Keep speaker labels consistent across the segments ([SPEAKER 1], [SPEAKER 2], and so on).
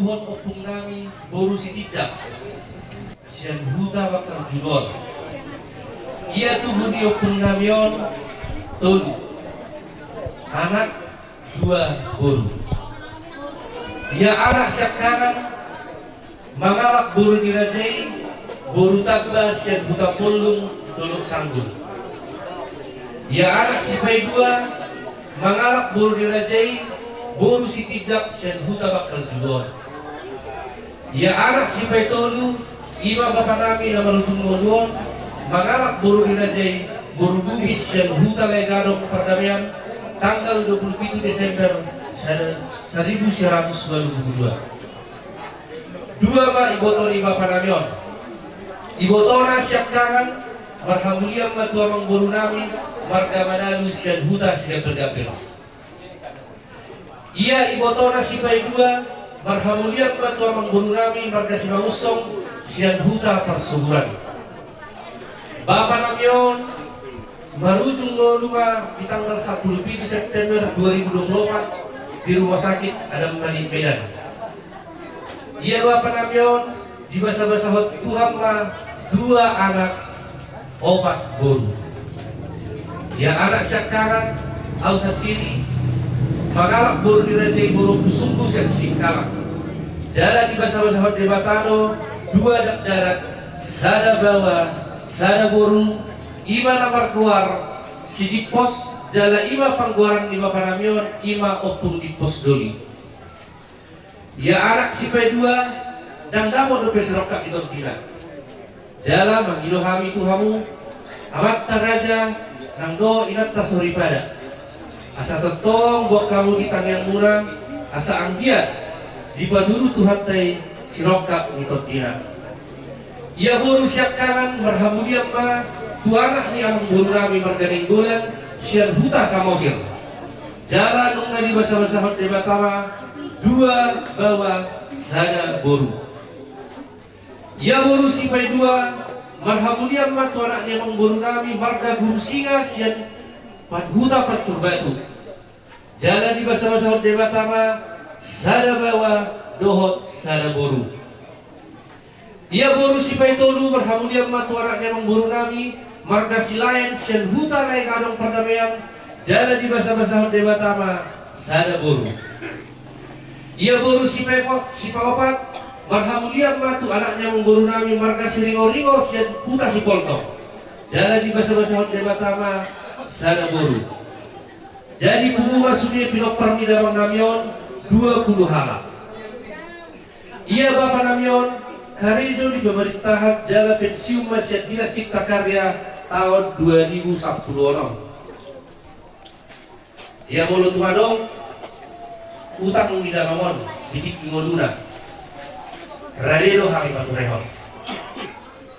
[SPEAKER 1] duhon opung nami boru si tijak sian huta wakar judon. Ia tubuh di opung namion tolu anak dua boru. Ia anak siap kanan mangalak boru dirajai boru tabba sian huta polung dolok sanggul. Ia anak si pai dua mangalak boru dirajai boru si tijak sian huta bakal judon. Ia anak si pai tolu ima bapak nami nama lusung modon mangalak boru dirajai boru bugis sian huta legadong perdamaian tanggal 27 Desember 1922. Dua ma ibotoni bapak namion ibotona siap tangan marhamuliam matua mangboru nami marga manalu sian huta sidan berdapil. Ia ibotona si pai dua marhamuliam matua mangboru nami marga si mangusong sian huta persuburan. Bapak namion marujung loluma di tanggal 10 September 2024 di rumah sakit Adam Malik Medan. Ia bapak namion di basa-basa hot Tuhan ma dua anak opat boru. Ia anak syakaran ausat kiri mangalak boru dirajai boru kusunggu sesingkalah. Jalan di basa-basa hot debatano dua darat sada bawah sada boru ima namar keluar si di pos jala ima pangguaran di bapak namion ima opung di pos doli. Ya anak si pai dua dan damo dope serokat di tontina jala manggilo hami tuhamu amat taraja nang do inat tasori pada asa tetong buat kamu di tangan murah asa anggiat di baduru Tuhan tay sirokat di tontina. Ia boru siap kanan marhamuliam ma tu anak ni amang boru nami marganing golan sian huta samosir jalan nunga di basa-basa hot debatama dua bawah sada boru. Ia boru si pai dua marhamuliam ma tu anak ni amang boru nami marga guru singa sian pat huta pat turbatu jalan di basa-basa hot debatama sada bawah dohot sada boru. Ia boru si pai tolu marhamuliam ma tu anak ni amang boru nami marga silayan sian huta lai kadong perdamaian jala di basa-basa hot debatama sada boru. Ia boru si pepot si paopat marhamuliam ma tu anaknya mengboru nami marga siringo-ringo sian huta si polto jala di basa-basa hot debatama sada boru. Jadi bunga sudi pinok parmi damang namion 20 hala. Ia bapak namion Harijo di pemerintahan jala pensiun Masyarakat Dinas Cipta Karya tahun 2010 orang. Ia mulu tuadong utang di damangon bidik ngoluna radedo hari batu rehon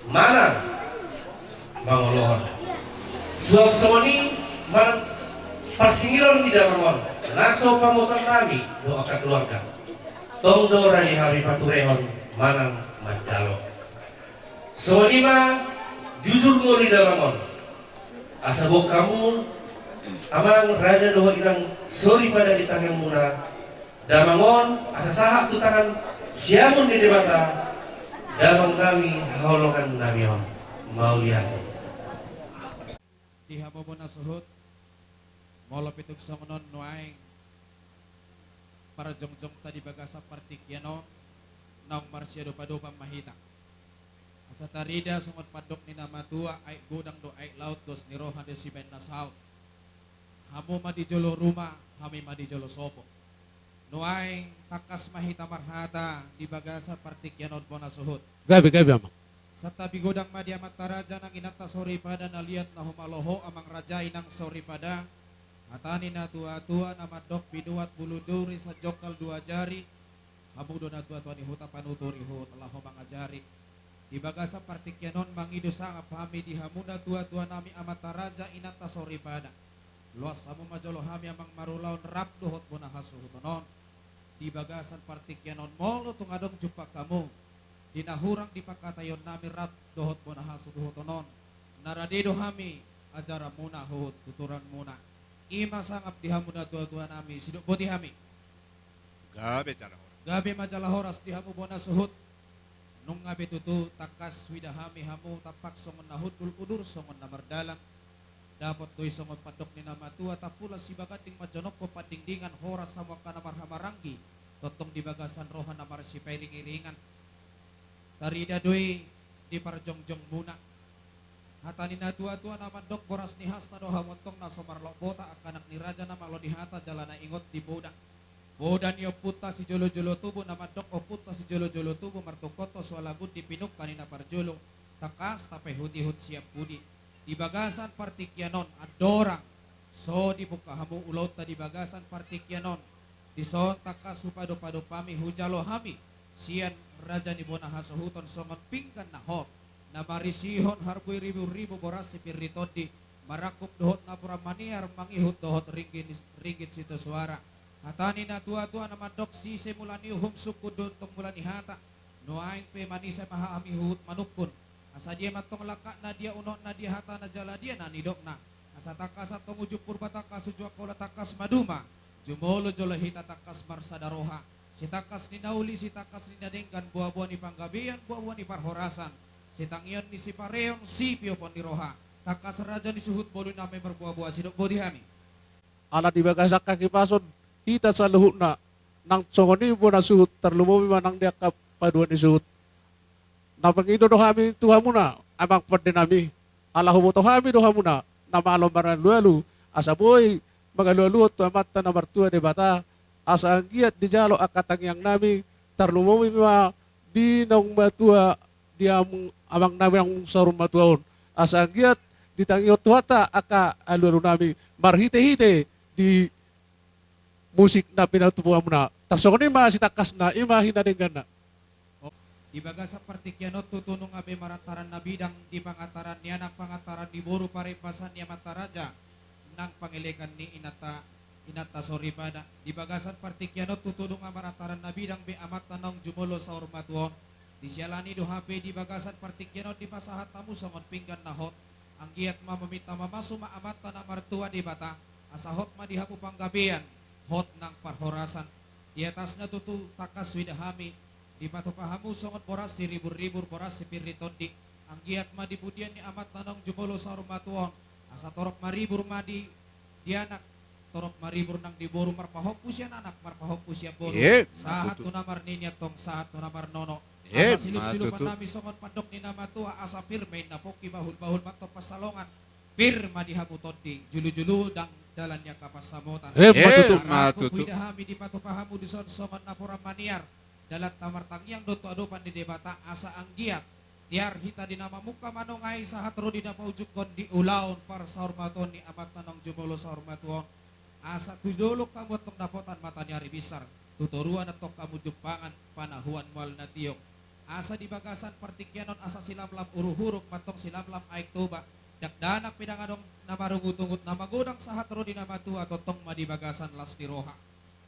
[SPEAKER 1] mana mangolohon suang semoni mana persingiran di damangon nakso pamotan kami doakan keluarga tong do radi hari batu rehon manang mancalo so lima jujur ngoli damangon asa bok kamu amang raja doho inang sorry pada di tangan muna damangon asa sahak tu tangan siamun di debata damang kami haulongan namion mau lihat
[SPEAKER 2] di hamomona suhut molo pituk songonon nuaing para jongjong tadi bagasa partikiano naung marsiado padopa mahita asa tarida sungot padok ni nama tua ai godang do ai laut dos nirohan de siben nasaut hamu madi jolo rumah hami madi jolo sopo nuaing takas mahita marhata di bagasa partikianon bona suhut
[SPEAKER 3] Gabi amang.
[SPEAKER 2] satabi godang madi amat taraja nang inata sori pada naliat na humaloho amang raja inang sori pada hatani na tua-tua nama dok biduat bulu duri sa jokal dua jari hamudo na tua-tua ni huta panuturi hut Allah mangajari di bagasa partikyanon mangido sangap hami di hamuna tua-tua nami amat taraja inata sori pada luas samu majolo hami amang marulaon rap dohot bonahasu hutonon di bagasan partikyanon molo tungadong jupak kamu dinahurang di pakatayon nami rat dohot bonahasu hutonon naradedo hami ajara muna hut tuturan muna ima sangap di hamuna tua-tua nami sidok boti hami
[SPEAKER 3] Gabi cara orang.
[SPEAKER 2] gabi majalah horas di hamu bona suhut nung ngabe tutu takas widahami hamu tapak songon nahut udur songon namardalang dapat doi songon padok ni nama tua tapula si bagating majonok ko padingdingan horas sama kana marhamaranggi totong di bagasan rohan namar si iringan tarida doi di parjongjong muna hatani na tua-tua nama dok boras ni hasna doha montong na somarlok bota akanak ni raja nama lo dihata jalana ingot di boda bodan yo puta si jolo-jolo tubuh nama dok o puta si jolo-jolo tubuh martukoto swalagud dipinuk kanina parjolo takas tape hudi-hud siap budi di bagasan partikyanon adorang so dibuka hamu ulaut di bagasan partikyanon di son takas hupado-pado pami hujalo hami sian raja ni bona hasohuton songon pingkan nahot na marisihon harboy ribu-ribu boras si piritodi marakup dohot na pura maniar mangihut dohot ringgit sito suara hatani na tua-tua na mandok si semulani hum suku dontong mulani hata no aing pe manisa mahami hut manukun asa dia matong laka na dia unok na dia hata na jala dia na nidok na asa takas atong ujuk purba takas ujua kola takas maduma jumolo jolo hita takas marsadaroha si takas ni nauli si takas ni nadengkan buah-buah ni panggabian buah-buah ni parhorasan si tangyon ni si pareong si piopon ni roha takas raja ni suhut bolu name berbuah-buah sidok bodi hami
[SPEAKER 3] ala di bagasak kaki pason hita sa luhut na nang songoni mo na suhut terlumomi manang dia kapaduan ni suhut napangido do hami tuha muna amang pwede nami ala humoto hami do hamuna na malombaran lualu asa boy mga lualuot to amata na martua de bata asa ang giat di jalo akatang yang nami terlumomi ma di nang matua diam amang nami ang sarum matuaon asa ang giat di tangiot tuata aka alualu nami marhite-hite di musik na pinatubuhan mo na. Tarsokon ima si takas na ima hinadenggan na.
[SPEAKER 2] di bagasa partikyanot tutunong abe marantaran na bidang di pangataran niya ng pangataran di buru paripasan niya mataraja ng pangilikan ni inata soribada di bagasan partikyanot tutunong ang marantaran na bidang be amat tanong jumulo sa ormatuon di siyalani do hape di bagasan partikyanot di pasahat tamu songon pinggan nahot ang giat mamamita mamasu maamat tanang martua di bata asahot madihapu panggabian hot ng parhorasan di atas na tutu takas widahami di patupahamu songot boras si ribur-ribur boras si piritondi ang giat madibudian ni amat tanong jumulo sa rumatuon asa torok maribur madi dianak torok maribur nang diburu marpahop siya anak marpahop siya boru saat tunamar ninya tong saat tunamar nono asa silup-silupan nami songot pandok ni nama tua asa pirmain na poki bahul-bahul mato pasalongan pirma dihamu tondi julu-julu dang dalannya kapas samotan
[SPEAKER 3] Matutu.
[SPEAKER 2] Kuidahami di patupahamu di son songot napura maniar dalat tamar tangyang doto adopan di debata asa anggiat tiar hita di nama muka manongai sahat ro di napa ujuk kon di ulaon par saurmaton ni amat tanong jumolo saurmatuon asa tudolok kamu tong dapotan mata nyari bisar tuturuan atok kamu jupangan panahuan wal natiok asa di bagasan partikyanon asa silamlam uruhuruk matong silamlam aik toba dakdanak pinangadong namarungut-ungut namagodang sahat ro di nama tua totong madibagasan las di roha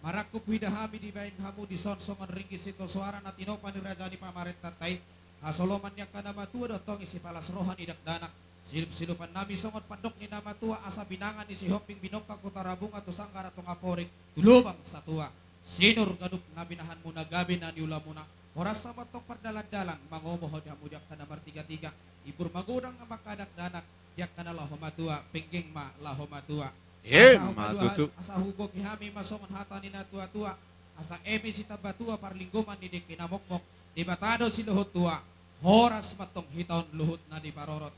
[SPEAKER 2] marakup widahami di bain hamu di sonsongan ringgit sito suara na tinopan ni raja ni pamaret tatay hasoloman yang kanama tua dotong isi palas rohan idak danak silup-silupan nami songot pandok ni nama tua asa binangan isi hoping binokang kutarabung atau sanggar atau ngaporik tulubang sa tua sinur gadup nabinahan muna gabi na niula muna oras sama tong perdalan-dalang mangomoh hamu dak kanamar tiga-tiga ibur magodang nga makadak danak yak kana lahoma tua penggeng ma lahoma tua
[SPEAKER 3] Matutu.
[SPEAKER 2] asa hugok hami masongon hata ni na tua-tua asa emi si tabatua parlinggoman ni dik kinamokmok di batado si luhut tua horas matong hiton luhut na di parorot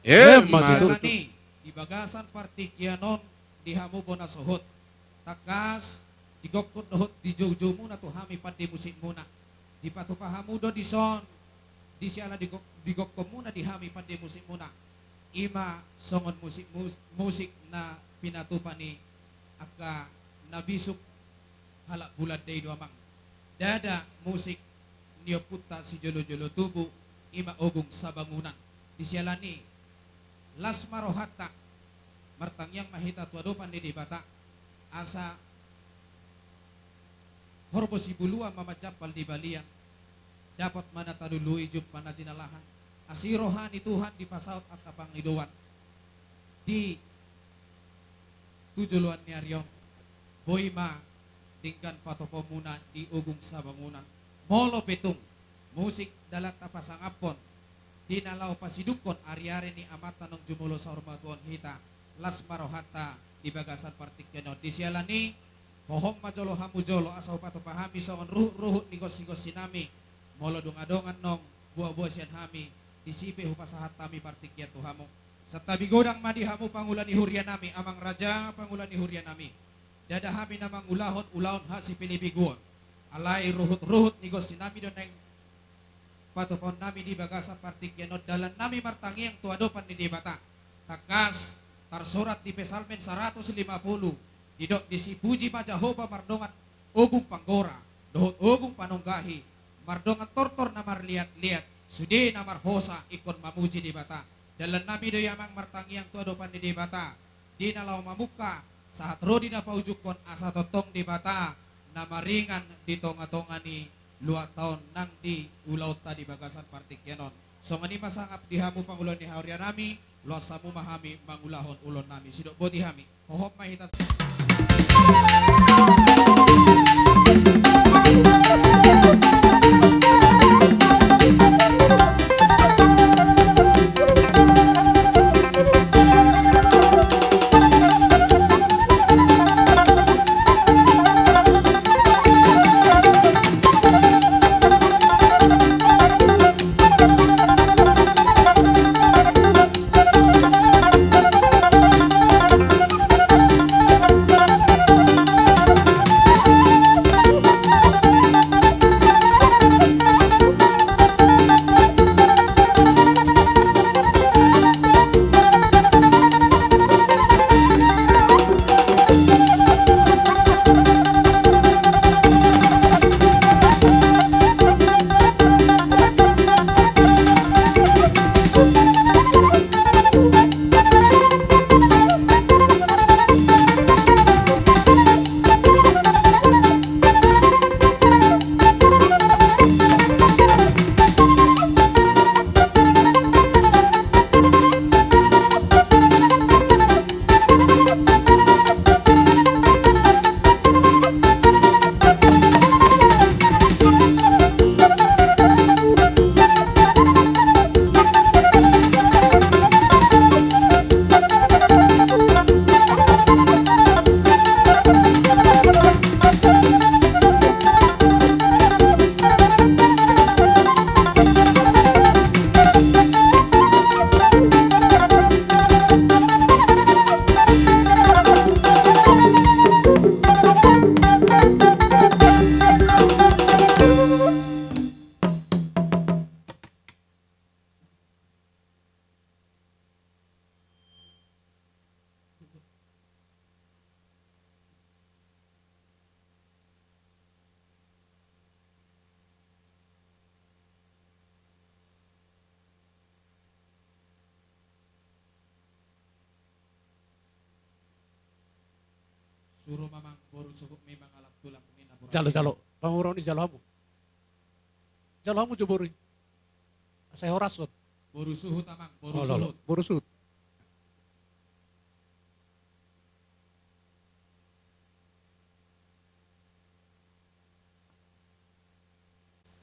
[SPEAKER 3] Matutu.
[SPEAKER 2] di bagasan partikyanon di hamu bona suhut takas di gokon luhut di jojo muna tu hami pandi musik muna di patupahamu do di son di siala di gokon muna di hami pandi musik muna ima songon musik na pinatupan ni aka nabisuk halak bulan day duamang dada musik niyo puta si jolo-jolo tubu ima ogong sa bangunan di sialani las marohata martangyang mahita tuadopan di bata asa horbo si bulua mamajapal di balian dapat mana tadului jup mana jinalahan asirohani Tuhan di pasaut at kapangiduan di tujuluan ni Aryong boy ma tingkan patopo muna di ugong sa bangunan molo petung musik dalat tapasangapon dinalaw pasidukon ari-ari ni amata ng jumulo sa hormatuan hita las marohata di bagasan partikeno di sialani hohong majolo hamujolo asaw patupahami sa ruhut ni gos sinami molo dungadongan nong buah-buah sian hami disipe hupasahat tami partikya tuhamo sa tabi godang madihamu pangulan ni hurya nami amang raja pangulan ni hurya nami dada hami namang ulahon ha si pinibiguan alay ruhut ni gos sinami doneng patupon nami di bagasa partikyanot dalan nami martangi ang tuadopan ni debata takas tarsurat di pesalmen 150 didok di si puji majahoba mardongan ogung panggora dohot ogung panunggahi mardongan tortor na marliat-liat sudi na marhosa ikon mamuji debata dalan nami do yamang martangi ang tuadopan ni debata di nalaw mamuka saat rodi na paujukon asa totong debata na maringan di tonga-tonga ni 2 taon nang di ulaw ta di bagasan partikyanon. So ngani masangap dihamu pangulan ni haurya nami, luas samu mahami mangulahon ulon nami. Sidok boti hami, hohop mahita. Suruh mamang boru sukuk memang alam tulang mina burang.
[SPEAKER 3] Jalo pangurau ni jalo hamu jobori saya horasot
[SPEAKER 2] Boru suhu tamang, boru
[SPEAKER 3] oh,
[SPEAKER 2] sulut.
[SPEAKER 3] boru sut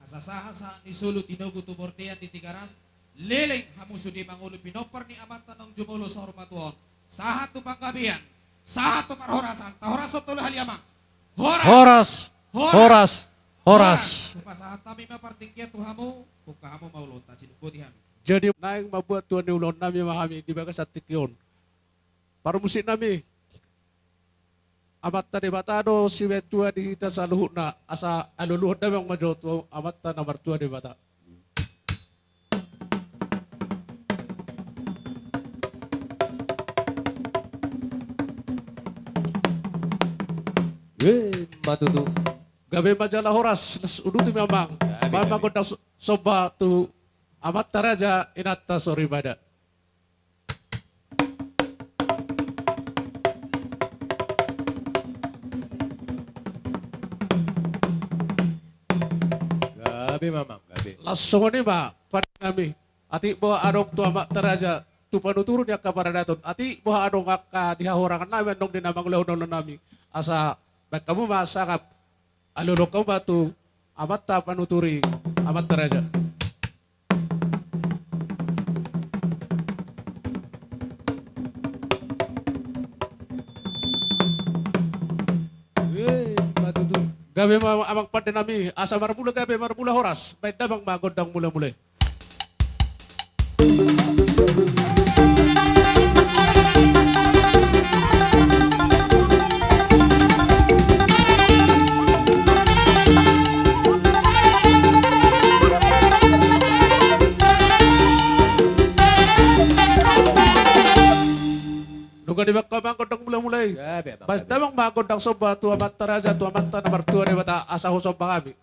[SPEAKER 2] Asasaha sa ni sulut tinogu tubortean di Tigaras. Leleng hamu sudi mangulu pinopar ni amatan ng jumulo sa hormatuon. Sahat tu panggabian. Sahat tu marhorasan. Tahorasot tuloy haliamang.
[SPEAKER 3] horas
[SPEAKER 2] Pasahat kami mapartingkya tu hamu. Buka hamu maulunta sinubuti hami.
[SPEAKER 3] jadi naing mabuat tuan ni ulon nami mahami di bagas atikyon para musik nami amat tadi batado si wetua di kita saluhut na asa aluluhut na yang majoto amat ta nomor tua di bata.
[SPEAKER 4] Matutu.
[SPEAKER 3] Gabe majalah horas uduti memang mama gondang soba tu amat taraja inatta sorry bada.
[SPEAKER 4] Gabi mamang, gabi.
[SPEAKER 3] Langsung ni ba pada kami ati bawa adong tu amat taraja tu panuturun ya kabar daton ati bawa adong ka dihahorangan nami andong dinamang lehon nami asa baik kamu masakap alulok kau batu Amatta panuturi amat taraja.
[SPEAKER 4] Matutu.
[SPEAKER 3] Gabi amang pada nami asa marmula gabi marmula horas. Baik damang magodang mula-mula. Nuga di bakka magodang mula-mulay.
[SPEAKER 4] Gabi, Mang
[SPEAKER 3] Bas
[SPEAKER 4] Gabi.
[SPEAKER 3] damang magodang soba tua mataraja tua mata nomor tua de bata asa husom kami.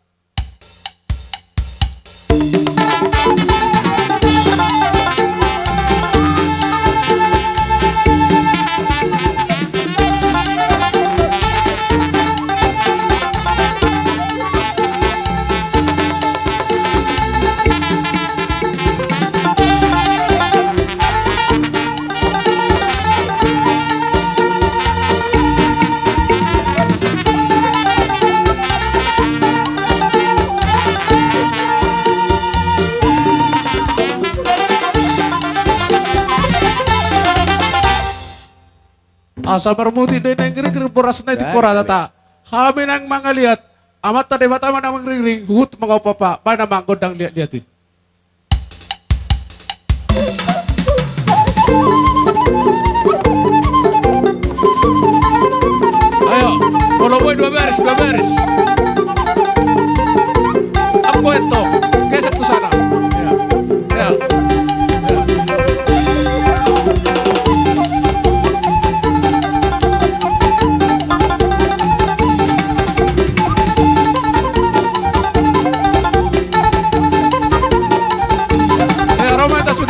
[SPEAKER 3] Asa bermuti de nengri boras na tikora data. Kami nang mga lihat amat tadi bata mana mengring hut mga papa pada manggodang lihat-lihatin. Ayo, kalau boy dua baris. Aku itu, gesek ke sana. Ya.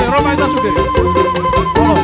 [SPEAKER 3] Roma itu sudah. Tolong.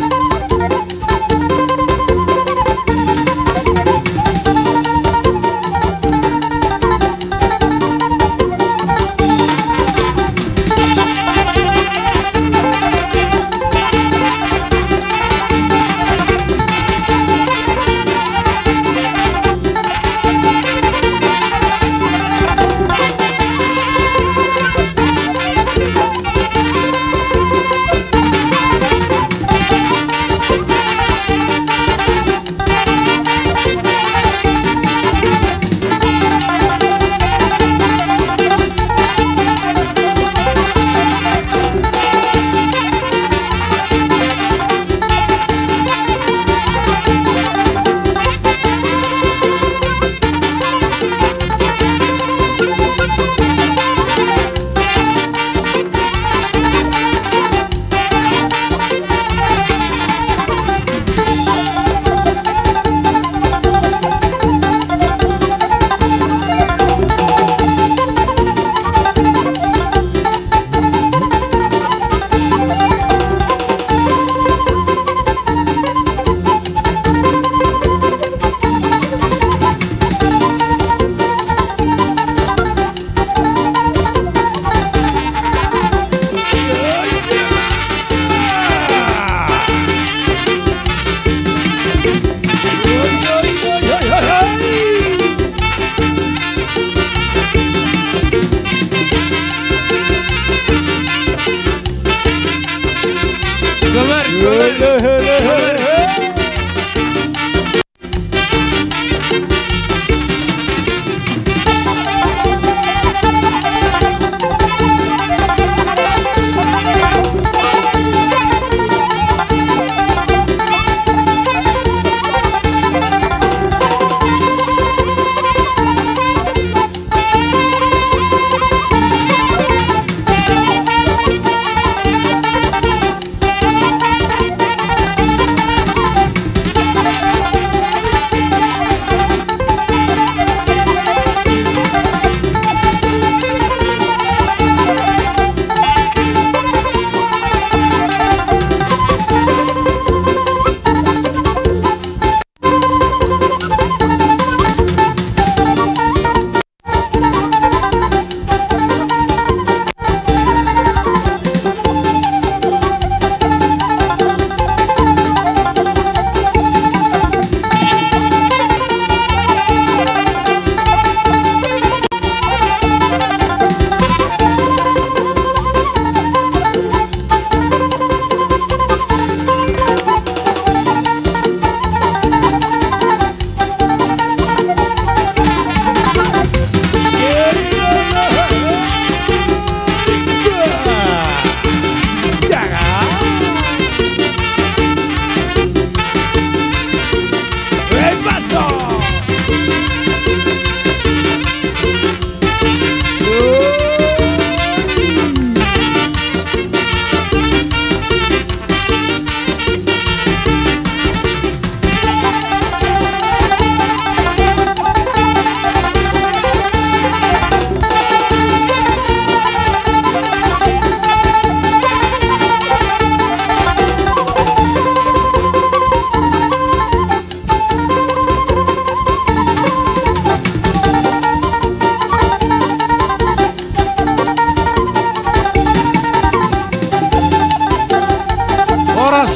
[SPEAKER 3] keras.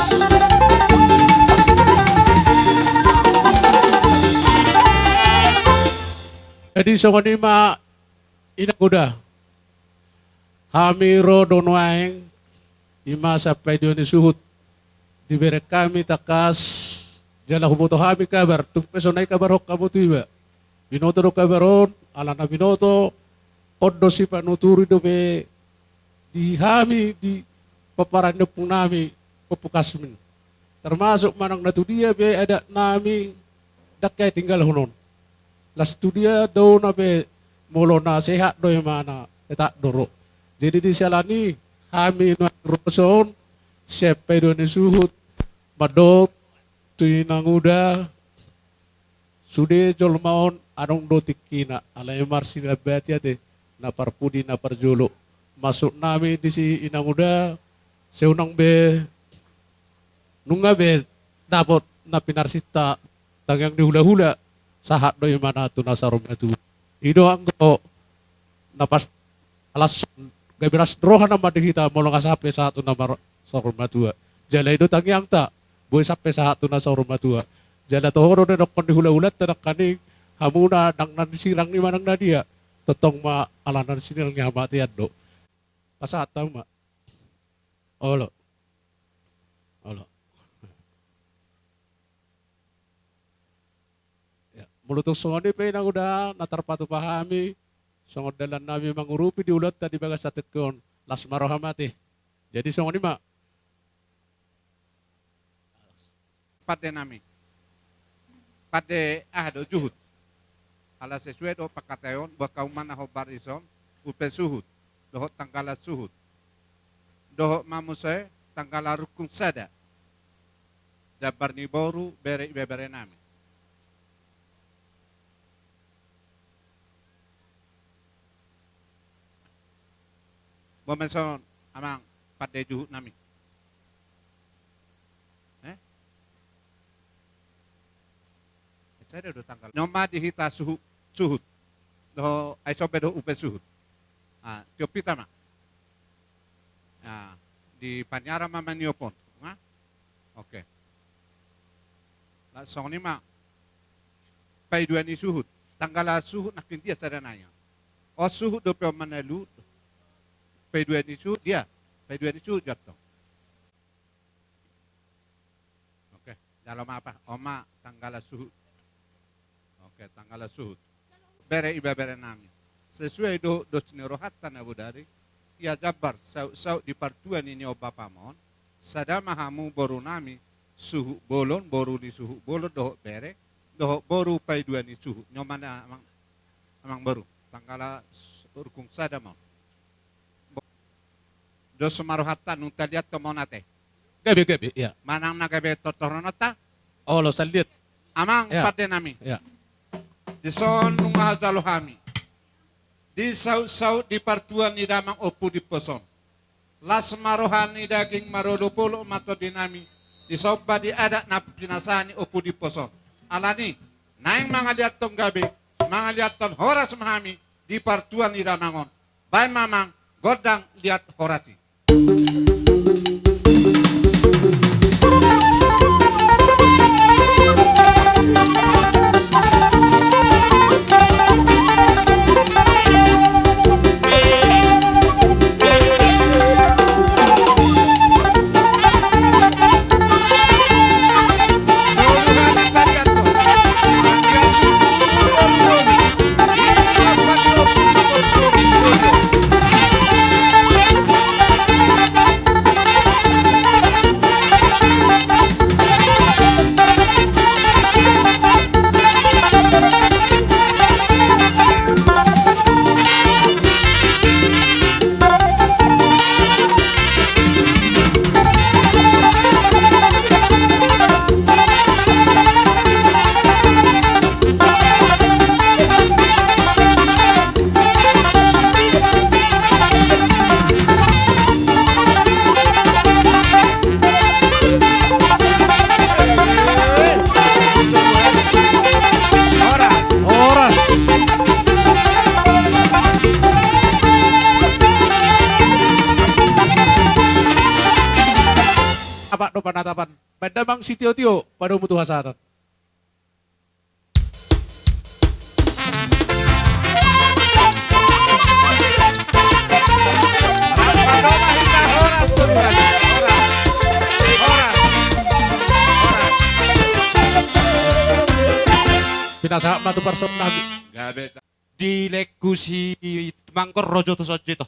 [SPEAKER 3] Jadi songonima inaguda. Hamiro donoaeng ima sampai dioni suhut diberi kami takas jala hubuto kami kabar tuk pesonai kabar hok kamu tiba binoto do kabaron ala na binoto oddo si panuturi do be di kami di paparan pun nami popukasmin termasuk manang natu dia be ada nami dakai tinggal hunon las tu dia do na be molona sehat do mana tak doro jadi di salani kami nuruson siapa do ni suhut madot tuinanguda sude jolmaon anong dotikina alay marsi labati ate na parpudi na parjolo masuk nami di si inanguda seunang be nunga be dapat na pinarsita tangang di hula-hula sahat do mana tu nasarom na tu ido anggo napas alas gabiras droha na madihita molong asape sa ato na sarom na tua jala ido tangyang ta buhay sampai sa ato na sa rumatua. Jala tohoro na nakon di hula-hulat na nakaning hamuna nang nanisirang ni manang na dia. Totong maalanan sinirang niya mati do. Pasatang ma. Olo. Olo. Ya, mulutong songoni pa yun udah natarpatu pahami. Songod dalan namin mangurupi di ulat tadi bagas sa tekon. Las marohamati. Jadi songoni ma.
[SPEAKER 5] Pada nami pada ahdo juhud ala sesuai do pakatayon bakauman aho barison upe suhud doho tanggala suhud doho mamusay tanggala rukun sada dabar ni boru bere nami bomenson amang pada juhud nami saya do tanggal noma dihita suhud do ay sobe do upe suhud tiopita ma di panyara mama niopon oke la soni ma pay dua ni suhud tanggal suhud nak dia sadananya o suhud do pe manalu pay dua ni suhud dia pay dua ni suhud jatuh oke dalam apa oma tanggal suhud tanggal suhud bere iba bere nami sesuai do senirohatan abu dari ia jabar sau di partuan ini obapamon sadama hamu boru nami suhu bolon boru di suhu bolon doh bere doh boru pai dua ni suhu nyomana amang baru tanggal urkung sadama do semarohatan nunta lihat tomonate
[SPEAKER 3] Gabi ya
[SPEAKER 5] manang na gabi totoronota
[SPEAKER 3] oh lo salit
[SPEAKER 5] amang
[SPEAKER 3] ya.
[SPEAKER 5] pate nami
[SPEAKER 3] ya
[SPEAKER 5] di son nunga hazalo hami di sau di partuan ni damang opu di poson las marohan ni daging marodopolo mato dinami di soba di ada na pinasani opu di poson alani naing mga liat tong gabi mga liat tong horas mahami di partuan ni damangon bay mamang godang liat horati
[SPEAKER 3] dapat do panatapan. Padamang si Tio-Tio pada umutuh hasatan. Pinasa matu person nabi.
[SPEAKER 5] Gabe. Dilekku si mangkor rojo to sojo to.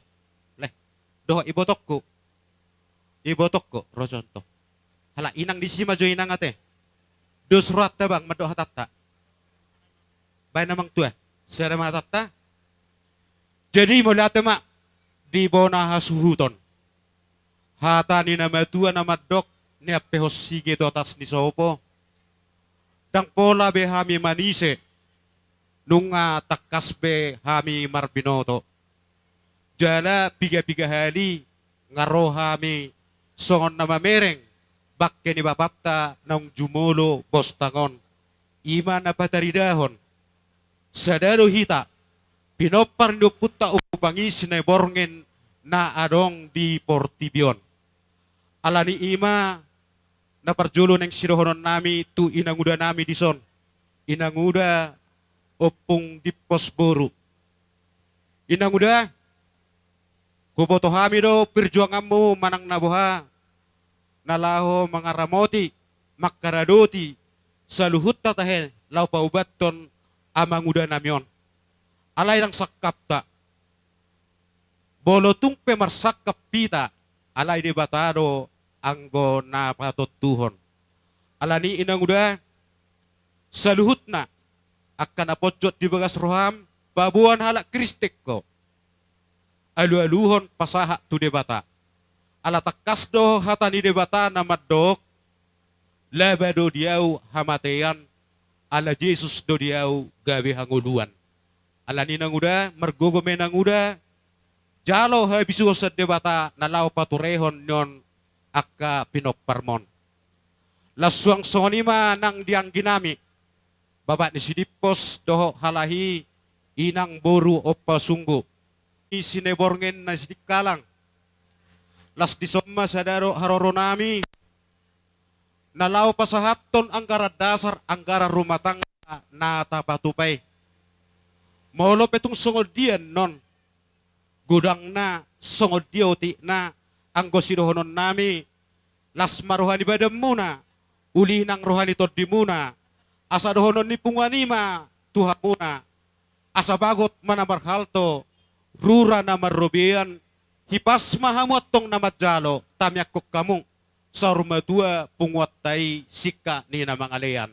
[SPEAKER 5] Leh, doh ibotokku. Ibotokku rojo to. Hala inang di sini maju inang ate. Dos ruat bang madoh hatatta. Bay namang tua. Sera matatta. Jadi mulai mak di bona hasuhuton. Hata ni nama tua nama dok ni ape hosige to atas ni sopo. Dang pola be hami manise nunga takas be hami marbinoto jala piga-piga hali ngaro hami songon nama mereng bakke ni bapatta nang jumulo bostangon ima na pataridahon sadaro hita pinopar no putta upangis na borngen na adong di Portibion alani ima na parjulo ng sirohonon nami tu inanguda nami dison. Inanguda opong dipos buru. Inanguda kuboto hami do perjuangan mo manang nabuha nalaho mga ramoti makaradoti sa luhut tatahe lau paubaton amanguda namyon. Alay ng sakapta. Bolotung pemarsakap pita alay di batado anggo na patutuhon. Alani inang udah saluhut na akan napojot di bagas roham babuan halak kristik ko. Alu-aluhon pasaha tu debata. Ala takas do hatani debata na madok labado diau hamatean ala Jesus do diau gabi hanguluan. Alani nang udah mergogome nang udah jalo habisu sa debata na lau paturehon nyon akka pinokparmon. Laswang sonima nang diang ginami. Bapak ni sidipos doho halahi inang boru opa sunggu. Isineborngen na sidikalang. Las disomma sadaro haroro nami. Nalaw pasahaton anggara dasar anggara rumah tangga na tapatupay. Maulo petong songod diyan non. Gudang na songod dioti na anggo sidohonon nami las marohani badam muna uli nang rohani toddi muna asa dohonon ni punganima tuha muna asa bagot mana marhalto rura na marrobian hipas mahamuat tong namat jalo tamyakok kamu sa rumah tua punguat tai sika ni namang alean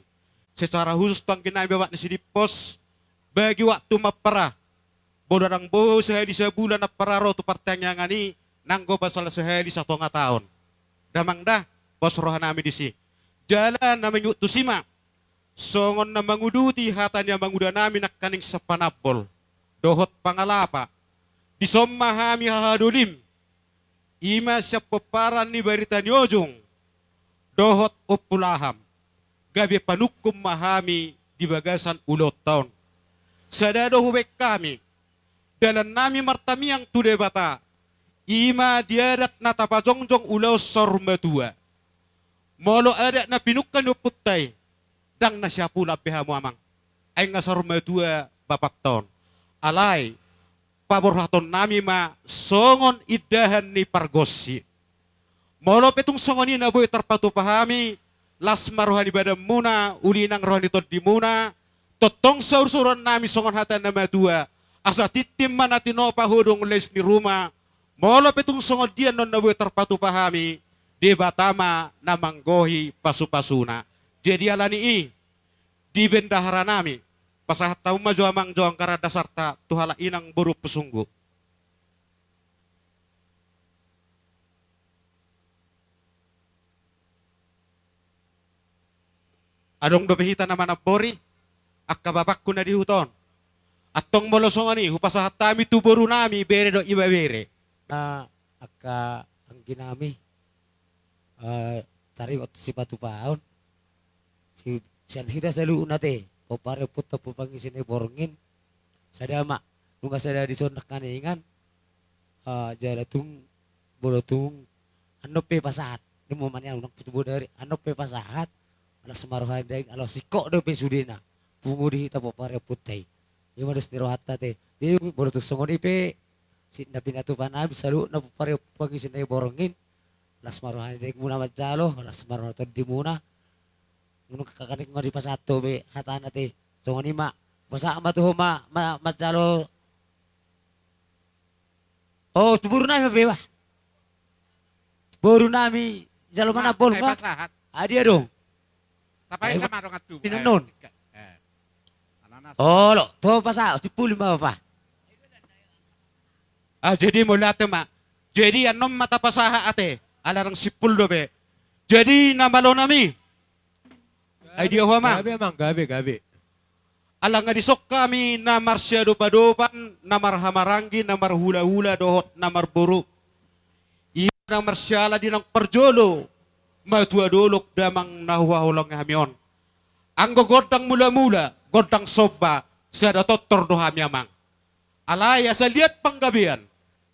[SPEAKER 5] secara khusus tang kinay bawa ni sidipos bagi waktu mapara bodarang boho sehari sebulan na pararo tu partanya ngani nanggo pasal sehari 1 tahun. Damang dah bos rohan nami disi. Jalan namin tu sima. Songon na manguduti hatanya manguda nami nakaning sa panapol. Dohot pangalapa. Disomma hami hahadulim. Ima siya peparan ni barita nyojong. Dohot upulaham. Gabi panukum mahami di bagasan ulot taon. Sadado hubek kami. Dalam nami martamiang tude bata. Ima diadat na tapajongjong ulaw sorma tua. Molo adat na pinukan no putay. Dang na siya pula pihamu amang. Ay nga sorma tua bapak ton. Alay, paborhaton nami ma songon idahan ni pargosi. Molo petong songon ni naboy terpatu pahami. Las maruhani badam muna, ulinang rohani todi muna. Totong saur-sauran nami songon hatan nama tua. Asa titim manatino pahudong les ni rumah. Molo petong songod diyan non nabuhay terpatu pahami, di batama na manggohi pasu-pasuna. Jadi alani di bendahara nami, pasahat tau maju amang joang karada sarta tuhala inang buru pesunggu. Adong dobehita naman abori, akka babakku na dihuton. Atong molosongani, hupasahat tami tuburu nami, bere do iba bere.
[SPEAKER 6] Na aka ang ginami tariot si batu paon si sian hida sa luun nate o pare puta po pangisin e borngin sadama nunga sada di sonak kaningan jala tung bolotung ano pe pasat Di momennya unang putubo dari ano pe pasahat. Alas semaruhan daig alo sikok do pe sudina. Pungo di hita po pare putay. Yung mados nirohata te. Di bodo to songon ipe. Si na pinatupan na bisalu na po pare pagi sinay borongin. Alas semaruhan daig muna majalo. Alas semaruhan to di muna. Ngunong kakakanik nga di pasato be hatana te. Songon ima. Basa matuho majalo. Oh, tuburo na be ba? Baru nami jalo mana bol
[SPEAKER 5] Ay
[SPEAKER 6] nga.
[SPEAKER 5] pasahat.
[SPEAKER 6] Dia dong.
[SPEAKER 5] Tapay
[SPEAKER 6] Ay,
[SPEAKER 5] sa marong at tubo.
[SPEAKER 6] pinanon.
[SPEAKER 5] Ananas.
[SPEAKER 6] Oh, lo, to pa sa si puli ba pa?
[SPEAKER 5] Jadi mula ma. Jadi anom matapasaha ate. Alarang sipul do be. Jadi namalo nami. Ay di ako ma.
[SPEAKER 4] Gabi mang, gabi.
[SPEAKER 5] Alang nga disok kami na marsyado padopan, na marhamarangi, na marhula-hula dohot, na marburu. Iya na marsyala din ang parjolo. Matua dolok damang nahuwahulang hamion. Ang gogodang mula-mula, godang soba, sa datotor do hamyamang. Alaya sa liat panggabian,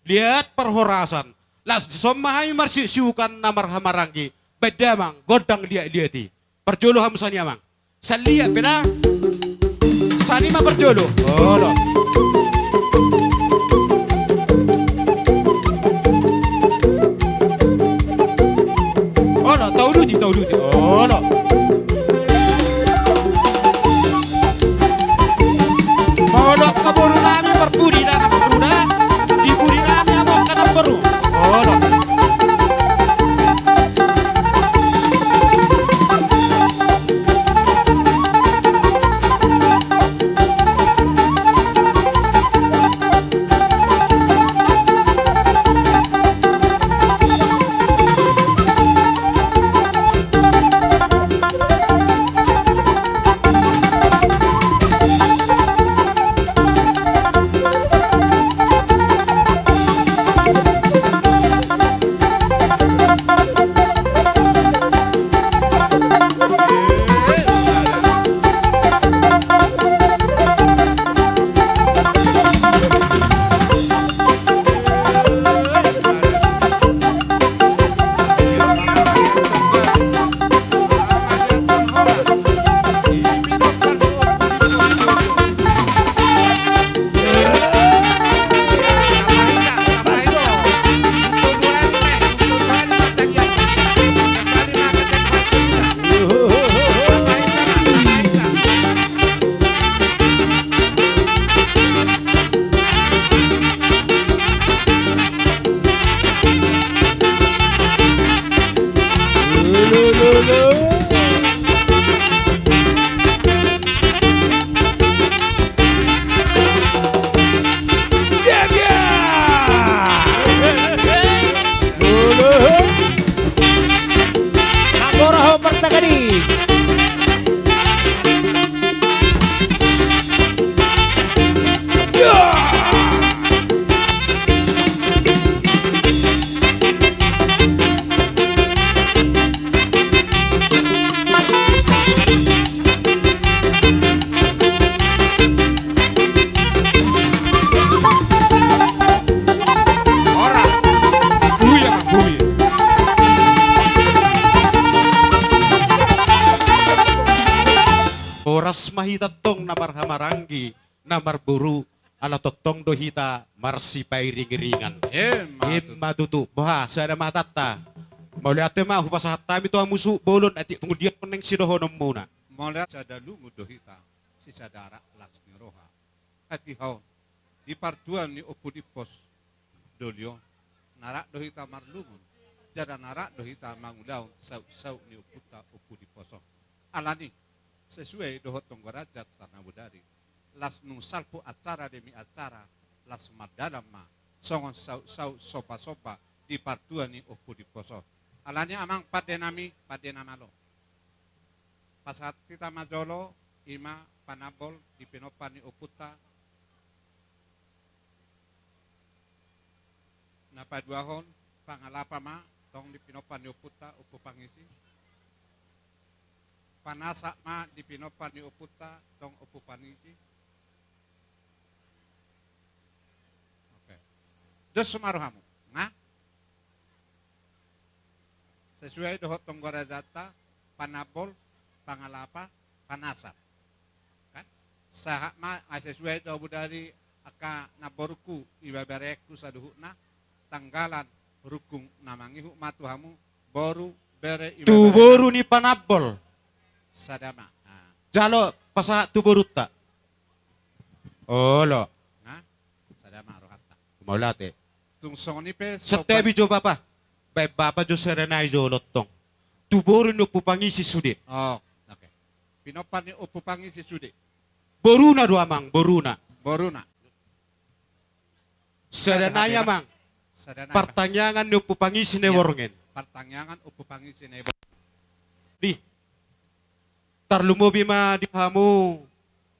[SPEAKER 5] liat perhorasan, las somahami marsisiukan na marhamarangi, bedamang godang liat-liati. Parjolo hamsan yamang. Sa liat, beda? Sani ma parjolo. Olo. Olo, tauluti. Olo. Olo, kaburu nami perpudi na perpuda. Dipudi nami abok ka na peru. Olo. Oras mahitatong na marhamarangi, na marburu, ala totong dohita, marsipay ringiringan. Madutu, baha, sada matata. Mauliate ma, hupasahat tami to ang musu, bolon, at tunggu dia peneng sidohonom muna. Mauliat sada lungu dohita, si sadara las ni roha. At ihaw, di partuan ni opudipos dolio, narak dohita marlungun. Jada narak dohita mangudaw, sau ni oputa opudiposo. Alani, sesuai dohot tonggorajat tanah budari las nusalpu acara demi acara las madalam ma songon sau sopa di partuan ni opu di poso alanya amang padenami padenamalo pasat kita majolo ima panabol di penopan ni oputa napa duahon pangalapa ma tong di penopan ni oputa opu pangisi panasa ma di pinopan ni uputa tong upu panisi. Oke. Dos sumaruhamu, nga? sesuai dohot tonggora jata, panabol, pangalapa, panasap. Kan? Sesuai dohot budari aka naborku ibabareku saduhuna tanggalan rukung namangihu matuhamu boru bere
[SPEAKER 7] Tu boru ni panabol.
[SPEAKER 5] sadama.
[SPEAKER 7] Jalo pasahat tu boru tak. Oh lo.
[SPEAKER 5] Nah, sadama rohatta.
[SPEAKER 7] Maulate.
[SPEAKER 5] Tung songoni pe
[SPEAKER 7] Setiap jo papa. Baik papa jo serenai jo lotong. Tu boru ni pupangisi sude.
[SPEAKER 5] Oh, oke. Pinopan ni upupangi si sude.
[SPEAKER 7] Boruna do amang, boruna.
[SPEAKER 5] Boruna.
[SPEAKER 7] Serenai amang.
[SPEAKER 5] Sadana
[SPEAKER 7] Pertanyaan ni pupangisi ne
[SPEAKER 5] Ya.
[SPEAKER 7] worongen.
[SPEAKER 5] pertanyaan upupangi si nebo.
[SPEAKER 7] Di. Tarlumo bima di hamu.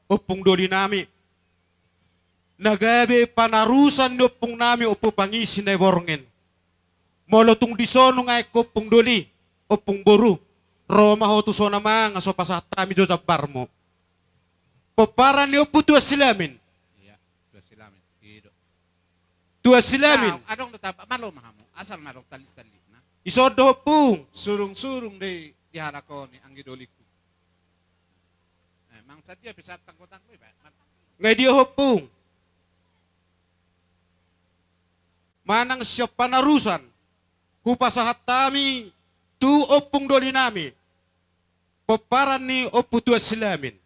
[SPEAKER 7] Upung doli nami. Nagabe panarusan ni upung nami upupangisi ne worongen. Molotung disono ngay kupung doli. Upung boru. Roma ho tu sona mga so pasatami jo jabar mo. Paparan ni upu tua silamin.
[SPEAKER 5] Iya, dua silamin. Ido.
[SPEAKER 7] Tua silamin.
[SPEAKER 5] Nah, adong tetap malo mahamu. Asal marok tali-tali. Nah,
[SPEAKER 7] Isodo pung.
[SPEAKER 5] surung-surung di diharako ni anggi doliku. Emang saja bisa tangko-tangko ya, Pak.
[SPEAKER 7] Ngay dia hopung. Manang siya panarusan. Hupasahat tami. Tu opung doli nami. Paparan ni upu tua silamin.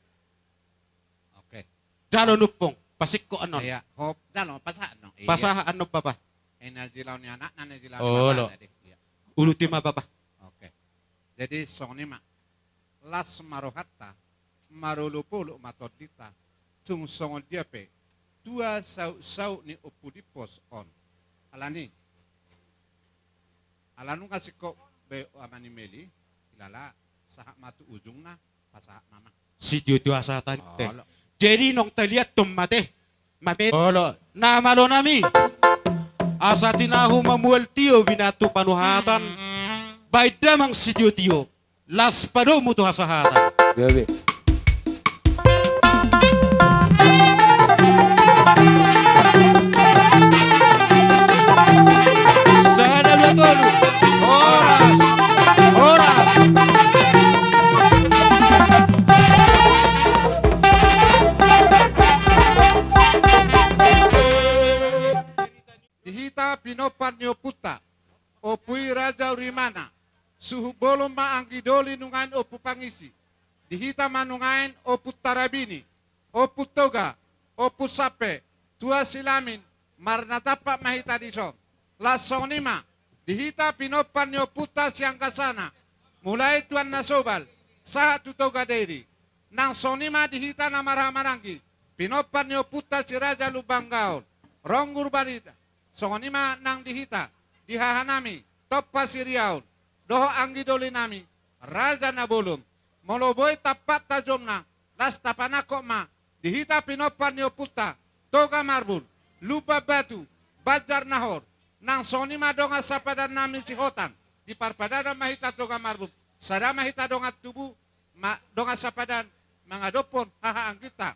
[SPEAKER 5] Oke.
[SPEAKER 7] Jalo nupong. Pasik ko anon.
[SPEAKER 5] Iya, hop jalo pasahan no. Iya.
[SPEAKER 7] Pasaha ano papa.
[SPEAKER 5] Energi lawan ni anak, energi lawan
[SPEAKER 7] Oh,
[SPEAKER 5] bapak
[SPEAKER 7] lo.
[SPEAKER 5] tadi. Iya.
[SPEAKER 7] Ulutima papa.
[SPEAKER 5] Oke. Jadi song nima las marohatta marulupulu matodita tung song dia pe tua sau ni opudipos on. Alani. Alanu kasih kok be amani meli ilala sahak matu ujungna pasahak mama.
[SPEAKER 7] Si Dio tua satan.
[SPEAKER 5] Oh, lo.
[SPEAKER 7] Jadi nong taliat tumate. Mate. Olo. Namalo nami. Asa tinahu mamuel tio binatu panuhatan. Baida mang si Dio tio. Las pado mo to hasahatan.
[SPEAKER 4] Gabi.
[SPEAKER 7] Sana betul. Oras. Oras.
[SPEAKER 5] Dihita pinopan nyo puta opui raja urimana suhu bolong maanggi doli nungain opu pangisi dihita manungain opu tarabini opu toga opu sape tua silamin marna tapak mahita dison lasong nima dihita pinopan nyo puta siang kasana mulai tuan nasobal saat tu toga deri nang sonima dihita na marhamaranggi pinopan nyo puta si raja lubanggaon ronggur barita songonima nang dihita dihahanami toppa siriaun doho anggi doli nami raja na bolum moloboy tapat tajomna las tapanako ma dihita pinopan nyo puta toga marbun lupa batu bajar nahor nang sonima donga sapadan nami si hotang di parpadana mahita toga marbun sada mahita donga tubuh donga sapadan mangadopon haha anggita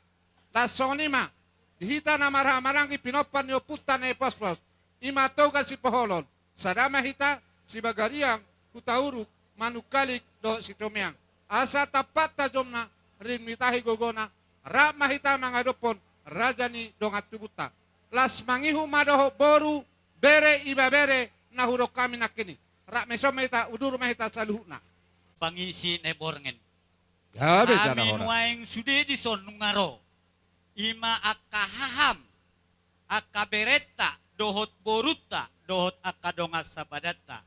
[SPEAKER 5] las sonima dihita na marhamaranggi pinopan nyo puta na pos-pos ima toga si poholon sadama hita si bagariang kutauruk manukalik do si tomiang asa tapat tajomna rin mitahi gogona ra mahita mangadopon raja ni dongat tubuta las mangihu madoho boru bere iba bere nahurok kami nakini ra meso mahita udur mahita saluhna
[SPEAKER 8] pangisi neborngen.
[SPEAKER 7] Gabe sana
[SPEAKER 8] Amin
[SPEAKER 7] ora.
[SPEAKER 8] waeng sude di son nungaro. Ima akahaham, akabereta, dohot boruta, dohot akadongas sabadata.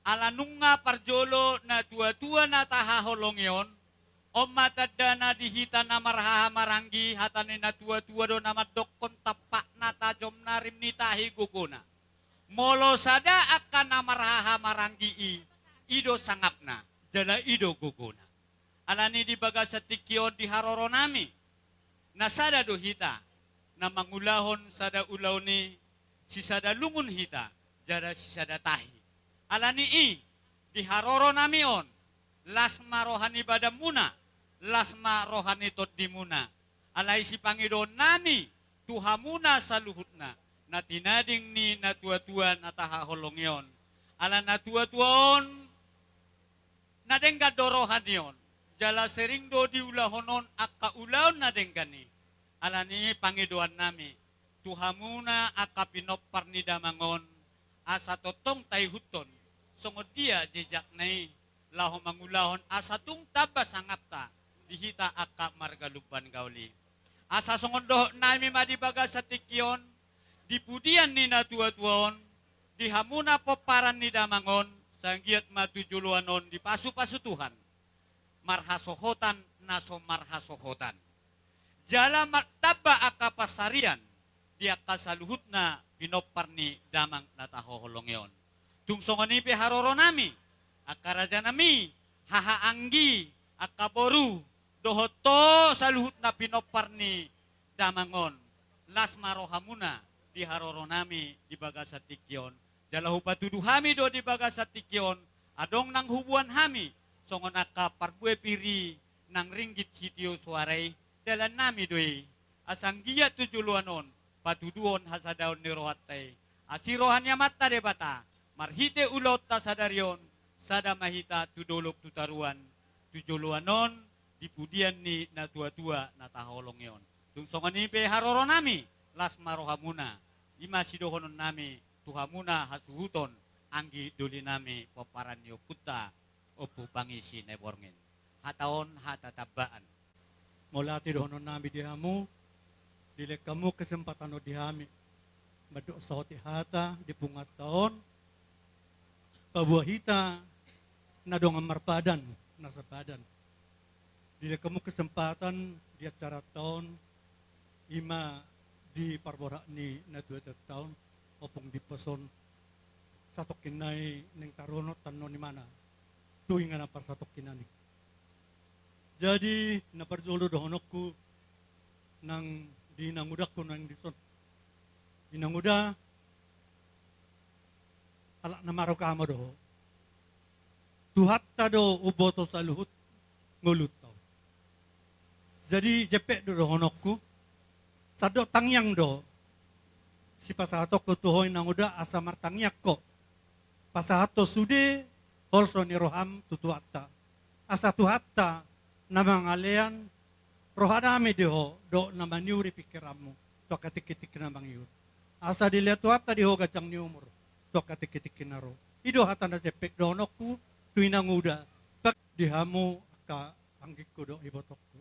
[SPEAKER 8] Alanunga parjolo na tua-tua na tahaholongyon, o matadana dihita na marhahamaranggi hatane na tua-tua do na madokon tapak na tajom na rimnitahi guguna. Molo sada akan na marhahamaranggi ido sangapna, jala ido guguna. Alani di baga sa tikyon di haroro nami, nasada do hita, na mangulahon sada ulaw ni si sada lungun hita, jada si sada tahi. Alani di haroro nami on, lasma rohani badam muna, lasma rohani tot di muna. Alay si Panginoon nami, tuhamuna sa luhutna, na tinading ni na tua-tua na tahaholong yon. Ala na tua-tuaon, dorohanion. Jala sering do diulahonon akka ulaon na dengkani. Alani pangiduan nami. Tuhamuna akka pinopar ni damangon. Asa totong tayhuton. Sungod dia jejak nai. Laho mangulahon asa tung taba sangapta. Dihita akka margaluban gauli. Asa sungod do nami madibaga sa tikyon. Dipudian ni natua-tuon. Dihamuna poparan ni damangon. Sanggiat matujuluanon di pasu-pasu Tuhan. Marhasohotan naso marhasohotan. Jala martaba aka pasarian. Dia kasaluhutna pinoparni damang natahoholongyon. Tungsongan ni piharoro nami. Akaraja nami. Hahaanggi. Akaboru. Dohoto saluhutna pinoparni damangon. Las marohamuna. Diharoro nami di bagasatikyon. Jala hupatudu hami do di bagasatikyon. Adong nang hubuan hami. Songon aka parbue piri nang ringgit sitio suaray. Dalan nami doi. Asang giya tujuluanon. Patuduon hasadaon ni rohatay. Asirohan mata de bata. Marhite ulot ta sadarion. Sada mahita tudolok tutaruan. Tujuluanon. Dipudian ni natua-tua nataholong yon. Tungsongan ni pe haroro nami. Las marohamuna. Ima sidohonon nami. Tuhamuna hasuhuton. Anggi duli nami. Poparan yo puta. Opo pangisi neborngin. Hataon hatatabaan.
[SPEAKER 9] Mula tidohonon nami dihamu. Dilek kamu kesempatan o dihami. Madok sa hata di pungat taon. Pabuahita na dong marpadan. Nasa padan. Dilek kamu kesempatan di acara tahun. Ima di parbora ni na 2 tahun. Opong di peson. Satu kinay ning tarono tanno ni mana. Tuwing nga na par satu kinani. Jadi naparjolo dohonokku nang dinangudak ko nang dison. Dinanguda alak na marokamo do. Tuhat ta do uboto sa luhut ngulut tao. Jadi jepek do dohonokku. Sado tangyang do. Si pasahatok ko tuhoy nanguda asa martangyak ko. Pasahato sude also ni roham tutuatta. Asa tuhatta na mangalean rohadami deho do na maniuri pikiramu to katik-kitik na mangyur. Asa dilihat tuhatta deho gacang ni umur to katik-kitik na ro. Ido hata na sepek donokku tuinanguda. Pag dihamu ka anggik ko do ibotokku.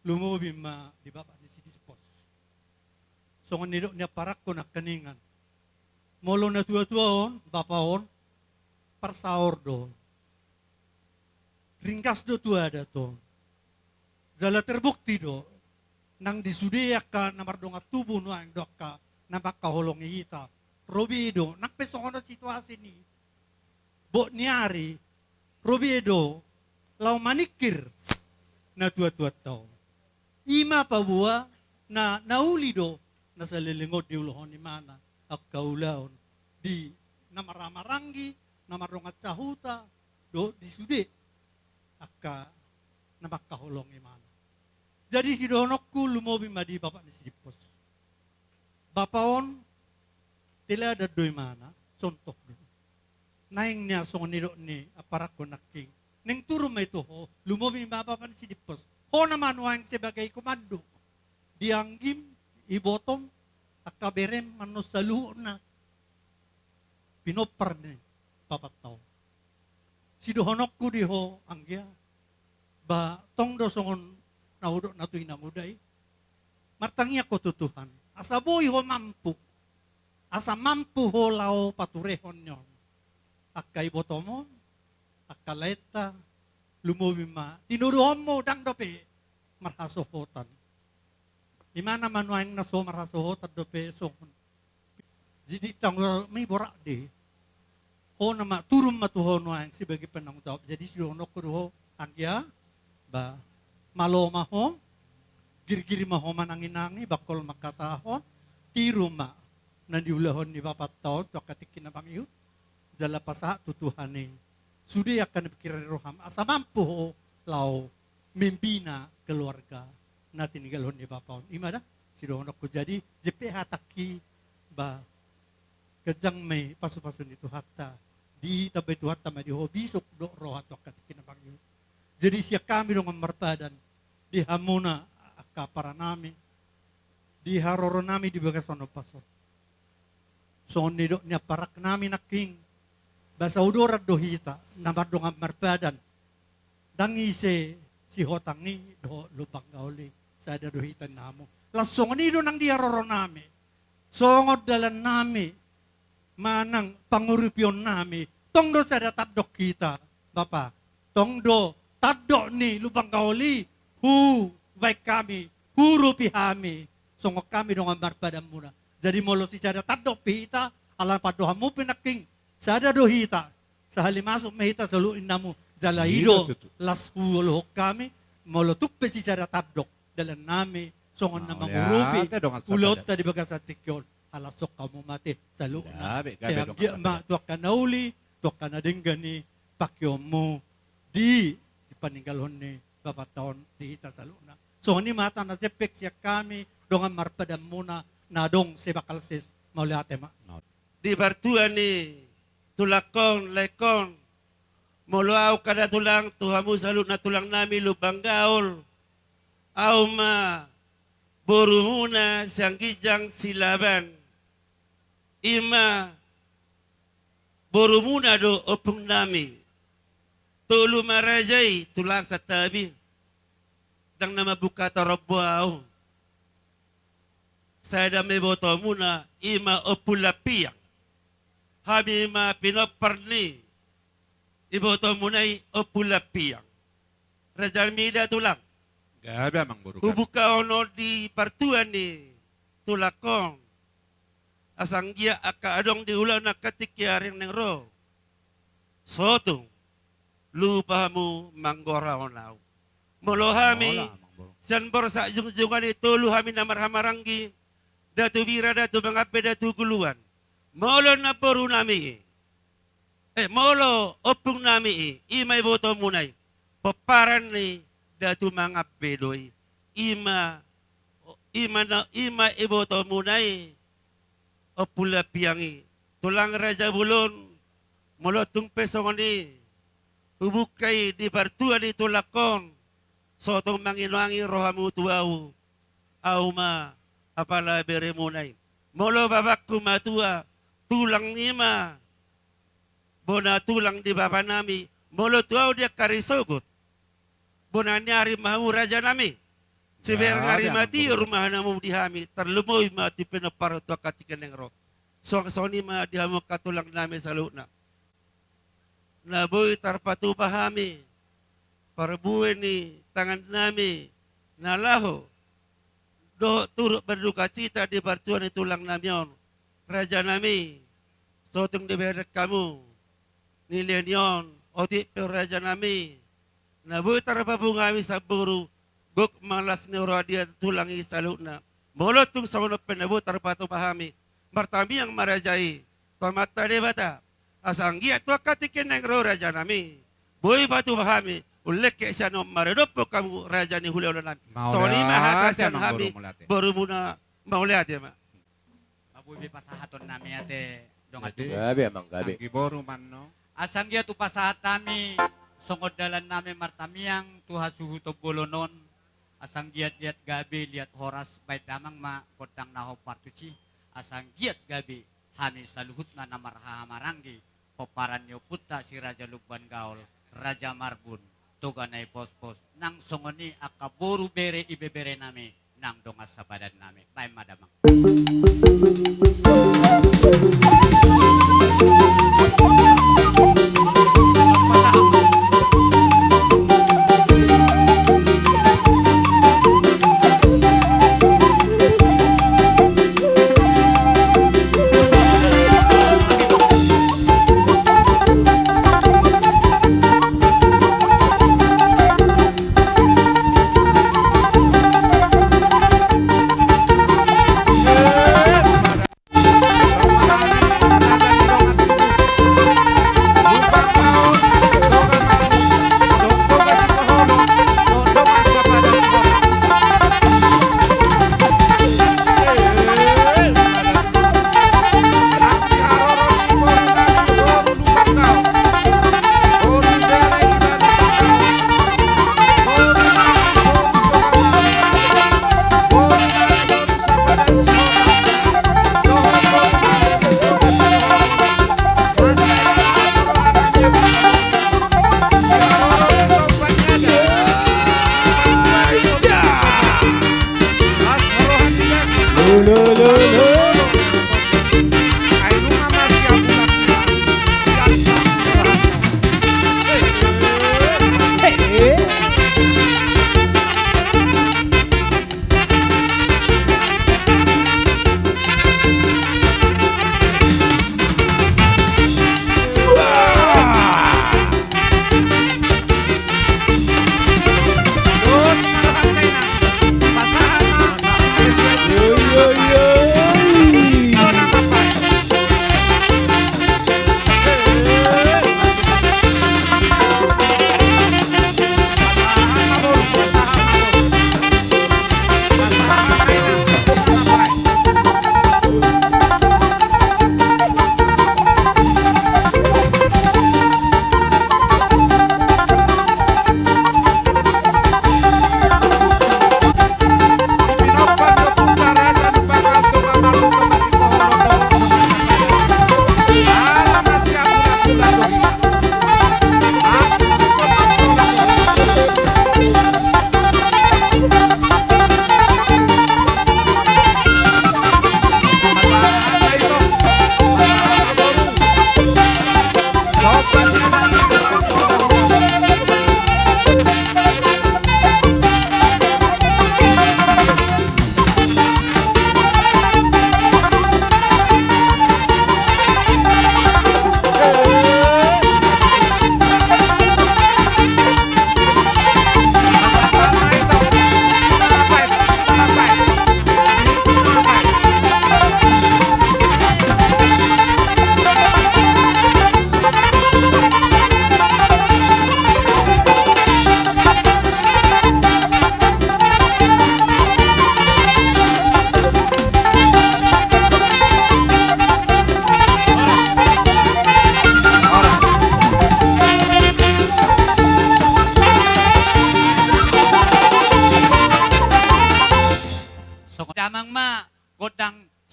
[SPEAKER 9] Lumubi ma di baba ni si dispos. So nidok niya parak ko na kaningan. Molo na tua-tuaon, bapaon, parsaor do. Ringkas do tua ada to. Jala terbukti do. Nang disudia ka namardong at tubo no ang dok ka napakaholong ita. Robido, nakpesong na situasi ni. Bo niari, Robido, lau manikir na tua-tua tao. Ima pa buwa na nauli do na sa lilingod di ulohon ni mana at kaulaon di namaramarangi, namarong at sahuta, do di sudi akka namakahulong imana. Jadi si donokku lumobi madi bapak ni sidipos. Bapaon tila ada doy mana, contoh do. Naing niya song niro ni aparak ko naking. Neng turo may ito ho, lumobi bapak ni sidipos. Ho naman wang sebagai komando. Dianggim, ibotom, akaberem, manusalu na. Pinopar ni papat tao. Si dohonok ko di ho, anggia, ba tong do songon naudok na ito'y nanguday. Martangya ko tutuhan. Asa boy ho mampu. Asa mampu ho lao paturehon yon. Akay botomon, akaleta, lumubima. Tinuruhon mo dang dope, marhasohotan. Imana man wang naso marhasohotan dope songon. Jadi tang may borak di. Ho nama turun matuhon wang sebagai penanggung jawab. Jadi si donok ko ho angya ba maloma ho gir-gir maho mananginangi bakol makatahon tiruma na diulahon ni bapat taon to katikin na bangyo jala pasa tutuhane sudi akan pikiran roham asa mampu ho lau mimpina keluarga na tinigalhon ni bapaon imada si donok ko jadi jepe hataki ba kejang may pasu-pasu ni tuhatta di tabay tuhatta ma di ho bisok do rohat to katikin na bangyo Jadi siya kami dengan marpadan di hamuna para nami di haroro nami di bagasono pasot. So nido niya parak nami na king basa udorat dohita namar dengan marpadan dangi si hotangi do lubang gauli sa da dohita namo. Langsung nido nang di haroro nami. Songod dalan nami manang pangurupyon nami tongdo sa datadok kita Bapa tongdo tadok ni lubang gauli hu baik kami hurupi kami songok kami dengan marpadam muna jadi molo si sada tadok pihita alam padohamu pinaking sada dohita sa halimasok mahita sa luin namu jalaido las hulohok kami molo tukpe si sada tadok dalan nami songon na mangurupi ulot tadi bagas sa tikyon alasok kamu mati sa luin na saya ma tuak ka nauli tuak ka na dinggani pakyo mo di paninggalhon ni Bapak taon di hita sa luna. So ni mata na sepek siya kami dongan marpadam muna na dong si bakalsis mauliate ma.
[SPEAKER 10] Di bartuan ni tulakon lekon muluaw kada tulang tuhamu sa luna tulang nami lubang gaol aw ma buru muna siyang gijang silaban ima buru muna do opung nami tulu marajay tulang sa tabi dang na mabuka tarabwaw sa dami boto muna ima opulapiyang habi ma pinoparni iboto muna'y opulapiyang Rajar mida tulang
[SPEAKER 5] Gabi amang buru.
[SPEAKER 10] hubuka ono di partuan ni tulakong asang gia aka adong di ulang nakatikyaring ng ro sotong lupa mo manggora onaw. Molohami, san borsa jungan itu luhami na marhamaranggi, datu bira datu bangape datu guluan. Molo na poru nami. Molo opung nami imay boto munay. Paparan ni datu mangape doy. Ima iboto munay. Opula piangi. Tulang raja bulon. Molo tung pesong ni. Hubukay di bartuan di tulakon. Sotong manginuangi rohamu tuau. Auma apala bere munay. Molo babakku matua. Tulang nima. Bona tulang di bapa nami. Molo tuau dia karisogot. Bona nyari mahu raja nami. Seber ngari mati rumah namu dihami. Terlumoy mati penoparo tua katikan yang roh. Soni ma dihamu katulang nami saluna. Naboy tarpatu pahami, parbuwe ni tangan nami, nalaho, do turut berduka cita di bartuan tulang namion, raja nami, sotong di beret kamu, nilenion, otik per raja nami, naboy tarpapungami sa buru, gok malas ni dia tulang isaluna, molotung sa unop penaboy tarpatu pahami, martami yang marajai, pamata de bata, asanggia tu katikin ng raja nami. Boy batu bahami. Ulek ke siya no maridopo kamu raja ni hulyo nami. So ni mahata siya hami. Baru muna mauliat ya ma.
[SPEAKER 8] Mabubi pasahaton nami ate dongat.
[SPEAKER 4] Gabi amang gabi.
[SPEAKER 5] Giboru man no.
[SPEAKER 8] Asanggia tu pasahat nami songod dalan nami martamiang tuha suhu to bolonon. Asanggiat liat gabi liat horas baik damang ma kodang naho partuci. Asanggiat gabi hani saluhut na namarha maranggi. Paparan niyo puta si Raja Lubban Gaol, Raja Marbun, tuganay pos-pos, nang songoni akaboru bere ibebere nami, nang dongas sa badan nami. Bay madamang.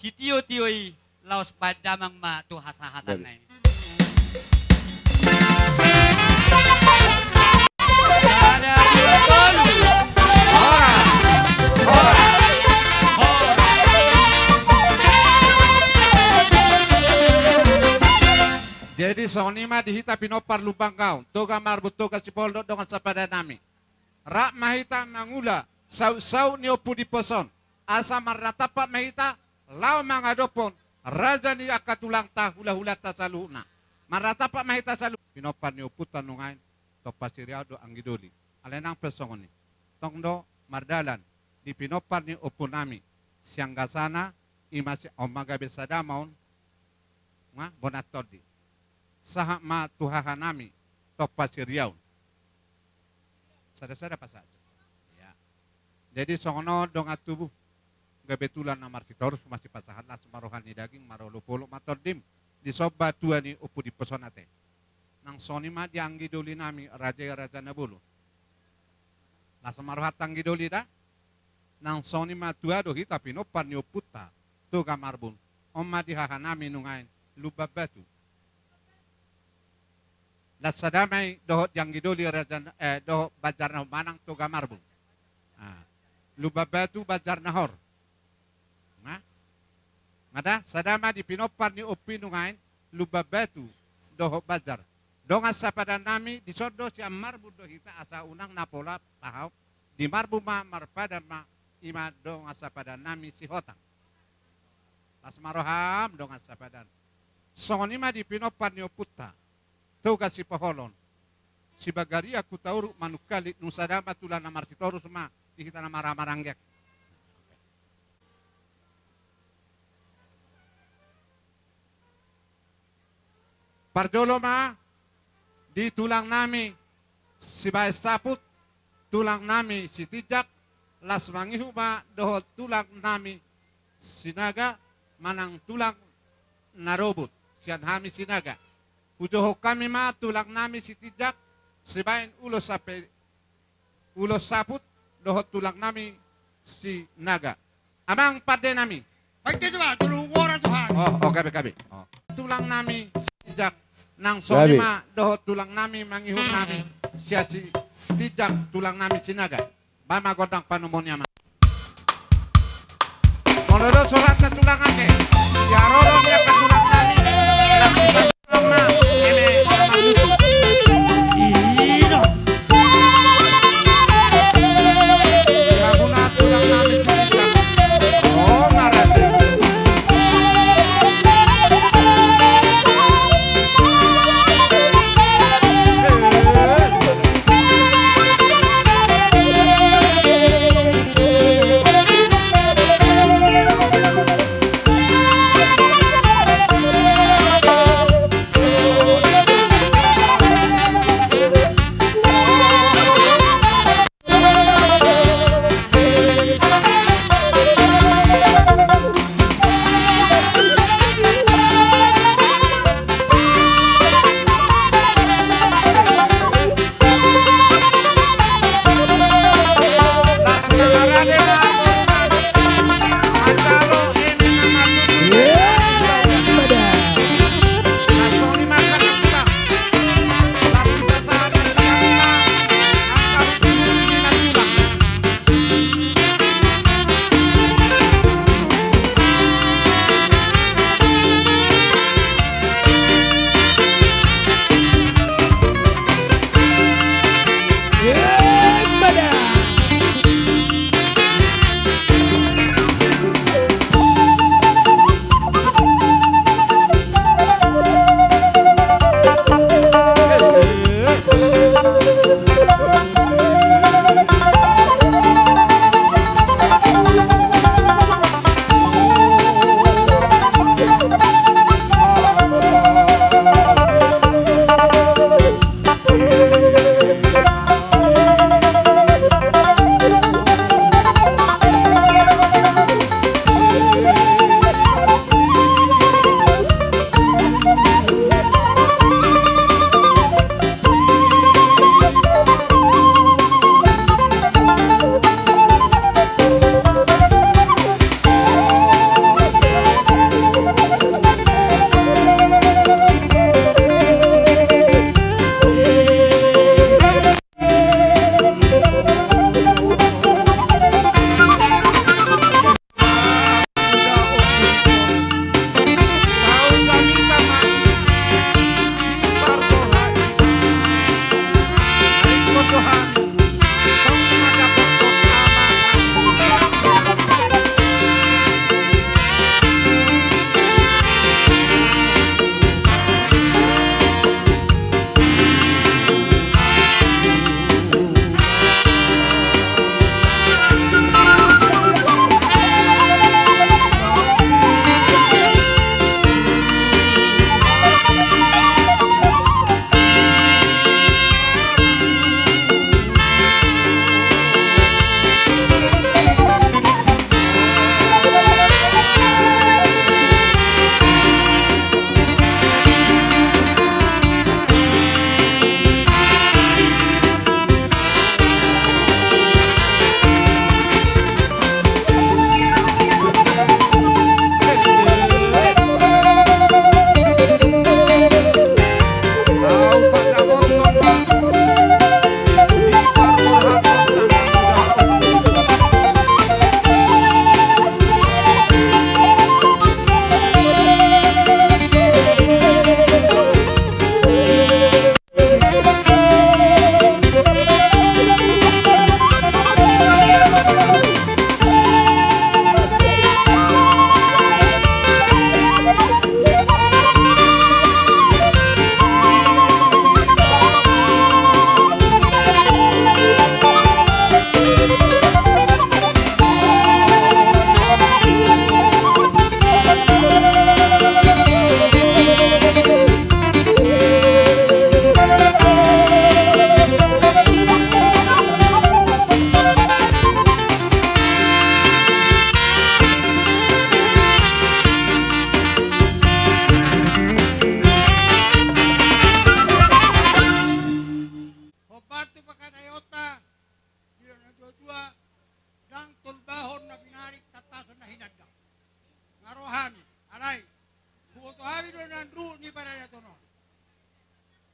[SPEAKER 8] si tiyo-tiyoy laos padamang matuhasahatan na ini. Ada betul. Ora. Ora.
[SPEAKER 5] Jadi sonima dihita pinopar lubang kau. Toga marbut toga si poldo dengan sapada nami. Rak mahita mangula. Sau-sau niopu di poson. Asa marratapa mahita. Lau mangadopon. Raja ni akatulang ta hula-hula ta saluhna. Marratapa mahita salu. Pinopar niopu tanungain. Topa siriado anggidoli. Alenang pesongoni. Tongdo mardalan. Di pinopar ni opu nami. Siang gasana. Imasi omaga besadamaon. Nga bonatodi. Saha ma tuhaha nami topa siriaun. Sada-sada pa saja. Ya. Jadi songono donga tubuh gabetulan na martitorus masih pasahan lah semarohani daging marolo polo matordim di soba tua ni upu di pesonate. Nang soni ma dianggi doli nami raja nabulu. Lah semarohat tanggi doli dah. Nang soni ma tua do hita pinopan ni uputa tu gamarbun. Omma dihaha nami nungain lubab batu. Lasadamay dohot yang gidoli rajan dohot bajar na manang toga marbun. Lubabatu bajar nahor. Ngada sadama di pinopar ni opinungain lubabatu dohot bajar. Donga sapada nami di sodo si marbu dohita asa unang napola pahaw di marbu ma marpada ma ima donga sapada nami si hotang. Las maroham donga sapadan. Songonima di pinopar ni oputta. Toga si paholon. Si bagaria ku tauru manukali nusadama tulana martitorus ma dihita na maramarangyak. Parjolo ma di tulang nami si bae saput, tulang nami si tijak, las mangihu ma dohot tulang nami sinaga manang tulang narobut sian hami sinaga. Ujoho kami ma tulang nami si tijak sebain ulo saput dohot tulang nami si naga. Amang pade nami.
[SPEAKER 9] Pagke coba tulung orang Tuhan.
[SPEAKER 5] Oh, gabi. Oh. Tulang nami si tijak nang soni ma dohot tulang nami mangihum nami sia si tijak tulang nami si naga. Bama godang panumonnya ma. Monodo surat na tulang ane. Ya rolon ya ka tulang nami. Sama ini Ramuna tulang nami sini. Oh, marah.
[SPEAKER 9] batu pakadayota, yun na dua-dua, dang tulbahon na binarik tatasan na hinagda. Ngarohami, alay, kukutuhami doon ng ru ni Baraya Tono.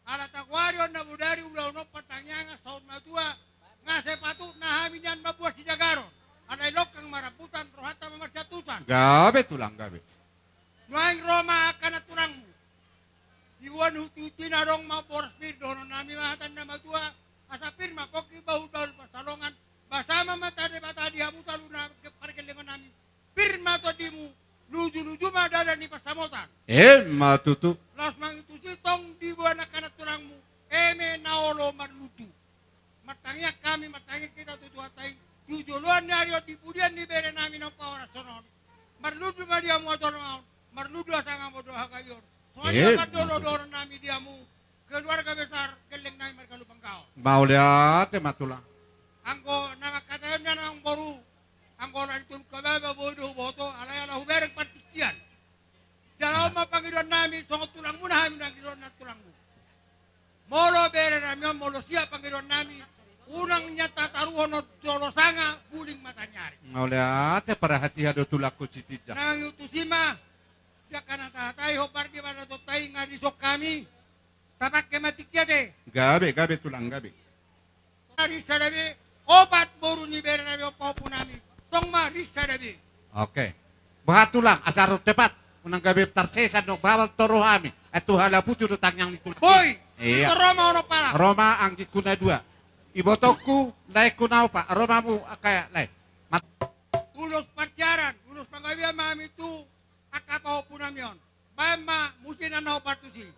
[SPEAKER 9] Alatagwaryon na budari ulaw no patangya nga sa madua, nga sepatu na hamin yan mabuhat si Jagaron. Alay lokang maraputan, rohata mamasyatusan.
[SPEAKER 5] Gabi tulang gabi.
[SPEAKER 9] Nuang Roma akan aturang mo. Iwan hututi na rong mga porspir doon namin mahatan na madua. Asa pirma, poki bahul-bahul pasalongan. Basama mata de bata di hamu talu na parkelingon namin. Pirma to di mu. Luju-luju madala ni pasamotan.
[SPEAKER 5] Matutu.
[SPEAKER 9] Los mangitu sitong di buwan akan aturang mo. Eme naolo marlutu. Matangnya kami, matangnya kita tutuatay. Tujuluan nariyo di budian ni bere namin ang pawarasonon. Marludu madia mo ato naman. Marludu asang mo doha kayon. Soalnya padolo-dolo nami diamu. Keluarga besar keleng namin markalupang kao.
[SPEAKER 5] Mauliat matulang.
[SPEAKER 9] Angko nakakatayon na ng boru. Angko na itong kababa bodo boto. Alay-ala hubereng partikian. Dalaw mapangiruan namin. Songot tulang muna namin ang giruan na tulang mo. Molo bere namin. Molo siya pangiruan namin. Unang niya tataruhon o dolosanga. Guling matanyari.
[SPEAKER 5] Mauliat para hati-hado tulak ko sitidya.
[SPEAKER 9] Nang utusima. Dia kana tatay hopar di mana totay nga disok kami. Tapak kematikya de.
[SPEAKER 5] Gabi tulang gabi.
[SPEAKER 9] Ari sadabi opat boru ni bere nabi opa punami. Tong ma ri sadabi.
[SPEAKER 5] Oke. Bahat tulang asar tepat. Unang gabi tarsesan no bawal torohami. Etu hala pucu tutang yang nikul.
[SPEAKER 9] Boy.
[SPEAKER 5] Iya.
[SPEAKER 9] Ito Roma ono pala.
[SPEAKER 5] Roma ang gikuna dua. Ibotoku lai kunau pa. Romamu kaya lai.
[SPEAKER 9] Ulos parjaran, ulos panggawian mami tu akapaho punamion. Bama musin na partusi.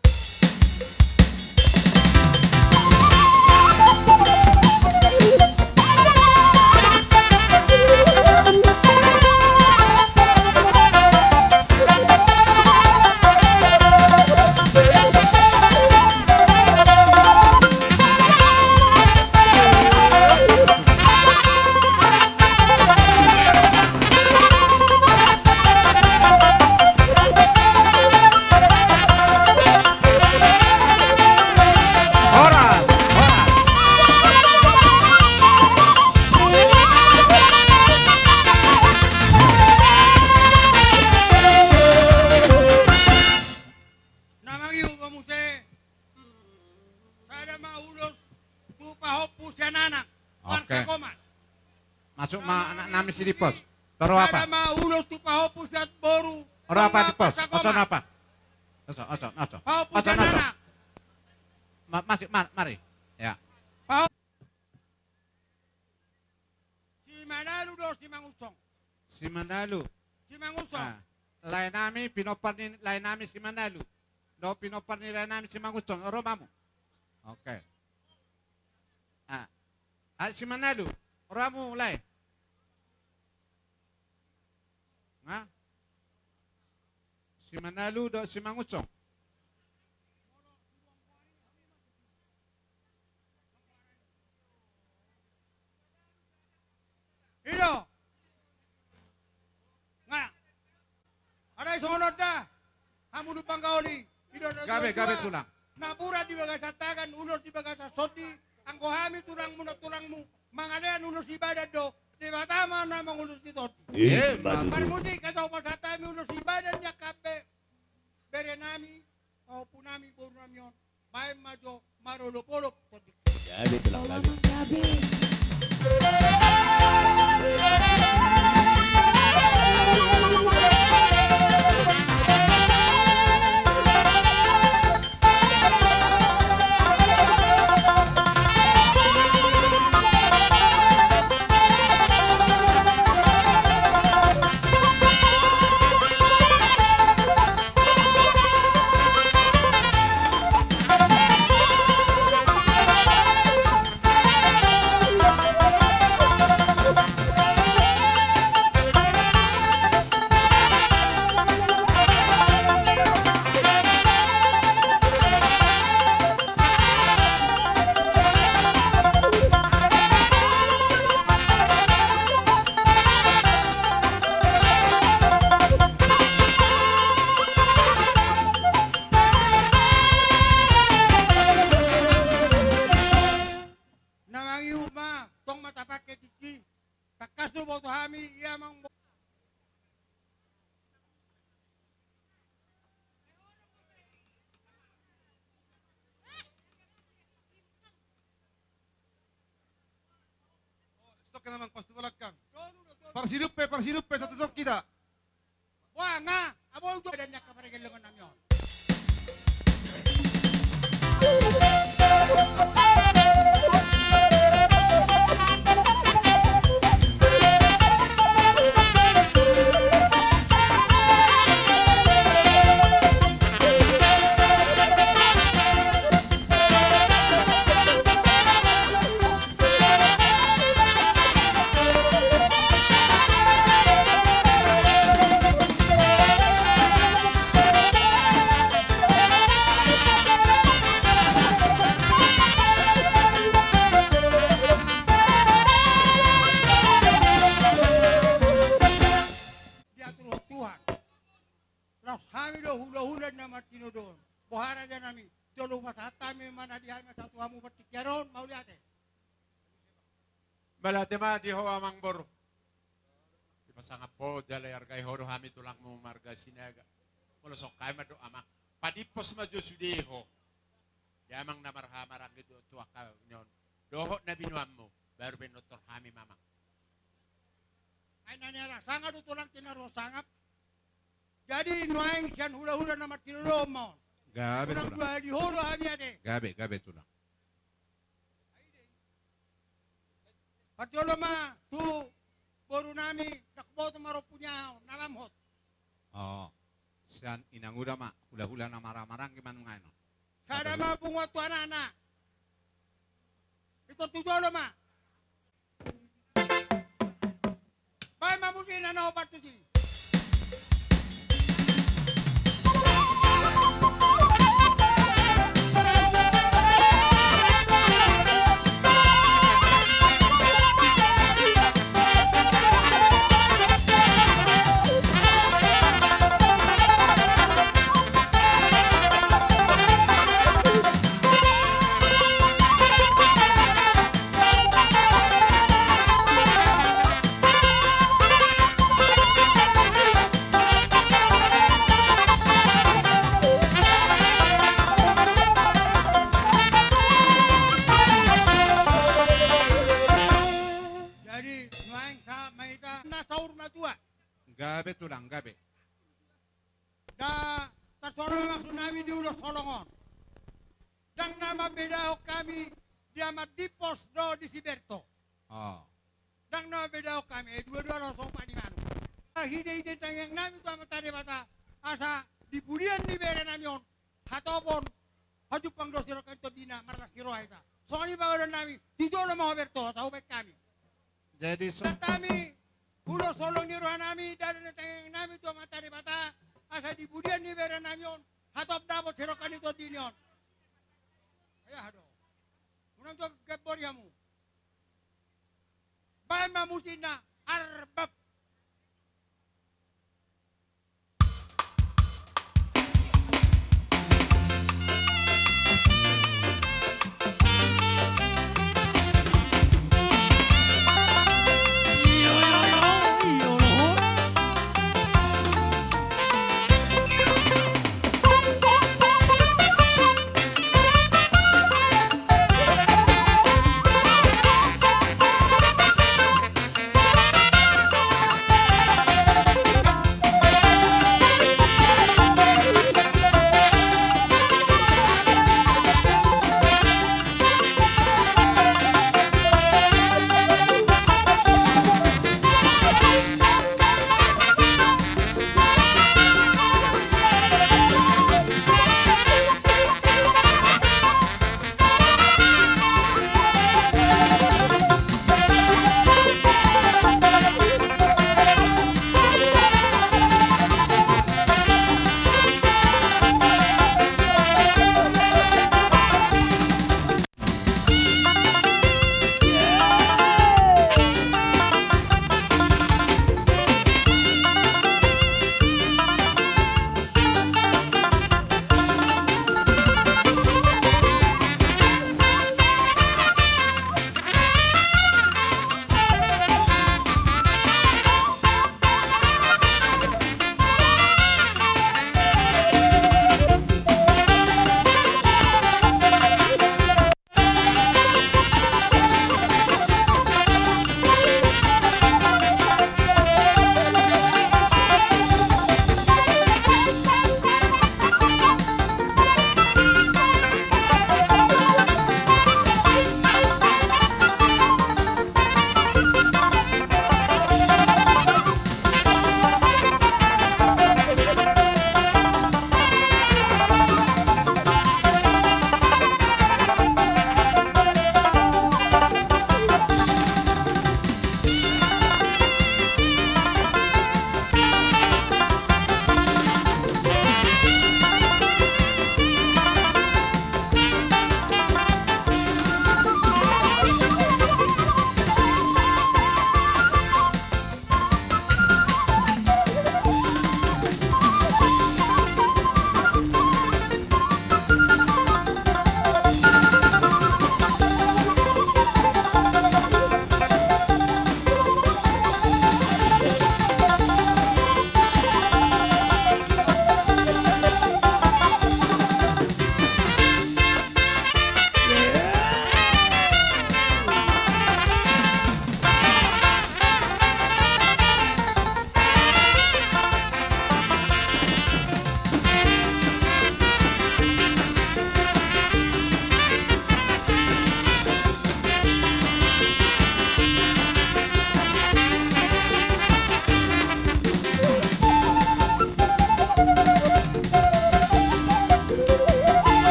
[SPEAKER 5] Masuk anak namis di pos. Taro apa?
[SPEAKER 9] Sama ulos tu paho pusat boru.
[SPEAKER 5] Taro apa di pos? Oson apa? Oson.
[SPEAKER 9] Paho pusat anak.
[SPEAKER 5] Masih mari. Ya.
[SPEAKER 9] Paho. Si Manalu do si Mangusong.
[SPEAKER 5] Si Manalu.
[SPEAKER 9] Si Mangusong.
[SPEAKER 5] Lain nami pinopar ni lain nami si Manalu. Do pinopar ni lain nami si Mangusong. Romamu. Oke. Si Manalu. Oramu lain. Nga? Si Manalu do si Mangusong.
[SPEAKER 9] Ino. Nga. Aday sunod na. Hamun upang kauli.
[SPEAKER 5] Gabi tulang.
[SPEAKER 9] Napura di baga sa tagan, ulos di baga sa sodi. Ang kuhami tulang mo. Mangalian ulos ibadah do. Di ba tama na mangulos dito? Parmuti kataw pasatami ulos ibadah niya kape. Bere nami. O punami puro nami yun. Bahay majo marulupulop.
[SPEAKER 4] Gabi tulang gabi.
[SPEAKER 9] Asubo to hami yamang
[SPEAKER 7] Stok ka naman, pastubalag kang. Parsilupe sa tusok kita.
[SPEAKER 9] Wah nga, abo do dan yak kaparigalangan namyo. Diatur Tuhan. Los hami do hula-hula na matino doon. Buhara dyan namin. Dolo masatami mana dihay masatu hamu batikyaron mau liate.
[SPEAKER 3] Balate ma di ho amang bor. Di pasanga po jalay argay horo hami tulang mo marga sinaga. Wala sok kay mado amang padipos ma jo sudeho. Di amang namarhamarang gitu tuwa ka nyon. Doho na binuam mo baru benotor hami mamang.
[SPEAKER 9] Ay nanyara sanga do tulang tinaro sangap. Jadi nuaing siyan hula-hula na matino mo.
[SPEAKER 5] Gabe
[SPEAKER 9] Unang
[SPEAKER 5] tulang.
[SPEAKER 9] dua di holo hami ate.
[SPEAKER 5] Gabe tulang.
[SPEAKER 9] Patjolo ma tu boru nami takbo maro punya nalamhot.
[SPEAKER 5] Oh. Siyan inanguda ma, hula-hula na marang-marang gimana ngayon.
[SPEAKER 9] Sada ma bunga tu anak-anak. Ito tujolo ma. Pai mamusin na obat tu si. Jadi nuaing sa maita na saur matua.
[SPEAKER 5] Gabe tulang, gabe.
[SPEAKER 9] Da tersolong maksud nami di ulos solongon. Dan nama beda kami dia dipos do di Siberto.
[SPEAKER 5] Oh.
[SPEAKER 9] Dan nama beda kami dua-dua langsung pak di manu. Hide-hide tangyang nami tu amat tadi bata asa di budian di bere namion hatopon hajupang do siro kanto dina marah siro haita. Soalnya bawaran nami di dolo mau berto tahu baik kami.
[SPEAKER 5] Jadi
[SPEAKER 9] Dan kami ulos solong di ruang nami dari tangyang nami tu amat tadi bata asa di budian di bere namion hatop dapot siro kanto dinion. Ayah do. Unang to kebor yamu. Bayan mamusina arbab.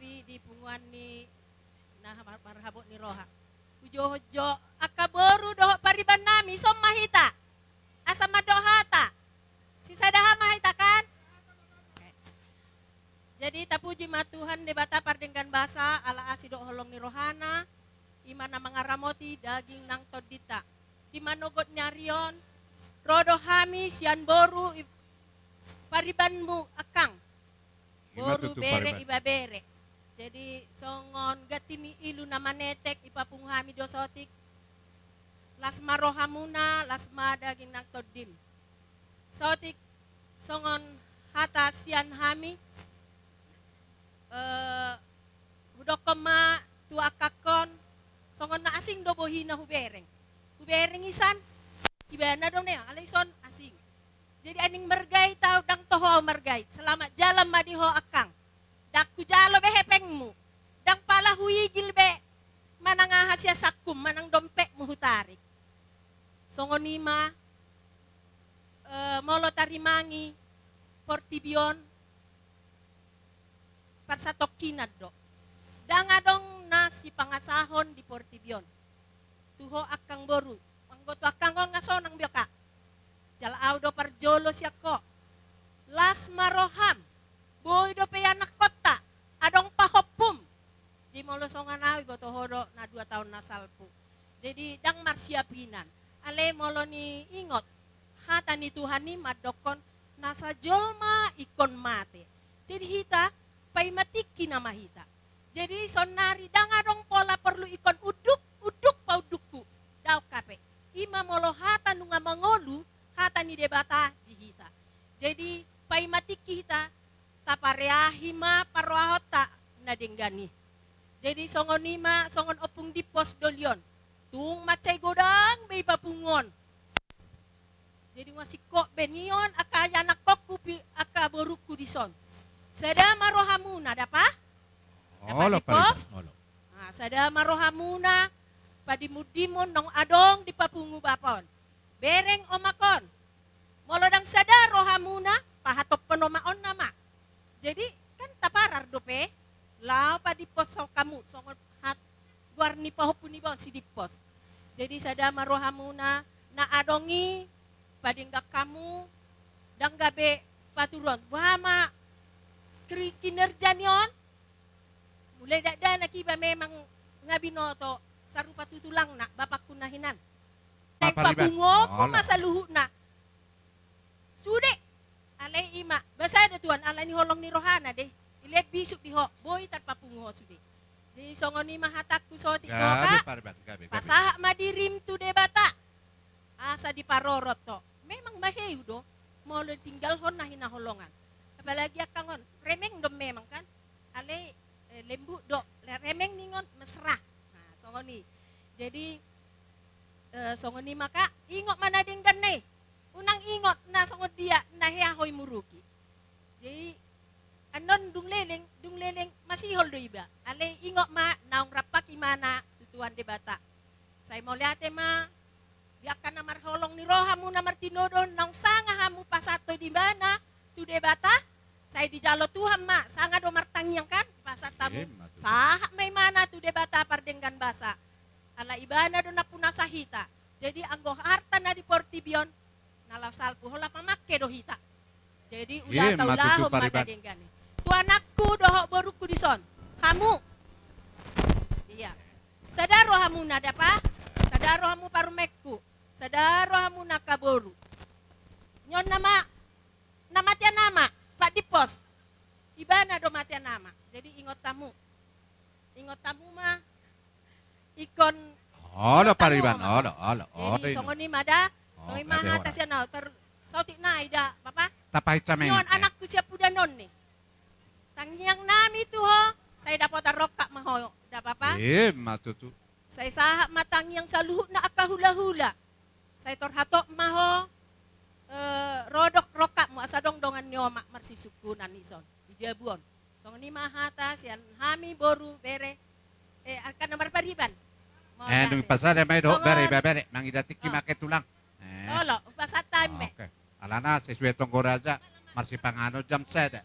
[SPEAKER 11] gabi di punguan ni nah marhabot ni roha. Ujo-ujo akaboru doho pariban nami som mahita. Asa madohata. Si sadaha mahita kan? Okay. Jadi tapuji matuhan de bata pardenggan basa ala asido holong ni rohana. Imana mangaramoti daging nang todita. Di manogot nyarion rodo hami sian boru paribanmu akang. Boru bere iba bere. Jadi songon gatini ilu na manetek ipapunghami dosotik. Lasma rohamuna, lasma daging nang todim. Sotik songon hata sian hami. Hudokoma tuakakon. Songon na asing dobohina hubereng. Hubereng isan. Ibana dong na alaison asing. Jadi aning mergay tau dang toho mergay. Selamat jalan madiho akang. Dakku jalo be hepengmu. Dang pala huigil be manang ahasya sakum manang dompek muhutarik. Songonima molo tarimangi portibion parsatok kinad do. Dang adong na si pangasahon di portibion. Tuho akang boru. Anggoto akang ko ngaso nang bioka. Jalaaw do parjolo siya ko. Las maroham. Boy do pe anak kota. Adong pahopum. Di molo songan awi boto hodo na 2 tahun na salpu. Jadi dang marsiapinan. Ale molo ni ingot. Hata ni Tuhan ni madokon nasa jolma ikon mate. Jadi hita pay matiki na mahita. Jadi sonari dang adong pola perlu ikon uduk paudukku. Daw kape. Ima molo hata nunga mangolu hata ni debata di hita. Jadi pay matiki hita tapareahima parwahota na denggani. Jadi songon nima songon opung di pos dolion. Tung macay godang bay papungon. Jadi wasiko benion akaya nakoku akaboruku dison. Sada marohamuna dapa?
[SPEAKER 5] Olo
[SPEAKER 11] pos?
[SPEAKER 5] Olo.
[SPEAKER 11] Nah, sada marohamuna padimudimon nong adong di papungu bapon. Bereng omakon. Molodang sada rohamuna pahatop penomaon nama. Jadi kan taparar dope. Lao pa di pos so kamu songon hat guarni pahopuni bon si di pos. Jadi sada marohamuna na adongi padinggak kamu dang gabe paturon. Wama kinerja nion. Mulai dada nakiba memang ngabinoto sarupa tutulang na bapak kunahinan. Nang papungo ko masaluhu na. Sude alay ima. Basa ada tuan alay ni holong ni rohana deh. Ile bisuk diho boy tat papungo sude. Di songon ni mahatak ku soti doka. Pasaha madirim tu de bata. Asa di parorot to. Memang maheu do. Mau tinggal hon nahina holongan. Apalagi akangon remeng dom memang kan. Ale lembu do remeng ningon mesra. Nah, songon ni. Jadi songon ni maka ingot mana dinggan nih. Unang ingot na songon dia nahya hoy muruki. Jadi anon dung leleng masih hol do iba. Ale ingot ma naung rapak imana tutuan de bata. Saya mau lihat ma dia akan namar holong ni rohamu namar tinodon naung sanga hamu pasato di mana tu de bata. Saya di jalo Tuhan mak sanga do martangyang kan pasat tamu. Sah may mana tu de bata pardenggan basa. Ala ibana do na punasahita. Jadi anggo harta na di portibion nalaw salpu hola pamake do hita. Jadi udah tau lahom madadenggan. Tu anakku dohok boruku dison. Hamu. Iya. Sadaro hamu nada pa? Sadaro hamu parumekku. Sadaro hamu nakaboru. Nyon nama namatian nama Pak di pos. Ibana do matian nama. Jadi ingot tamu. Ingot tamu mah ikon
[SPEAKER 5] Olo pariban, olo.
[SPEAKER 11] Jadi songoni mada, songoni maha tasya nau ter sautik na ida, papa.
[SPEAKER 5] Tapay cameng.
[SPEAKER 11] Nyon anakku siap udah non nih. Tangyang nami tuh ho, saya dapat rokak maho, dah papa.
[SPEAKER 5] Matutu.
[SPEAKER 11] Saya sahak matang yang saluh na akahula-hula. Saya torhatok maho, rodok rokak mu asadong dongan nyomak marsisuku nanison di Jabuan. Songoni maha tasyan hami boru bere, akan nomor pariban.
[SPEAKER 5] Nung pasada may do bere mangidatik make tulang.
[SPEAKER 11] Olo, pasatame.
[SPEAKER 5] Okay. Alana sesuai tonggoraja marsi pangano jam 7.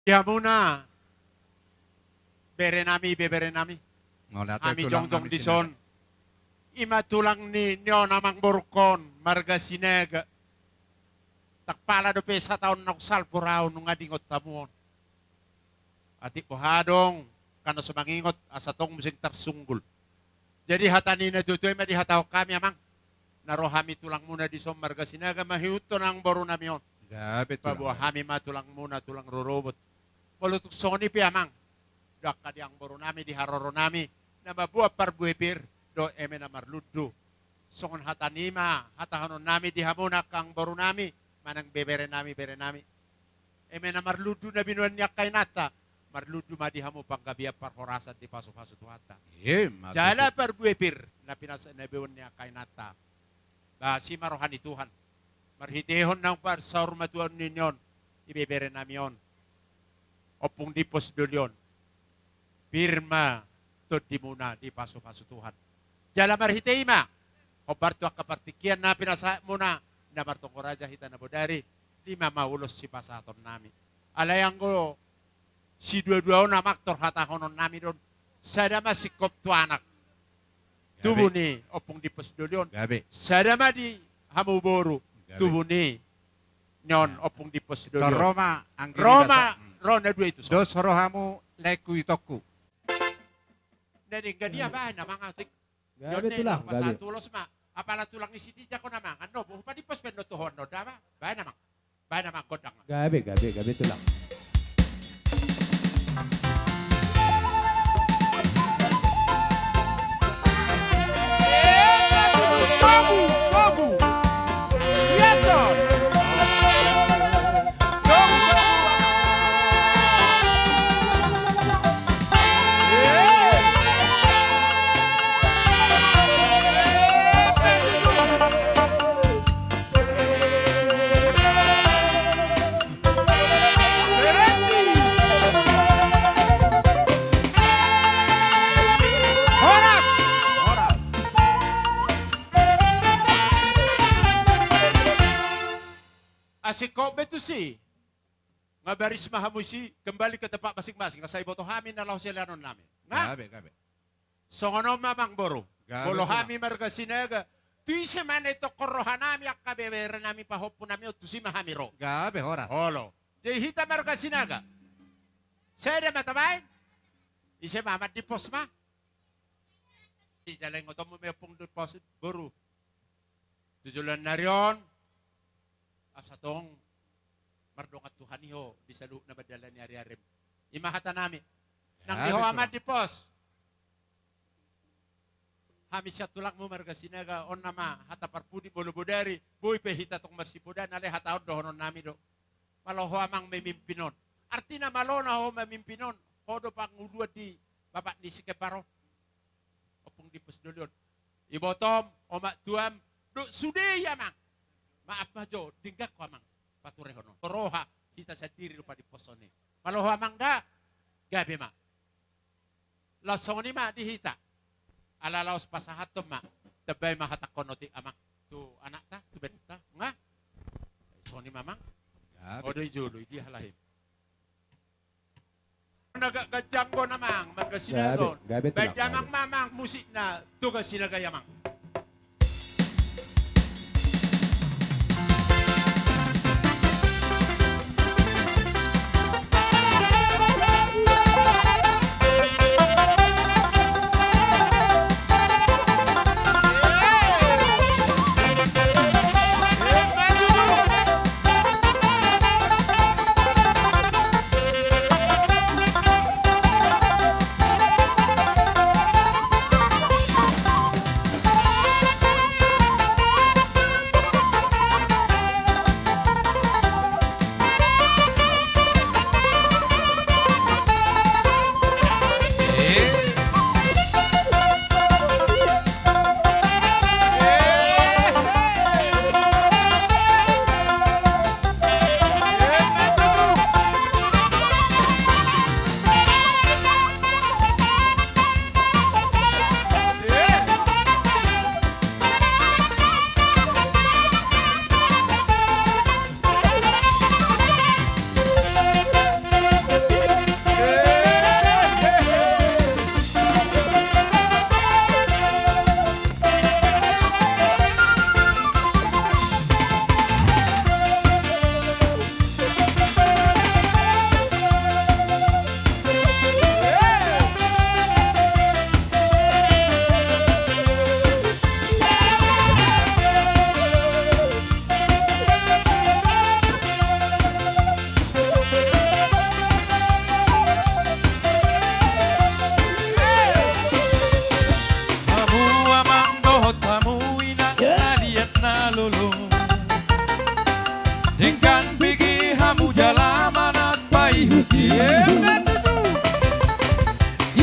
[SPEAKER 7] Ya muna. Bere nami, bebere nami.
[SPEAKER 5] Ngolat
[SPEAKER 7] Ami
[SPEAKER 5] tulang
[SPEAKER 7] jong-jong
[SPEAKER 5] nami
[SPEAKER 7] di son. Ima tulang ni nyo namang borkon, marga sinega. Takpala do pesa taon na kusal puraw nung adingot tamuon. Ati pohadong, kano sumangingot, asatong musing tarsunggol. Jadi hatani na tutoy, madihataw kami amang. Narohami tulang muna di son, marga sinaga, mahiuto ng boro nami on.
[SPEAKER 5] Gabi tulang.
[SPEAKER 7] Pabuhami matulang muna, tulang rurobot. Palutok soni pi amang. Daka di ang boro nami, di haroro nami, na mabuha parbuepir, do eme na marludo. Songon hatanima, hatahanon nami, di hamuna kang boro nami, manang bebere nami, bere nami. Eme na marludo na binuan niya kay nata, marludo madihamu panggabiya parhorasan di paso-paso tuhata. Jala parbuepir, na pinasa na binuan niya kay nata. Si marohani Tuhan. Marhitehon ng parsaur matuan ninyon, ibebere nami yon. Opong dipos dulyon. Pirma, to di muna, di paso-paso Tuhan. Jala marhitema, o parto akapartikian na pinasa muna, na martong koraja hita na bodari, di mamaulos si pasaton nami. Alayang ko, si dua-dua na maktor hatahonon nami doon, sadama si kopto anak. Tubo ni, opong dipos dulyon.
[SPEAKER 5] Gabi.
[SPEAKER 7] Sadama di hamuboro, tubo ni, nyon opong dipos dulyon.
[SPEAKER 5] Roma, ang
[SPEAKER 7] Roma, Rona dua itu.
[SPEAKER 5] Dos rohamu leku itoku.
[SPEAKER 7] Dari gadia ba na mga tik.
[SPEAKER 4] Gabi tulang, gabi.
[SPEAKER 7] Tulos ma. Apala tulang isiti ko naman. Ano, buha pa di pos pendo tuhon no dama. Ba naman. Ba naman kodang.
[SPEAKER 4] Gabi tulang.
[SPEAKER 7] Babu. Yato. Asiko beto si. Nga baris mahamusi, kembali ke tempat masing-masing. Kasay boto hamin na lau sila nun namin. Nga?
[SPEAKER 5] Gabi.
[SPEAKER 7] So ano mamang boro.
[SPEAKER 5] Gabi
[SPEAKER 7] Bolo
[SPEAKER 5] tulang.
[SPEAKER 7] hami marga sinaga. Tuisi man ito korohan nami ak kabebera nami pahopo nami o tusi mahamiro.
[SPEAKER 5] Gabi, horas.
[SPEAKER 7] Holo. Di hita marga sinaga. Sada matabain? Isi mamat di pos ma. Di jalan ngotom mo may pong deposit boro. Tujulan na riyon. Asatong mardongat Tuhan iho di salu na badala ni ari-arim. Imahata nami. Nang
[SPEAKER 5] Gabi
[SPEAKER 7] iho
[SPEAKER 5] tulang.
[SPEAKER 7] amat di pos. Hami siya tulak mo marga sinaga on nama hata parpudi bolo bodari boy pe hita tong marsipudan ale hataon dohonon nami do. Maloho amang memimpinon. Artina malona ho memimpinon. Hodo pang udua di bapak ni sikeparo. Opong di pos dulyon. Ibotom omak tuam do sude yamang. Maaf majo dinggak ko amang pature hono. Roha hita sa diri lupa di posone. Maloho amang da gabi ma. Lasong ni ma di hita. Alalaos pasahatom ma, tabay mahatak konoti amang. Tu anak ta, tu benta, nga? So ni mamang,
[SPEAKER 5] Gabi.
[SPEAKER 7] odoy juloy, di halahim. Nagagajang ko namang, magkasinagon.
[SPEAKER 4] Gabi tulang.
[SPEAKER 7] Baik damang mamang musik na, tugas sinagayamang.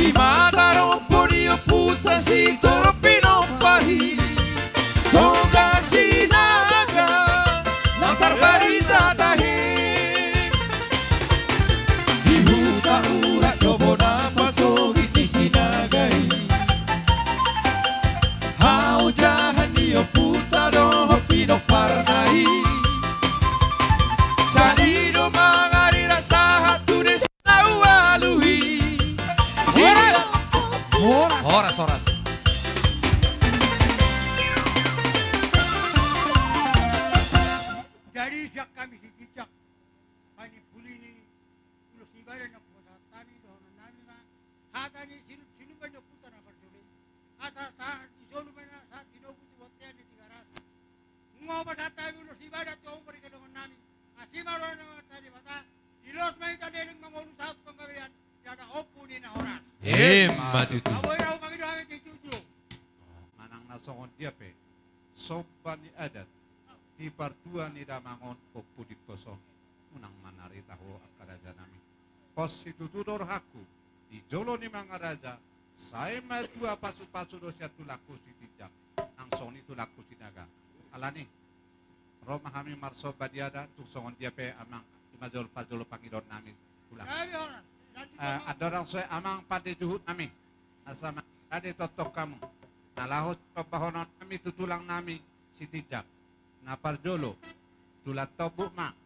[SPEAKER 2] Imataro porio puta si toro pinompahi Toga sinaga Lantar barita tahe Ihuta urat dobo napa sogiti sinagai Hau jahan dio puta doho pinoparnai Salido mangarira sahat tudes awalui Horas.
[SPEAKER 9] Jadi siap kami si cicak. Pani pulini. Ulo sibara na puasa tani doon nani na. Hata ni sinu ba na puta na parduli. Hata sa isolu ba na sa tinogu ti botea ni tigaras. Ngo ba sa tayo ulo sibara to ang parika doon nani. Asimaro na mga tani bata. Ilos may tadeling mga urusat panggawian. Yada opo ni na oras.
[SPEAKER 2] Matutu
[SPEAKER 9] Aboy raw pangido kami kay Chuchu.
[SPEAKER 5] Manang nasongon dia pe. Soba ni adat. Di partua ni damangon o pudik kosong. Unang manari tahu akaraja nami. Pos itu tudor haku. Di jolo ni mga raja. Saya madua pasu-pasu dosya tulaku si tijak. Nang soni tulaku si naga. Alani. Roma kami marsoba diada. Tuksongon dia pe amang. Imajol pajolo pangidon nami. Tulang.
[SPEAKER 9] Kami oras.
[SPEAKER 5] Ada orang saya amang pada juhud nami. Asama ada totok kamu. Nalahos papahonon nami tutulang nami si tijak. Na parjolo. Tulat tobuk mak.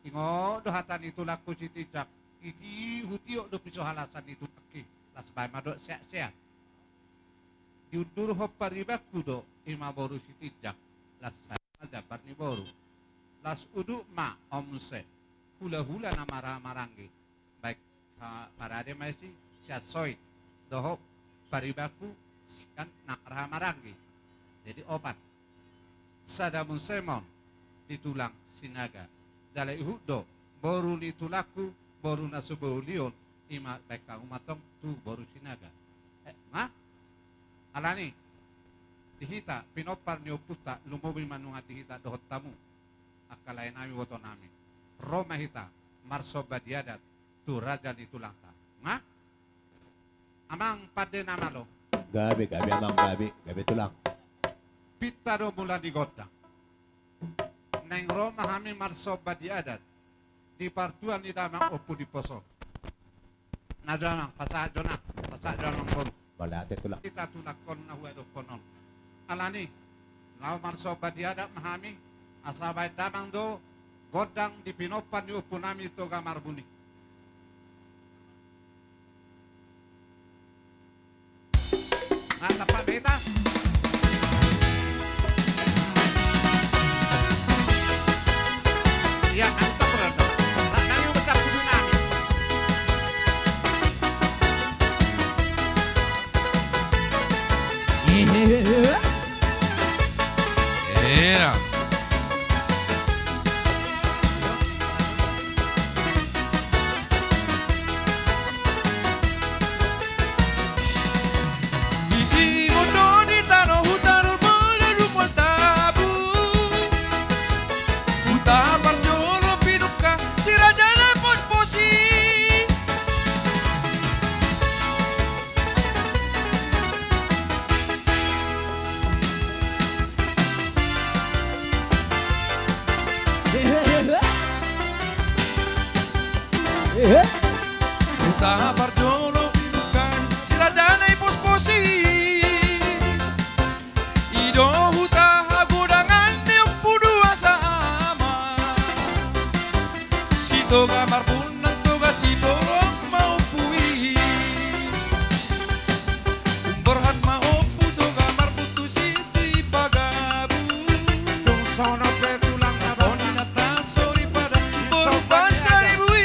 [SPEAKER 5] Ingo dohatan itu laku si tijak. Iki hutiok do piso halasan itu laki. Las bay madok seak-seak. Diundur hop paribaku do ima boru si tijak. Las aja parni boru. Las uduk mak omse. Hula-hula na marah-maranggi. Baik parade masih siasoi dohop paribaku kan namarah maranggi jadi obat sadamun semon ditulang sinaga dalai hudo boru litulaku boru nasubulion ima baik umatong tu boru sinaga alani dihita pinopar nioputa lumobi manunga dihita dohot tamu akalain nami woto nami Roma hita marsoba diadat tu raja ditulang ta amang pade nama lo
[SPEAKER 4] Gabi amang gabi tulang.
[SPEAKER 5] pita do bulan di godang neng Roma kami marsoba diadat di partuan di damang opu di poso na jamang pasajona pon
[SPEAKER 4] Balate tulang.
[SPEAKER 5] kita tulak kon na huwa do konon alani lau marsoba diadat mahami asabay damang do godang di pinopan di opu nami to gamar buni tepat kita ya antap berada nami ucap kudu nami
[SPEAKER 2] Era Usaha parjolo pinukan sirajana posposi Ido huta hagudangan neumpu dua sama Sito gamar pun nang toga si borong mau pui Berhat mau pu so gamar putu siti pagabu
[SPEAKER 5] tung sono petulang
[SPEAKER 2] Oni nata sori pada boru pasar ibui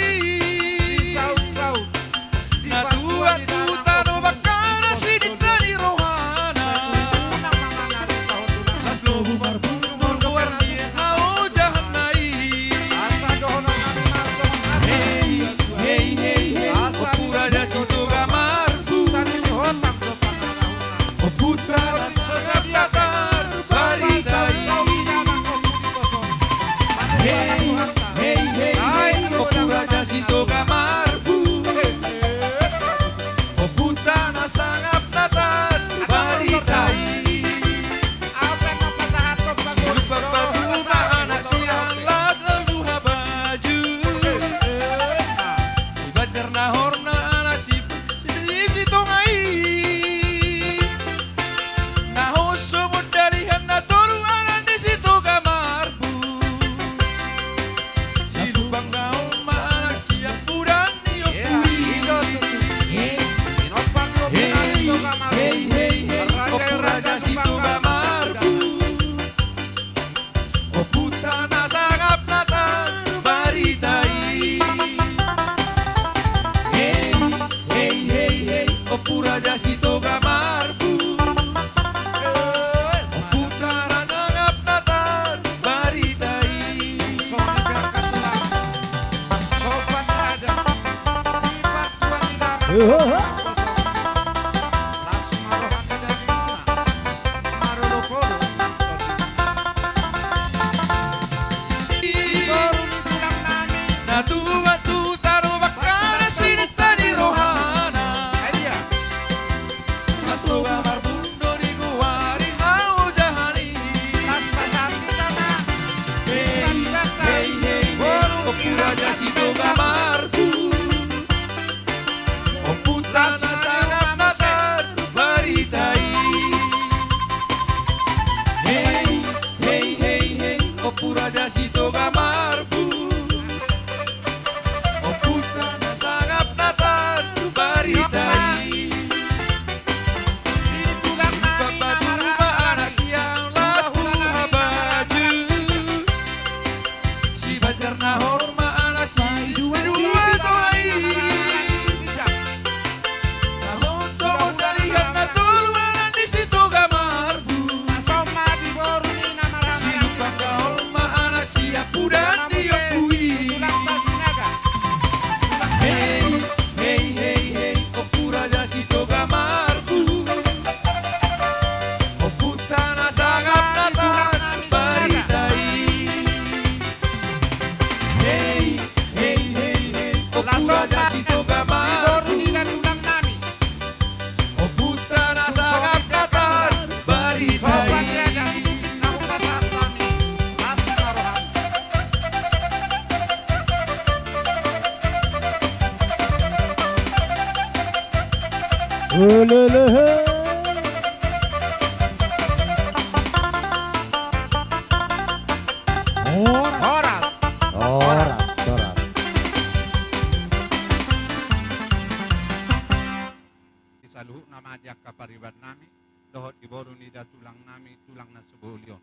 [SPEAKER 5] Saluhuk nama ajak kapariban nami, dohot diboru nida tulang nami, tulang na sebulion.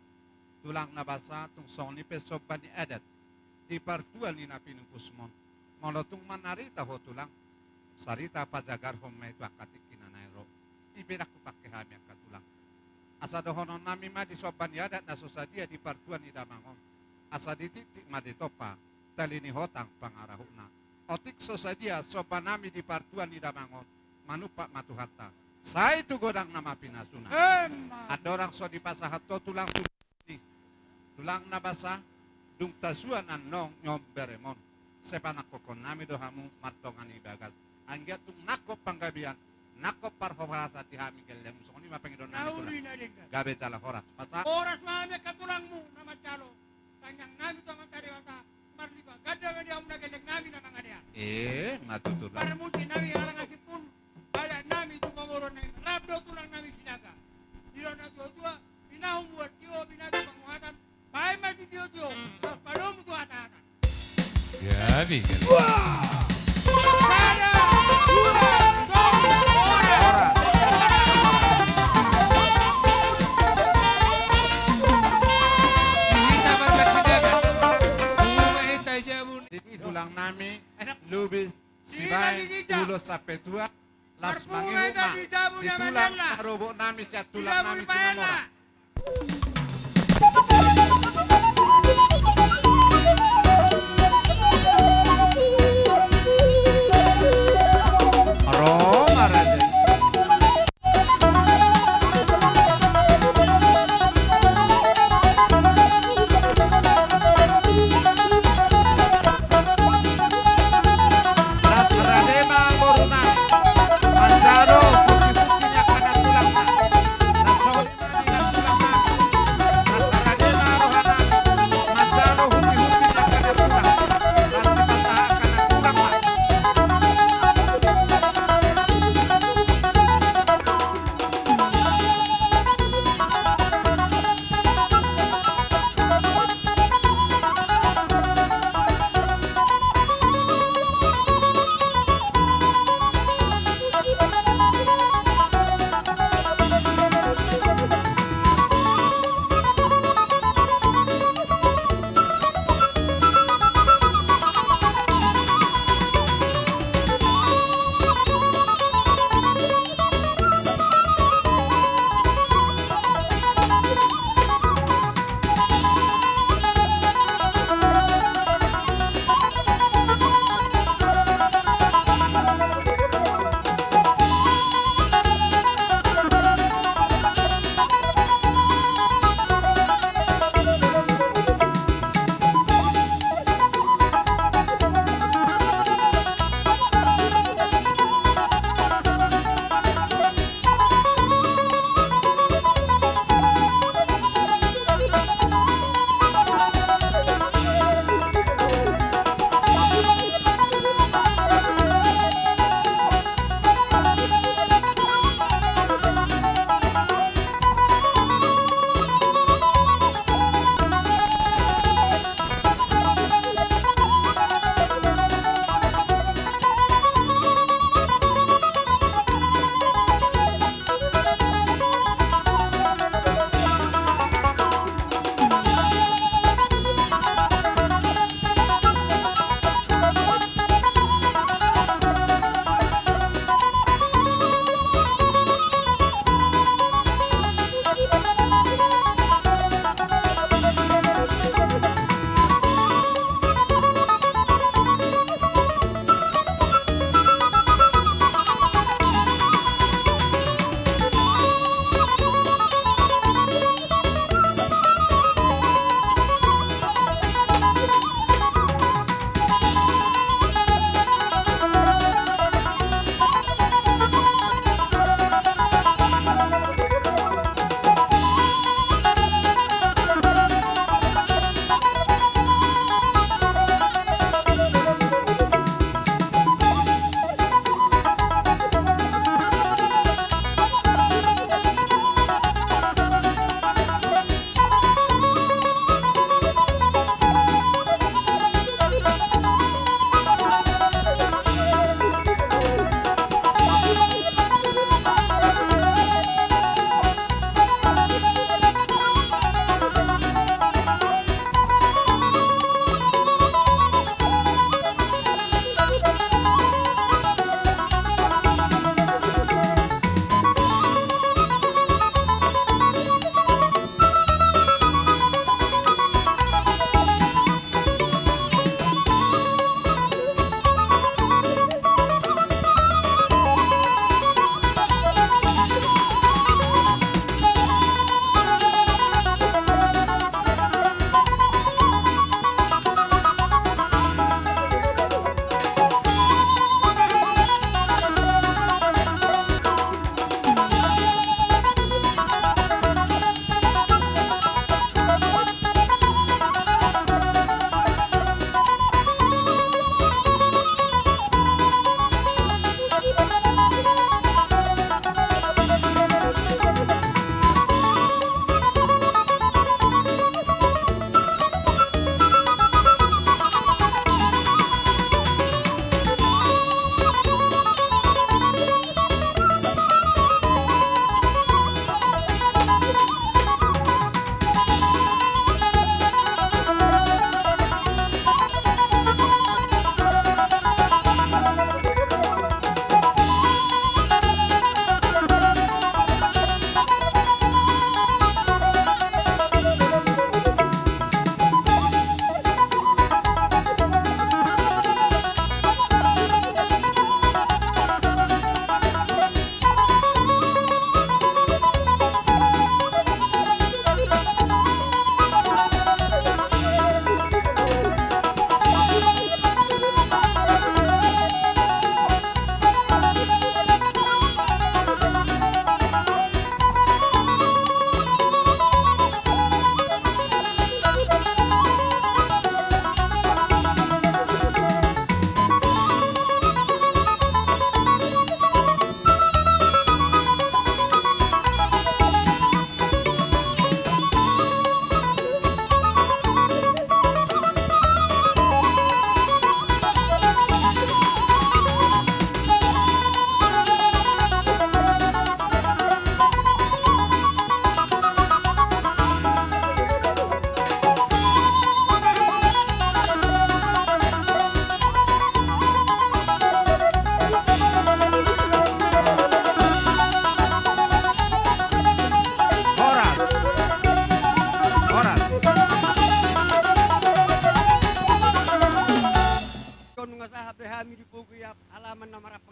[SPEAKER 5] Tulang na basa, tung song ni pesok bani adat, di partuan ni napi nungkusmon. Molotung manarita ho tulang, sarita pajagar homai tu akatik kinanairo. Iberak ku pakai hami akat tulang. Asa dohonon nami ma di soban ni adat na sosadia di partuan ni damangon. Asa di titik ma di topa, tali ni hotang pangarahuna. Otik sosadia soban nami di partuan ni damangon. Manupak matuhata. Saya itu godang nama pinasuna. Ada orang so di pasahat to tulang tulang nabasa dung tasuan anong nyom beremon. Sepanak kokon nami dohamu martongan ibagas. Anggia tung nakop panggabian. Nakop parhorasa tihami gelem. Sokoni mapengidon nami tulang. Gabe cala horas. Pasa.
[SPEAKER 12] Horas mami katulangmu nama calo. Tanyang nami to matari wata. Marliba. Gada media umna gelem nami nama ngadia.
[SPEAKER 5] Matutulang.
[SPEAKER 12] Parmuti nami halang asipun. Ada nami itu pengoron nami, rabdo tulang nami sinaga. Dilo na tua, pinahong buat tio, binatu penguatan, bahay mati tio, terus padom tu ata-ata.
[SPEAKER 13] Gabi.
[SPEAKER 12] Saya,
[SPEAKER 5] tulang nami, lubis, sibay, ulo sampai tua. Las mangihuma, di tulang narobok nami, cat tulang nami cimamora. Aroma raja. Las radema boruna. Manjaro putih-putihnya karena tulangnya. Las soli mani dan tulangnya. Las karadena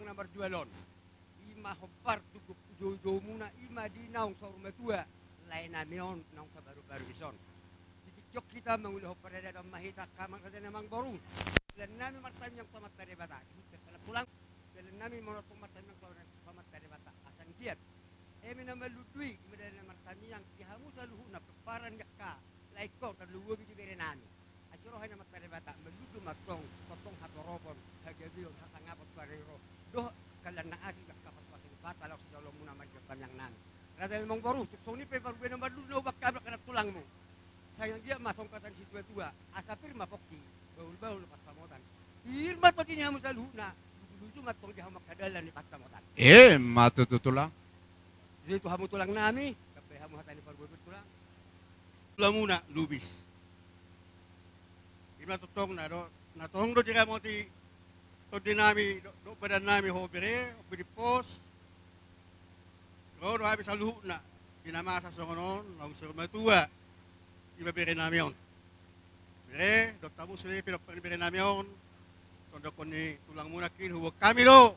[SPEAKER 12] nomor 2 lon. Ima hopar tugup jojo muna ima di naong sa rumah tua. Lain namion naong sa baru-baru ison. Titikjok kita mengulah hopar ada mahita kamang kada namang baru. Dan nami martam yang tamat dari bata. Kita kala pulang. Dan nami monotong martam yang tamat dari bata. Asan giat. Emi nama ludui kemudian martam yang kihamu saluhu na peparan yakka. Laikau terluwa biji bere nami. Acuro hanya mat dari bata meludu matong potong hatorobon hagabion hatangapot karero. Doh kalan na agi kapas pakin bata law sa jolong muna magkam yang nami. Rada mong baru soni pe baru bena maludu bak kabla kana tulang mo. Sayang dia masong katan si tua-tua. Asa firma pokti. Baul-baul pas pamotan. Firma to dinya mo saluhna. Ludu matong di hamak kadalan ni pas pamotan.
[SPEAKER 5] Matututulang.
[SPEAKER 12] Dito hamu tulang nami, kape hamu hatani parbubut tulang. Tulang muna lubis. Ima tutong na do natong do dira mo ti to dinami do badan nami ho bere pos. Do habis saluh na dinamasa songonon lang sa matua. Iba bere nami on. Bere do tamu sile pero bere nami on. Tondo ko ni tulang muna kin huwag kami do.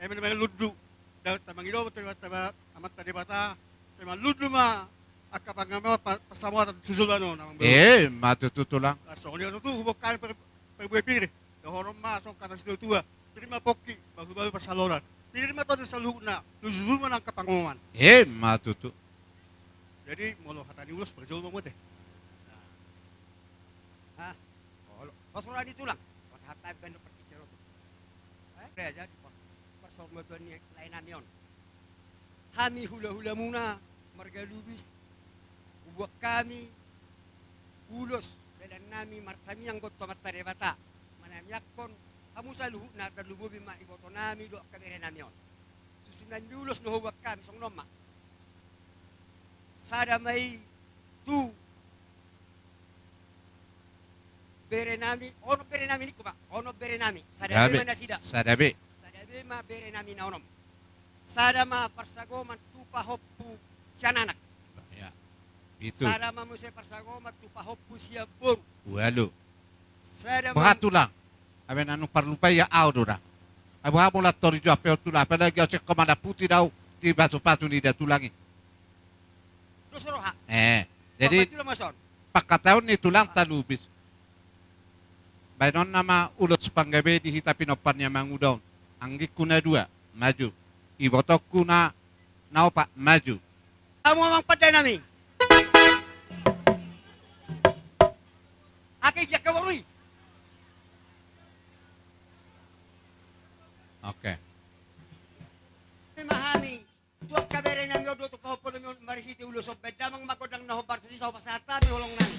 [SPEAKER 12] Eme na ludu. Daw tamangido betul betul amat tadi bata. Saya ludu ma akapangama pasamuat susulano namang baru.
[SPEAKER 5] Matututulang.
[SPEAKER 12] Soalnya itu bukan perbuatan. Dohorom ma song kata sido tua. Pirma poki baru-baru pasaloran. Pirma to saluna, luzul manang kapanguman.
[SPEAKER 5] Matutu.
[SPEAKER 12] Jadi molo hatani ulus berjol mo teh. Hah? Pasuran itu lang. Hatai bendo pertikero. Jadi persoalan ni lain namion. Kami hula-hula muna marga lubis. Buat kami ulos dan nami martami yang got tomat tarebata. Manamyakon kamu saluh na terlubo bima iboto nami do kabere namion. Susunan diulos no buat kami song noma. Sada may tu bere nami ono bere nami ni ko ba? Ono bere nami. Sada may manasida.
[SPEAKER 5] Sadabe.
[SPEAKER 12] Sadabe ma bere nami na onom. Sada ma parsagoman tupa hoppu siananak.
[SPEAKER 5] Itu.
[SPEAKER 12] Sada ma mo se parsagoman tupa hoppu siya bor.
[SPEAKER 5] Walu.
[SPEAKER 12] Sada
[SPEAKER 5] Bahatulang. Aben anu parlupai ya audora. Abu hamu la tori jo apel tulang. Apalagi au cek komanda putih dau di basu-basu ni dia tulangi.
[SPEAKER 12] Dosoroha.
[SPEAKER 5] Jadi pakataun ni tulang talubis. Bainon nama ulut sepanggabe di hitapi nopannya mangudaun. Anggik kuna dua maju. Ibotok kuna naupak maju.
[SPEAKER 12] Kamu memang pada nami. Akai dia kawarui.
[SPEAKER 5] Oke.
[SPEAKER 12] Memahami. Tuak kabere nami odo to kahopo nami marihiti ulo so beda mang makodang nahobar sa pasata mi holong nami.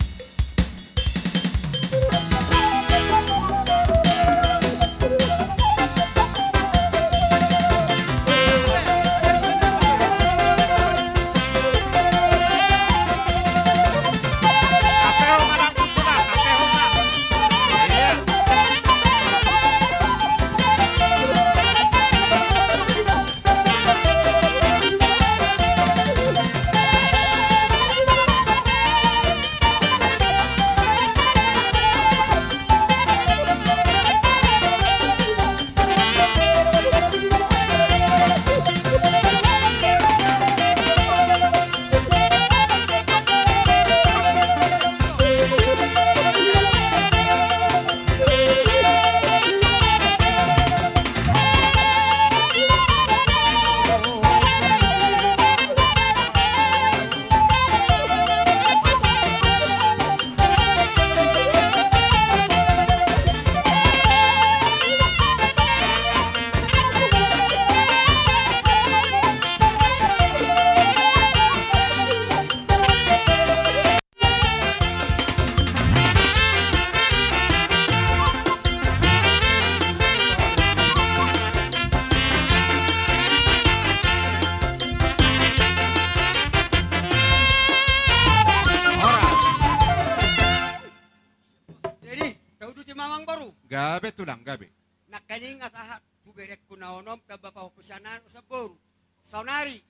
[SPEAKER 5] Gabe tulang, gabe.
[SPEAKER 12] Nakaning asahat kuberek kunaonom kabapa hukusanan usabor. Saunari.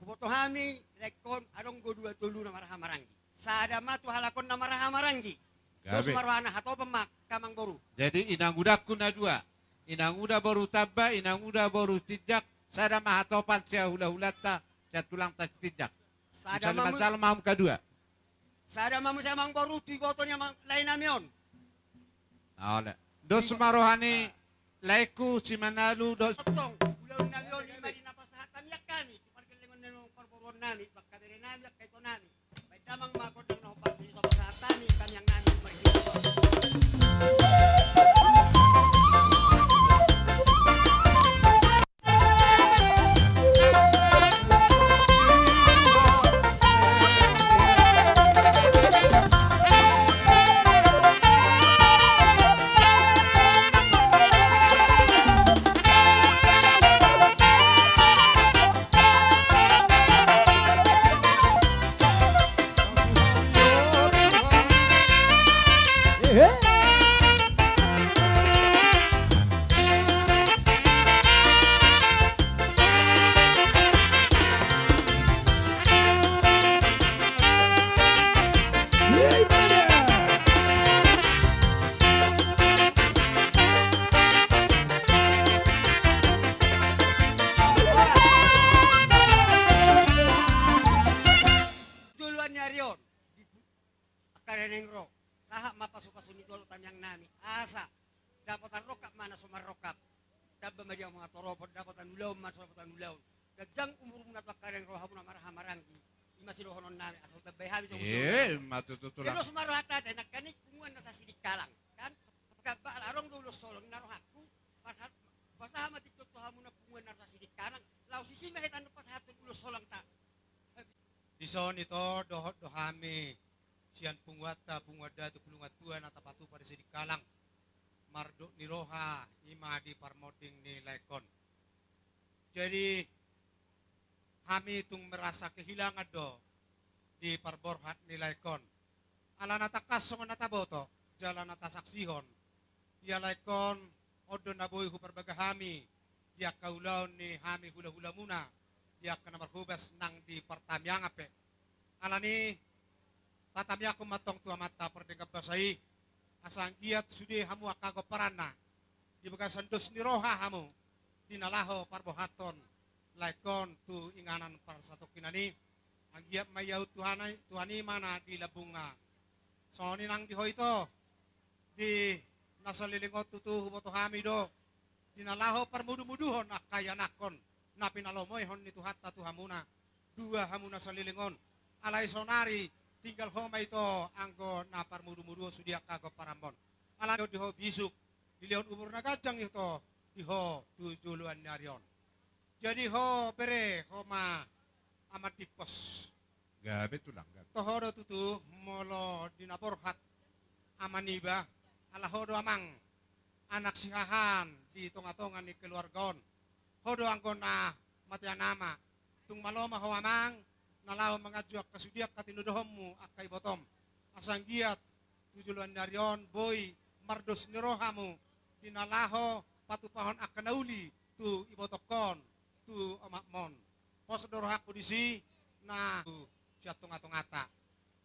[SPEAKER 12] Kubotohami rekon adong go 2 tulu na marahamarangi. Sadama tu halakon na marahamarangi. Terus
[SPEAKER 5] Gabe.
[SPEAKER 12] marwana hato pemak kamang boru.
[SPEAKER 5] Jadi inang udak kuna dua. inang udah baru tabba, inang udah baru tijak, sada mahatopan siya hula-hulata, siya tulang tas tijak.
[SPEAKER 14] Sada
[SPEAKER 5] Misalnya
[SPEAKER 14] mamu,
[SPEAKER 5] masalah maham kedua.
[SPEAKER 14] sada mamu sa mang baru tigoto niya mang lain namin.
[SPEAKER 5] Oleh. Dos marohani, laiku si Manalu, dos.
[SPEAKER 14] Totong, ulang namin, lima din napasahatan niya kami. Pagkalingon na yung parburon namin, pagkabiri namin, kaito namin. May damang makod ng nahupan sa pasahatan ni kanyang namin. Duluan niya riyon. Akarenengro. Saha mapasukasun ito tanyang nami. Asa. Dapat ang rokap mana sumarokap. Dapat madi ang mga toropod. Dapat ang ulaw man dapat ang ulaw. Dagjang umurong na akarenengro hamo na marahamaranggi. Ima silohonon nami. Asal tabay hami.
[SPEAKER 5] Matututulang.
[SPEAKER 14] Pero sumarohat natin. Nagkanik punguan na sa sidikalang. Kan? Kapag arong dulo solong narohat ko. Pasaha matitutuhan mo na punguan na sa sidikalang. Lau sisi mahit ano pa sa hatong ulo solong ta.
[SPEAKER 7] Dison ito, dohot dohami. Siyan pungwata, pungwada, tukulungat tuan, at apatu pada sidikalang. Mardo ni Roha, ima di parmoding ni Laikon. Jadi, kami itong merasa kehilangan do di parborhat ni Laikon. Ala natakasong nataboto, jalan natasaksihon. Ya Laikon, odo naboy huperbagahami. Dia kaulaon ni hami hula-hula muna. Dia kena marhubas nang di pertamyang ape. Alani tatamya ko matong tua mata perdengkap basai. Asang giat sudi hamu akago parana. Di bagasan dos ni Roha hamu. Dinalaho parbohaton. Laikon tu inganan para satu kinani. Ang giat mayau tuhani mana di labunga. So ni nang diho ito. Di nasa lilingot tutu huboto hami do. Dinalaho parmudu-muduhon akayanakon. Na pinalomoy hon ni tuhatta tuhamuna. Dua hamuna sa lilingon. Alay sonari, tinggal homa ito anggo na parmudu-mudu sudia kago parambon. Alay diho bisuk, dilion umur na gajang ito, diho tujuluan nyarion. Jadi ho bere homa amat dipos.
[SPEAKER 5] Gabe tulang.
[SPEAKER 7] Tohodo tutu molo dinaborhat amaniba, alahodo amang anak sihahan di tonga-tonga ni keluargaon. Hodo anggo na matian nama, tung maloma ho amang, nalaw mga juak kasudiak katinudohommu akay botom. Asang giat, tujuluan narion, boy, mardos nirohamu, dinalaho, patupahon akanauli, tu ibotokon, tu amakmon. Posodorohak kudisi, na siya tunga-tungata.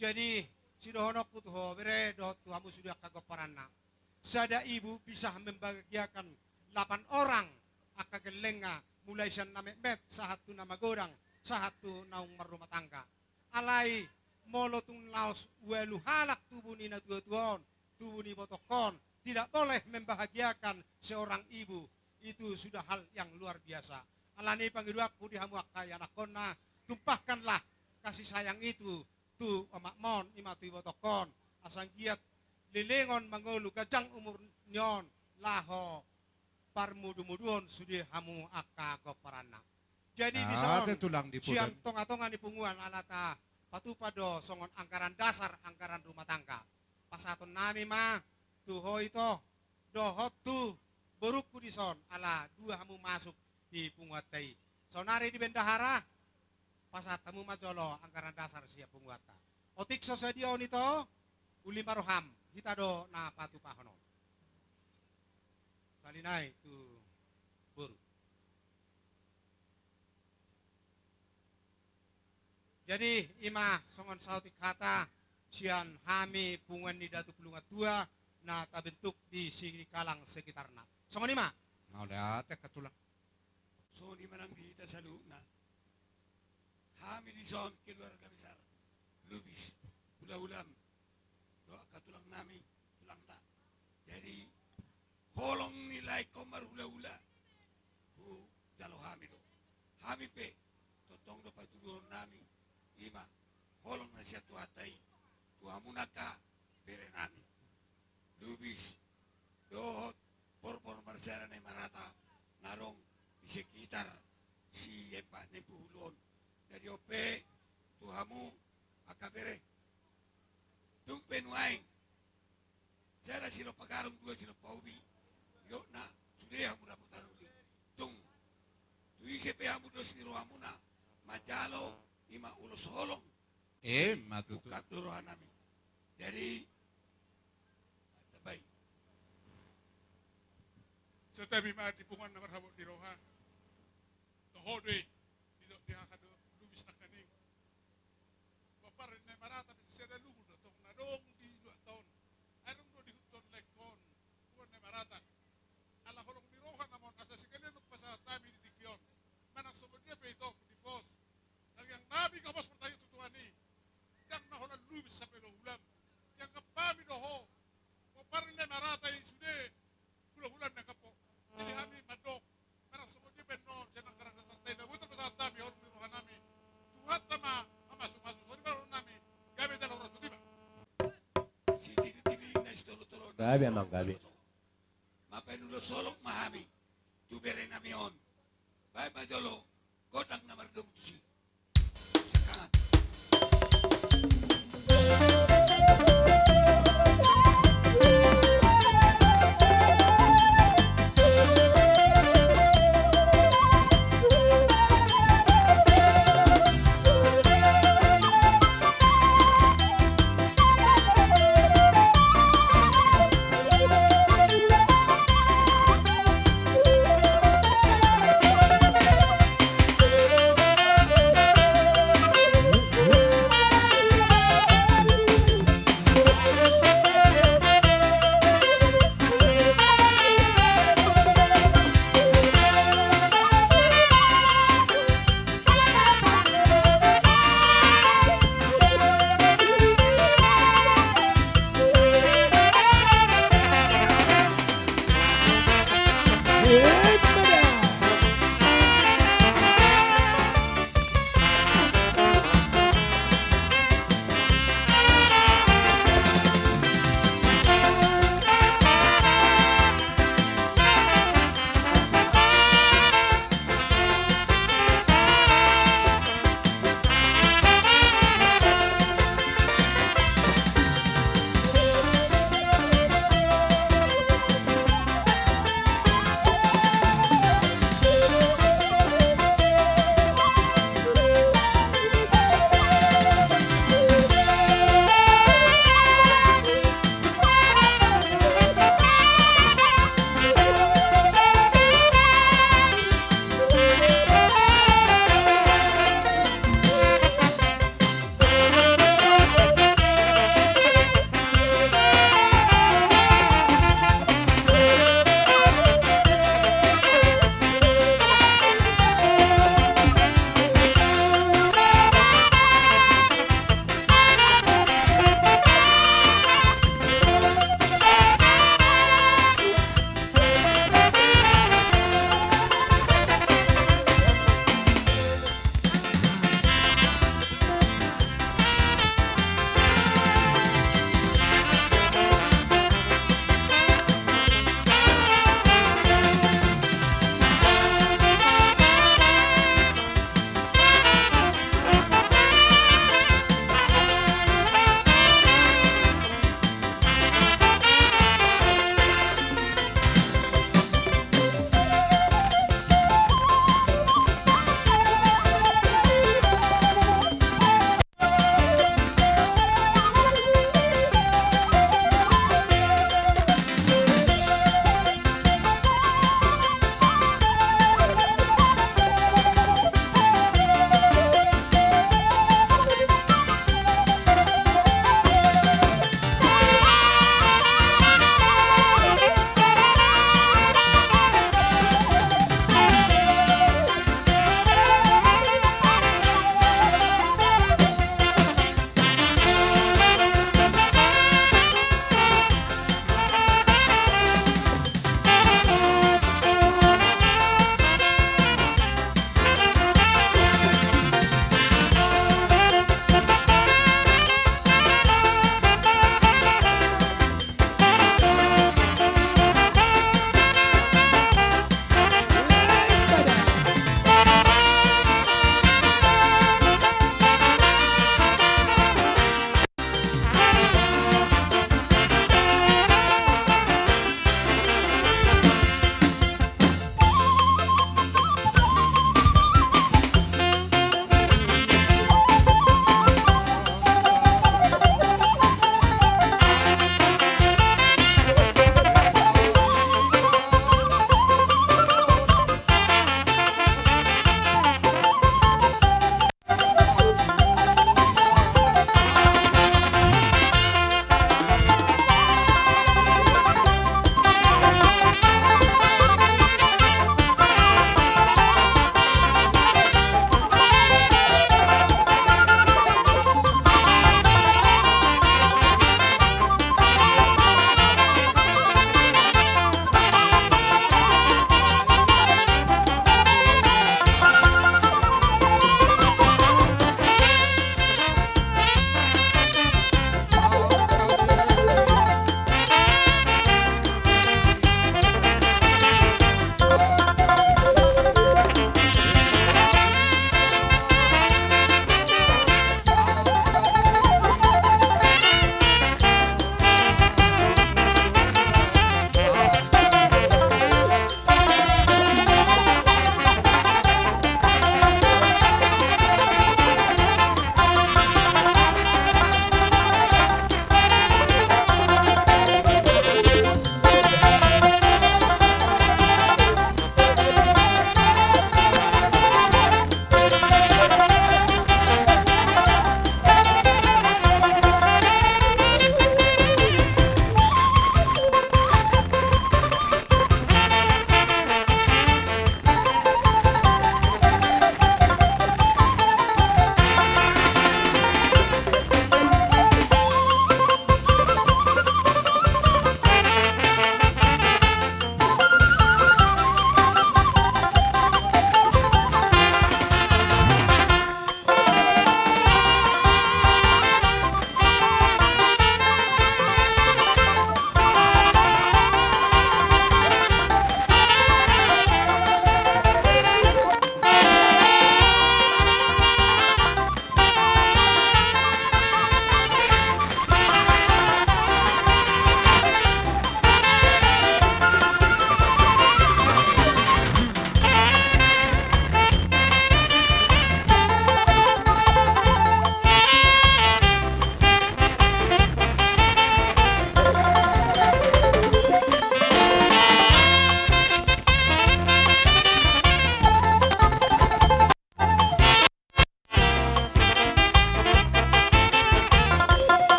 [SPEAKER 7] Jadi, si dohonok ku tuho, bere do tuhamu sudiak kagoparana. Sada ibu bisa membahagiakan 8 orang, akagelenga, mulai siya namet sa hatu na magorang, sa hatu naung marumah tangga. Alay, molo tung laos uelu halak tubuh ni natuatuan, tubuh ni botokon, tidak boleh membahagiakan seorang ibu. Itu sudah hal yang luar biasa. Alani panggiduakku di hamuak kaya nakona, tumpahkanlah kasih sayang itu, tu amakmon, imatu botokon, asang giat, lilingon mangolu gajang umur nyon, laho, parmudu-muduon sudi hamu akka goparana. Jadi di son siang tonga-tonga di punguan alata patupado songon anggaran dasar anggaran rumah tangga. Pasaton nami mah tuho itu dohot tu berukku di son ala dua hamu masuk di punguatai. Sonari di bendahara pasatamu majolo anggaran dasar siap punguata. Otik sosadion itu uli maroham hitado na patupahono. Salinay tu buru. Jadi ima songon sautik kata sian hami punguan ni datu pulungat tua na tabentuk di sini kalang sekitarna. Songon ima
[SPEAKER 5] Mau lihat katulang.
[SPEAKER 12] So di manang dihita sa luna. Hamil ison keluarga besar. Lubis, ulam doa katulang nami tulang tak. Jadi holong nilai komar hula-hula. Hu jalo hamil. Hamil pe totong do patulun nami. Ima holong na siya tuhatay. Tuhamunaka bere nami. Lubis dohot por marsara na marata narong di sekitar si Epa Nepuhulon. Dari ope tuhamu akabere tung penuaing cara silo pagarong dua silo paubi yo na sudah hamu dapat uli tung tu ise pe hamu dos ni rohamu na majalo ima ulos holong
[SPEAKER 5] Matutu.
[SPEAKER 12] ukap dorohan nami jadi baik
[SPEAKER 15] Setabi ma tipungan na marhabot di rohan. Tohodwe, dilo dihakado lubis na kaning. Paparin na marata di sada lugo na tong nadong di 2 taon. Anong do di huton lekon, kuwan na marata. Ala holong di rohan namon asa si kanilok pa sa tami di tikyon. Manang sumod niya pe ito di pos. Nang yang nabi ka mas pertayo tutuani. Dang na holan lubis sa pelohulam. Yang kapami doho. Paparin na marata yung sude. Bulan-bulan na kapo. Jadi kami madok. Karena semuanya benon. Saya nak karena santai. Dan bukan pasal kami. Orang di rumah kami. Tuhan sama. Masuk-masuk. Sorry baru kami. Kami dalam orang tiba.
[SPEAKER 12] si tiri-tiri na istolo-tolo
[SPEAKER 4] Gabi amang gabi.
[SPEAKER 12] mapenulo solong mahami tu bere nami on bay majolo kodang na mardom tu si sekangat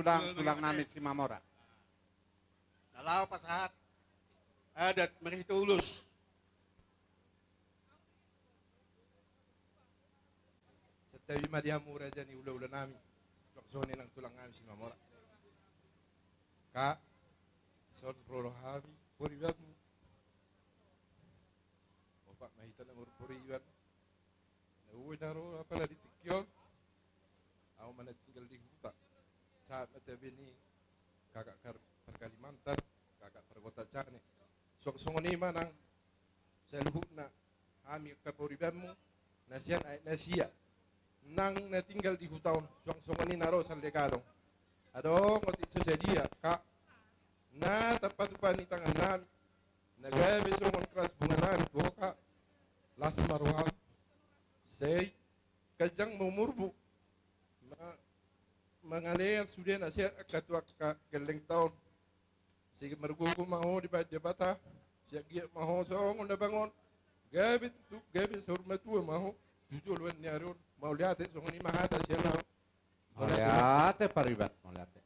[SPEAKER 5] tulang namin si Mamora.
[SPEAKER 10] Nalaw pasahat. Adat merihito ulus.
[SPEAKER 16] Sa tawi madiamura dyan, iula-ula namin. Laksonin ang tulang namin si Mamora. Ka, son prorohabi, puriwan mo. O pa, mahita na puriwan. Nauwi na ro, pala ditikyon. Ako manatigal di huta. Saat matabi ni kakak Kalimantan, kakak Perkota Cane. Sok-songon ni manang sa luhut na kami kapuriban mo, nasiyan ay nasiya. Nang natinggal di hutaon, sok-songon ni naro sa legalong. Adong, otit so sa dia, ka, na tapatupan ni tangan namin, nagabi songon keras bunga namin, buka, las maruhang, say, kajang mumurbu, mangalayan sudah na siya katua galing taon. Sige marugugo maho di ba bata. Siya giya maho sa ongon na bangon. Gabi sa urmatua maho. Jujulwan niya ron. Mauliate so ni mahata siya na.
[SPEAKER 5] Mauliate paribat mauliate.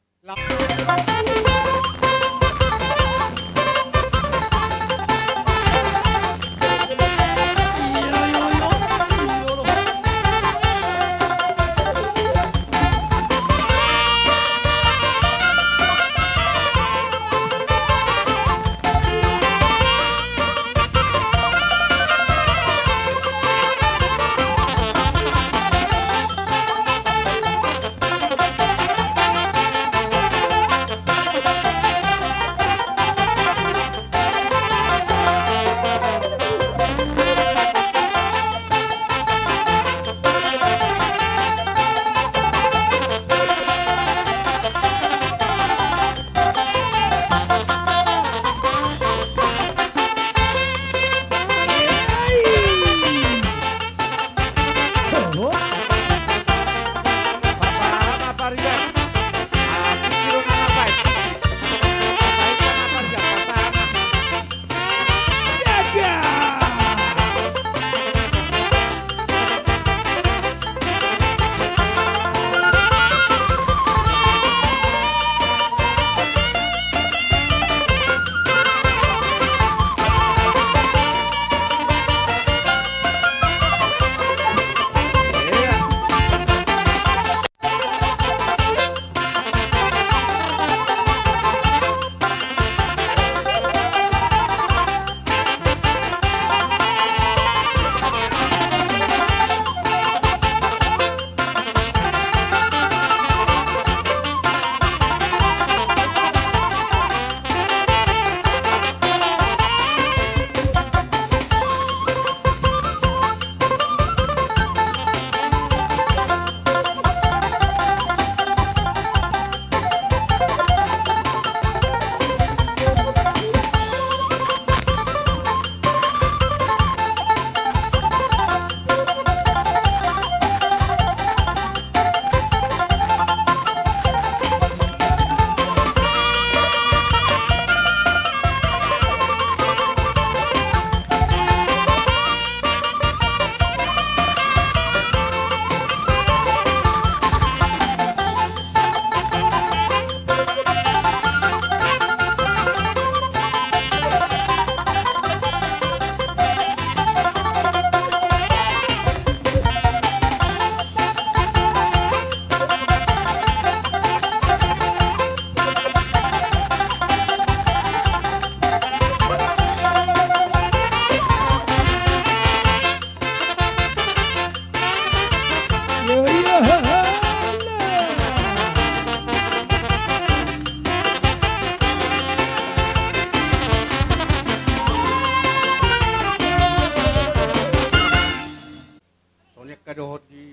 [SPEAKER 10] kadohot di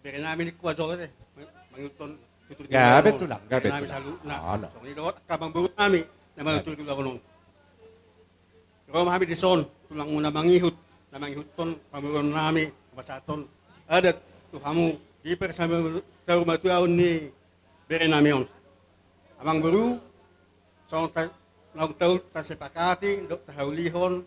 [SPEAKER 10] beri namin ni kuwaso kasi manguton
[SPEAKER 5] Gabi tulang, gabi
[SPEAKER 10] namin
[SPEAKER 5] tulang.
[SPEAKER 10] sa luna.
[SPEAKER 5] Ano?
[SPEAKER 10] So ni dohot kabang buo namin na manguton ko nung. Pero kami di son tulang muna mangihut na mangihuton pamuron namin basaton. Adat tu kamu di persama sa rumah tuaon ni beri namin. Amang buru so nang tahu ta sepakati dok tahaulihon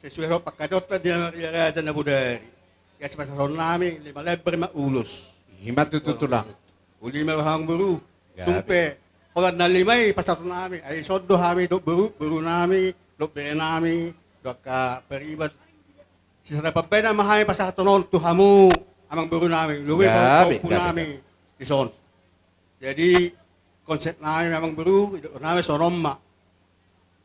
[SPEAKER 10] sesuai ho pakadot dia Raja na budari. Kaya sa pasason namin, 5 leber maulus.
[SPEAKER 5] Hima tutulang.
[SPEAKER 10] Uli marahang buru.
[SPEAKER 12] Tumpe. Kalau na limay, pasato namin. Ay sodo kami, do buru nami, do bere nami, do ka peribat. Sisa na pabena mahay pasato non tuhamu amang buru nami. Luwi
[SPEAKER 4] Gabi,
[SPEAKER 12] po nami. Ison. Jadi konsep namin amang buru, namin sonomma.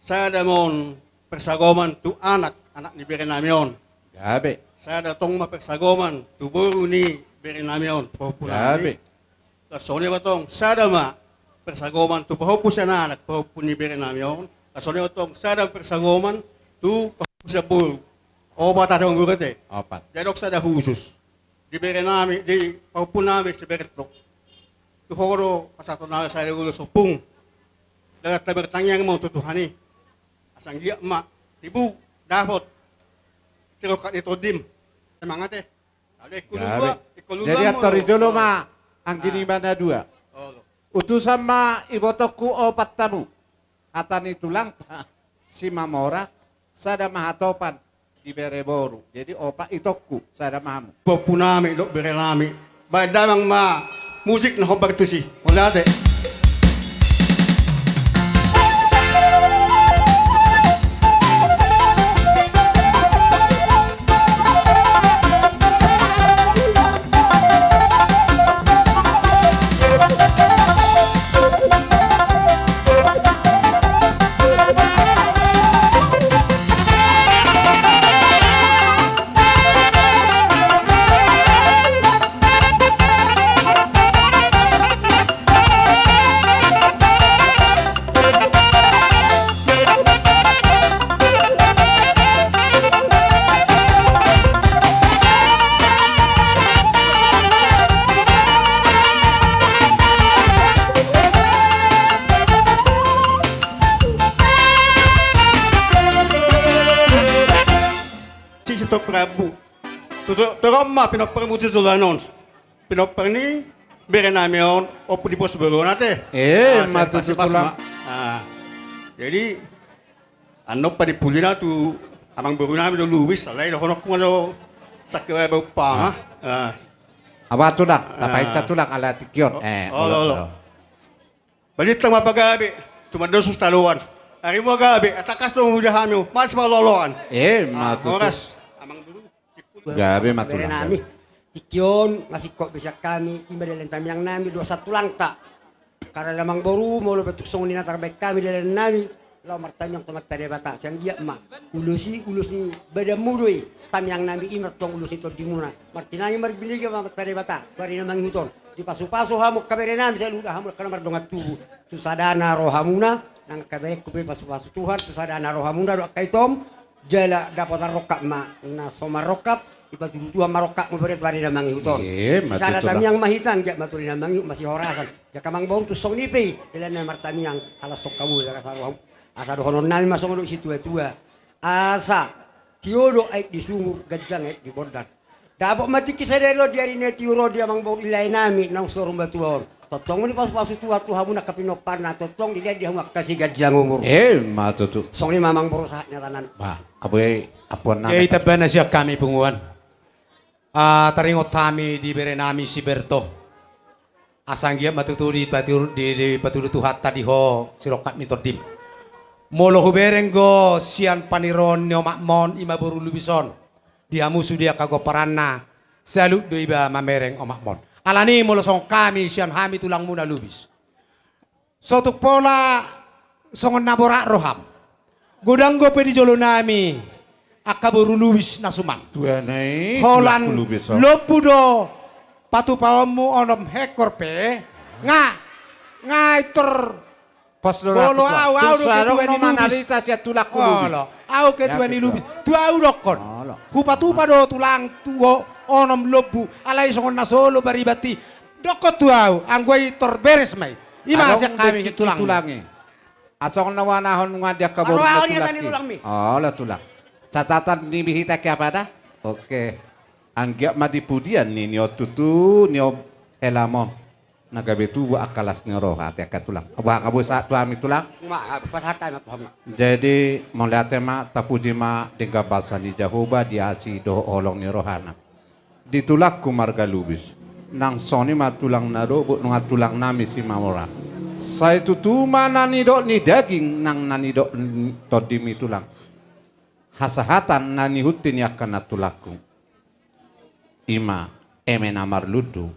[SPEAKER 12] Saya damon persagoman tu anak ni bere namion.
[SPEAKER 4] Gabi.
[SPEAKER 12] Saya datang persagoman tu buru ni bere namion.
[SPEAKER 4] Gabi.
[SPEAKER 12] Kasone batong sada ma persagoman tu pahopo siya na anak pahopo ni bere namion. Kasone batong sada persagoman tu pahopo siya buru. Opat ada gurat eh.
[SPEAKER 4] Opat.
[SPEAKER 12] Jadok sada khusus. Di bere nami di pahopo nami si bere to. Tu horo pasato na sa ulo sopung. Dagat na bertanya mo tutuhani. Asang dia ma tibu dapat sirokat itu dim. Semangat eh. Ada ikulua.
[SPEAKER 5] Jadi atori dulu ma ang ginimana dua. Utusan ma ibotoku opat tamu. Atan itu lang si Mamora sada mahatopan di Bereboru. Jadi opat itoku sada mamu.
[SPEAKER 12] Popunami dok berelami. Badamang ma musik na hobar tu si. Wala de. Prabu. Teroma pinopermuti zolanon. Pinoperni bere namion opo di pos bero nate.
[SPEAKER 5] Matutulang.
[SPEAKER 12] Jadi ano pa di pulina tu amang bero nami do Luis alay do honok mo do sakwe ba pa.
[SPEAKER 5] Aba tulang, tapay tulang ala tikyon.
[SPEAKER 12] Balit lang mapagabi. Tumandos sa taluan. Ari mo gabi atakas do mudahan mo mas maloloan.
[SPEAKER 5] Matutus. Gabi matulang.
[SPEAKER 14] nami. Tikyon, masih kok bisa kami, iba dalam tamyang nami, 21 lang ta. Karena lamang boru, mau lo betuk songin na terbaik kami dalam nami, lau martamyang tomat tadi bata, siang dia ma, ulus ni beda mudui, tamyang nami imer tong ulus itu di muna. Martinanya marbiliga ma tadi bata, bari namang huton. Di pasu-pasu hamuk kabere nami, saya ludah hamuk karena mardongat tubuh. Tu sadana rohamuna, nang kabere kupe pasu-pasu Tuhan, tu sadana rohamuna do kaitom, jala dapat rokap ma, na soma rokap. Iba dua marokak memberi bari namang huton. Sana tamyang mahitan jak maturi namang masih horasan. Ya kamang bau tu song nipi dalam nama tamyang halas sok kamu ya kasaru. Asa do honon nal masong do situ tua. Asa tiodo aik di sungu gajang aik di bordan. Dabok mati kisadero diari ne tiuro dia mang bau ilai nami nang sorum batuon. Totong ni pas-pasu tua tu hamu nak kapinopar na totong dia hamak kasih gajang umur.
[SPEAKER 5] Matutu.
[SPEAKER 14] Song ni mamang berusaha nyatanan.
[SPEAKER 5] Bah, abe apon na.
[SPEAKER 7] Kaya itabana siya kami punguan. Taringot kami di berenami si Berto. Asanggia matuturi di paturu tuhat tadi ho sirokat mitodim. Molo huberenggo sian paniron nyo makmon ima buru lubison. Dia musuh dia kagoparanna. Salut do iba mamereng o makmon. Alani molo song kami sian hami tulang muna lubis. Sotuk pola songon naborak roham. Godanggo pedi jolo nami. Akaburu luwis nasuman. Holan lopudo patu pawamu onom hekor pe ngaitor bolo au do ketuani lubis. Au ketuani lubis. Tu au dokon. Hupatu pado tulang tuo onom lobu alai songon nasolo baribati. Dokot tu au anggoi tor beres mai. Ima asyak kami tulangi.
[SPEAKER 5] Asong nawanahon ngadiak kaburu tulaki. Oh, la tulak. Catatan ni bihita kaya pada? Oke. Anggap madipudian ni nio tutu nio elamo. Nagabetu wa akalas ni roha ate tulang. Wa kabu sa tuami tulang.
[SPEAKER 14] Pasatan at
[SPEAKER 5] Jadi melihat ma tapuji ma dengan bahasa ni Jahoba diasi do olong ni rohana. Ditulak ku marga lubis. nang soni matulang nado bu nungat tulang nami si mamora. Saya tutuma nani dok ni daging nang nani dok todimi tulang. Hasahatan nani hutin yakan natulaku. Ima emena marludu.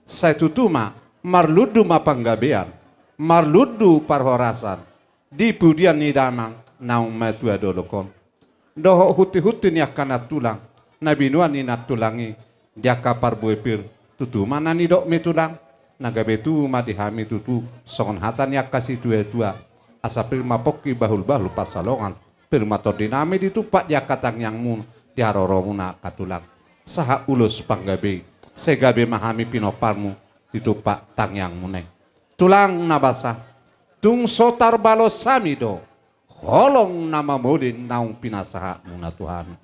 [SPEAKER 5] Saya tutuma marludu mapanggabean. Marludu parhorasan. Di pudian ni damang naung matua dolokon. Doho huti-hutin yakan natulang. Nabi nuan ni natulangi. Dia kapar buepir. Tutu mana ni dok metulang naga betu madihami tutu songon hatan yak kasih tua asa pirma poki bahul pasalongan pirma tordinami ditupak dia katang yang mun diharoromuna katulang saha ulus panggabe segabe mahami pinoparmu ditupak tang yang muneng tulang nabasa tung sotar balos samido holong nama modin naung pinasaha muna Tuhan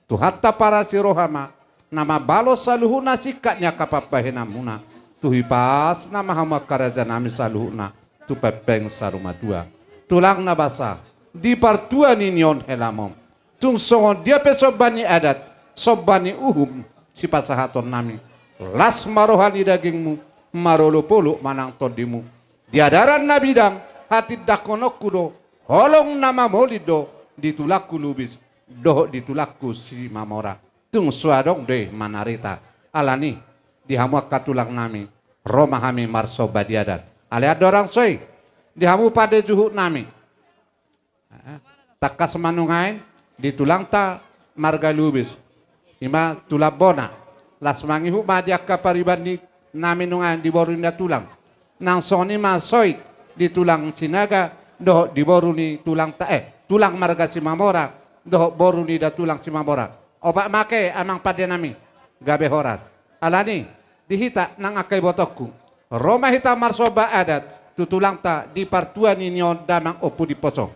[SPEAKER 5] tuhatta para sirohama nama balos saluhuna sikatnya kapapahena muna tuhi pas nama hama karaja nami saluhuna tu pepeng saruma dua tulang nabasa di partua ninyon helamom tung songon dia pesobani adat sobani uhum si pasahaton nami las marohani dagingmu marolo polo manang todimu diadaran nabidang hati dakonok kudo holong nama molido ditulakku lubis doh ditulakku si mamora tung suadong de manarita alani dihamu katulang nami Roma hami marso badiadan aliat dorang soy dihamu pada juhuk nami takas manungain ditulang ta marga lubis ima tulabona las mangihu madiak kaparibandi nami nungain diborunda tulang nang soni masoy ditulang sinaga doh diboruni tulang ta tulang marga simamora doh boruni da tulang simamora opak make amang pada nami gabe horat alani dihita nang akai botokku Roma hita marsoba adat tutulang ta di partua ninyon damang opu di poso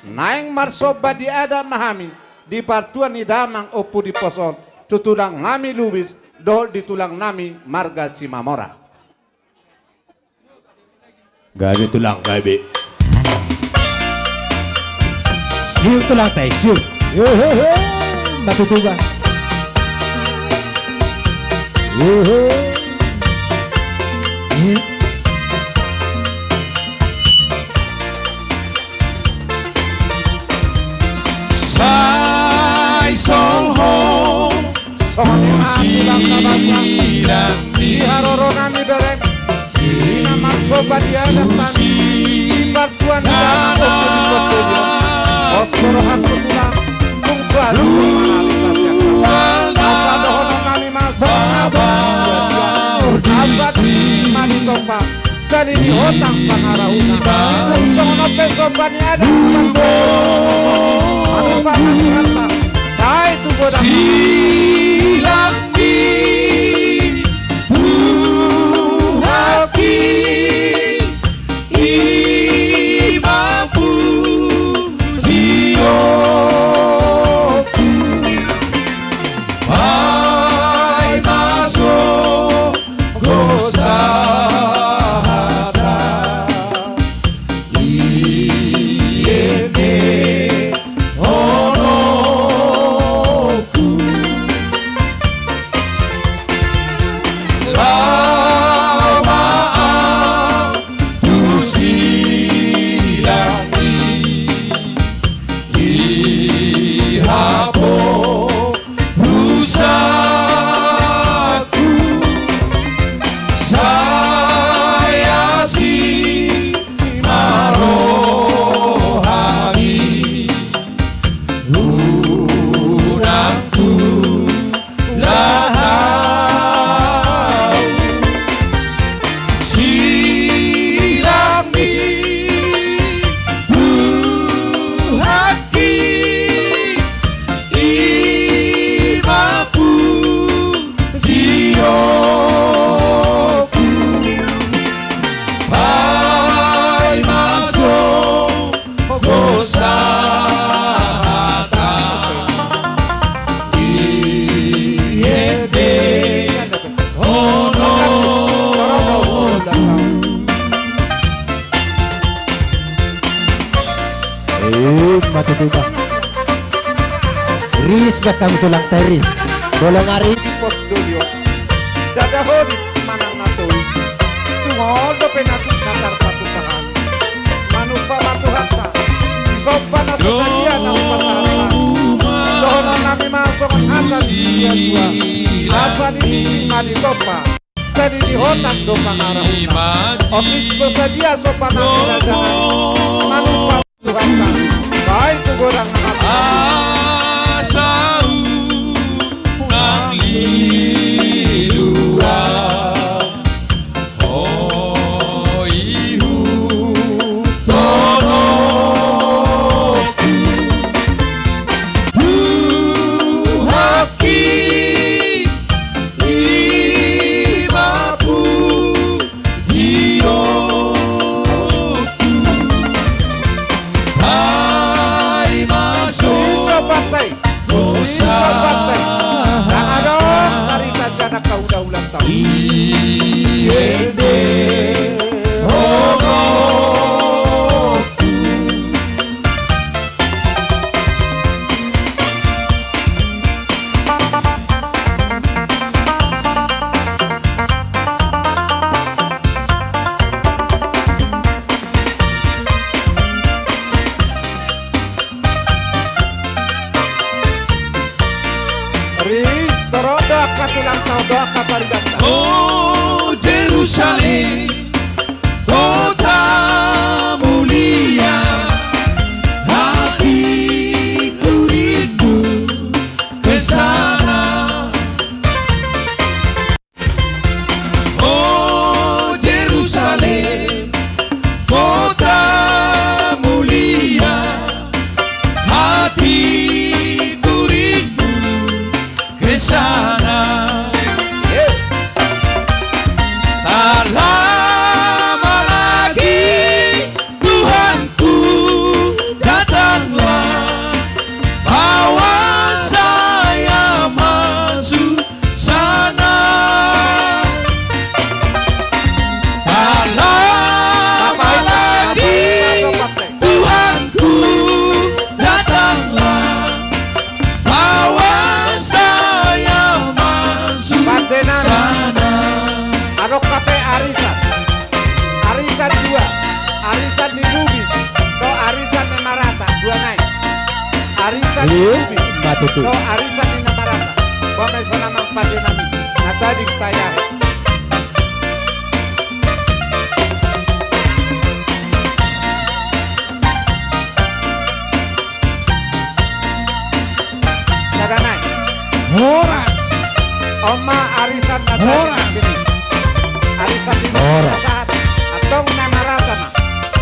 [SPEAKER 5] naing marsoba di adat mahami di partua ni damang opu di poso tutulang nami lubis do ditulang nami marga simamora
[SPEAKER 4] gabe tulang gabe
[SPEAKER 17] siu tulang tay siu matutuba
[SPEAKER 13] Sai song ho
[SPEAKER 5] Musirang di haroro nami bereng ina marsoba di adat nami di partuan damang opu di poso osoro hakku tulang suatu asa dohono kami masuk asa di mani topa jadi di hotang pangarahuna itu sono pesobani ada anu pangan kata saya itu bodoh
[SPEAKER 13] silang di hati imamu dio
[SPEAKER 17] matutuba ris batang tulang teris bolong ari
[SPEAKER 5] pos dulio dadahodi manang natui tungodo penatut natar satu tangan manupa batu hatta sopan atau sadia nabi patahata dohono nami masuk atas dia dua asal ini madi topa tadi di hotak dopa ngarahuna okikso sadia sopan nabi rajanan manupa batu hatta baik tu gorang nama
[SPEAKER 13] asau nang lilua oh ihu tonoku haki imapu jiroku hai masuk
[SPEAKER 5] pantai dan ada hari saja nak kau dah ulang tahun
[SPEAKER 13] Oh Jerusalem, kota mulia, hatiku rindu ke sana. Oh Jerusalem, kota mulia, hatiku rindu ke sana. Lama lagi Tuhanku datanglah, bawa saya masuk sana. Lama lagi Tuhanku datanglah, bawa saya masuk sana.
[SPEAKER 5] Adok kape arisan dua, arisan di Lubis, to arisan di Marata, dua naik. Arisan di Lubis, to arisan di Marata. Komai sona mangpati nami, nata di saya. Jaga naik. Horas. Oma arisan nata di arisan di Marata. Atong Nemarata mah.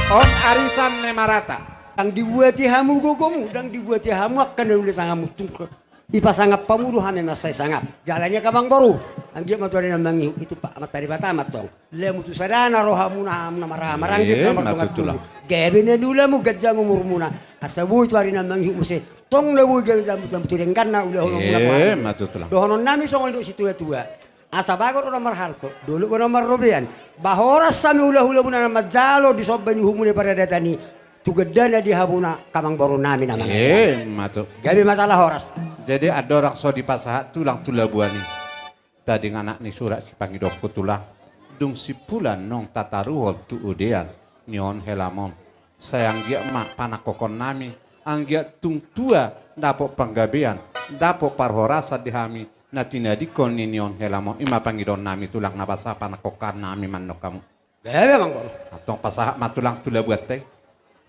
[SPEAKER 5] On arisan Nemarata.
[SPEAKER 14] Dang dibuati hamu gogomu, dang dibuati hamu akan ulit tangamu tungkol. Ipasangap pamuruhan na say sangap. Jalannya kabang baru. Ang giya matuari na mangihu itu pak matari batamat tong. Lemu tu sadana rohamu na ham na marang gitu marang. Gabi na nula mo gadyang umur muna. Asabu tuari na mangihu mo si tong lewu gabi damu turingan na ulah hono muna.
[SPEAKER 5] Matutulang.
[SPEAKER 14] Dohonon nami songol do situ tua. Asa bagot orang marhalko, dulu orang marrobian. Bahoras sami ulah-ulah muna na majalo di sobbani humune pada datani. Tugedana di habuna kamang baru nami namanya.
[SPEAKER 5] Matu.
[SPEAKER 14] Gabi masalah horas.
[SPEAKER 5] Jadi ada orang so di pasahat tulang tulabuani. Tadi anak ni surat si pangidok tulang. Dung si pulan nong tataruhol tu udean nion helamon. Sayang dia mak panakokon nami. Anggia tung tua dapok panggabean, dapok parhorasa dihami. Natina di koninion helamon ima pangidon nami tulang napasa panakokan nami manok kamu.
[SPEAKER 14] Gabi mang baru.
[SPEAKER 5] Atong pasahat matulang tula buat teh.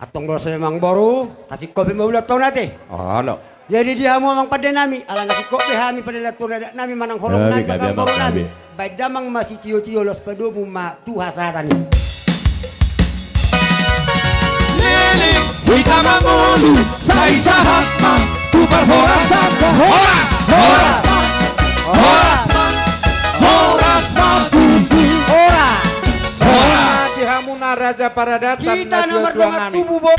[SPEAKER 14] Atong dosa memang baru, kasih kopi maulat tau nate.
[SPEAKER 5] Oh lo.
[SPEAKER 14] Jadi dia mau mang pada nami, ala nasi kopi hami pada lato nami manang horong nami manang baru nami. Baik damang masih tio-tio los pedomu ma tu hasatani.
[SPEAKER 13] Lele, wita mangolu, sa isahat ma, tu parhorasan, horas, horas, horas ma, horas ma,
[SPEAKER 14] horas,
[SPEAKER 5] horas. Di hamuna raja paradatan
[SPEAKER 14] kita nomor dua tubuh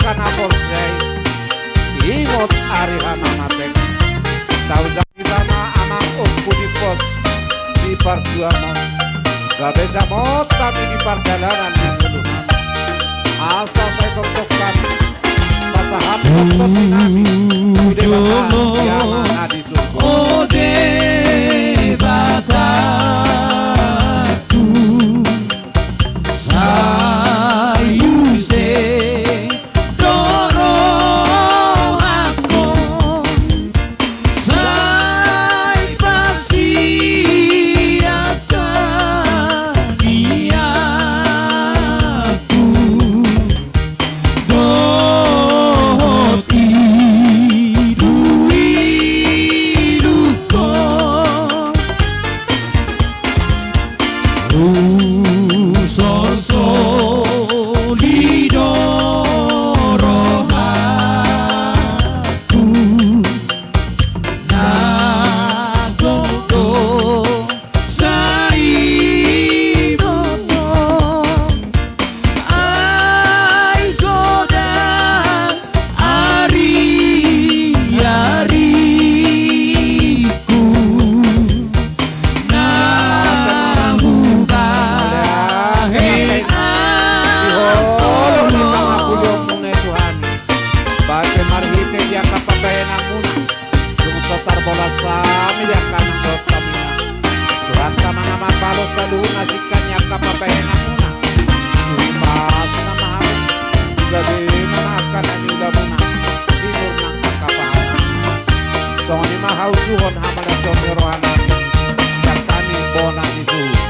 [SPEAKER 5] kana borsay imot ari hana matek tawza kitana amang ukku di pos di perjuangan gabe jamot tapi di perjalanan yang keluhan asa saya tentukan pasahat untuk nami dewata yang mana di surga
[SPEAKER 13] Oh dewataku sayuse dorong aku say pasiakan diaku doti duiduko solido rohaku nagogo saimoto ai godang ari-ariku namu bahe
[SPEAKER 5] Bate marhite dia kapabena muna Yung sotar bola sami dia kanang dota mina Tuhan tanang ama palo saluna sikanya kapabena muna Pas na mahal Gabi na nakakanan yung muna Timur ng kakapana So ni mahal suhon hamala sa mirohanan Yakani bona ni suhon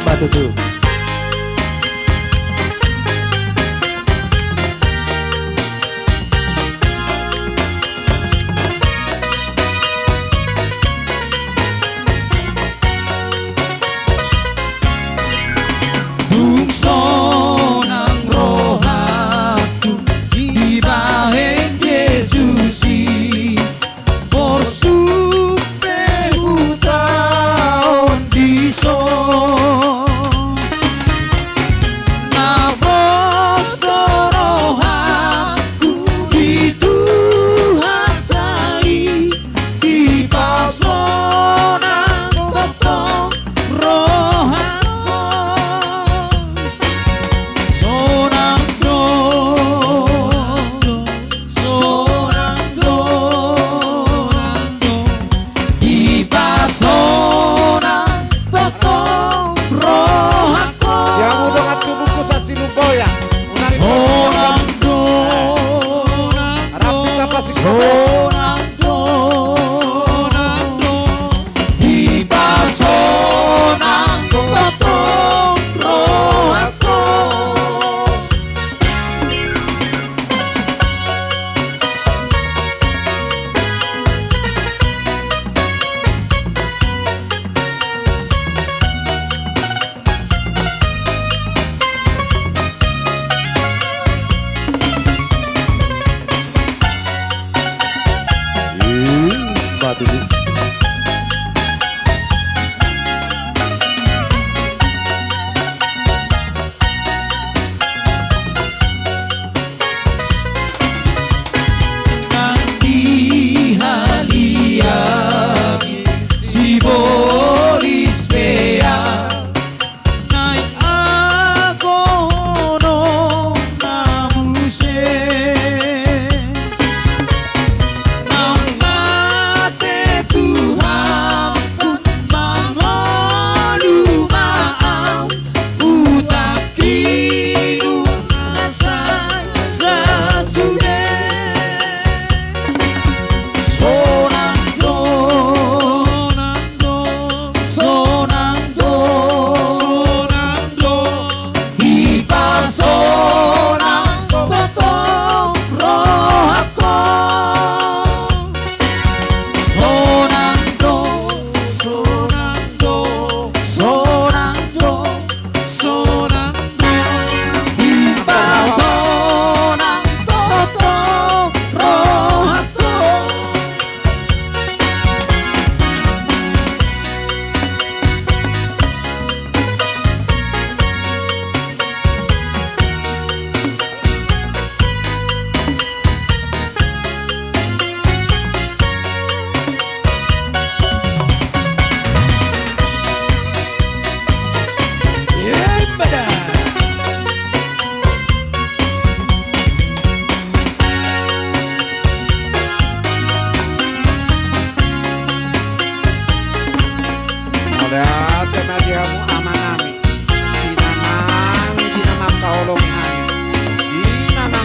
[SPEAKER 17] Matutu.
[SPEAKER 13] Bungso ng rohaku di baheng Yesusi por su pehutaon di son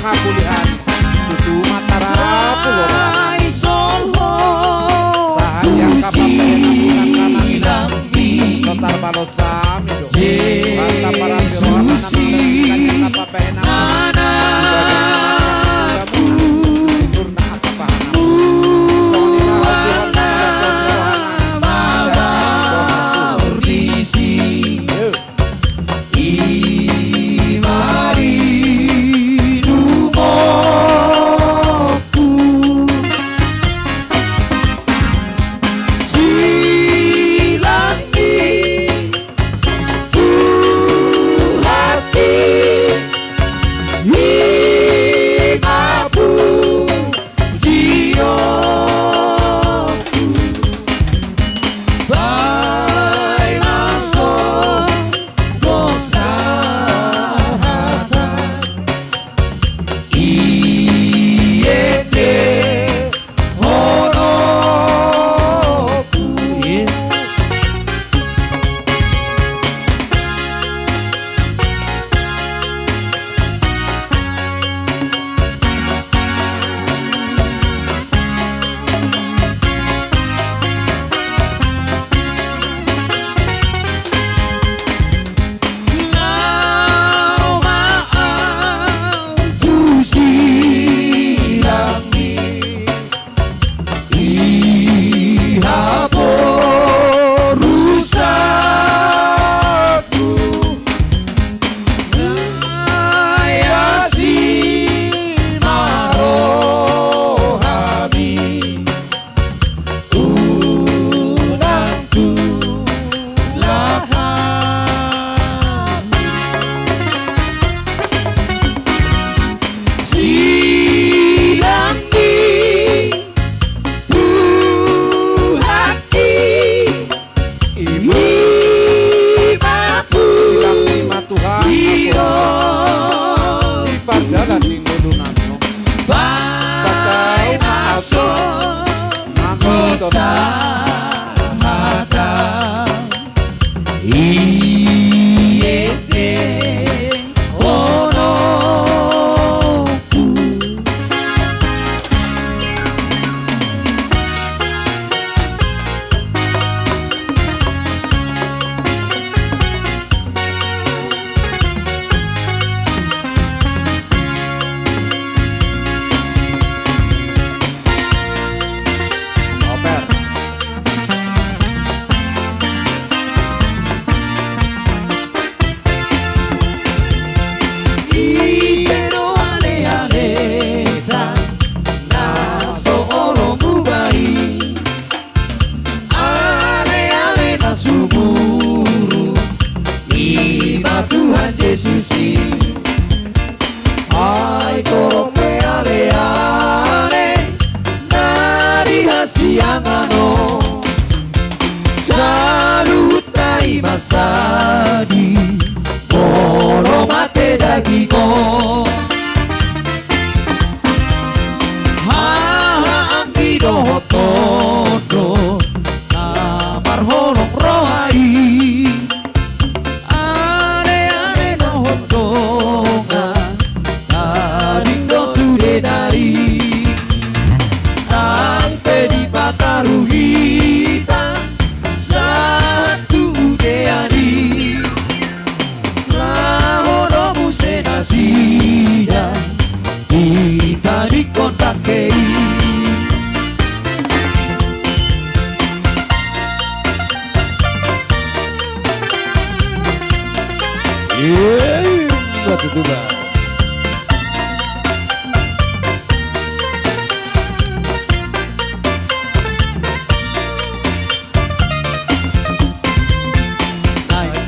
[SPEAKER 5] pangapulian tutu matarapu lorana sahayang kapapayan bukan kanang totar balot sami do banta para pirohana namang kanya kapapayan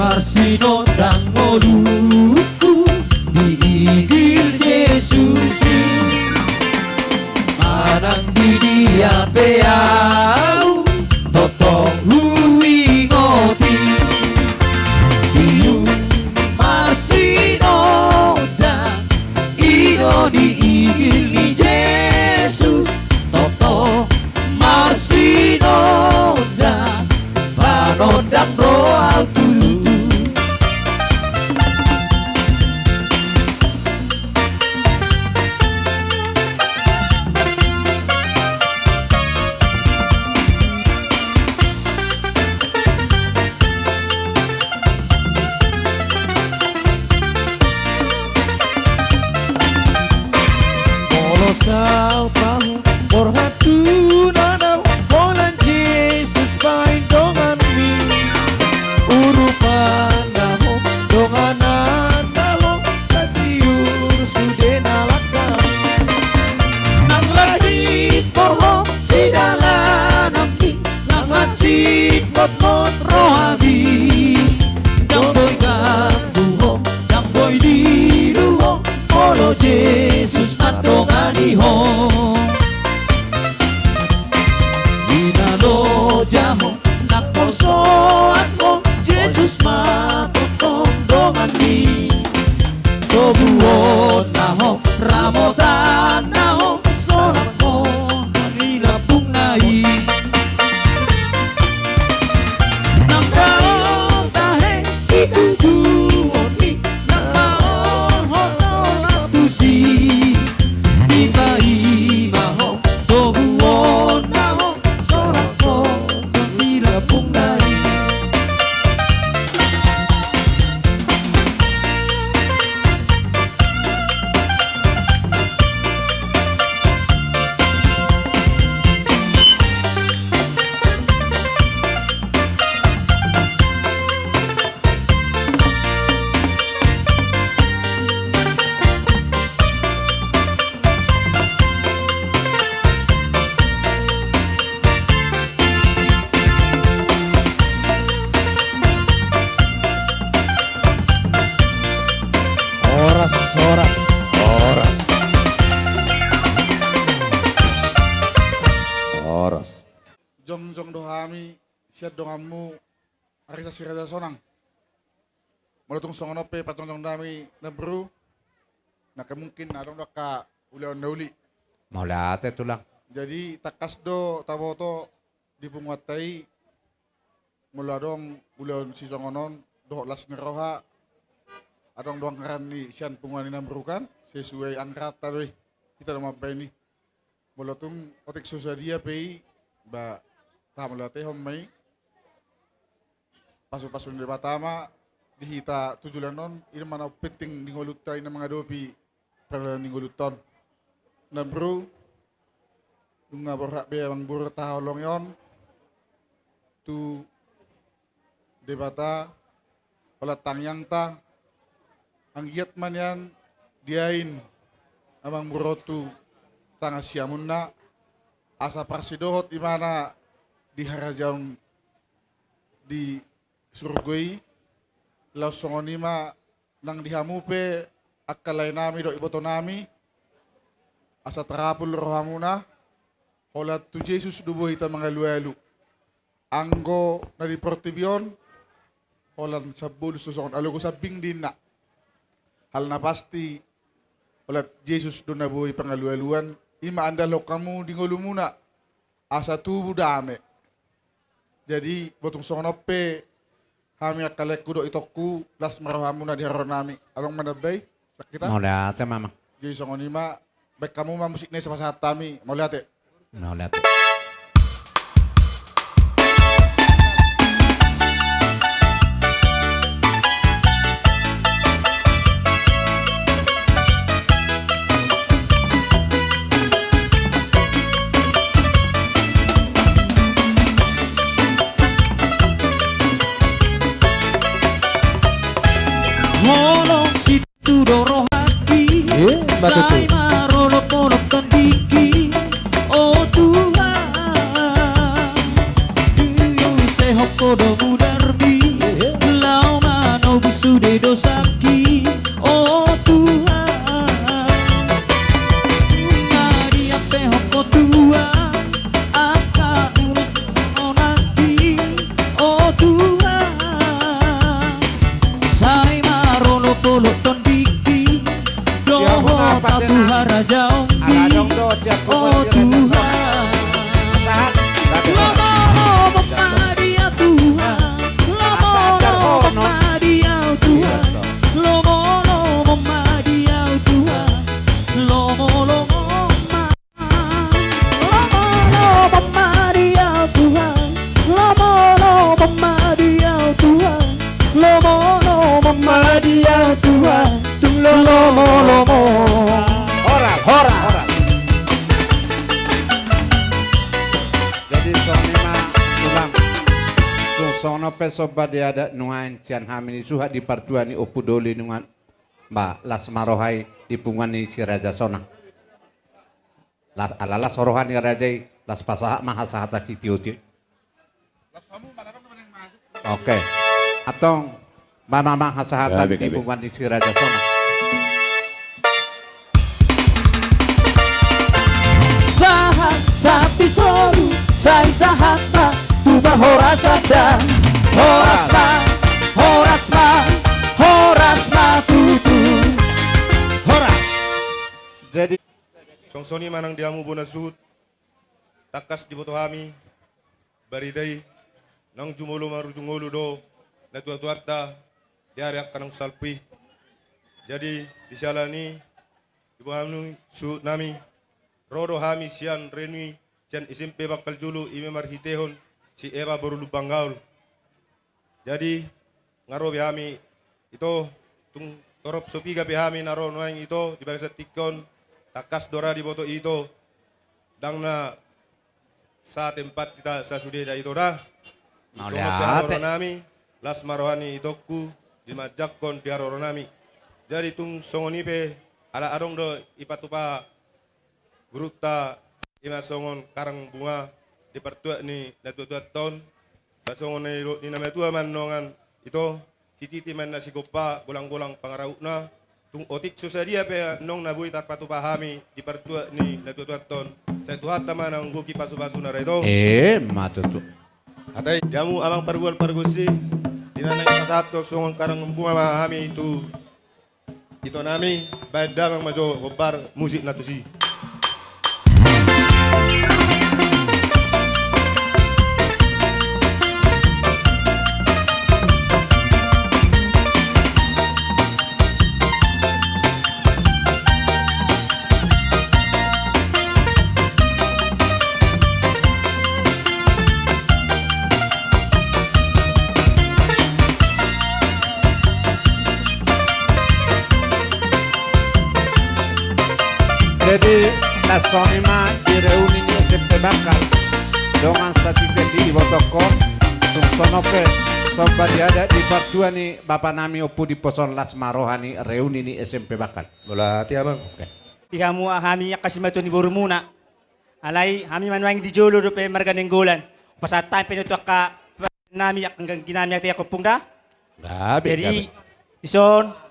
[SPEAKER 13] Marsino dan ngoluku diigil Yesus manang di dia peau totong hui ngoti iu Marsino dan ino diigil ni Yesus toto Marsino dan panodang roal turutu. Kalau kau tahu Borhatuna Holan Yesus bain dongan mi Urupan naho donganan naho Tatiur sudena lakam Nang lahis poho sidalan amki Nang macit mot rohabi Dang boy ganduho Dang boy diruho Olo Jesus adonganiho Inalo jamo nakoso ako Jesus matutong dongani Tobuon naho ramotan naho Sorak ko nangilapong nai Nang daon tahe si tujuon ni Nang maon hoton astusi Iba-iba ho tobuon naho Sorak ko nangilapong nai
[SPEAKER 4] Oras.
[SPEAKER 12] Jong dohami siat dongamu arisa siraja sonang. Mulatung songonope patong dami na bro. Nakamungkin adong ka ulion nauli.
[SPEAKER 5] Maulate tulang.
[SPEAKER 12] Jadi takas do taboto dipunguatai mula dong ulion si songonon doh las neroha adong doang karan ni sian punguan ni namrukan sesuai angkat tadi kita nama ini. Mula tung otik susadia pei ba tamalate homai pasu-pasu di Batama dihita tujulanon ini mana penting dingoluta ini mengadopi pada dingoluton na bro dunga borak be bang bur taholong yon tu debata ola tangyang ta ang giat man yan diain amang burotu tanga siamun na asa parsidohot imana di harajang di surgoi law songonima nang dihamupe akkalay nami do iboto nami asa tarapul rohamuna holat tu Jesus dubo hita mga luelu anggo na di portibion holat sabul susong alugo sabing din na hal na pasti holat Jesus do na buhay pangalueluan ima andalo kamu di ngulu muna asa tubuh dame jadi botong songonope kami akalek kudo itoku las marahamuna di haron nami along manabay sakita
[SPEAKER 5] Maulate mama.
[SPEAKER 12] jadi songonima baik kamu mah musiknya sama saat kami mau lihat ya
[SPEAKER 5] Maulate.
[SPEAKER 13] Holong situ doro hati Sai marolok molok tandiki Oh Tuhan Duyung sehok kodo mudarbi Lau mano bisude dosaki Oh Tuhan Ngadi ape hoko tua Aka urus onaki Oh Tuhan Sai marolo polo tondiki Doho tabu haraja ombi Oh Tuhan Lomo pemadia Tuhan Lomo pemadia Tuhan Lomo pemadia Tuhan Lomo pemadia Tuhan Lomo pemadia Tuhan Lomo pemadia Tuhan Lomo
[SPEAKER 5] Ora. pe soba dia ada nungain cian hamini suha di partuani opudoli nungan ba las marohai di pungani si raja sona. Alala sorohani raja las pasaha mahasahata citiuti. Oke. Atong mama mahasahata di pungani si raja sona.
[SPEAKER 13] Sahat sapi soru sai sahata tuba horasada horasma tutu hora.
[SPEAKER 18] Jadi songsoni manang diamu bona suhut takas di boto hami baridai nang jumolo maru jungolo do na tuata diari kanang salpi. Jadi disalani ibu hamnu suhut nami rodo hami sian renui sian SMP bakal julu ime marhitehon si Eva Borulu Banggaul. Jadi ngaro hami itu tung torop sopiga hami naro noang itu di bagian tikon takas dora di boto itu dang na sa tempat kita sa sudah itu dah. Isongot nami las marohani itoku di majakon piaro nami. Jadi tung songonipe ala adong do ipatupa Guruta ima songon karang bunga di pertua ni datu-datu tahun basongon ni nama tua manongan itu titi man nasi gopa bolang-bolang pangaraukna tung otik susadia pe nong nabui tarpatu pahami di pertua ni datu-datu tahun saya tuhat taman ang guki pasu-pasu nara itu
[SPEAKER 5] matutu
[SPEAKER 18] atai jamu amang pargual-pargusi di nana satu songon karang bunga mahami itu nami badang majo gobar musik natusi.
[SPEAKER 5] Jadi nasonima direuni ni SMP bakal dengan statistik di botoko tung sonoke sobat diada di partua ni bapak nami opu di poson las marohani reuni ni SMP bakal.
[SPEAKER 18] Bola hati abang.
[SPEAKER 19] Ikamu kami kasimatu ni burumuna. Alai kami manuang di jolo do pe marga nenggolan. Pasatay penuto ka nami hanggang ginami ati ako pungda.
[SPEAKER 5] Gabi.
[SPEAKER 19] Jadi ison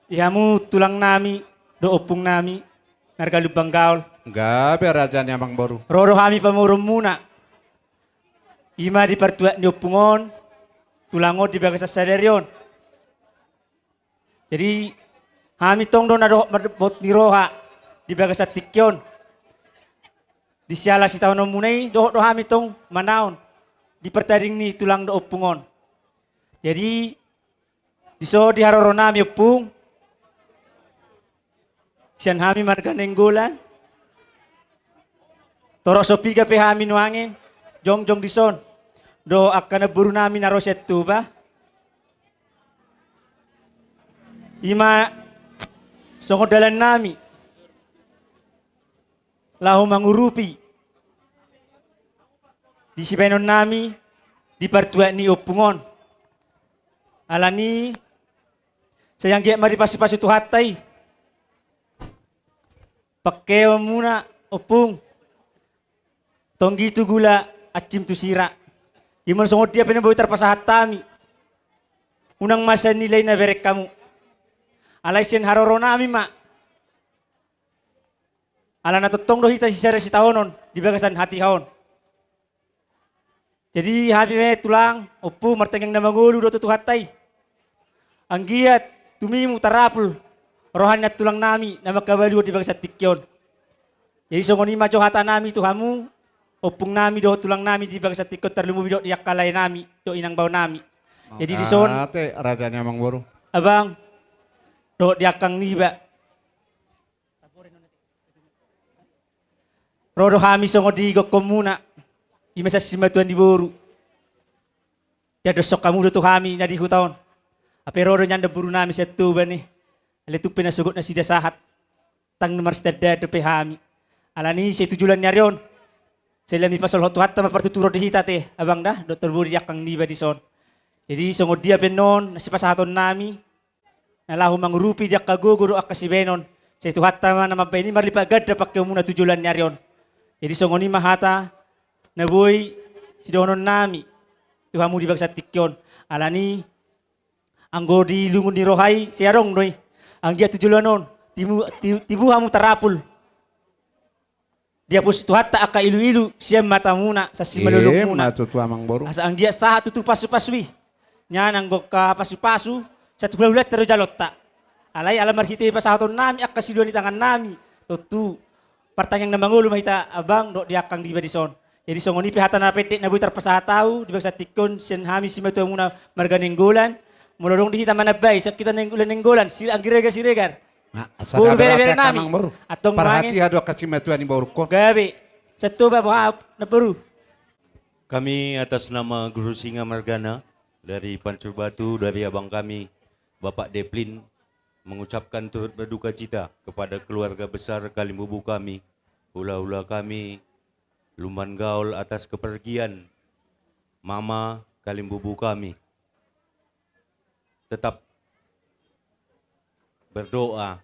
[SPEAKER 19] Ihamu tulang nami, do opung nami, narga lubang gaul.
[SPEAKER 5] Gabi raja ni abang baru.
[SPEAKER 19] Roro kami pamurum muna. Ima di pertua ni opungon, tulango di bagas sadarion. Jadi kami tong do nado bot ni roha di bagas tikyon. Di siala si tahun munai do kami tong manaon di pertading ni tulang do opungon. Jadi diso di haroro nami opung. Sian kami marga nenggolan. Torok sopiga pe kami nuangin. Jong dison. Do akan buru nami naroset tu ba. Ima songo dalan nami. Lahu mangurupi. Di sipenon nami. Di partua ni opungon. Alani. Sayang giat mari pasi-pasi tu hatai. Pakai muna opung. Tonggi tu gula acim tu sira. Iman songot dia pena bawa terpasahat tami. Unang masa nilai na berek kamu. Alai sen haroro nami mak. Ala na totong do hita sisara si taonon di bagasan hati haon. Jadi habi me tulang opu martengeng na mangulu do tu hatai. Anggiat tumimu tarapul. Rohannya tulang nami nama kabalu di bangsa tikyon. Jadi songoni maco hata nami tu hamu opung nami do tulang nami di bangsa tikyon terlumu do diak kalai nami do inang bau nami. Jadi di son
[SPEAKER 5] rajanya abang baru.
[SPEAKER 19] Abang do diakang niba. Rodo kami songo di komuna. Imasa simatuan di boru. Ya dosok kamu do tu kami nyadi hutaon. Ape rodo nyanda buru nami setu bani. Ala tu pinasugot na sida sahat tang nomor stadda do pehami. Ala ni sa tujulan niya riyon. Selami pasal hotu hatta mapartuturo di hita teh, abang dah, Dr. Buri yakang niba di son. Jadi songod dia penon, nasipasahaton nami, nalahu mangrupi dia kaguguro akasibenon. Sa itu hatta man na mabay ni marlipagad dapat kayo muna tujulan niya riyon. Jadi songoni mahata, naboy, sidonon nami, Tuhan mu di bagsa tikyon. Alani, anggo di lungun di rohai, siarong doy. Ang dia tujulanon, tibu hamu tarapul. Dia pus tuhat tak aka ilu-ilu siya mata muna sa si malulok muna.
[SPEAKER 5] Matutu amang boru.
[SPEAKER 19] Asa ang dia saha tutu pasu-pasui. Nya nanggok ka pasu-pasu sa tuglaw-ulat tero jalot ta. Alay alam marhiti pa sa aton nami aka siluan di tangan nami. Tutu partanyang na mangulo mahita abang do dia kang di badison. Jadi songoni pihata na petik na butar pasaha tau di bagsa tikon sen hami si matu muna marganinggolan. Mulodong di hita manabay sa kita nenggolan si ang giregar-siregar.
[SPEAKER 5] Nah,
[SPEAKER 19] Buru bere-bere nami. Atong
[SPEAKER 5] perhati ado kasih metuan ni baru ko.
[SPEAKER 19] Gabi. Satu ba na baru.
[SPEAKER 4] Kami atas nama Guru Singa Margana dari Pancur Batu, dari abang kami Bapak Deplin mengucapkan turut berduka cita kepada keluarga besar Kalimbubu kami, ula-ula kami, Lumban Gaul atas kepergian Mama Kalimbubu kami. Tetap berdoa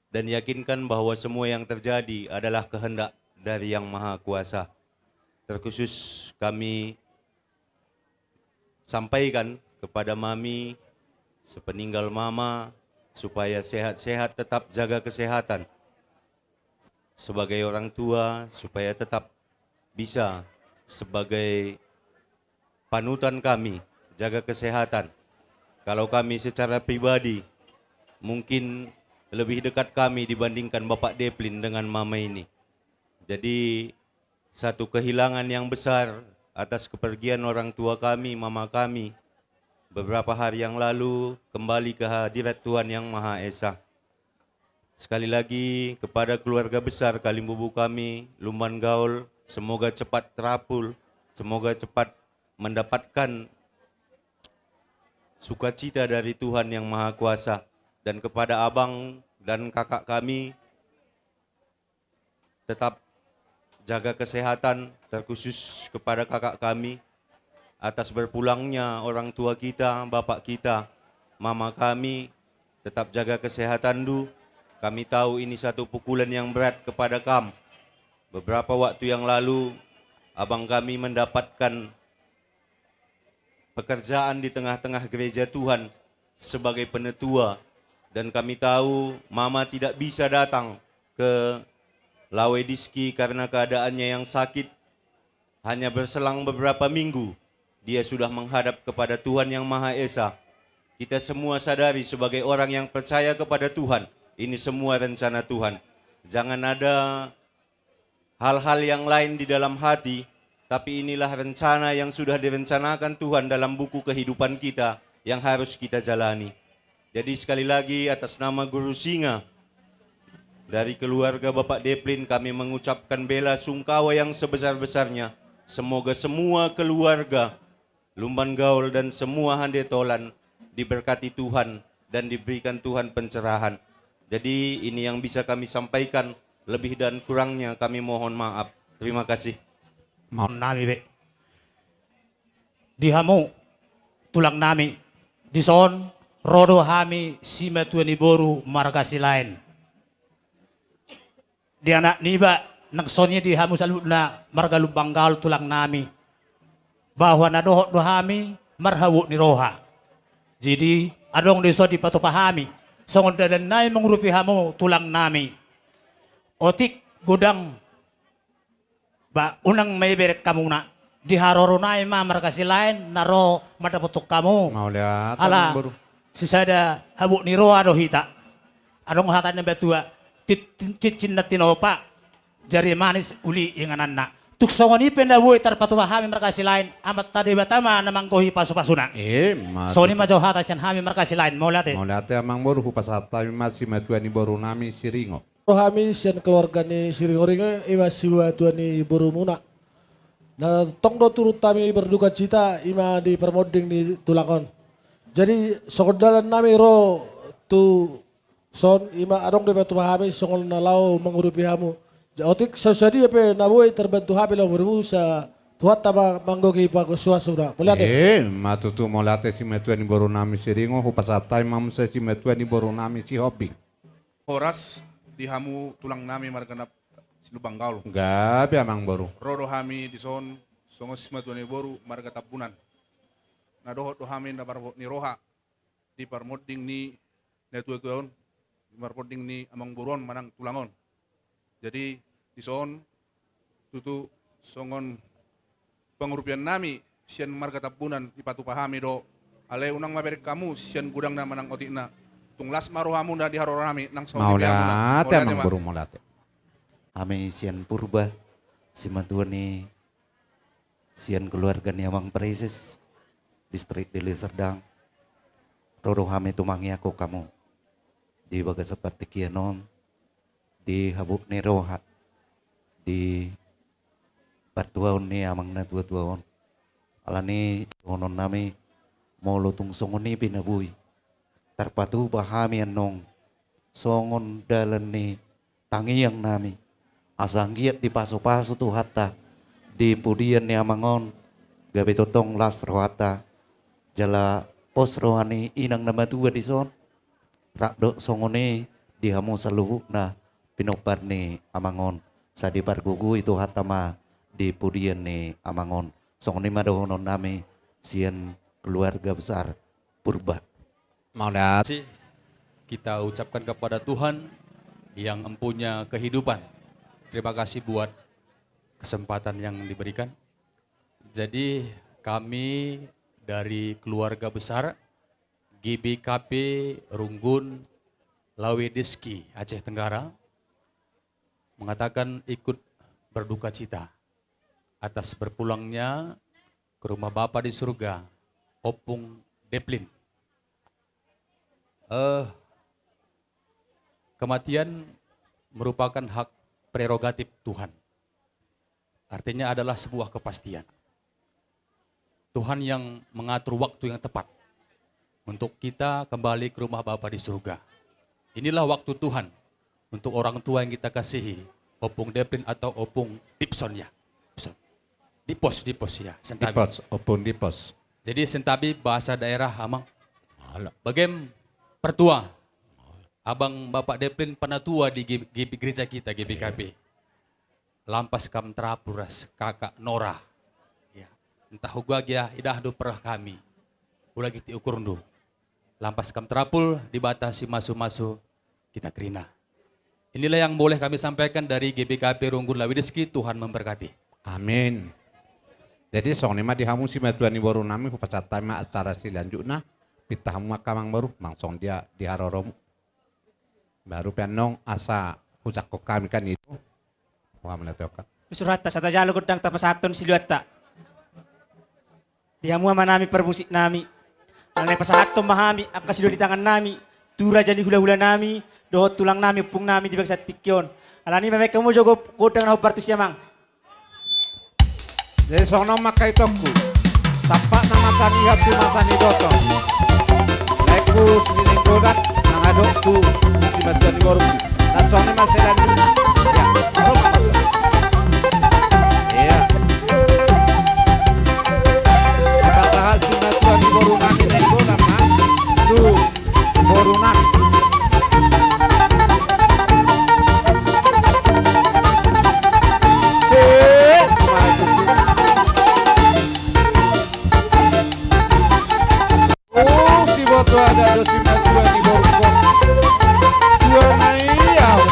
[SPEAKER 4] dan yakinkan bahwa semua yang terjadi adalah kehendak dari Yang Maha Kuasa. Terkhusus kami sampaikan kepada Mami sepeninggal Mama supaya sehat-sehat, tetap jaga kesehatan. Sebagai orang tua supaya tetap bisa sebagai panutan kami jaga kesehatan. Kalau kami secara pribadi mungkin lebih dekat kami dibandingkan Bapak Deplin dengan Mama ini. Jadi satu kehilangan yang besar atas kepergian orang tua kami, Mama kami. Beberapa hari yang lalu kembali ke hadirat Tuhan Yang Maha Esa. Sekali lagi kepada keluarga besar Kalimbubu kami, Lumban Gaul, semoga cepat terapul, semoga cepat mendapatkan sukacita dari Tuhan Yang Maha Kuasa. Dan kepada abang dan kakak kami, tetap jaga kesehatan, terkhusus kepada kakak kami, atas berpulangnya orang tua kita, bapak kita, mama kami, tetap jaga kesehatan dulu. Kami tahu ini satu pukulan yang berat kepada kamu. Beberapa waktu yang lalu, abang kami mendapatkan pekerjaan di tengah-tengah gereja Tuhan sebagai penetua. Dan kami tahu Mama tidak bisa datang ke Lawediski karena keadaannya yang sakit. Hanya berselang beberapa minggu, dia sudah menghadap kepada Tuhan Yang Maha Esa. Kita semua sadari sebagai orang yang percaya kepada Tuhan, ini semua rencana Tuhan. Jangan ada hal-hal yang lain di dalam hati, tapi inilah rencana yang sudah direncanakan Tuhan dalam buku kehidupan kita yang harus kita jalani. Jadi sekali lagi atas nama Guru Singa, dari keluarga Bapak Deplin kami mengucapkan bela sungkawa yang sebesar-besarnya. Semoga semua keluarga Lumban Gaul dan semua handetolan diberkati Tuhan dan diberikan Tuhan pencerahan. Jadi ini yang bisa kami sampaikan, lebih dan kurangnya kami mohon maaf. Terima kasih.
[SPEAKER 20] Mohon nami be. Dihamu tulang nami dison rodo hami sima tuani boru margasi lain. Di anak niba nagsonya di hamu saludna marga Lumban Gaul tulang nami. Bahwa nadohot do hami marhawu ni roha. Jadi adong deso di patupahami. Songon dadan nai mengrupi hamu tulang nami. Otik gudang ba unang may berek kamu na. Di haroro nai ma margasi lain naro madapotok kamu.
[SPEAKER 5] Mau lihat
[SPEAKER 20] Ala
[SPEAKER 5] baru.
[SPEAKER 20] sisada habu ni roa do hita. Adong hatan na betua cicin na tinopa jari manis uli inganan na. Tuksongon ipen na buhay tarpatuwa hami markasi lain amat tadi batama namang kohi pasu-pasuna. So ni majo hata siyan hami markasi lain mau lihat
[SPEAKER 5] Mau lihat amang baru hupasata masih metuan ni baru nami siringo.
[SPEAKER 21] Kami sian keluarga ni Siringo ringa ima siwa tuan ni buru muna. Nah tong do turut kami berduka cita ima di permoding di tulakon. Jadi sokodalan nami ro tu son ima adong de batu hami songol na lau mengurupi hamu. Otik sosadi apa naboy terbantu hape lo berbu sa tuhat taba manggogi pa suasura. Mulate.
[SPEAKER 5] Matutu molate si metuani boru nami si ringo hupasatai mam se si metuani boru nami si hobi.
[SPEAKER 1] Horas dihamu tulang nami marganap silubang gaul.
[SPEAKER 5] Gabi amang boru.
[SPEAKER 1] Rodo hami di son songo si metuani boru marga tapunan. Na dohot do hami na barbot ni roha di parmoding ni netuetuon di parmoding ni amang buron manang tulangon. Jadi di son tutu songon pengurupian nami sian marga tapunan di patu pahami do ale unang maberik kamu sian gudang na manang otikna tunglas marohamu na di harorami nang songo
[SPEAKER 5] Maulate amang boru maulate.
[SPEAKER 22] Ame sian purba si matuani sian keluarga ni amang presis distrik Deli Serdang rodo hame tumangi aku kamu di baga seperti kianon di habuk ni rohat di partuaon ni amang na tua-tuaon alani onon nami mau lutung songon ni pinabui tarpatu bahami anong songon dalan ni tangiyang nami asang giat di paso-paso tu hatta di pudian ni amangon gabi totong las rohata jala pos rohani inang nama tua di son rakdo songone di hamu saluhuk na pinopar ni amangon sa di pargugu itu hatama di pudian ni amangon songone madohonon nami sian keluarga besar purba.
[SPEAKER 5] Maulate.
[SPEAKER 23] Kita ucapkan kepada Tuhan yang empunya kehidupan. Terima kasih buat kesempatan yang diberikan. Jadi kami dari keluarga besar GBKP Runggun Lawedeski Aceh Tenggara mengatakan ikut berduka cita atas berpulangnya ke rumah Bapa di surga Opung Deplin. Kematian merupakan hak prerogatif Tuhan. Artinya adalah sebuah kepastian. Tuhan yang mengatur waktu yang tepat untuk kita kembali ke rumah Bapa di surga. Inilah waktu Tuhan untuk orang tua yang kita kasihi, Opung Deplin atau Opung Dipson ya. Dipos ya. Sentabi.
[SPEAKER 5] Dipos, Opung Dipos.
[SPEAKER 23] Jadi sentabi bahasa daerah amang. Bagem pertua. Abang Bapak Deplin penatua di gereja kita GBKP. Lampas kam terapuras kakak Nora. Ya. Entah hugag ya idah do perah kami. Ulah kita ukur do. Lampas kam terapul dibatasi masu-masu kita kerina. Inilah yang boleh kami sampaikan dari GBKP Runggun Lawedeski. Tuhan memberkati.
[SPEAKER 5] Amin. Jadi song nima dihamu si matuani baru nami hupasatai ma acara silanjutna pitahamu makamang baru mangsong dia diharoromu. Baru penong asa hucak kami kan itu. Wah meletoka.
[SPEAKER 19] Surata sa tajalo kudang tapasaton siluata. Dihamu ama nami permusik nami. Ang napasahaton mahami ang kasido di tangan nami. Tura jadi hula-hula nami. Dohot tulang nami, upung nami di bangsa tikyon. Alani memang kamu jogo kudang na hupartus yamang.
[SPEAKER 5] Jadi sono makai tokku. Tapak nama tani hatu matani doto. Leku siniling godat nangadok tu si matuani baru. Dan sono maselan ya. Iya. Dipatahal si matuani baru nami nego nama tu baru nami. Foto ada 252 di Borgo. Dua naik.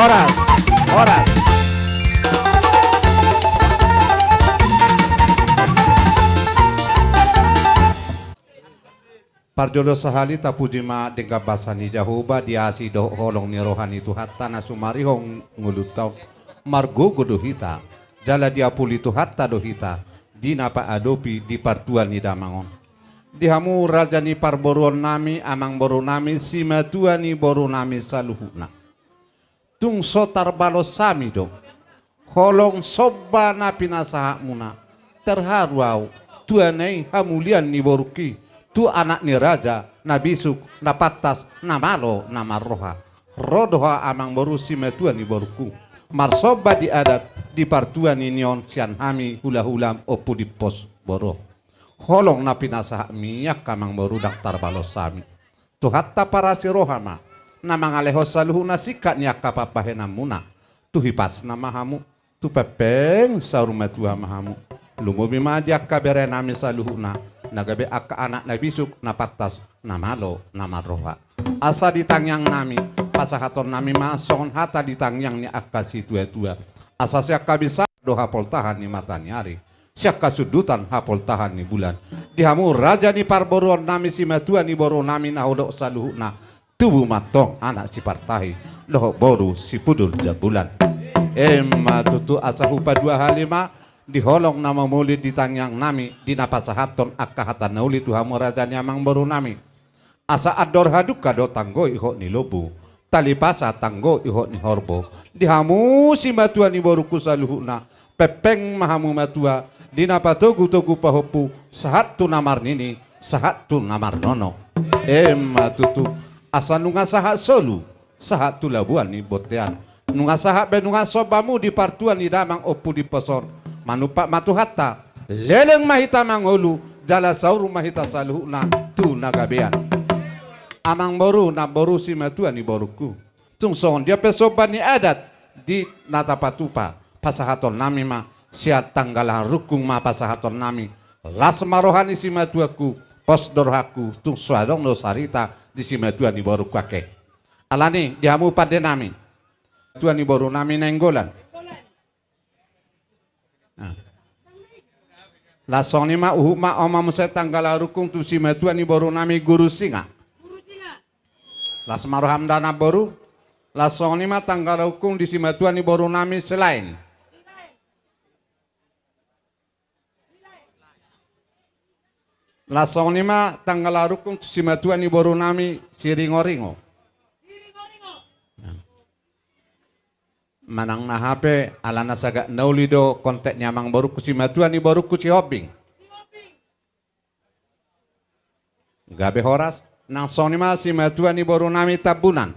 [SPEAKER 5] Horas. Horas. Parjodo sahali tapujima dengka basani jahoba diasi do holong ni rohani tu hatta na sumarihong ngulutaw margo godohita jala dia puli tu hatta dohita dinapa adopi di partuan ni damangon dihamu raja ni parboruan nami amang boru nami simatua ni boru nami saluhuna tung sotar balos sami do holong soba na pinasaha muna terharu au tuanai hamulian ni boruki tu anak ni raja na bisuk na patas na malo na marroha rodoha amang borusi metuan ni boruku marsoba di adat di partuan ni nion sian hami hula-hulam opu di pos boro holong na pinasah miyak kamang boru daktar balos sami tu hatta para si rohama na mangaleho saluhu na sikat niyak kapapahena muna tu hipas na mahamu tu pepeng saur metua mahamu lumubi majak kabere nami saluhu na nagabe akka anak na bisuk na patas na malo na marroha asa ditangyang nami pasahaton nami masong hata ditangyang ni akka si tua-tua asa siak kabisa do hapol tahan ni matanyari siak kasudutan hapol tahan ni bulan dihamu raja ni parboruan nami si matua ni boru nami na hodok saluhu na tubuh matong anak si partahi doh boru si pudul jabulan emma tutu asa hupa dua halima diholong nama mulit ditangyang nami di napasahaton akahatan nauli tuhamu raja nyamang baru nami asa ador haduk kado tanggo iho ni lobu tali pasa tanggo iho ni horbo dihamu si matua ni baru kusaluhuna pepeng mahamu matua di napatogu togu pahopu sahat tu namar nini sahat tu namar nono matutu asa nunga sahat solu sahat tu labuan ni botean nunga sahat benunga sobamu di partuan ni damang opu di posor manupak matu hatta leleng mahita mangolu jala sauru mahita saluhuna tu nagabean amang boru na boru si matua ni boruku tung son dia pesoban ni adat di natapatupa pasahaton nami ma siat tanggalan rukung ma pasahaton nami las marohani si matuaku pos dorhaku tung suadong no sarita di si matua ni boruku ake alani dihamu pada nami tuan ni boru nami nenggolan lasong ni ma uhu ma oma musai tanggala rukung tu si metua ni boru nami guru singa las maroham dana boru lasong ni ma tanggala rukung di si metua ni boru nami selain lasong ni ma tanggala rukung tu si metua ni boru nami siringo-ringo manang na hape alana saga naulido kontek nyamang baru kusi matuan ni baru kusi hobing gabe horas nang soni ma si matuan ni baru nami tabunan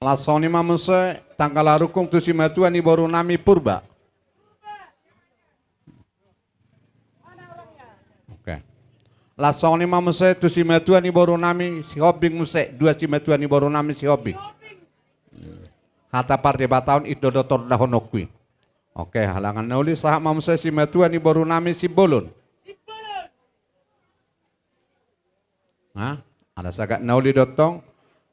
[SPEAKER 5] la soni ma muse tanggal rukung tu si matuan ni baru nami purba lasong ni mamuse tu si metua ni boru nami si hobing muse dua si metua ni boru nami si hobing hata par debataun itu dotor dahonokui oke halangan nauli sahak mamuse si metua ni boru nami si bolon ada sagak nauli dotong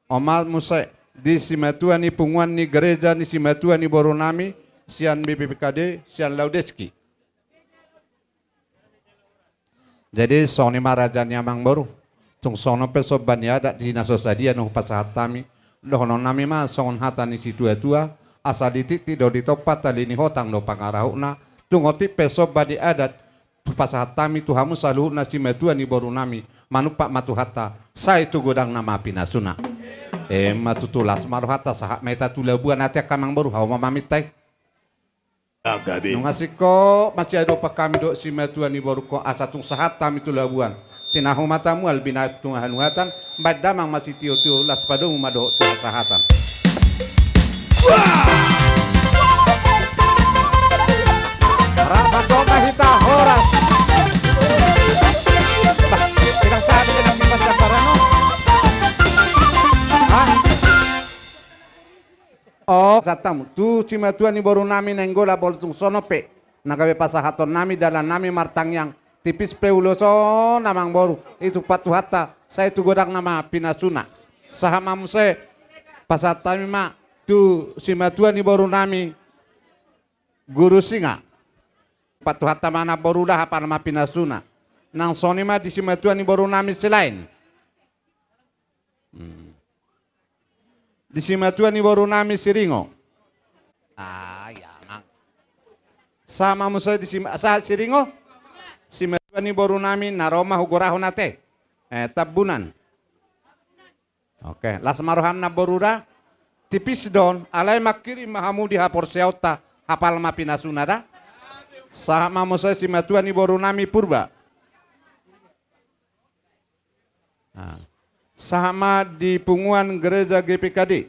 [SPEAKER 5] omal muse di si metua ni punguan ni gereja ni si metua ni boru nami sian BPPKD sian Laudeski. Jadi soni maraja nyamang baru, tung sono peso bania ada di nasosadia noh pasahat tami, dohono nami ma songon hata ni situ tua, asa dititi do ditopat tali ni hotang do pangarahuna, tung oti peso badi adat, pasahat tami tuhamu salu nasi metua ni baru nami, manupak matu hata, saya itu godang nama pinasuna, matutulas maru hata sahak meta tulabuan hati kamang baru hawa mamitai. Nung asiko masih ada pak kami dok si metua ni baru ko asatung sahatam itu labuan tinahu matamu albina tungahan watan badamang masih tio las padung mado tu sahatan rapat dong hita horas tidak saat ini kami baca parano oh satam tu si metua ni baru nami nenggola boltung sonope nagabe pasahaton nami dalam nami martang yang tipis peuloso namang baru itu patu hatta saya itu godang nama pinasuna Sahama muse pasatami ma tu simatua ni baru nami guru singa. Patu hatta mana boruda hapar ma pinasuna. Nang soni ma di simatua ni baru nami selain. Di simatua ni baru nami siringo. Ya nang. Sama musa di sa siringo. Simatua ni baru nami naroma huguraho nate. Tabunan. Oke, las maroham na boruda tipis don alai makiri mahamudi hapor seauta hapal ma pinasuna da. Sama musa simatua ni baru nami purba. Sama di punguan gereja GPKD.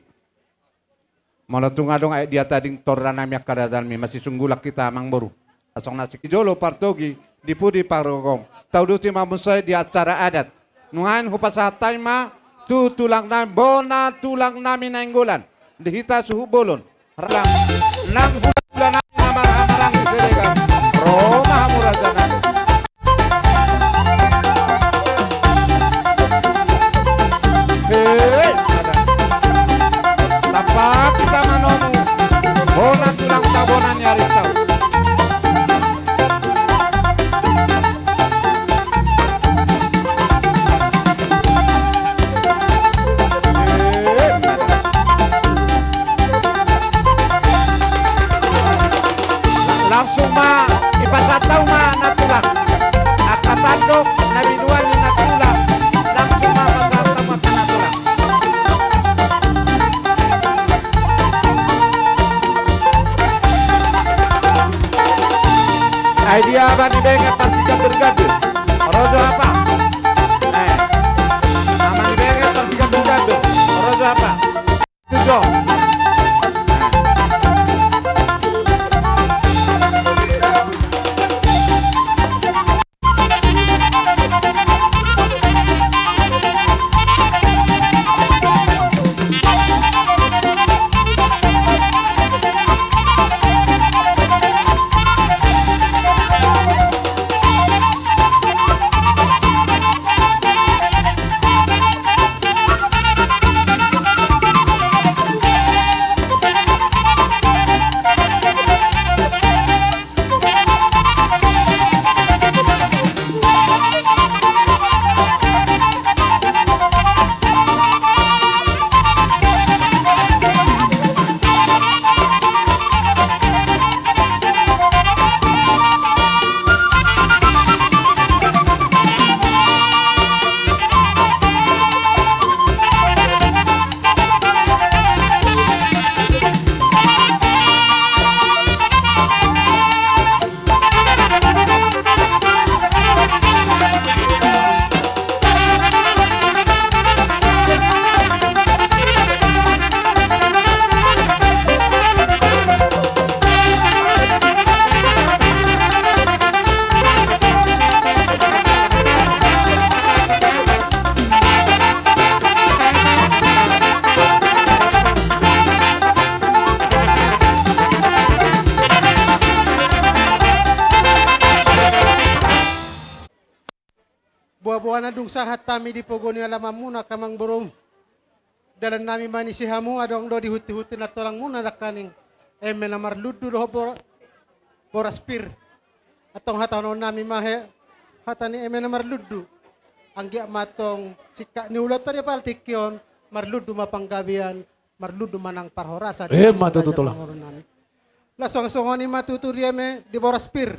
[SPEAKER 5] Malatung adong ay dia tading torra nami akadadan mi masih sunggulak kita mang boru. Asong nasi kijolo partogi dipudi parogong. Tauduti mamusay di acara adat. Nuhan hupasatay ma tu tulang nami bona tulang nami nainggolan. Dihita suhu bolon. Ralang nang bulan nami namar-hamarang disedegan. Roma hamuraja nami. Tapak kita manomu bona tulang tabonan nyari tahu. Langsung ma ipasataw ma natulang akatandok na binuan ni natulang langsung ma pasataw ma kanatulang. Idea apa di bengen pastikan bergaduh. Rojo apa? Nama di bengen pastikan bergaduh. Rojo apa? Tujuh.
[SPEAKER 3] Buah-buahan adung sahat tami di pogoni alamam muna kamang burung. Dalam nami manisi hamu adong do dihuti-huti na tolang muna dakaning. Namar ludu do boraspir. Atong hatanon nami mahe hatani namar ludu. Anggia matong sika ni ulat tadi pal tikyon marludu mapanggabian marludu manang parhorasa.
[SPEAKER 21] Matututulang.
[SPEAKER 3] Lasong-songoni matuturiame di boraspir.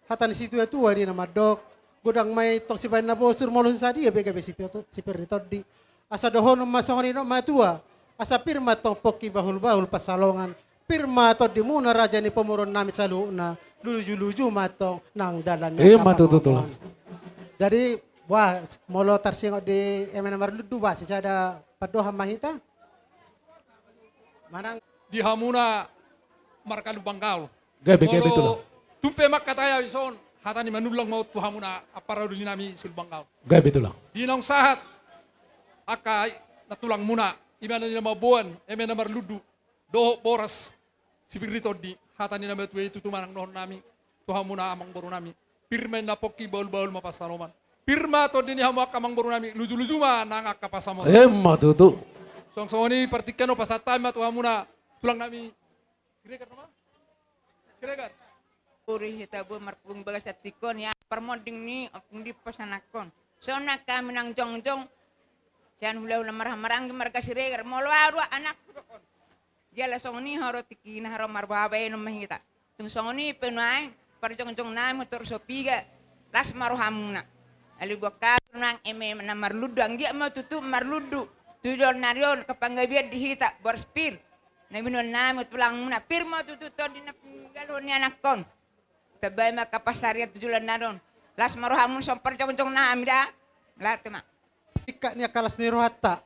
[SPEAKER 3] Hatani situ tua di nama dok. Gudang may tong si na bosur molon sa dia bega sipir dito di asa dohon masong no matua asa pirma tong poki bahul pasalongan pirma to di muna raja ni pemuron nami saluna luju matong nang dalan
[SPEAKER 21] matututulang.
[SPEAKER 3] Jadi wah molo tarsingok di nomor ludu ba ada padoha mahita manang
[SPEAKER 15] Di hamuna markalu bangkal.
[SPEAKER 21] Gabe betul.
[SPEAKER 15] Tumpe makataya ison hatani manulang mau tu hamuna apara nami sulbangkal.
[SPEAKER 21] Gabe betul.
[SPEAKER 15] Dinong sahat akai natulang muna imana ni nama buan emena marludu doho boras sibirito di hatani nama tu itu tumanang nohon nami tu hamuna amang boru nami pirmen na poki baul mapasaloman
[SPEAKER 6] Pirma to dini hamu akamang boru nami luju-luju ma nangak kapasamo.
[SPEAKER 21] Matutu.
[SPEAKER 6] Song-songoni pertikano pasatama tu hamuna tulang nami. Siregat nama? Siregat.
[SPEAKER 8] Puri hita bu marpung bagas tikon ya permoding ni apung di pasanakon. Sona kami nang jongjong. Sian hula-hula marah-marang marga siregar molo arwa anak kon. Jala songoni haro tikina haro marbabe no mahita. Tung songoni penuai parjong-jong na motor sopiga las marohamuna. Ali buka nang na marludu anggi ma tutu marludu. Tujuan narion kapanggabian dihita borspir. Na binon na tulang muna pirma tutu to di na galon ni anak kon. Tabay makapasariat tujuan naron. Las marohamun som parjong-jong na amida. Lahat ma.
[SPEAKER 3] Ika niya kalas ni Rohata.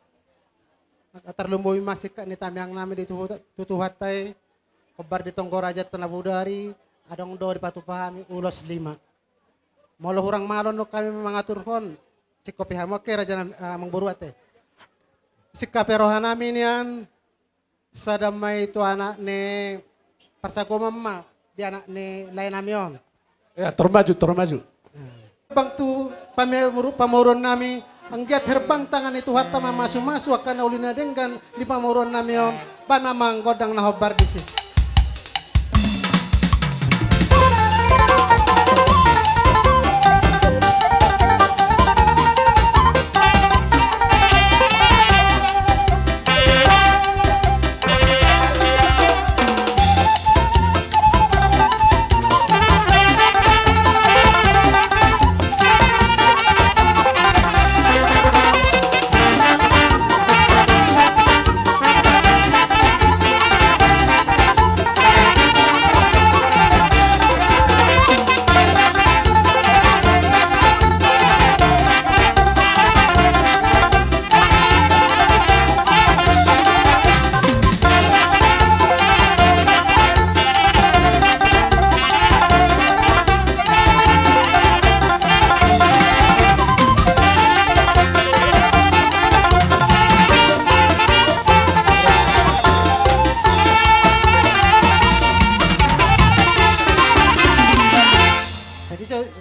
[SPEAKER 3] Nakatarlumboy masika ni tamyang namin dito tutuhatay. Kabar ditong gorajat tanabudari. Adong do di patupahami ulos 5. Molo hurang malon no kami mengatur hon. Si kopi hamo ke raja mengburu ate. Si kaperohan namin yan. Sadamay itu anak ni Parsako mama. Di anak ni lain namion.
[SPEAKER 21] Ya termaju.
[SPEAKER 3] Bang tu pamuron nami. Ang giat herbang tangan itu hatta mamasu-masu akan ulina denggan di pamuron namion. Pamamang godang nahobar disis.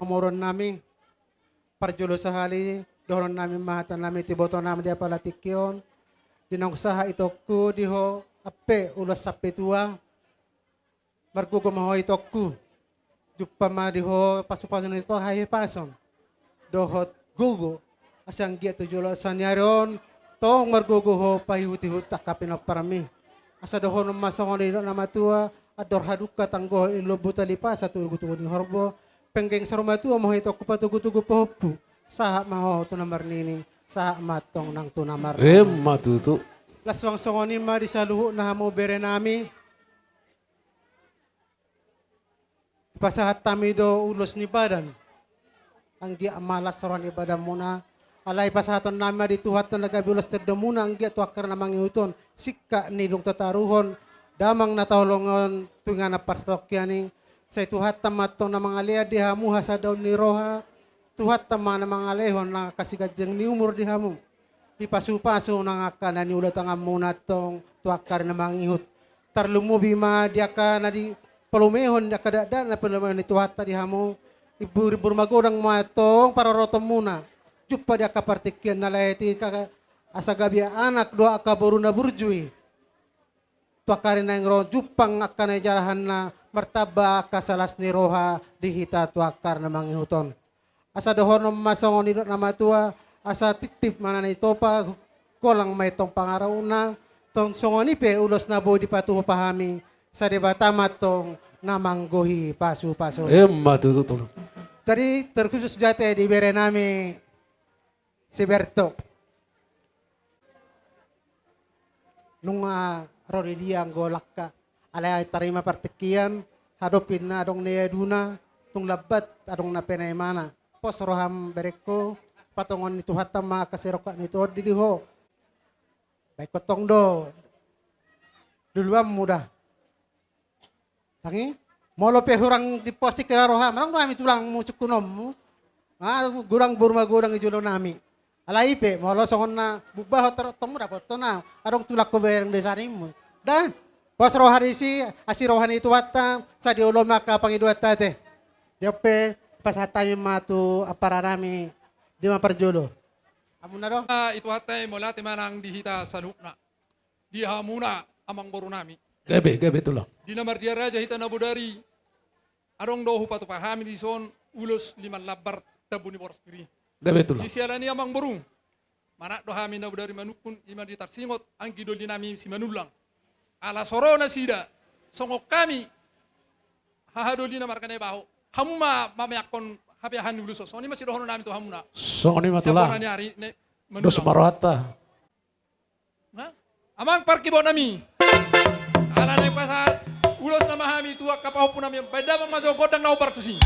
[SPEAKER 3] Pamuron nami parjulo sahali doron nami mahatan nami tiboto nami dia palatikyon dinang usaha itokku diho ape ulos sape tua margugo maho itokku jupa ma diho pasu-pasu nito hai pason dohot gugo asang gia tujulo sanyaron tong margugo ho pahihuti-hut takapin parami asa dohon masongon ino nama tua ador haduka tanggo ilo buta lipa satu gutu ni horbo penggeng saruma tua moho itu aku patugu-tugu pohopu saha maho tu namar nini saha matong nang tu namar
[SPEAKER 21] Matutu.
[SPEAKER 3] laswang songoni ma di saluhu na hamo bere nami pasahat tami do ulos ni badan ang dia malas saron ibadah muna alay pasahaton nami di tuhat na nagabiulos terdomuna ang dia tuakar na mangiuton sikka ni dong tataruhon damang natahulongon tunga na parstok yani sa tuhat tamato na mga liya di hamu hasa daw ni Roha tuhat tama na mga lehon na kasigadyang ni umur di hamu di pasu-paso na nga kanan ni ulat ang muna tong tuakar na mga ihut tarlumubi ma diya ka na di palumehon na kadada na palumehon ni tuhat di hamu ibur magurang matong para rotom muna jupa diya ka partikyan na lahiti ka asagabi anak doa ka buru na burjui tuakarin na yung ron jupang akan jarahan na martaba kasalas ni Roha dihita tuakar na mangihuton. Asa dohon masongon nidot nama tua asa titip mana ni topa kolang may tong pangaraw na tong songoni pe ulos na boy di patuho pahami sa debatamat tong namanggohi pasu-pasu.
[SPEAKER 21] Matutu.
[SPEAKER 3] Jadi terkhusus jate di bere nami si Berto. Nung rodi dia golak ka alay tarima partikian hadopin na adong ni Eduna tung labat adong na penay mana pos roham bereko patongon itu hatam ma kaseroka nito didiho baik potong do duluan mudah tangi molo pe hurang di posti kira roham rang roham itulang musuk kunom gurang burma gurang ijulo nami alay pe molo songon na bubah tomu dapat na adong tulak ko bereng desanimu dah Pos roharisi asi rohani itu wata sa diulo maka pangiduat tate. Jope pasatay matu apararami Di maparjolo. Amo na do.
[SPEAKER 6] Itu hatay mula timanang dihita sa lukna. Diha muna amang boru nami.
[SPEAKER 20] Gabi tulang.
[SPEAKER 6] Di namar dia raja hita nabudari. Arong dohu patu pahami di son ulos 5 labar tabu ni boros kiri.
[SPEAKER 20] Gabi tulang.
[SPEAKER 6] Di sialani amang boru. Mana dohami nabudari manukun iman di tarsingot ang gidol dinami si manulang. Ala soro na sida. Songok kami. Hahadol di namar kanay baho. Hamuma mamayakon hapiahan ni ulos. So ni masih dohono nami to hamuna.
[SPEAKER 20] Songoni matulang.
[SPEAKER 6] Siapa nani hari ne
[SPEAKER 20] Dos marohata.
[SPEAKER 6] Amang parkibo nami. Ala na pasat. Ulos na mahami tuwa kapaho po nami. Beda mang majo godang na ubar tusi.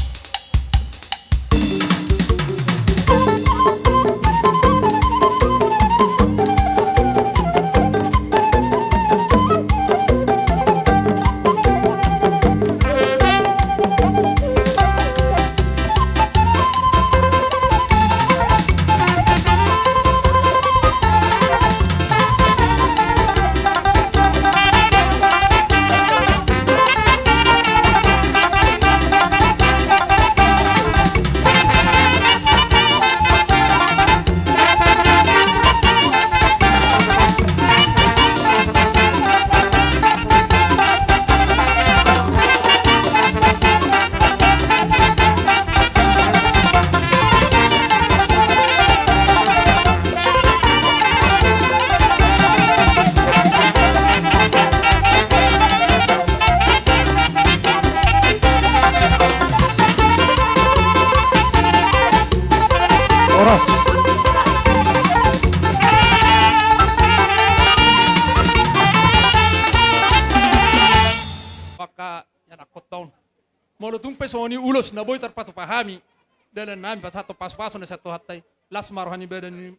[SPEAKER 20] Oras.
[SPEAKER 6] Baka yan akot taon. Molotung pesoni ulos na boy tarpatu pahami. Dalan nami pasato pas-paso na sa tuhatay. Las marohani beda ni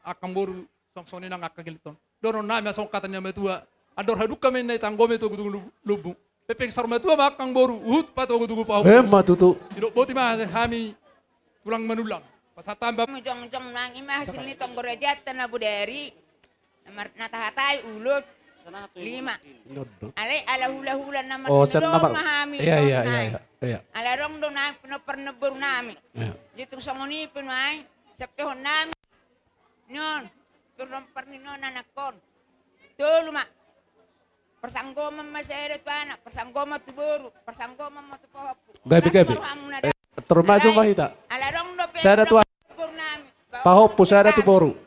[SPEAKER 6] akang boru songsoni nang akagiliton. Doron nami asong katanya metua. Ador haduk kami na itanggome to gutung lubu. Pepeng sar metua makang boru. Uhut pato gutugu pahu.
[SPEAKER 20] Matutu.
[SPEAKER 6] Sidok boti mah hami tulang manulang. Pasatamba
[SPEAKER 8] Jong-jong nang imah hasil ni tonggorejat na budari. Natahatay ulos. 5. Alay ala hula-hula na
[SPEAKER 20] Oh, can
[SPEAKER 8] matulog
[SPEAKER 20] naman.
[SPEAKER 8] mahami.
[SPEAKER 20] Iya.
[SPEAKER 8] Alarong do na pinapernebur namin.
[SPEAKER 20] Iya.
[SPEAKER 8] Dito sa ngoni pinay sa pehon namin. Nyon, tulong perninon anakon. Tuluma. Persanggoman masere tu anak, persanggoman tu boru, persanggoman tu pohopu.
[SPEAKER 20] Gabi. Termaju mahita.
[SPEAKER 8] Alarong do
[SPEAKER 20] Saya ada tua. Pahopu saya ada tu boru.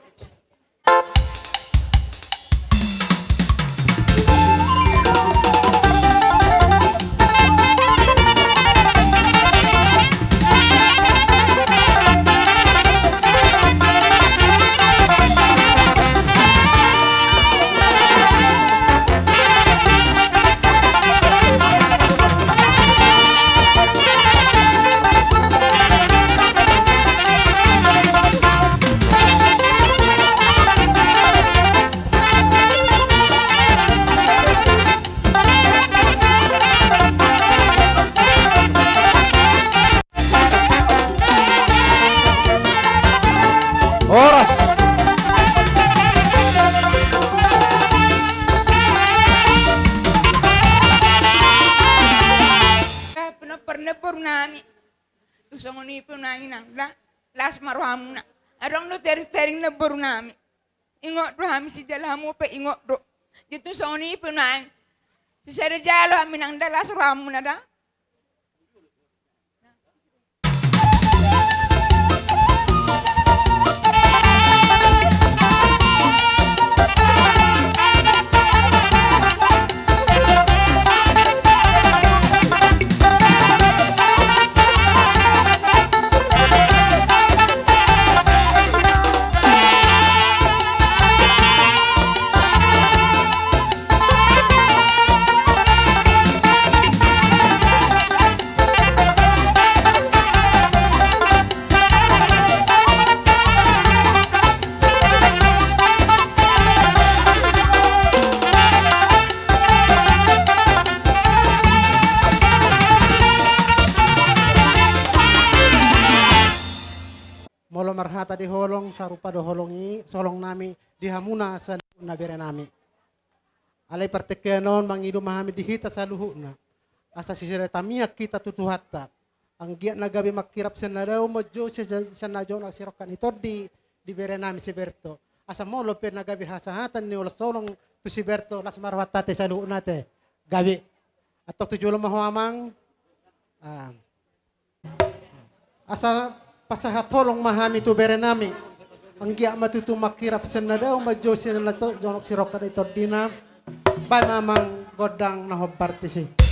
[SPEAKER 20] Oras.
[SPEAKER 8] Pinapernebur namin. Gusto mo ni punayin ang las maruham na. Arong do tering nebur namin. Ingot do kami si dalamu pa ingot do. Dito sa ni punayin. Si Serjalo amin ang dalas ramu na da.
[SPEAKER 3] Molo marhata di holong sarupa do holongi solong nami di hamuna sa nabere nami. Alay partekenon mangidu mahami dihita sa luhuna. Asa sisire tamiak kita tutuhatta. ang giat na gabi makirap sa na daw mo Diyos sa na Diyos nagsirokan ito di bere namin si Berto. Asa mo lopir na gabi hasahatan ni ulas solong to si Berto las marwat tate sa luon nate. Gabi. At tujulo mahuamang asa pasahatolong mahami to bere nami. Ang giat matutu makirap sa na daw mo Diyos sa na Diyos nagsirokan ito di na bay mamang godang na partisi.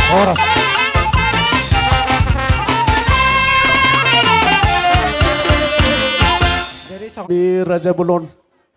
[SPEAKER 21] Oras. Di Raja Bulon,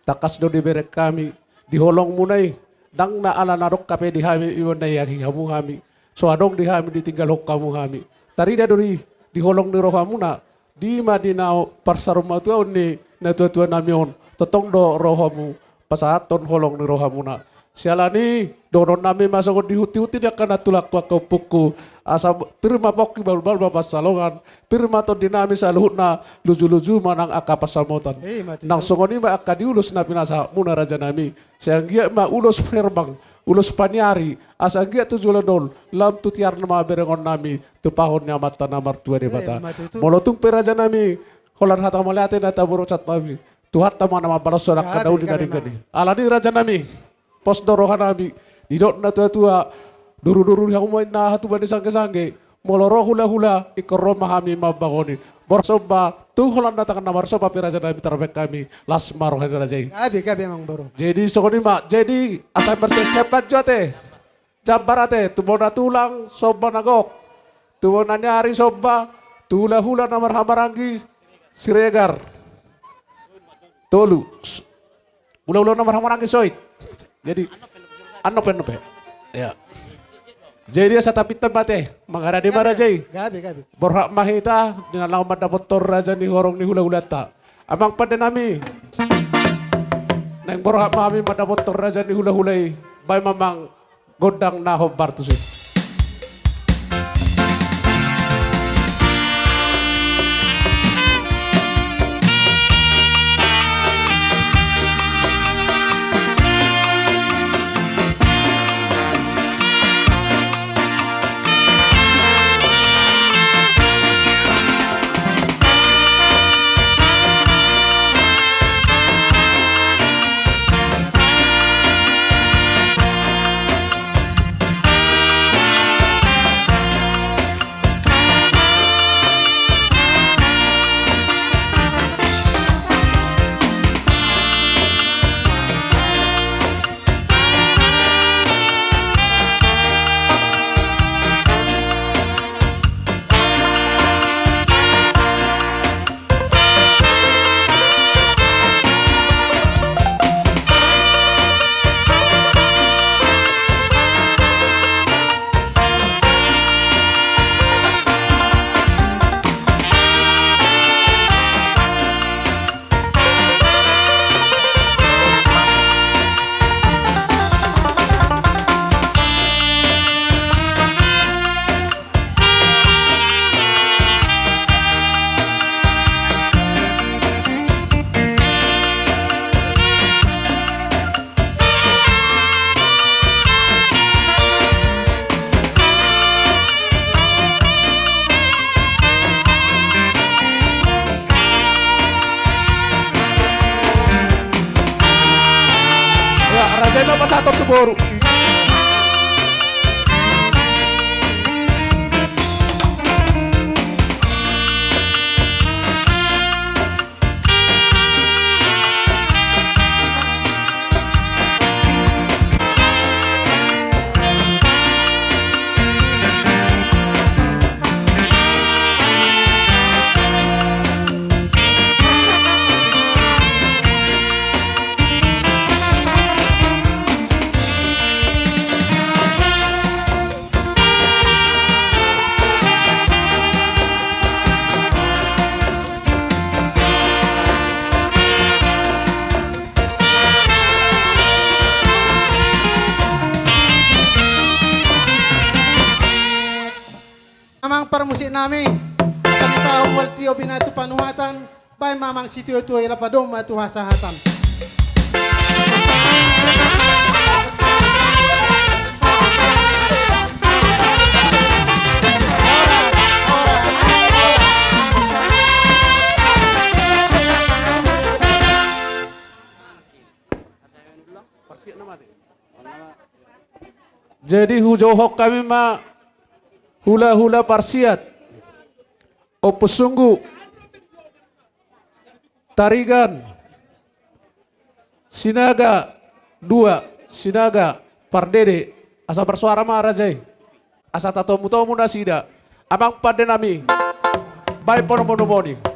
[SPEAKER 21] takas do diberek kami, diholong munay, dang naala narok kape di hami iwan na yaki kamu hami, so adong di hami ditinggal hok kamu hami. Tarida dori diholong ni roha muna, di madinao parsaruma tuaw ni na tua namion, totong do rohamu, pasaton holong ni roha muna. Sialani doron nami masuk di huti-huti dia kana tulak wa puku asa pirma pokki bal-bal bapas salongan pirma to dinami saluhutna luju-luju manang aka pasamotan nang songoni ma aka diulus na pinasa muna raja nami sianggia ma ulus ferbang ulus paniari asa gia tujuladol lam tutiar nama berengon nami tu pahonnya mata namar tua de bata molotung peraja nami holan hata maliate na taburo cat nami tuhat tama nama balas sorak kadau di gadi alani raja nami pos dorohan nami didot na tua duru-duru yang main na hatu bani sangge-sangge moloro hula-hula ikoro mahami mabangoni borsoba tu holan datang na borsoba piraja nami terbek kami las marohan raja
[SPEAKER 3] gabi emang baru
[SPEAKER 21] jadi sokoni mak jadi asal bersiap jate jabarate tubona tulang soba nagok tubona nyari soba tula hula namar hamarangi siregar tolu
[SPEAKER 2] Ulah-ulah nomor orang kesoit. Jadi ano pe. Ya. Jadi dia sata pitan bate, mangara di bara jay.
[SPEAKER 3] Gabi.
[SPEAKER 2] Borhak mahita dengan lawan dapat tor raja ni horong ni hula-hula ta. Amang pada nami. Nang borhak mami madapat tor raja ni hula-hulay. Bay mamang godang nahob bartusin. Raja nomor 1 Tuburu.
[SPEAKER 3] Mamang permusik nami, kami tahu waltio binatu panuhatan, bay mamang sitio tu ila padom matu hasahatan.
[SPEAKER 2] Jadi hujohok kami hula-hula parsiat, opusunggu, tarigan, sinaga, 2, sinaga, pardede, asa bersuara marajai, asa tatomu-tomu nasida, amang pada nami, baik pono-monomoni.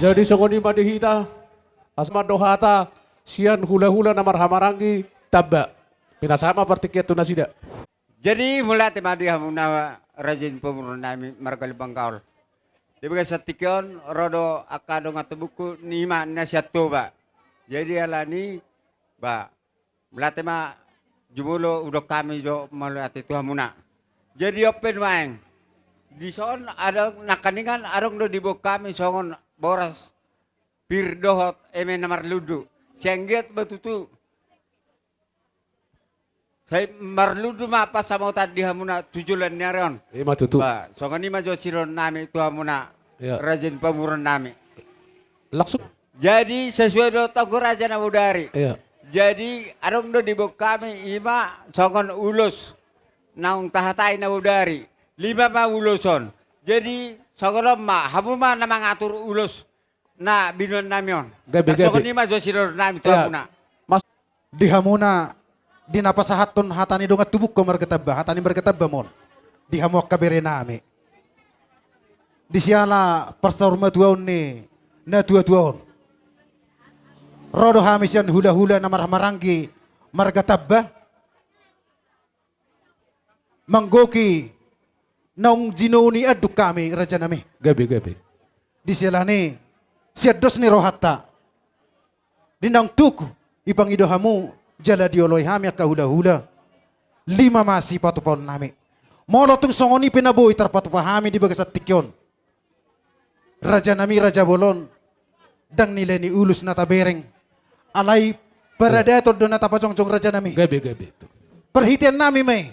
[SPEAKER 2] Jadi songoni madihita asma dohata sian hula-hula na marhamarangi tabba. Pinasama partiket tu nasida.
[SPEAKER 9] Jadi mulai temadi hamuna rajin pemurun nami margal bangkaul. Di bagai satikon rodo akado ngatubuku nima nasiatu ba. Jadi alani ba mulai tema jumulo udah kami jo melatih tu hamuna. Jadi open main. Di son ada nakaningan arong do di bawah kami songon boras bir dohot emen namar ludu. Sengget betutu. Saya marludu ma pas sama tadi hamuna tujulan nyaron.
[SPEAKER 2] Tutu.
[SPEAKER 9] Ba, songon ni majo siron nami tu hamuna rajin pemurun nami.
[SPEAKER 2] Langsung.
[SPEAKER 9] Jadi sesuai do tonggo raja namudari.
[SPEAKER 2] Iya.
[SPEAKER 9] Jadi arong do di bawah kami ima songon ulus naung tahatai namudari. 5 ma uluson. Jadi songon ma hamuma nama ngatur ulus na binon namion. Songon ni majo siron nami tu hamuna.
[SPEAKER 7] Mas di hamuna di napasahaton hatani donga tubuk ko marketabba hatani marketabba mon di hamuak kabere nami di siala persaurma tuaon ni na tuaon rodo hamisian hula-hula na marhamaranggi marketabba manggoki naung jinoni aduk kami raja nami
[SPEAKER 2] gabi
[SPEAKER 7] di siala ni siados ni rohatta di nang tuku ipang ido hamu jala dioloy hami akka hula-hula 5 masih patupon nami molotung songoni pinaboy tarpatupahami di bagasat tikyon raja nami raja bolon dang nilai ni ulus na tabereng alay paradator do na tapacongcong raja nami
[SPEAKER 2] gabi
[SPEAKER 7] perhitian nami may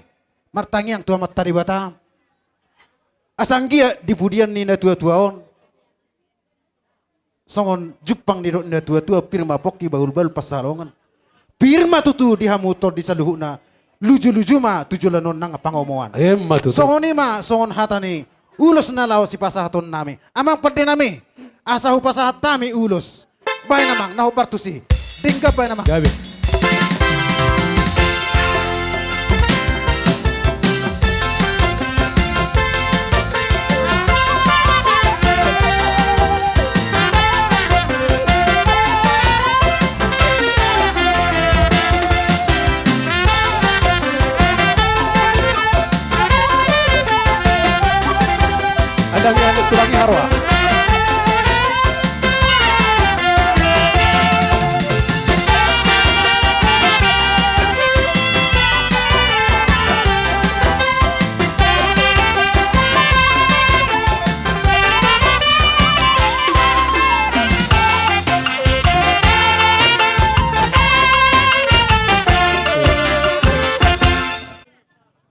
[SPEAKER 7] martangi ang tuamat taribata asanggia di pudian ni na tua-tuaon songon jupang ni na tua-tua pirma poki bahul-bahul pasalongan pirma tutu di hamutor di saluhuna luju-luju ma tujulanon nang pangomoan. Songon ma songon hatani ulos na law si pasahaton nami. Amang perde nami asahu pasahat nami ulos. Bay namang nahu partusi. Tingka bay namang.
[SPEAKER 2] Gabi. Adanya tulangi harwa.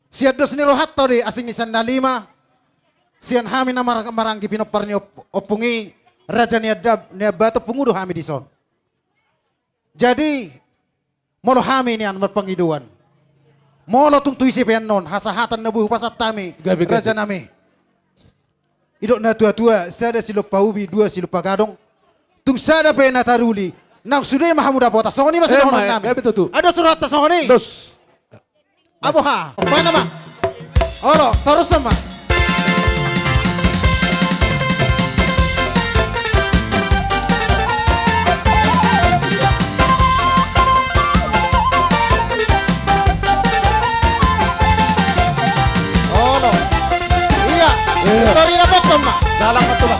[SPEAKER 7] Siados ni rohat to di asing nisan na 5 sian hami na maranggi pinopar ni opungi raja ni bato pungudo hami dison. Jadi molo hami ni an marpangiduan. Molo tung tuisi penon hasahatan na buhu pasat tami raja nami. Idok na tua-tua sada silo paubi 2 silo pagadong. Tung sada pe na taruli nang sudah mahamuda pota songoni masih honon nami. Ada surat ta songoni.
[SPEAKER 2] Dos.
[SPEAKER 7] Abo ha. Apa nama? Oro terus sama. Sorry na po, Toma.
[SPEAKER 2] Dalang mo ito ba?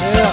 [SPEAKER 7] Iya.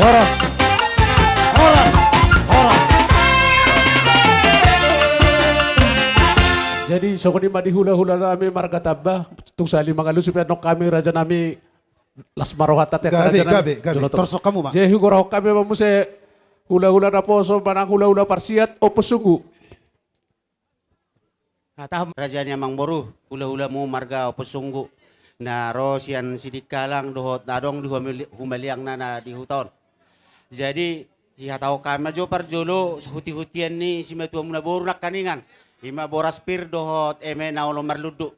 [SPEAKER 2] Horas. Horas. Horas. Jadi sokoni madi hula-hula nami marga tabah tung sali mangalu supaya nok kami raja nami las marohata tek raja nami.
[SPEAKER 7] Gabi. Torsok kamu, Mak.
[SPEAKER 2] Jadi gurau kami mamuse hula-hula na poso panang hula-hula parsiat o pesunggu.
[SPEAKER 10] Atau rajanya Mang Boru, hula-hula mu marga pesunggu. Na rosian sidik kalang dohot nadong di humaliang na di huton. Jadi ya tahu kami jo parjolo huti-hutian ni si metua muna boru nak kaningan. Ima boras pir dohot eme na ulo marludu.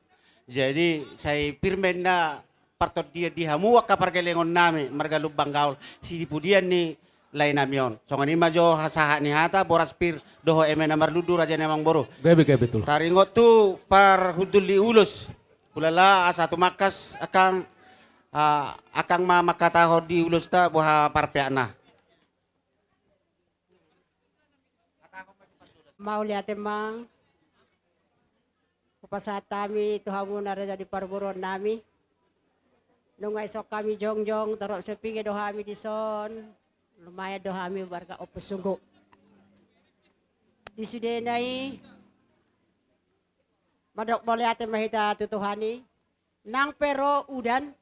[SPEAKER 10] Jadi saya pirmen na partot dia dihamu waka pargelengon nami marga lubang gaul si dipudian ni lain namion. So ngani majo hasaha ni hata boras pir doho eme na marludu raja Mang Boru.
[SPEAKER 2] Gabi betul.
[SPEAKER 10] Taringot tu par hudul di ulus. Ulala satu makas akang makataho di ulus ta buha parpiana.
[SPEAKER 11] Mau lihat emang kupasat kami itu hamu nara jadi parburon nami. Nung esok kami jongjong terus sepingi dohami di son. Lumayan dohami warga opusunggu. Di sudenai madok melihat mahita tutuhani nang pero udan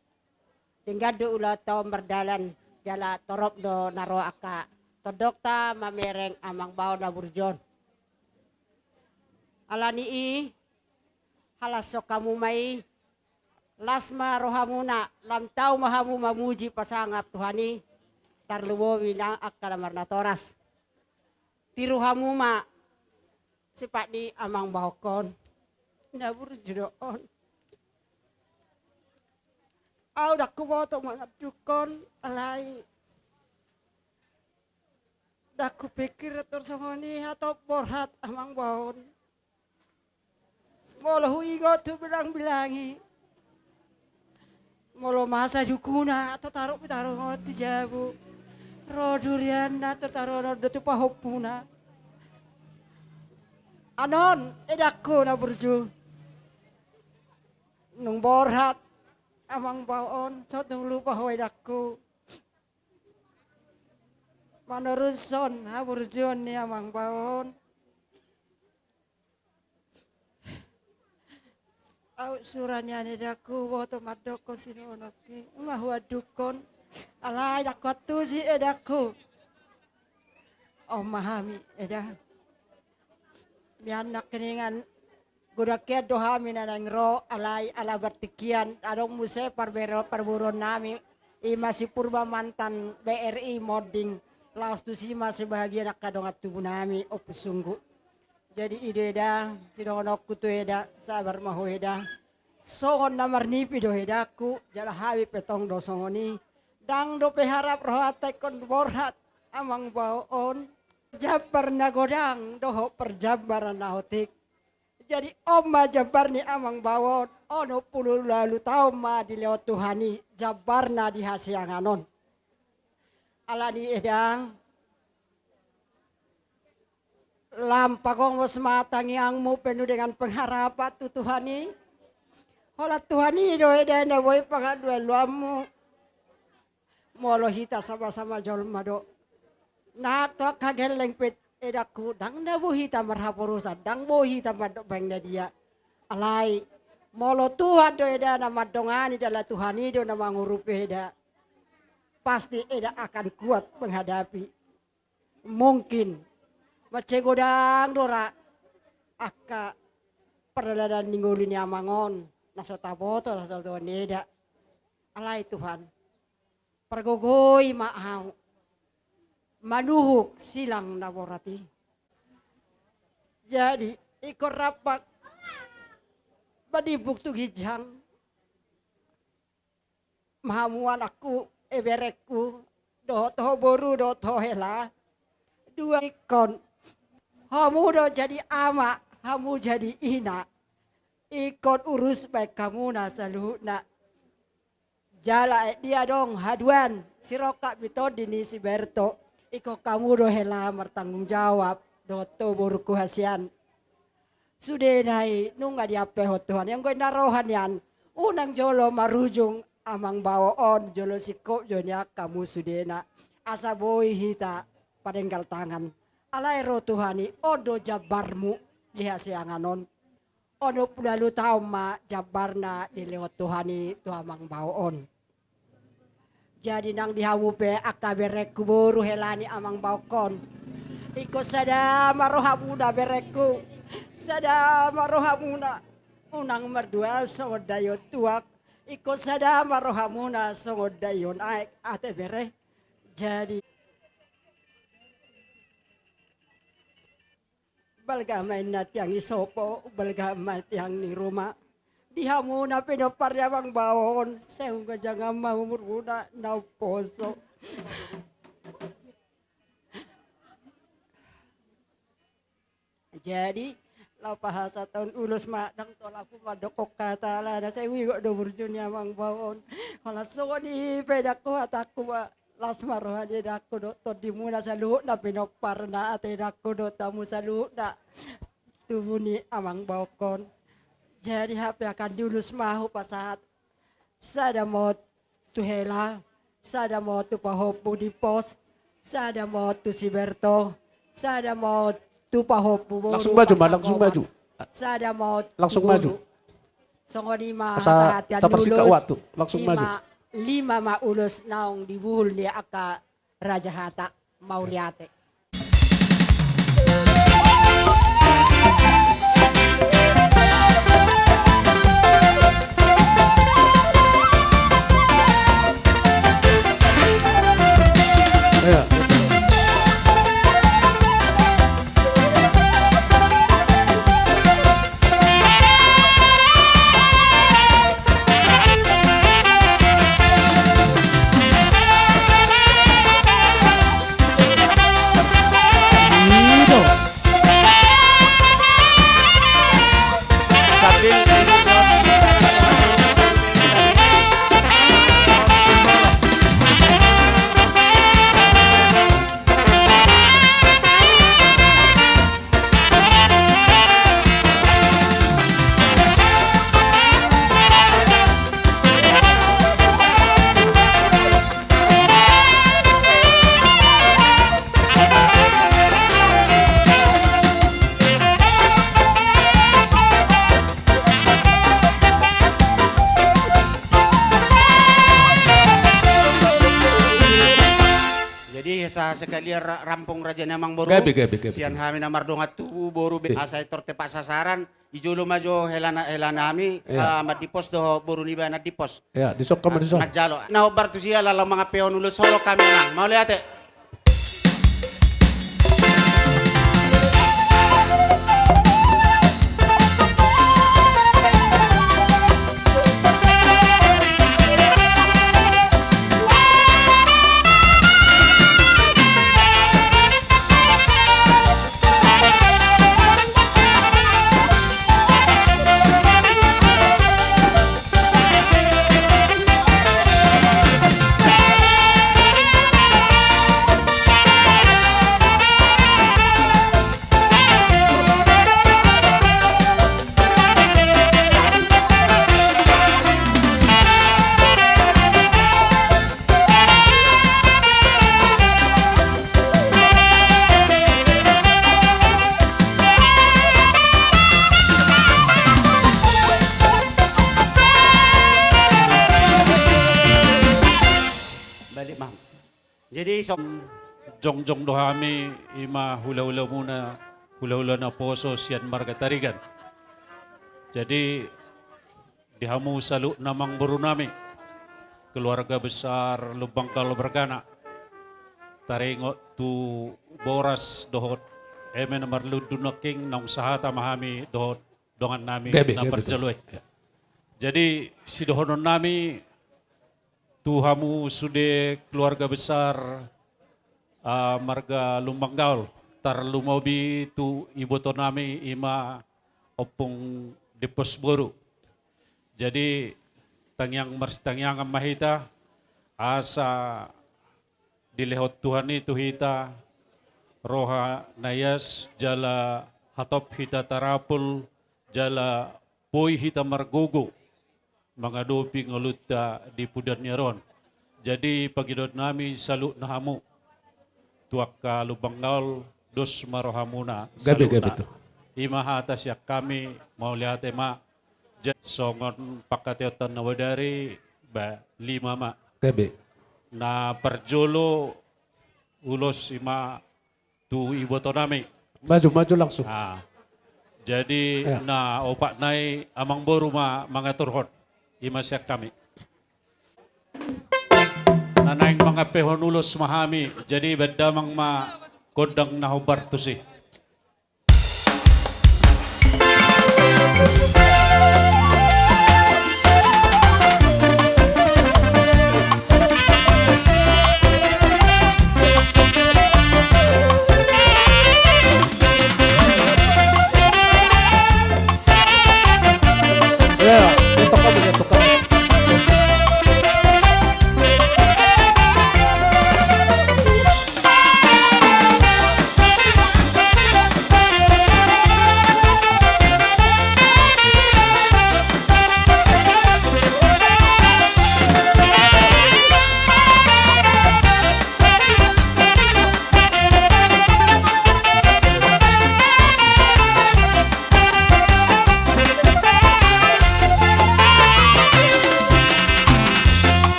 [SPEAKER 11] tinggal do ulah tau merdalan jala torop do naro aka todokta mamereng amang bau na burjon alani halasok kamu mai lasma rohamuna lam tau mahamu mamuji pasangap tuhani tarluwo wina akka marna toras tiruhamu ma sipak di amang baukon nabur judoon. Au dak kuboto mga dukon alay. Dak kupikir tersongoni atau borhat amang baon. Molo huigo tu bilang-bilangi. Molo masa dukuna atau taruh ngot jabu. Rodurian na tertaruh rodo tu pahopuna. Anon edakku na burju. Nung borhat amang baon so nung lupa hoy dakku manuruson ha burjon ni amang baon au suranya ni dakku woto madoko sinonoki ngahua dukon alai dakku tu si edakku oh mahami edah bianak keningan Gudakia doha minanang ro alay ala bertikian adong muse parburon nami masih purba mantan BRI modding laos tu si masih bahagia nak kadong at tubuh nami opusunggu jadi ide eda sidonok kutu eda sabar mahu eda songon namar nipi do edaku jala hawi petong do songoni dang do peharap rohatek kon borhat amang baon jabar nagodang doho perjabaran nahotik jadi oma jabar ni amang bawon ono puluh lalu tahun ma dilewat Tuhani jabar na di hasianganon alani edang lampagong was matang yangmu penuh dengan pengharapan tu Tuhani hola Tuhani do edang na boy pangadua luamu molo hita sama-sama jolma do nak to kageleng pet edaku dang na buhita marhapurusan dang buhita madok bang na dia alay molo Tuhan do eda na madongani jala Tuhani do na mangurupi eda pasti eda akan kuat menghadapi mungkin macegodang dora aka perladan ninggulin amangon nasa taboto nasa Tuhan eda alay Tuhan pergogoy maaw manuhuk silang naborati. Jadi ikut rapat badibuk tu gijang mahamuan aku eberekku do toho boru do toho hela dua ikon hamu do jadi ama hamu jadi ina ikon urus baik kamu na saluh na jala dia dong haduan siroka bitodini si Berto iko kamu do hela bertanggung jawab do to boruku hasian sudah nai nunga diape ho Tuhan yang gue narohan yan unang jolo marujung amang bawoon jolo sikop jonya kamu sudena asa boy hita padenggal tangan. Alay ro Tuhani odo jabarmu lihat sianganon. Ono pulalu tau ma jabarna dilewat Tuhani tuamang baon. Jadi nang dihamupe akabereku boru helani amang baukon. Iko sada marohamuna bereku. Sada marohamuna unang merdua songodayo tuak. Iko sada marohamuna songodayo naik ate bere. Jadi balgamay na tiyang isopo, balgamay tiyang ni Roma. Diha muna pinaparyamang bawon, sa'yo ka dyan nga mamuruna na poso. Jadi, lapahasa tahun ulos madang tolapu madokok katala na sa'yo wigo do burjun yamang bawon. Kala soni pedako ataku ba. Las marohani dako do to di muna sa luhut na pinopar na ate dako do tamu sa luhut na tubuni amang baukon. Jadi hape akan dulus mahu pasahat. Sada mo tu hela, sada mo tu pahopu di pos, sada mo tu siberto, sada mo tu pahopu boru.
[SPEAKER 2] Langsung maju, Mbak, langsung maju.
[SPEAKER 11] Sada mo
[SPEAKER 2] Langsung maju.
[SPEAKER 11] Songoni ma
[SPEAKER 2] Asa
[SPEAKER 11] sahatian
[SPEAKER 2] taparsika
[SPEAKER 11] dulus.
[SPEAKER 2] waktu, langsung maju.
[SPEAKER 11] Lima maulus naong dibuhul ni aka Raja Hata Mauliate.
[SPEAKER 2] Ya.
[SPEAKER 10] Sekali rampung Raja Namang Boru.
[SPEAKER 2] Gabi.
[SPEAKER 10] Sian kami namar dongat tu boru asai tor tepak sasaran. Ijolo majo helana kami mat dipos do boru ni banat dipos.
[SPEAKER 2] Ya, disok kamu disok.
[SPEAKER 10] Majalo. Nah bartu sia lala mga peon ulo solo kami nang. Mau lihat eh. Jadi sok
[SPEAKER 14] Jongjong dohami ima hula-hula muna, hula-hula na poso siyan marga tarigan. Jadi dihamu salu namang buru nami, keluarga besar Lubang Kalo Bergana. Taringot tu boras dohot emen marludu king nang sahata mahami dohot dongan nami na perjaloy. Jadi si dohonon nami Tuhamu sude keluarga besar marga Lumbanggaul tar lumobi tu iboto nami ima opung depos boru. Jadi tangyang mahita asa dilehot Tuhan itu hita roha nayas jala hatop hita tarapul jala boy hita margogo mengadopi ngeluta di pudan nyaron. Jadi pagidot nami salu nahamu tuaka lubanggaul dos marohamuna
[SPEAKER 2] Gabi
[SPEAKER 14] saluna.
[SPEAKER 2] tu.
[SPEAKER 14] Ima atas ya kami mau lihat ma songon pakatiotan nawadari ba 5 ma.
[SPEAKER 2] Gabi.
[SPEAKER 14] Na perjolo ulos ima tu iboto nami.
[SPEAKER 2] Maju langsung.
[SPEAKER 14] Jadi
[SPEAKER 2] Ya.
[SPEAKER 14] na opak nai amang boru mengatur hot ima siak kami. Nanaing mga pehon ulos mahami jadi beda mang ma kodang nahubar tu sih.
[SPEAKER 2] Ya, untuk kamu.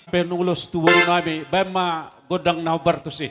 [SPEAKER 14] Penulos tuwaro nami bema godang nahubar tu sih.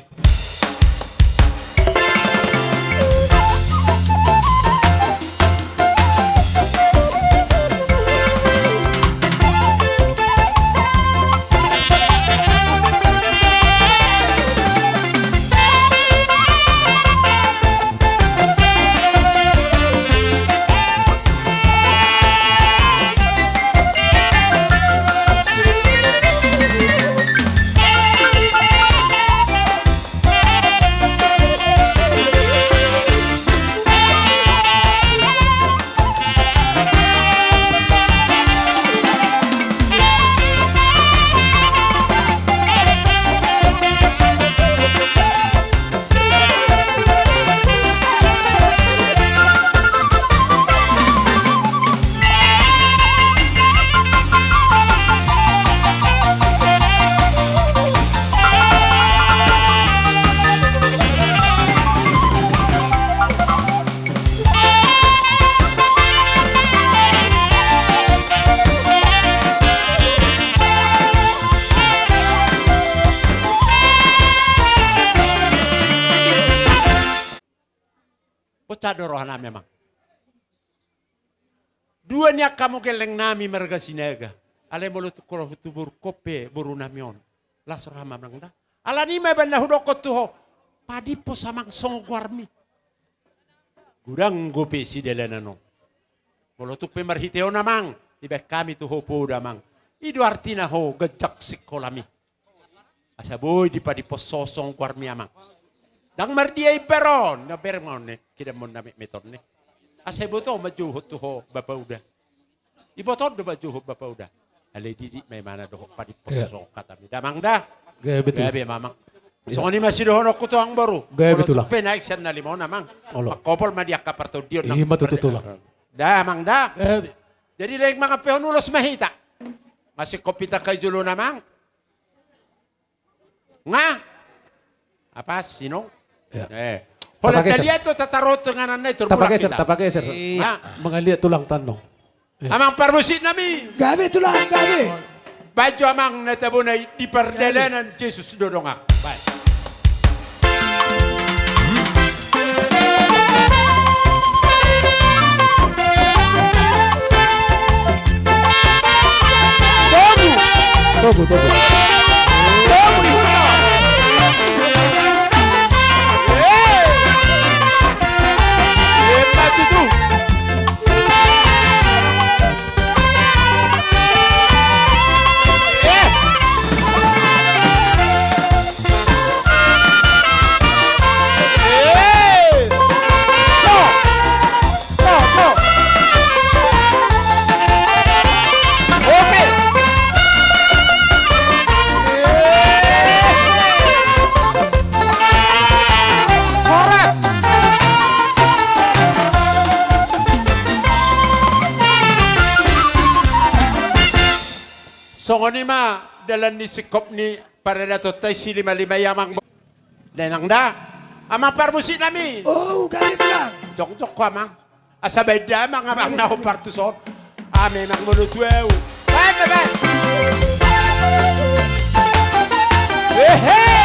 [SPEAKER 7] Cadorohan memang. Dua niya kamu keleng nami merga sinega. Ale molo tukoro tubur kope buru namion. Lasor hama merang da. Ala ni me benda hudokot tuho. Padi po samang songguarmi. Gurang gope si delenano. Molo tuk pemerhiteo namang. Ibe kami tuho po damang. Idu artina ho gejak sikolami. Asa boy di padi po sosong guarmi amang. Dang mardiay peron na bermon ne kita mon nami meton ne asay boto majuhot to ho bapauda iboton do majuhot bapauda ale didi may mana do padi poso katami damang da
[SPEAKER 2] Gaya betul.
[SPEAKER 7] gabe mamang so ni masih do ko to ang baru
[SPEAKER 2] Gaya betul lah.
[SPEAKER 7] penaik sen na limon namang
[SPEAKER 2] Olo.
[SPEAKER 7] kopol madiak kaparto dio
[SPEAKER 2] Iya matututulah.
[SPEAKER 7] damang da jadi lek mga pehonulos mahita masih kopita kay julo namang nga apa sino Hola talia to tataroto nga nanay turbulak kita.
[SPEAKER 2] Tapake sir. Mengaliat tulang tanong.
[SPEAKER 7] Amang parmusit nami.
[SPEAKER 13] Gabi tulang, gabi.
[SPEAKER 7] Baju amang natabunay di perdelenan Jesus dodonga. Bye.
[SPEAKER 2] Togo. songoni ma dalan ni sikop ni para dato tay si lima-lima yamang denang da amang parmusik nami
[SPEAKER 13] Oh, galit lang.
[SPEAKER 2] jok ko amang asabay da amang na ko partuson amen ang mulutweu bye. Hey!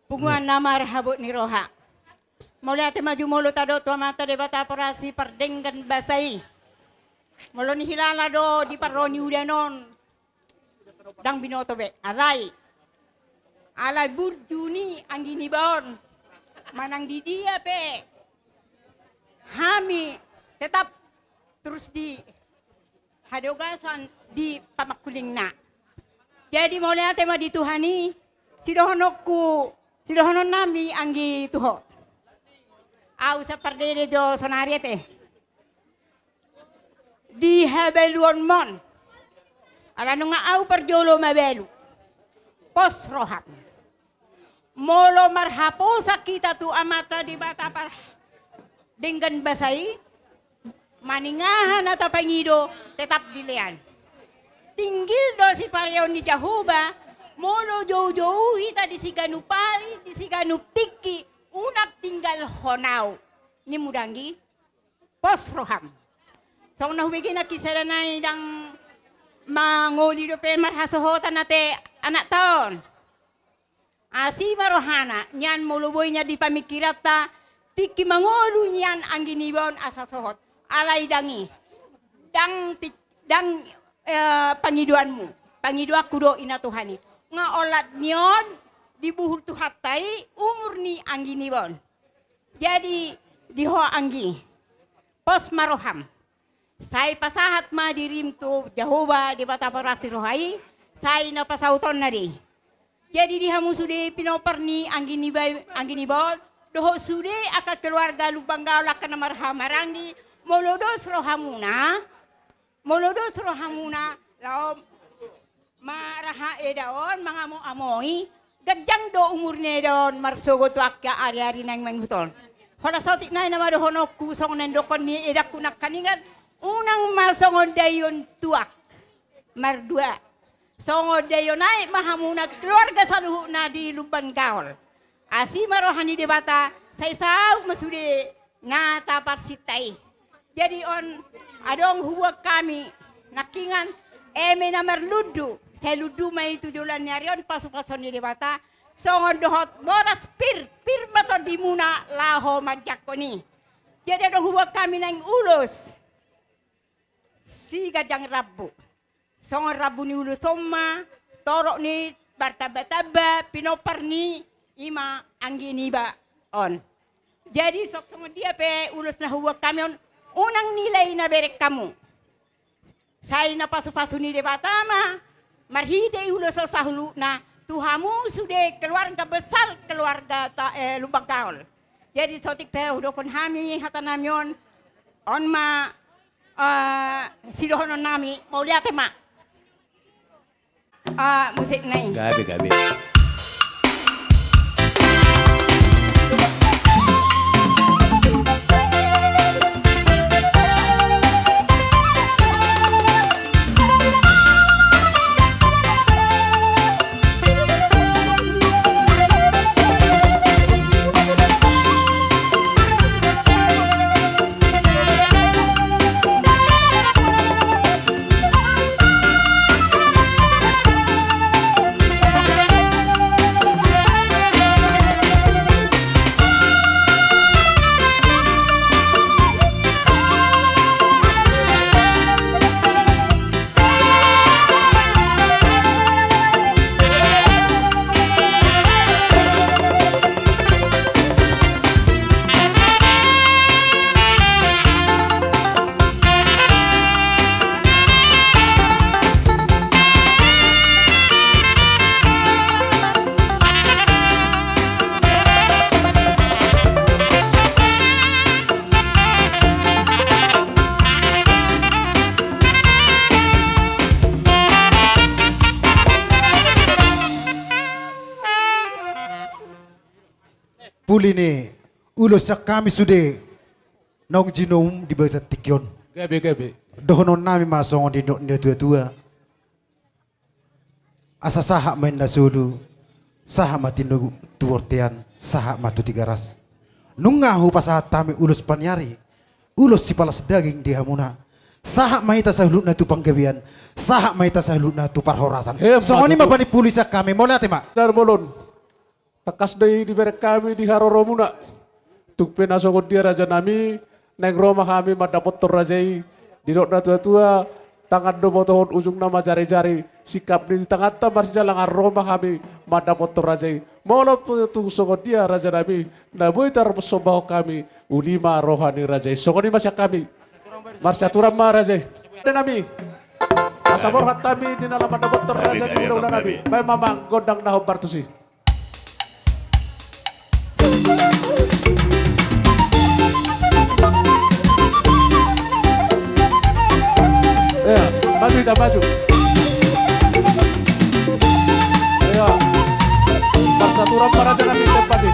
[SPEAKER 11] Punguan nama rahabot ni roha. Mula ate maju mulu tado tua mata de bata parasi perdenggan basai. Mulu ni hilala do di paroni udanon. Dang binoto be. Alay burjuni anggini bon. Manang di dia pe. Hami tetap terus di hadogasan di pamakuling na. Jadi mulai ate ma dituhani sidohonon nami anggi tuho. Au sa pardede jo sonariete. Di habeluon mon. Ala nunga au perjolo mabelu. Pos roham. Molo marhapo sa kita tu amata di bata par dengan basai. Maningahan atau pangido tetap dilean. Tinggil do si pareon ni Jahuba, molo jauh-jauh hita di siganu pari, di siganu tiki, unak tinggal honau. Ni mudangi, pos roham. So nahuwigi na kisaranay dang mangoli do pe marhasohotan nate anak taon. Asi marohana, nyan muluboy niya di pamikirata, tiki mangolu nyan ang ginibon asasohot. Alay dangi, dang pangiduanmu, pangiduaku do inatuhani. Nga olat nyon dibuhur tuhatai umur ni anggi nibon. Jadi diho anggi, pos maroham. Saya pasahat ma dirim tu Jahoba di bata parasi rohai, saya na pasauton na di. Jadi dihamu sude pinoperni anggi nibon, doho sude aka keluarga lubang gaulak na marhamaranggi. Molodos rohamuna, Molodo surohamuna lao maraha edaon mga mo amoy gadyang do umurne don marsogo to akka ari-ari nang manghuton. Hola sautik na namado hono kusong nendokon ni edak kunak kaningan unang masongon dayon tuak mardua. Songo dayon ay mahamuna keluarga saluhu na di Lubang Gaul. Asi marohani debata sa isaw masude nga tapar sitay. Jadi on adong huwag kami nakingan eme na merludu. Sa ludu may tujulan nyarion pasu-pasun ni debata. Songon dohot boras pir bato di muna laho madjakoni. Jadi adong huwag kami nang ulos. Si gajang rabu. Songon rabu ni ulos soma. Torok ni bartaba-taba. Pinopar ni ima anggini ba on. Jadi sok songon dia pe ulos na huwag kami on. Unang nilai na berek kamu. Saya na pasu-pasu ni debata ma. Marhide ulo sa sahulu na tuhamu sudah keluarga besar keluarga Lubang Gaul. Jadi sotik pe udokon hami hatanamion on ma sidohonon nami mau lihat ma. Musik nai.
[SPEAKER 23] Gabi.
[SPEAKER 7] Puline ulo sa kami sude nong jinom di basa tikyon.
[SPEAKER 2] Gabi.
[SPEAKER 7] Dohonon nami masongon di tua-tua. Asa saha main na sulu, saha matinu tuortean, saha matu tigaras. Nungahu pasahat tami ulus panyari, ulus si palas daging di hamuna. Saha mahita sahulut na tu panggawian, saha mahita sahulut na tu parhorasan. Songoni mapani pulisa kami, mau lihat mak?
[SPEAKER 2] Darbolon. Takas day di berek kami di Haroromuna. Tuk penasokot dia raja nami, neng Roma kami madapot torajai. Di dok na tua-tua, tangan do botohon ujung nama jari-jari. Sikap di tangan tamar jalangan Roma kami madapot torajai. Molo tung sokot dia raja nami, naboy tar sobaho kami, ulima rohani rajai. Sokoni masya kami, marsaturam ma rajai. Dan nami, asabor hatami di dalam madapot torajai di ulang nabi. Baik mamang godang naho bartusi. Ya, maju kita maju. Ya, persaturan para jalan di tempat ini.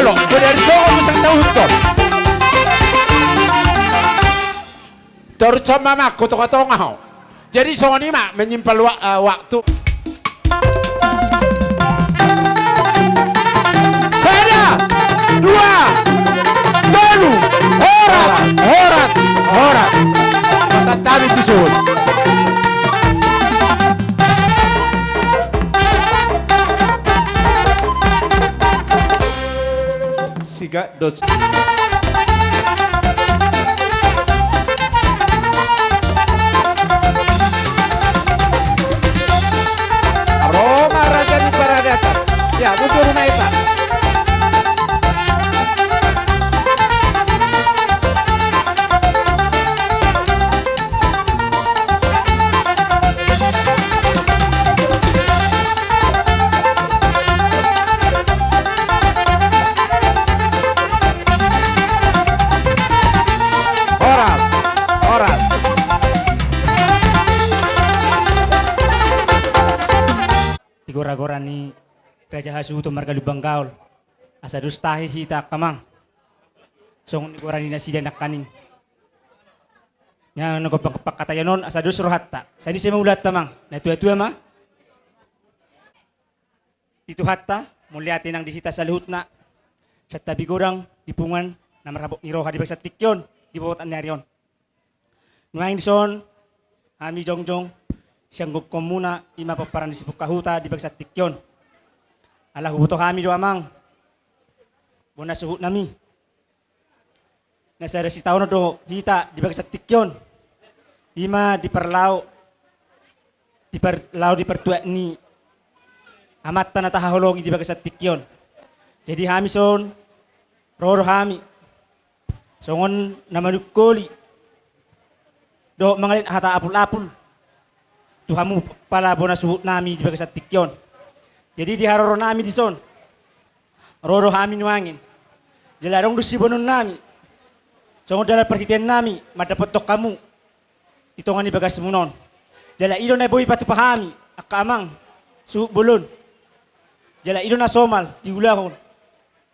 [SPEAKER 2] Halo, dari soal isang tahun to. Terus sama mak koto-koto ngau. Jadi soal ini mak menyimpan waktu. Sada, dua, telu, horas. Masa tadi disuruh.
[SPEAKER 22] Siga dot.
[SPEAKER 2] Roma Raja di Paradata. Ya, mundur naita. Oral.
[SPEAKER 19] Igora-gora ni Raja Hasuto marga Lubang Gaul. Asa dustahi hita kamang. Song igora ni nasi janak kaning. Nya nagopang katayan non asa dus rohatta. Sadi saya maulat tamang. Na tua-tua ma. Itu hatta mulyati nang disita sa luhut na. Sa tabi gorang dipungan na marabok ni Roha di bagsat tikyon di bawat anaryon. Nuhaing dison kami jongjong siyang gugkom muna ima paparan di sipuk kahuta di bagsat tikyon. Ala hubuto kami do amang. Bona suhut nami. Nasa resi taon do hita di bagsat tikyon. Ima di perlau di pertua ni amat tanah tahaholongi di bagsat tikyon. Jadi kami son roro kami songon namanukoli do mangalin hata apul-apul. Tuhamu pala bona suhut nami di bagasat tikyon. Jadi di haroro nami di son. Roro kami nuangin. Jelarong dusi bonon nami. Songo dalam perhitian nami madapat tok kamu. Itongan di bagas munon. Jala ido na boy patu pahami akamang suhut bulun. Jala ido na somal di ulahon.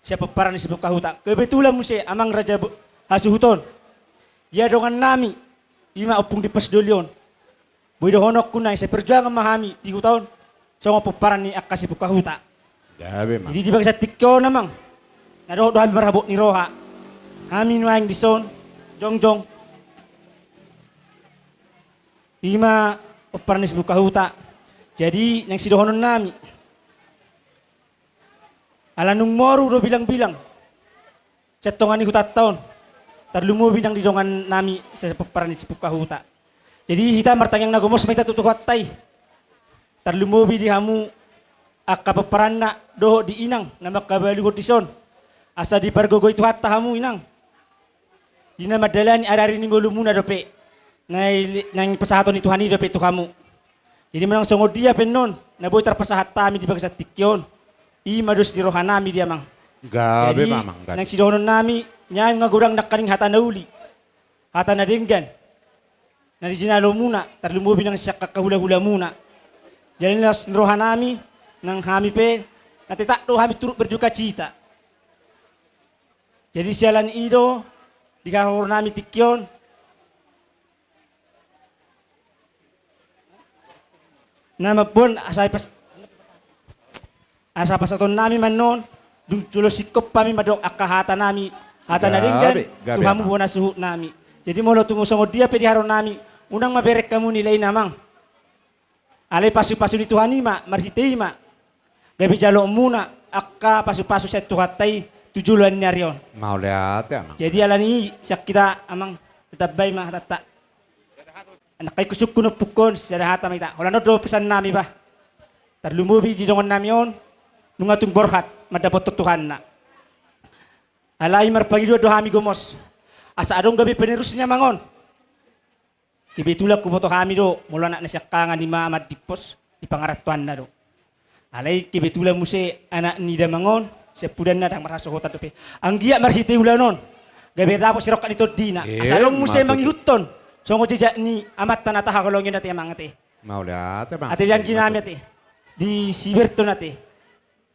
[SPEAKER 19] Siapa paran di sebuk kahuta. Kebetulan muse amang Raja Hasuhuton. Ya dongan nami ima upung di pasdolion. Boy honok kunay sa perjuangan mahami di tahun. So nga paparan ni akasi bukahuta. Jadi di bagsat tikyo namang. Nadoh dohan marabot ni Roha. Kami nuang di son. Jongjong. Ima paparan ni bukahuta. Jadi nang sidohonon nami. Alanung moru do bilang-bilang. Cetongan ni hutat tahun. Terlumubi nang didongan nami sa paparan ni bukahuta. Jadi kita martanyang nagumos may tatutuhatay. Terlumubi di hamu akapaparan na doho di inang na makabaluhot di son. Asa di pargogoy tuhat hamu inang. Di na madala ni arari ni ngulumuna dope. Nang pasahaton ni Tuhan ni dope tu kamu. Jadi menang songod dia penon. Naboy terpasahat tami di bagasat tikyon. Madus di roha nami dia mang.
[SPEAKER 2] Gabi
[SPEAKER 19] Jadi
[SPEAKER 2] mamang.
[SPEAKER 19] nang sidonon nami nyan ngagurang nakaning hata na uli. Hata na dinggan. Na dijinalo muna, terlumubi ng siya kakahula-hula muna. Jadi nas roha nami, nang kami pe, natitakdo kami turut berduka cita. Jadi sialan ido, di kahor nami tikyon. Nama pun asa pasaton nami manon, dung culo sikop kami madok akahata nami, hata na ringgan, tuhamu bona suhut nami. Jadi molo tungo songo dia pe di haro nami, unang maberek kamu nilai namang. Alay pasu-pasu di Tuhan ima, marhitei ma. Gabi jalo muna, akka pasu-pasu sa tuhatay, tujulan niya riyon.
[SPEAKER 2] Mau lihat ya, Mang.
[SPEAKER 19] Jadi alam ini, siya kita amang tetabay ma rata. Anak kay kusuk kuno pukon, siya hata may ta. Wala no do pesan nami ba. Terlumubi di dongon nami on, nungatung borhat, madapot tutuhan na. Alay marpagido do hami gumos. Asa adong gabi penerusnya mangon. Ibitulak kumoto kami do, mula na siya kangan ni Maamad Dipos, ipangaratuan na do. Alay kibitula mo si anak ni Damangon, siya pudan na dang marasohotan do pe. Ang giya marhite ulanon, gabi dapo si Rokan ito di na. Asalong mo siya mangihuton, so ngo jejak ni amat tanata hakolongin natin ang ate.
[SPEAKER 2] Mau lihat ya, Bang.
[SPEAKER 19] Ate yang ginamit di Siberto natin.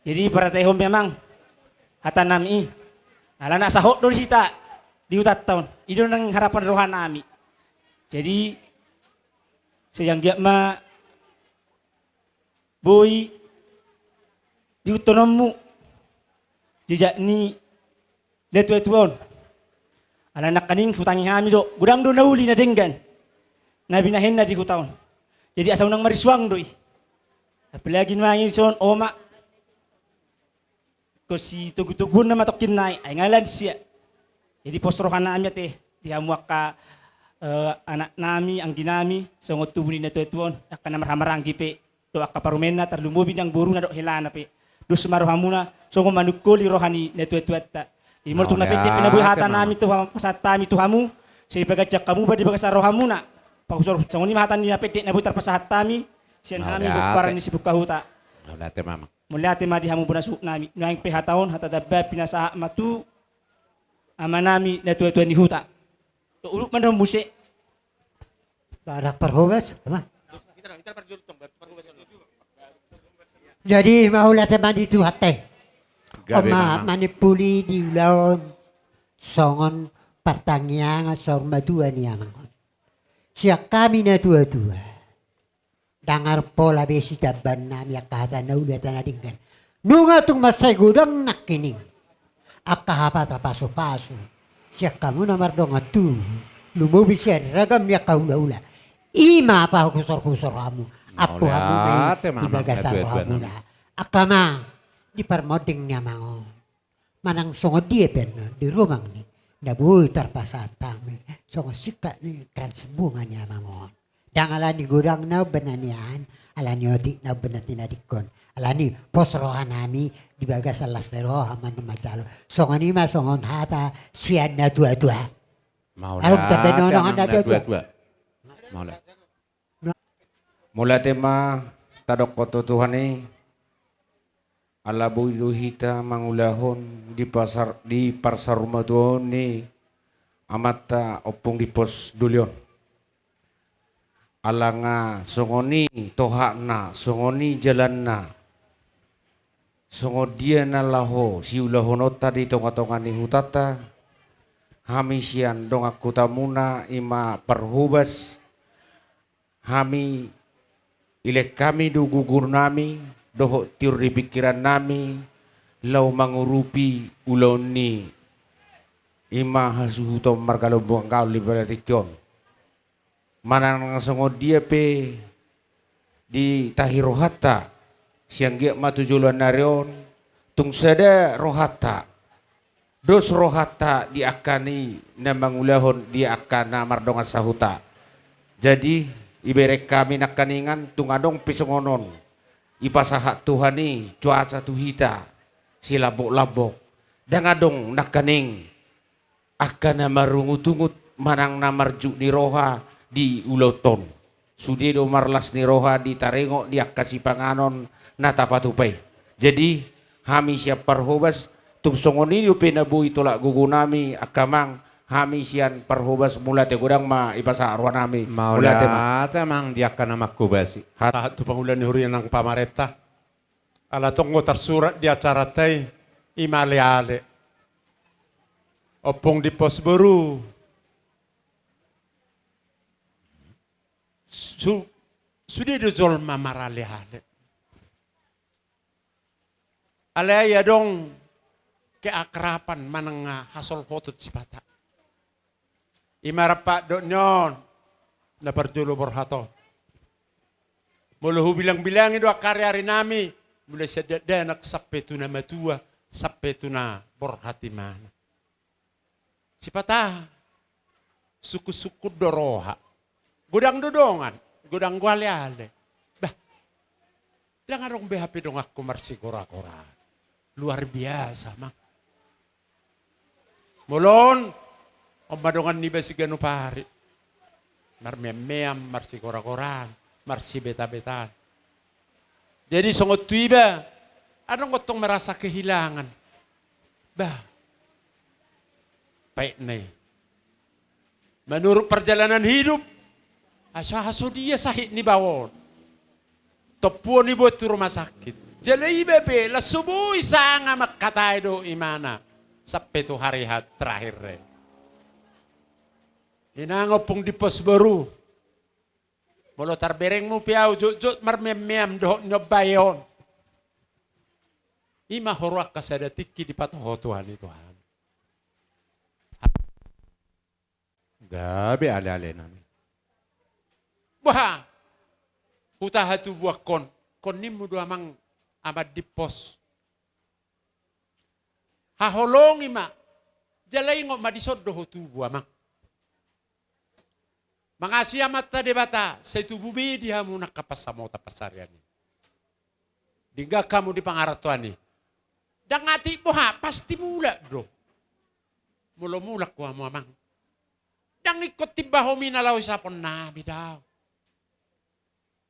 [SPEAKER 19] Jadi para tayo memang hata nami. Ala nak sahot do sita di utat tahun. Itu nang harapan rohan nami. Jadi sayang dia ma boy di utonomu jejak ni detu-detuon. Ala nak kaning hutangi kami do. Gudang do nauli na denggan. Nabi na henna di hutaon. Jadi asal nang mariswang doi. Apalagi mangi son oma. Ko si tugu-tugun na matokin nai ay ngalan siya. Jadi posrohan nami teh dihamuak ka anak nami ang ginami songot tubuni na tuetuon akan marhamarang gipe do akka parumena tarlumubi ang buru na do hilana pe. Do semarohamuna songo manukuli rohani na tuetuetta. Imor tu napete pinabuhatan nami tu pasatami tuhamu say pagajak kamu ba di bagasa rohamuna. Pausor sangoni mahatan ni napete na butar pasahat tami sian kami bukaran ni sibuka huta.
[SPEAKER 5] Maulate mama.
[SPEAKER 19] Mulate ma di hamu bunasuk nami. Nuang pehataon hata dabba pinasa matu amanami na tuetuan ni huta. To uruk man musik.
[SPEAKER 12] Barak perhubas, apa? Jadi maulah teman itu hati. Oma manipuli di ulaon songon pertanyaan song maduan yang siap kami na dua-dua. Dangar pola besi daban nami akahata na ulat na dinggan. Nunga tung masay gudang nakining. Akahapata paso-paso. Siap kamu namar dong atu. Lumubi siya ragam niya kaula-ula. Ima pa kusor-kusor kamu. Apo kamu may ibagasar kamu na. Akama di parmoding niya mango. Manang songod dia pen di rumang ni. Nabuhi tarpasatang ni. Songod sikat ni transbungan niya mango. Dangalan ni gudang na benanian. Alan ni odik na benatinadikon. Alan ni posrohan nami di bagas alas nero haman macalo. Songon ni ma songon hata sian na dua-dua.
[SPEAKER 16] Mula tema tadok koto Tuhani ala buidu hita mangulahon di pasar rumah tuon ni amata opong di pos dulion ala nga songoni toha na songoni jalan na songod dia na laho si ulahonota di tonga-tonga ni hutata hamisian dong aku tamuna ima perhubas hami ilek kami do gugur nami doho tiur di pikiran nami lau mangurupi ulon ni ima hasuhuto margalo buangkau liberatikyon manang songod dia pe di tahirohata siang gia matujulan narion tung sada rohata dos rohata diakani na mangulahon diakana mardonga sahuta jadi iberek kami nakaningan tungadong pisongonon ipasahat Tuhani cuaca tuhita silabok-labok dangadong nakaning akana marungut-ungut manang namarju ni roha di uloton sudido marlas ni roha di tarengo di akasi panganon natapatupay jadi hami siap parhobas tung songoni yu penabu itolak gugunami akamang hami sian parhobas mulate gudang ma ipasa arwanami mulate ma
[SPEAKER 5] temang dia kana makubasi
[SPEAKER 7] hat tu pangulan ni hurian ng pamareta ala tongo tersurat di acara tay imale-ale opong di pos baru sudah dojol mamarale-ale alaya dong keakrapan manang hasol foto cipata imarapak dok nyon na perjulu berhato muluhu bilang-bilang itu karya hari nami mulai sedanak sampai tu nama tua sampai tu na berhati mana cipata suku-suku doroha gudang dodongan gudang guale-ale bah jangan dong BHP dong aku marsi kora-kora luar biasa mak mulon omadongan ni basi ganu pari marmem-mem marsi kora-koran marsi beta-betan jadi songot tuiba ada ngotong merasa kehilangan bah baik nih menurut perjalanan hidup asa-aso dia sahih ni bawon topuan ni buat rumah sakit
[SPEAKER 2] Jadi bebe, la subuh isanga makatay do imana sa 7 hari terakhir. Inango pong dipos baru. Molo tarbereng mo piaw jut marmem do nyobayon. Ima horak kasadatiki di patoho Tuhan itu.
[SPEAKER 7] Gabi ale-ale namin.
[SPEAKER 2] Wah, hutah tu buah kon nimu do amang amat dipos. Haholong ima, jalay ngo madisod do tu buah mang. Mangasih amat tadi bata, saya tu bubi dia mu nakapasamo tapasarian. Dingga kamu di pangaratuan ni. Dan ngati buha pasti mula do. Mula-mula ko mo amang. Dan ikut tiba homi nalaw sa pon nabi daw.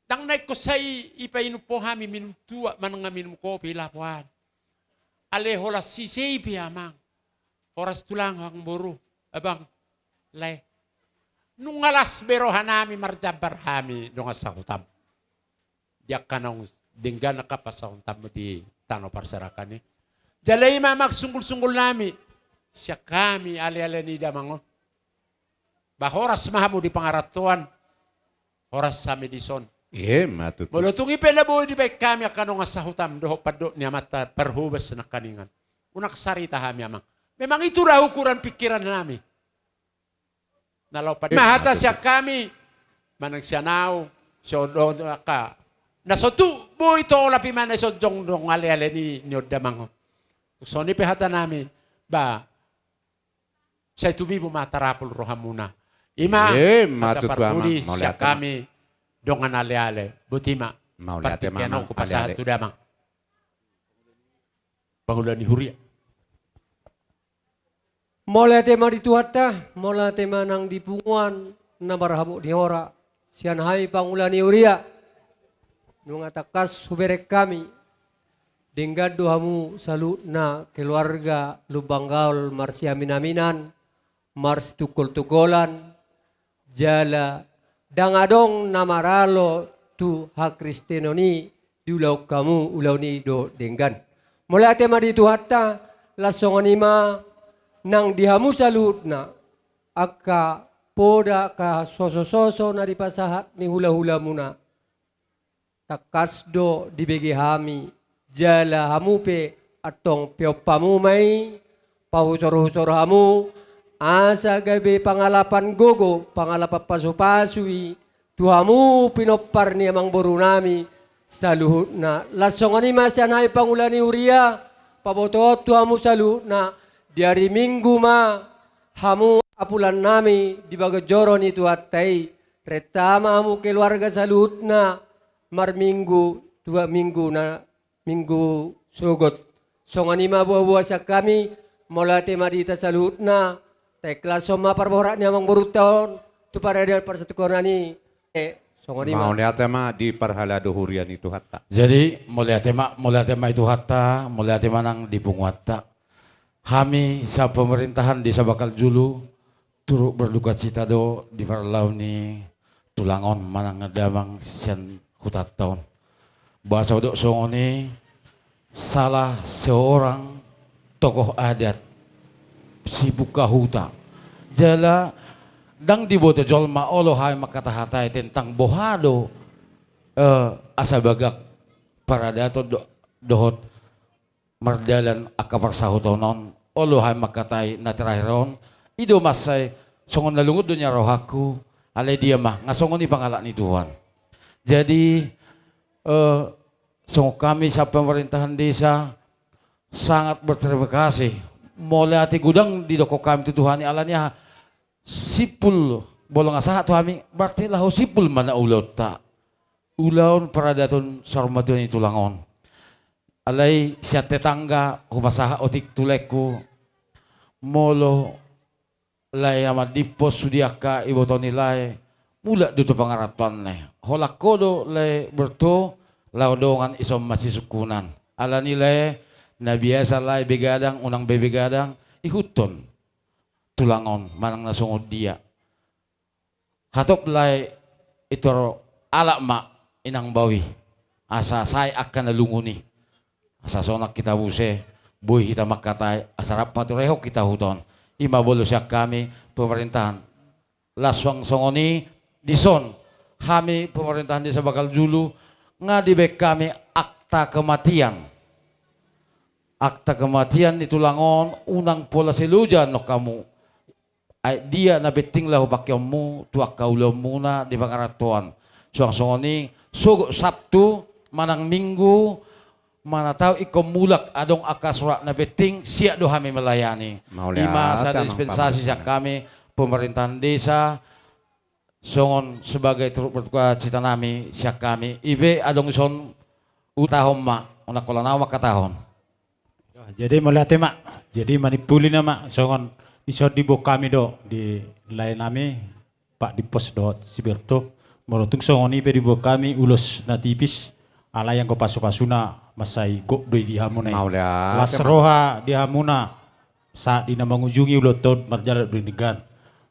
[SPEAKER 2] Dang naik ko say ipainu po hami minum tua mananga minum kopi lapuan. Ale holas sisay piamang. Horas tulang hang buru. Abang, lay. Nung alas berohan nami marjabar hami nung asahutam. Diyak ka nang dinggan nakapasahutam mo di tano parsarakan ni. Jalay mamak sunggul-sunggul nami. Siya kami ali-ali ni damangon. Bahoras mahamu di pangaratuan. Horas sami di son.
[SPEAKER 7] Iya, matut.
[SPEAKER 2] Mulutong ipinabuhi di baik kami akan nga sahutam doho paddo niya mata perhubas na kaningan. Unak sarita kami amang. Memang itu raw ukuran pikiran namin. Nalaw pa. Mahata siya kami. Manang siya nao. Siya doon ka. Nasotu bo ito lapi man na siya dong ali-ali ni Odamang. So ni pihata namin. Ba, siya tubibo matarapol roha muna. Ima,
[SPEAKER 7] matut ba amang.
[SPEAKER 2] siya kami. Dongan ale-ale, butima.
[SPEAKER 7] Mau lihat ya mamang,
[SPEAKER 2] ko pasahat tu damang. Pangulan ni Huria.
[SPEAKER 4] Mola tema di tuhatta, mola tema nang dipunguan na marhabuk di hora. Sian hai pangulan ni Huria. Nung atakas huberek kami. Denggad dohamu salut na keluarga lubang gaul marsiamin-aminan. Mars tukul-tukulan. Jala dangadong namaralo tu hak Kristenoni diulau kamu ulau ni do denggan. Mulai tema di tuhatta lasongan ima nang dihamu salut na akka poda ka soso-soso na di pasahat ni hula-hula muna. Takas do di begi hami jala hamupe atong piopamu may pahusor-husor hamu. Asa gabi pangalapan gogo, pangalapan pasu-pasui, tuhamu pinopar ni amang boru nami sa luhut na. Lasongan ni masyan ay pangulan ni Uria, pabotot tuhamu sa luhut na diari minggu ma hamu apulan nami di bagajoro ni tuhatay. Retama hamu keluarga sa luhut na marminggu, 2 minggu na minggu sugot. Songan ni mabuah-buah sa kami, mula tema dita sa luhut na. Tekla soma parborak ni amang burutaon tu para dia persatukan ni
[SPEAKER 7] Mau lihat tema di parhala dohurian itu hatta.
[SPEAKER 14] Jadi mulai tema itu hatta, mulai tema nang dipunguatta. Kami sa pemerintahan di Sabakal Julu turut berduka cita do di parlau ni tulangon manang ngedamang sian hutat tahun. Bahasa uduk songoni salah seorang tokoh adat si buka huta jala dang diboto jolma olo hay makatahatay tentang bohado asa bagak para dato dohot mardalan akapar sahutonon olo hay makatay na terahiron ido masay songon nalungod dunya rohaku alay dia mah ngasongon ni pangalak ni Tuhan. Jadi song kami sa pemerintahan desa sangat berterima kasih. Mulai hati gudang di doko kami tu Tuhan alanya sipul bolong asahat Tuhan berarti lahu sipul mana ulau tak ulaun paradatun sarmatun itu langon alai siat tetangga humasaha otik tuleku molo lay amat dipos sudiaka iboto nilai mula dutu pangaratan ne holak kodo lay berto laudongan isom masih sukunan ala nilai na biasa lay begadang unang bebegadang ihuton tulangon manang nasungod dia hatop lay ito alak ma inang bawi asa say akan nalunguni Sasonak kita buse, buih kita makatai, asarap patureho kita huton. Ima bolo siya kami pemerintahan. Laswang songoni dison, kami pemerintahan desa bakal julu, ngadibek kami akta kematian. Akta kematian itulangon unang pola silujan no kamu. Ay dia na beting lahu bakyamu tuak kaulo muna di bakaratuan. Suang-songoni sugo Sabtu manang Minggu mana tahu ikom mulak adong akasura na beting siya do kami melayani. Ima sa dispensasi siya kami pemerintahan desa songon sebagai turut berduka cita nami siya kami ibe adong son utahom ma unak kolanawa katahon.
[SPEAKER 20] Jadi melihat mak, jadi manipuli nama songon iso dibo kami do di lain nami Pak di pos do Siberto menutung songon ibe dibo kami ulos na tipis ala yang ko pasu-pasuna masai go do di hamuna. Las roha di hamuna saat di nama mengunjungi ulotod marjalat berindigan.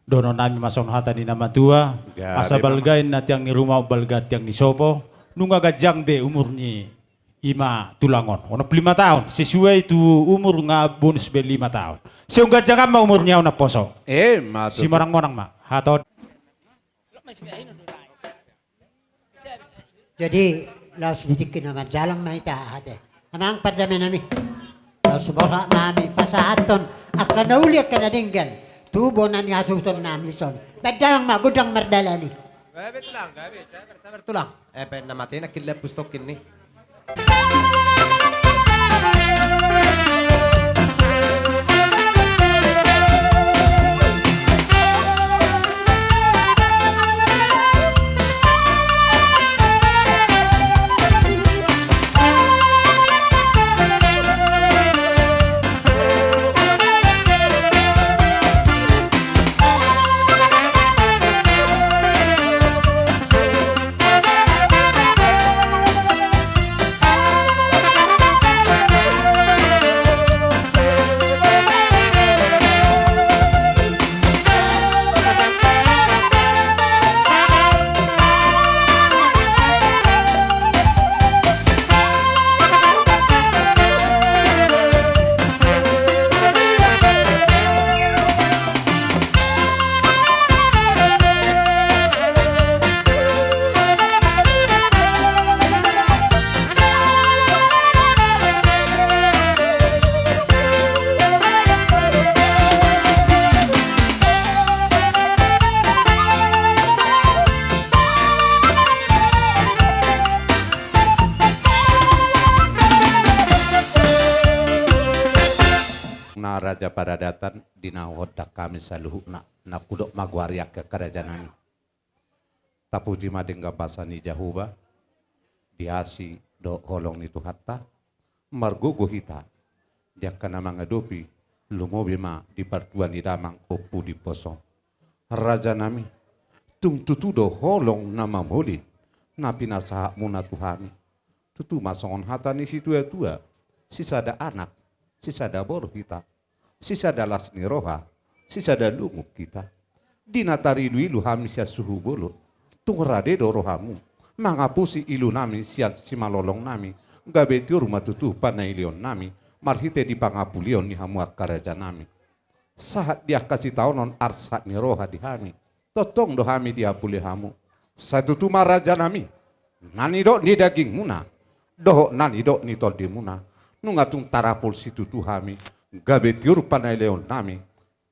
[SPEAKER 20] Dono nami mason hata di nama tua asa balgain na tiang ni rumah balgat tiang ni sopo nunga gajang be umurnya ima tulangon. Ono 5 tahun. Sesuai itu umur nga bonus be 5 tahun. Siung gajang ma umurnya ona poso. Si marang-marang ma. Hatod.
[SPEAKER 12] Jadi laos didikin naman jalang maita ade. Amang padami nami. Laos borak nami pasahaton akan nauli akan adinggan. Tubo na ni asuton nami son. Badang magudang mardalani.
[SPEAKER 1] Gabi tulang, gabi. Sabar tulang. Pen namati nak kilap pustok ini.
[SPEAKER 5] Raja Paradatan dina hodak kami saluhuna na kudok magwariak ke kerajaan tapuji madengga pasani jahuba diasi do holong nitu hatta margogo hita dia kana mangadopi lumobi ma di partuan di damang opu di posong raja nami tung tutu do holong nama molin napi nasaha muna tuhami tutu masongon hata ni situ ya tua sisa ada anak sisa ada bor kita sisa dalas ni roha, sisa da lunguk kita. Dinatari ilu hami sia suhu bolo, tungrade do rohamu. Mangapusi ilu nami sia si malolong nami, gabeti rumah tutu panai leon nami, marhite di pangapulion ni hamu akaraja nami. Saat dia kasih tahu non arsat ni roha di hami, totong do hami dia pulih hamu. Satu tu maraja nami, nani do ni daging muna, doh nani do ni tol di muna, nungatung tarapul situ tu hami. Gabetiur panai leon nami,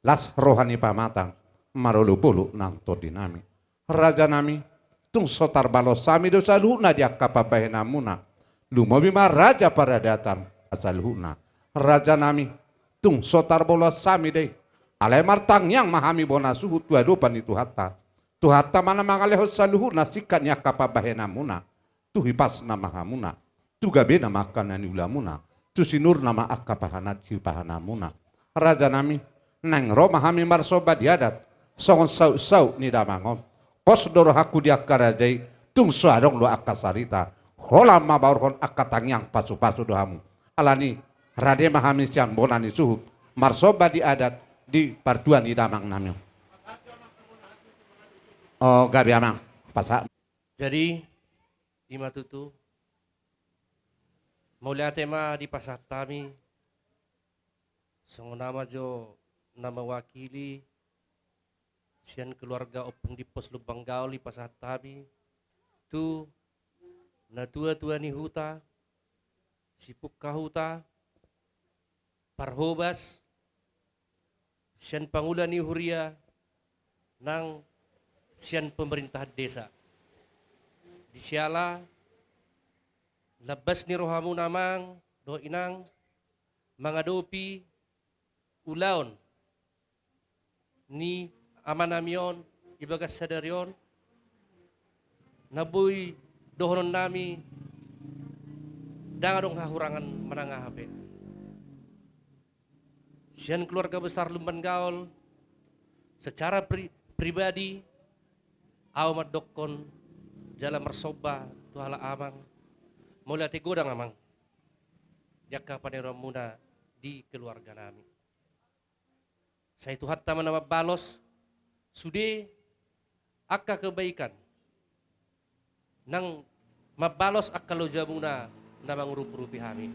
[SPEAKER 5] las rohani pamatang, marolo bolo nang todi nami. Raja nami, tung sotar balos sami do saluna dia kapabahena muna. Lumobi ma raja Paradatan asaluna. Raja nami, tung sotar bolos sami deh. Alai martang yang mahami bona suhu tua dopan itu hatta. Tu hatta mana mangaleho saluhuna sikanya kapabahena muna. Tu hipas nama hamuna. Tu gabe nama kanani ulamuna. Tusinur nama akapahanat hipahanamuna. Raja nami nang Roma hami marsoba diadat songon sau ni damangon pos doro haku dia karajai tung suadong lo akasarita holam mabaurkon akatangyang pasu-pasu dohamu alani rade mahami sian bonani suhut marsoba diadat di partuan ni damang nami. Oh gabi amang pasak.
[SPEAKER 1] Jadi ima tutu
[SPEAKER 15] Maulia tema di pasar kami. Song nama jo nama wakili sian keluarga opung di pos Lubang Gaul di pasar kami. Tu na tua ni huta sipuk kahuta parhobas sian pangula ni huria nang sian pemerintah desa. Di siala labas ni rohamu namang do inang mangadopi ulaon ni amanamion ibagas sadaryon nabuy dohonon nami dangadong hahurangan manangahape. Sian keluarga besar Lumban Gaul secara pribadi aw madokon jala mersoba tuhala amang mulai godang amang jaka panero muna di keluarga nami. Saya itu hatta menama balos sude akka kebaikan nang mabalos akka lojamuna namang rupi kami.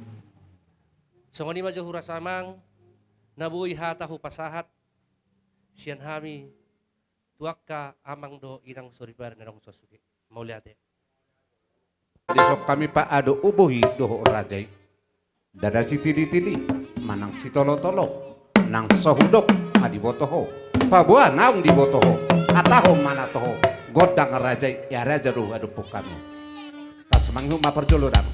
[SPEAKER 15] Songoni majo hurasamang nabuhi hatahu pasahat sian hami tuakka amang do inang soribar narong sosuke mauliate.
[SPEAKER 5] Besok kami pak ado ubuhi doho rajai dada si tili-tili manang si tolo-tolo nang sahudok adibotoho pabua naung dibotoho ataho mana toho godang rajai ya raja ruh adupuk kami tas manghu maperjolo dam.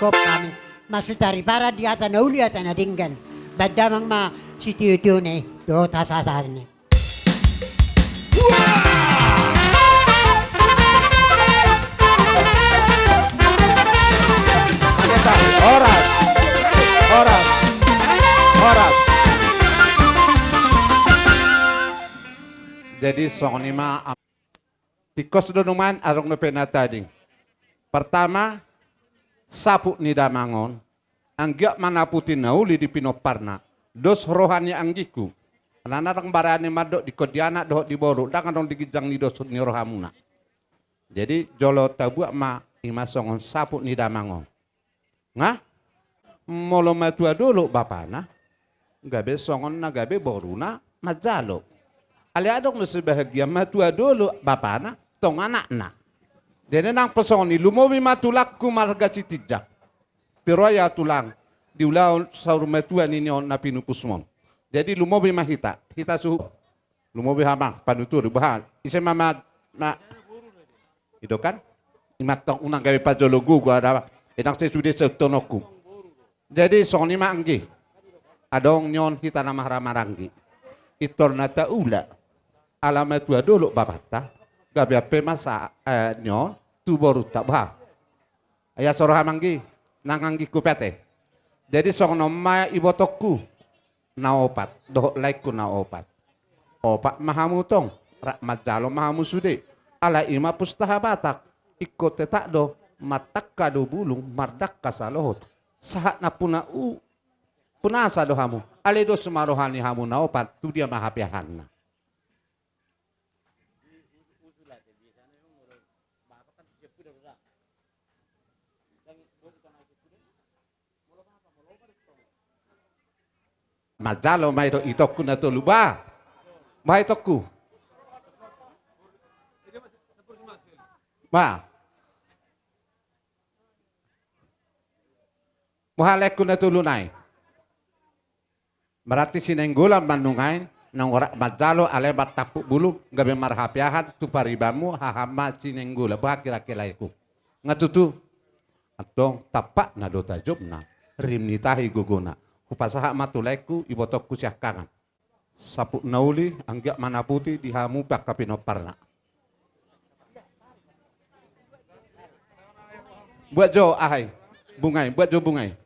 [SPEAKER 12] Kop kami masih dari barat di atas nauli atas nadinggan badamang ma sitiyo ne do tasasan ne.
[SPEAKER 5] Oras. Jadi song nima tikos donuman arong no penatading. Pertama sapu ni damangon anggiak manaputin nauli di pinoparna dos rohani anggiku lanarang barani madok di kodiana doh di boru dangan dong digijang ni dos ni rohamuna. Jadi jolo tabuak ma ima songon sapu ni damangon. Ngah molo matua dulu bapana, gabe songon na gabe boruna majalo. Ali adong na sebahagia matua dulu bapana, tong anak-anak. Jadi nang pesoni lumowi matulakku marga citijak. Tiroya tulang diulau saur matua nini on na pinupusmon. Jadi lumowi mahita, hita suhu. Lumowi hamang panutur bahan. Ise mama itu kan? Imatong unang gawe pajologu gua ada. Edang sesudah setonoku. Jadi soni manggi. Adong nyon hita nama ramaranggi. Itor nata ula. Alamat tua dulu babata. Gabe ape masa nyon tu baru tak bah. Ayah soroha manggi. Nanganggi kupete. Jadi song nomai ibotokku. Na opat. Doh laiku na opat. Opat mahamu tong. Rak majalo mahamu sude. Ala ima pustaha batak. Ikut tetak do. Matak kado bulung. Mardak kasalohot. Sahat na puna punasa do hamu. Ale do semarohani hamu na opat. Tu dia mahapiahan na. Majalo mai to itokku na to luba. Mai tokku. Ma. Muhalekku na to lunai. Berarti sinenggola manungain nang ora majalo alebat tapuk bulu gabe marhapiahat tu paribamu hahama sinenggola bah kira-kira iku. Ngatutu atong tapak na do tajobna rimnitahi gogona. Kupasaha matulaiku ibotokku siah kangan. Sapuk nauli anggiak mana putih dihamu bak kapinoparna. Buat jo ahai bungai, buat jo bungai.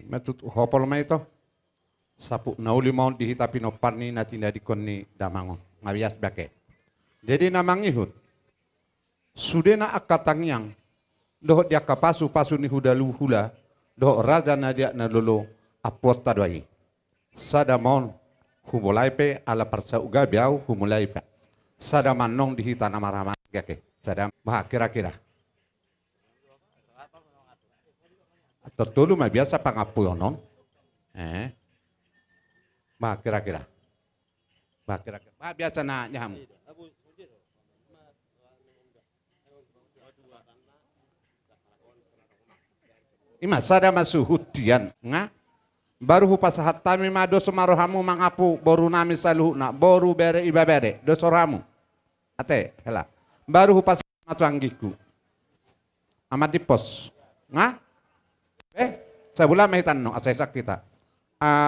[SPEAKER 5] Metut hopol mai to sapuk nauli mau dihitapi nopan ni na tinda dikonni damangon ngawias bake. Jadi namang ihut sudena akatang yang doh dia kapasu pasu ni hudalu hula doh raja na dia na lolo apot tadwai sada mon humulai pe ala parsa uga biau humulai pe sada manong dihita nama rama gake sada bah kira-kira tertulu mah biasa pangapuyonon. Bah kira-kira. Bah kira-kira. Bah biasa na nyahamu. Ima sada masuhutian nga baru hupasahat tami mado semarohamu mangapu boru nami saluhna boru bere iba bere dosoramu. Ate hela. Baru hupasahat matuanggiku. Amat dipos. Nga sebulan mahitan no asesak kita.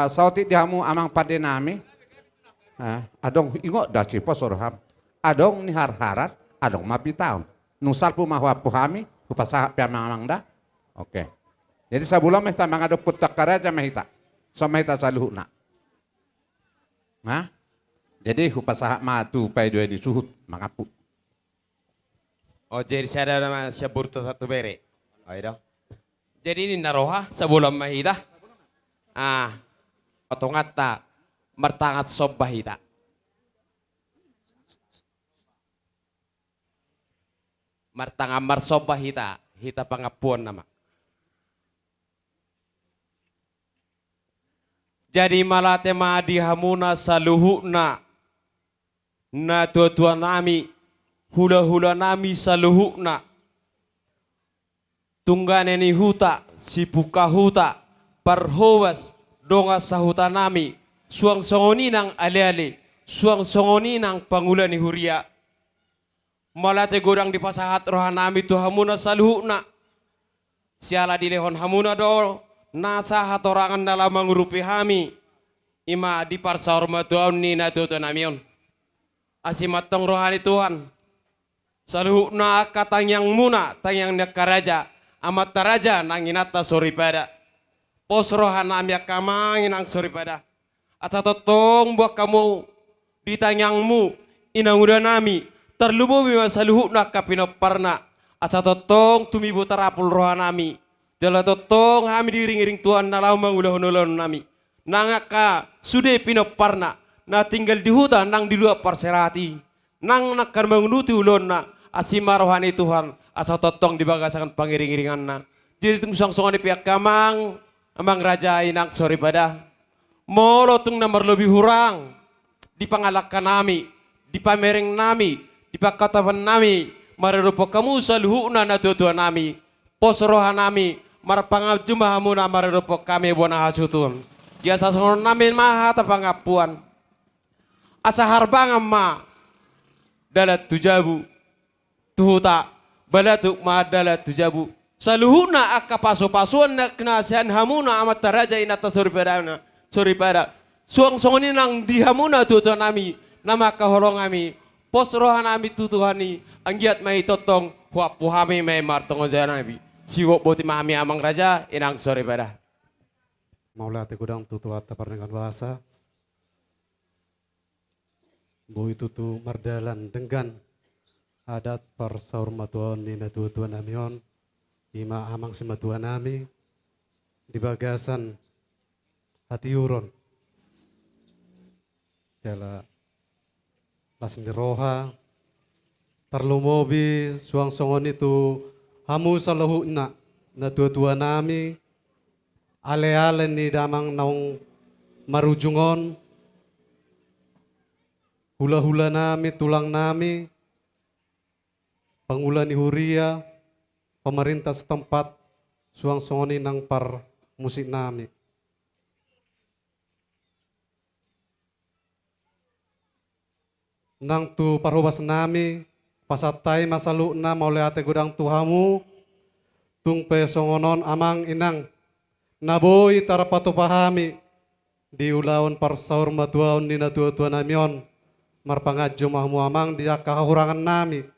[SPEAKER 5] Sauti dihamu amang pade nami. Adong ingo da cipos orham. Adong ni har-harat, adong mapi taon. Nusal pu mahwa puhami, hupasaha piamang da. Oke. Jadi sebulan mahitan mangado putak karaja mahita. So mahita saluhna. Jadi hupasaha matu pai dua di suhut mangapu.
[SPEAKER 6] Oh jadi saya ada nama Syaburto satu bere. Ayo. Jadi ini naroha sebelum mahita. Otongata mertangat sob bahita. Martanga marsob bahita. Hita pangapuan nama. Jadi malah tema dihamuna saluhuna. Na tua-tua nami. Hula-hula nami saluhuna. Tunggane ni huta, si buka huta, parhowas, donga sahuta nami, suang songoni nang ale-ale, suang songoni nang pangulan ni huria. Malate godang di pasahat rohan nami tu hamuna saluhuna. Siala di lehon hamuna do, nasa hatorangan dalam mengurupi hami. Ima di parsa hormat Tuhan ni na tuto namion. Asimatong rohani Tuhan. Saluhukna katang yang muna tang nekaraja amat taraja nanginata sori pada. Posrohan nami akamangin ang sori pada. Asa totong buat kamu ditanyangmu inang udah nami terlubu bima saluhukna kapinoparna. Asa totong tumi butarapul rohanami. Jala totong kami diring-iring Tuhan nalau mangulah-ulah nami. Nangaka sudah pinoparna. Na tinggal di hutan nang di luar perserati. Nang nakar mengunuti ulona. Asima rohani Tuhan. Asa totong dibagasakan pangiring-iringan na. Jadi tung song-songan di pihak kamang. Amang raja inak sorry pada. Molo tung nomor lebih hurang. Dipangalakkan nami. Dipamereng nami. Dipakatapan nami. Marerupo kamu saluhuna na tutuan nami. Posrohan nami. Marpangap jumahamu na marerupo kami buana hasutun. Jasa songon nami maha tapangapuan. Asa harbangam ma. Dalat tujabu. Tuhuta balatuk madalat tujabu saluhuna akka paso-pasuan na kinasihan hamuna amat taraja inata suri pada suang songoni nang dihamuna tutuan nami nama kahorong kami posrohan nami tutuhani anggiat mai totong huapu hami mai martongo jana nabi siwok boti mahami amang raja inang suri pada
[SPEAKER 2] Maula te gudang tutu atta parnengan bahasa boi tutu mardalan denggan adat parsaur matuan ni natuan namion ima amang sematuan nami di bagasan hati uron jala lasin roha tarlumobi suang songon itu hamu saluhuna natuan nami ale-ale ni damang naung marujungon hula-hula nami tulang nami Pangulan ni Huria, pemerintah setempat, suang songoni nang par musik nami. Nang tu parhubas nami, pasatai masalu na maule ate gudang tuhamu, tung pe songonon amang inang, naboy tarapatu pahami, di ulawan parsaur matuaun ni natua-tua namion, marpangadjo mahmu amang dia kahurangan nami.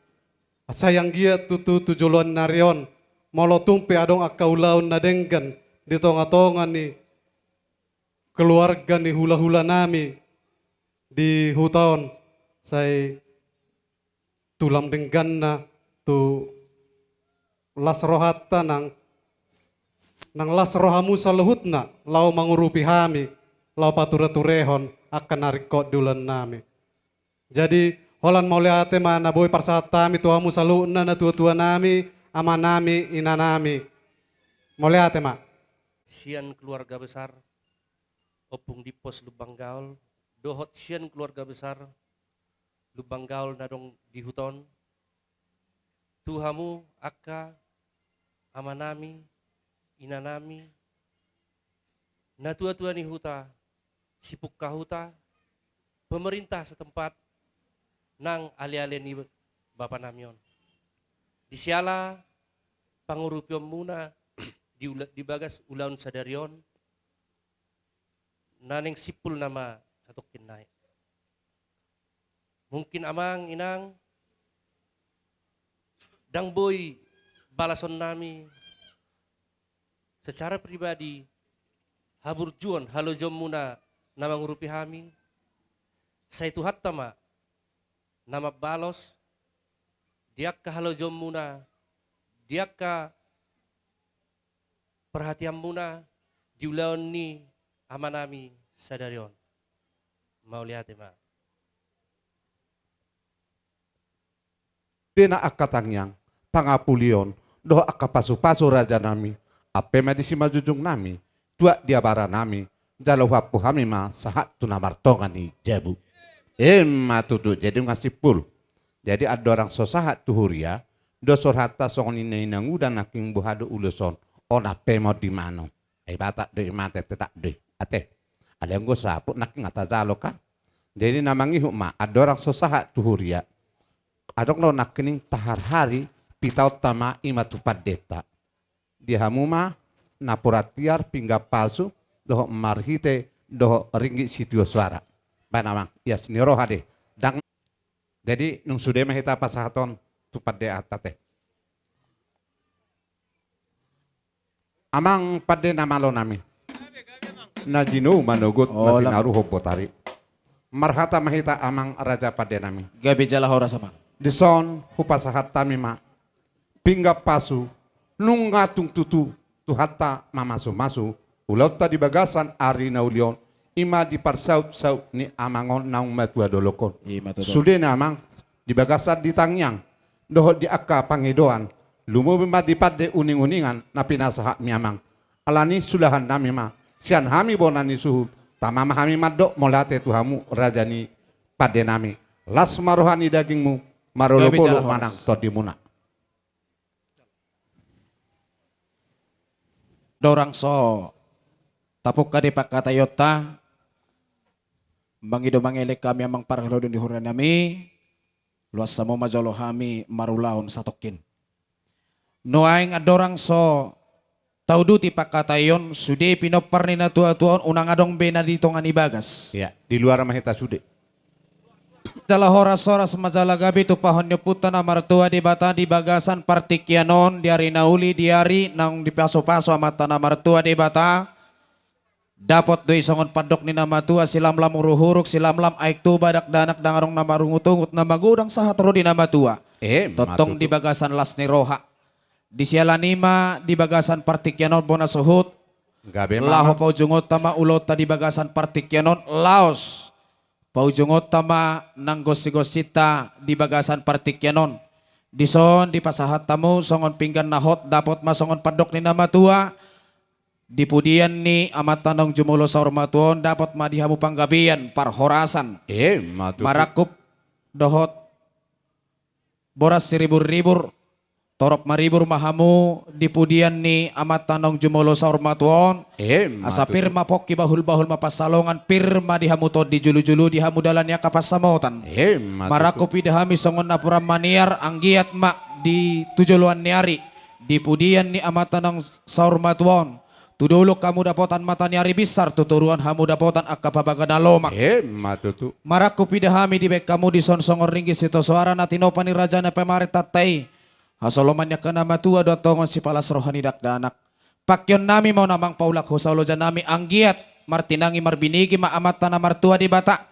[SPEAKER 2] Sayang gia tutu tujuluan narion molotung pe adong akaulaun na denggan di tonga-tonga ni keluarga ni hula-hula nami di hutan say tulam denggan na tu las rohatta nang las rohamu saluhutna lau mangurupi hami lau patura-turehon akan narikot dulan nami jadi Holan mau lihat mana boy parsata mi tuamu salu na tua nami ama nami ina nami. Mau lihat ma.
[SPEAKER 15] Sian keluarga besar opung di pos Lubang Gaul dohot sian keluarga besar Lubang Gaul nadong di huton tuhamu akka ama nami ina nami na tua ni huta sipuk kahuta pemerintah setempat nang ali-ali ni Bapak Namion. Di siala pangurupiom muna di bagas ulaun sadarion naneng sipul nama satokin naik. Mungkin amang inang dang boy balason nami secara pribadi haburjuan halo jom muna nama ngurupi hami saya tuhat tama nama balos diak ka halo jom muna diak ka perhatian muna diulaon ni amanami sadarion mau lihat ma
[SPEAKER 7] Dena akatangyang pangapulion doh akapasu-pasu raja nami ape medisi majujung nami tua diabara nami jalo hapu hami ma sahat tunamartongan ni jabu matudu jadi ngasih pul. Jadi ada orang sosahat tuhuria, dosor hatta songon ini udah naking buhadu uluson, ona pemo di mano. Batak de mate tetak de, ate. Ada yang gue sapu naking ngata jalo kan. Jadi namangi hukma, ada orang sosahat tuhuria. Adong lo nakining tahar hari pitau tama imatu padeta. Dia hamuma napuratiar pingga palsu doh marhite doh ringgi sitio suara. Panamang ya sini roha deh. Dang jadi nung sudah mahita pasahaton
[SPEAKER 5] tupade atate. Amang pade namalo nami. Najino manugut matinaru hobotari. Marhata mahita amang raja pade nami.
[SPEAKER 6] Gabi jala hora sama.
[SPEAKER 5] Dison hupasahat tamima. Pingga pasu nungatung tutu tuhata mamasu-masu. Ulauta di bagasan ari naulion. Ima di parsaut-saut ni amangon naung matua dolokon. Sudah namang di bagasan di tangyang. Dohot di akka pangidoan. Lumubima di pade uning-uningan na pinasaha miamang. Alani sulahan nami ma. Sian hami bonani suhu. Tamama hami madok molate tuhamu rajani pade nami. Las marohani dagingmu marolopolo manang todimuna.
[SPEAKER 6] Dorang so tapok kade pakata yota bangido mangelek kami amang parhalodon di huran nami luas samo majolo hami marulaon satokin noaing adorang so tauduti pakatayon sude pinopar ni na tua-tuan unang adong bena ditongan ibagas
[SPEAKER 5] ya di luar mahita sude
[SPEAKER 6] Jala horas-horas majala gabi tu pahon nyuputan na martua di bata di bagasan partikyanon di hari nauli di hari nang di paso-paso amata na martua di bata dapat doi songon padok ni nama tua silamlam uruhuruk silamlam aik tu badak danak dangarong nama rungutungut nama gudang sahatro di nama tua totong di bagasan las ni roha di sialanima di bagasan partikyanon bona suhut laho paujungot tama ulota di bagasan partikyanon laos paujungot tama nang gosi-gosita di bagasan partikyanon dison di pasahat tamu songon pinggan nahot dapat masongon padok ni nama tua di pudian ni amat tanong jumulo sa ormatuon dapat madihamu panggabian parhorasan marakup dohot boras siribur-ribur torop maribur mahamu di pudian ni amat tanong jumulo sa ormatuon asa pirma pokki bahul-bahul mapasalongan pirma dihamu to di julu-julu dihamu dalan ya kapasamotan marakup idahami songon napuram maniar anggiat mak di tujuluan niari di pudian ni amat tanong sa ormatuon tuduluk kamu dapotan mata niari besar tuturuan hamu dapotan akka babagana lomak
[SPEAKER 5] matutu
[SPEAKER 6] marakup idahami di bek kamu di sonsongor ringgi sito suara natino pani raja na pemarit tatai hasolomannya kena matua dotongon si palas rohani dakdanak pakyon nami mau namang paulak husaulojan nami anggiat martinangi marbinigi maamat tanah martua di bata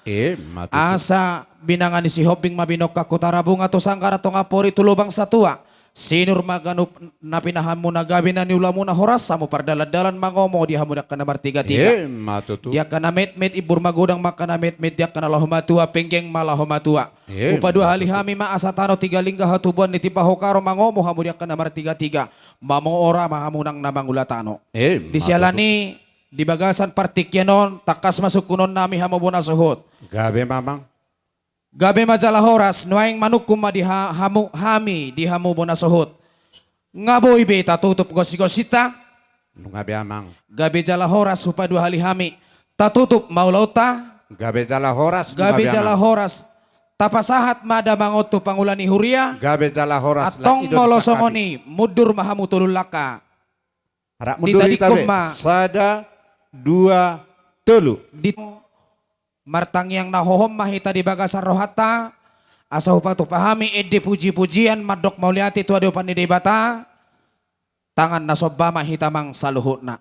[SPEAKER 6] asa binangani si hobing mabinok kakutara bunga to sangkara to ngapori tulubang satua sinur maganup napinahamu nagabi na niulamu na horas samu pardaladalan mangomo di hamu dak kana martiga-tiga dia kana met-met ibur magudang makana met-met dia kana lahumatua penggeng malahumatua upa dua hali hami maasa tano tiga lingga hatubuan ni tipa hokaro mangomo hamu dia kana martiga-tiga mamo ora mahamunang namangulatano di sialani di bagasan partikyanon takas masuk kunon nami hamu bona suhut
[SPEAKER 5] gabe mamang
[SPEAKER 6] gabe majalah horas nuaing manukum di hamu hami di hamu bona sohut ngaboy beta tutup gosi-gosita
[SPEAKER 5] gabe amang
[SPEAKER 6] gabe jala horas upa dua hali hami tatutup maulauta
[SPEAKER 5] gabe jala horas tapasahat mada mangotu pangulani huria gabe jala horas
[SPEAKER 6] atong molosongoni mudur mahamu tululaka
[SPEAKER 5] mudur itabe sada dua telu
[SPEAKER 6] di martang yang nahohom mahita di bagasan rohata asa upatu pahami edi puji-pujian madok mauliati tua depan di bata tangan nasobba mahita mang saluhutna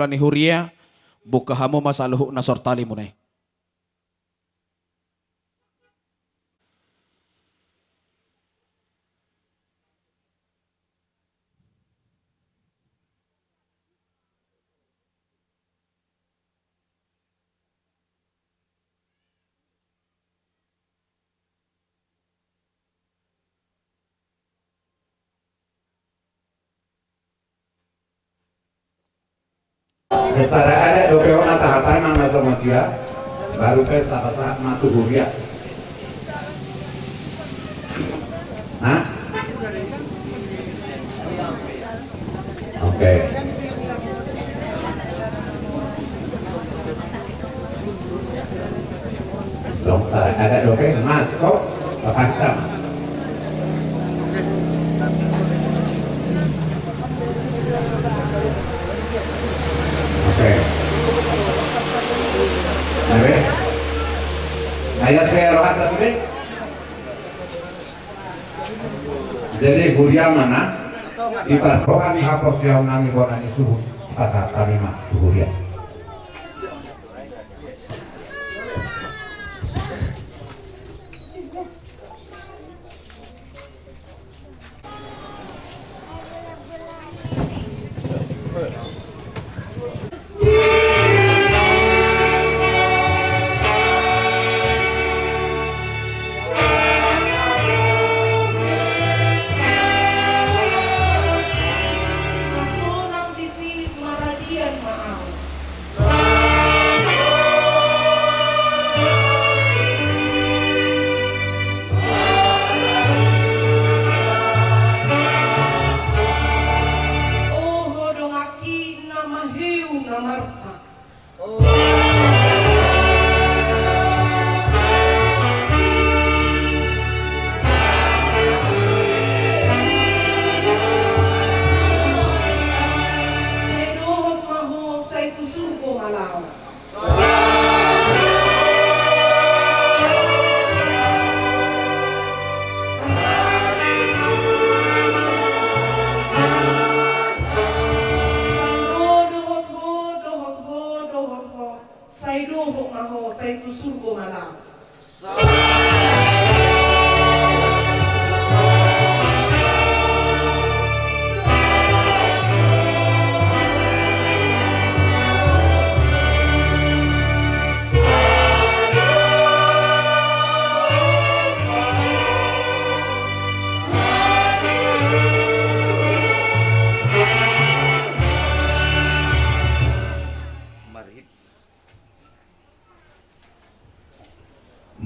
[SPEAKER 8] pangulani huria, buka hamo masaluhu na sortali mo na.
[SPEAKER 5] Secara ada dokeo na tahatan ang sama dia, baru ke takasa matu huria. Hah? Oke. Dokter ada dokeo mas kok pakam. Oke. Nabe. Ayah saya rohat tadi. Jadi huria mana? Di parko kami hapus yang nami borani suhu pasar kami mah huria.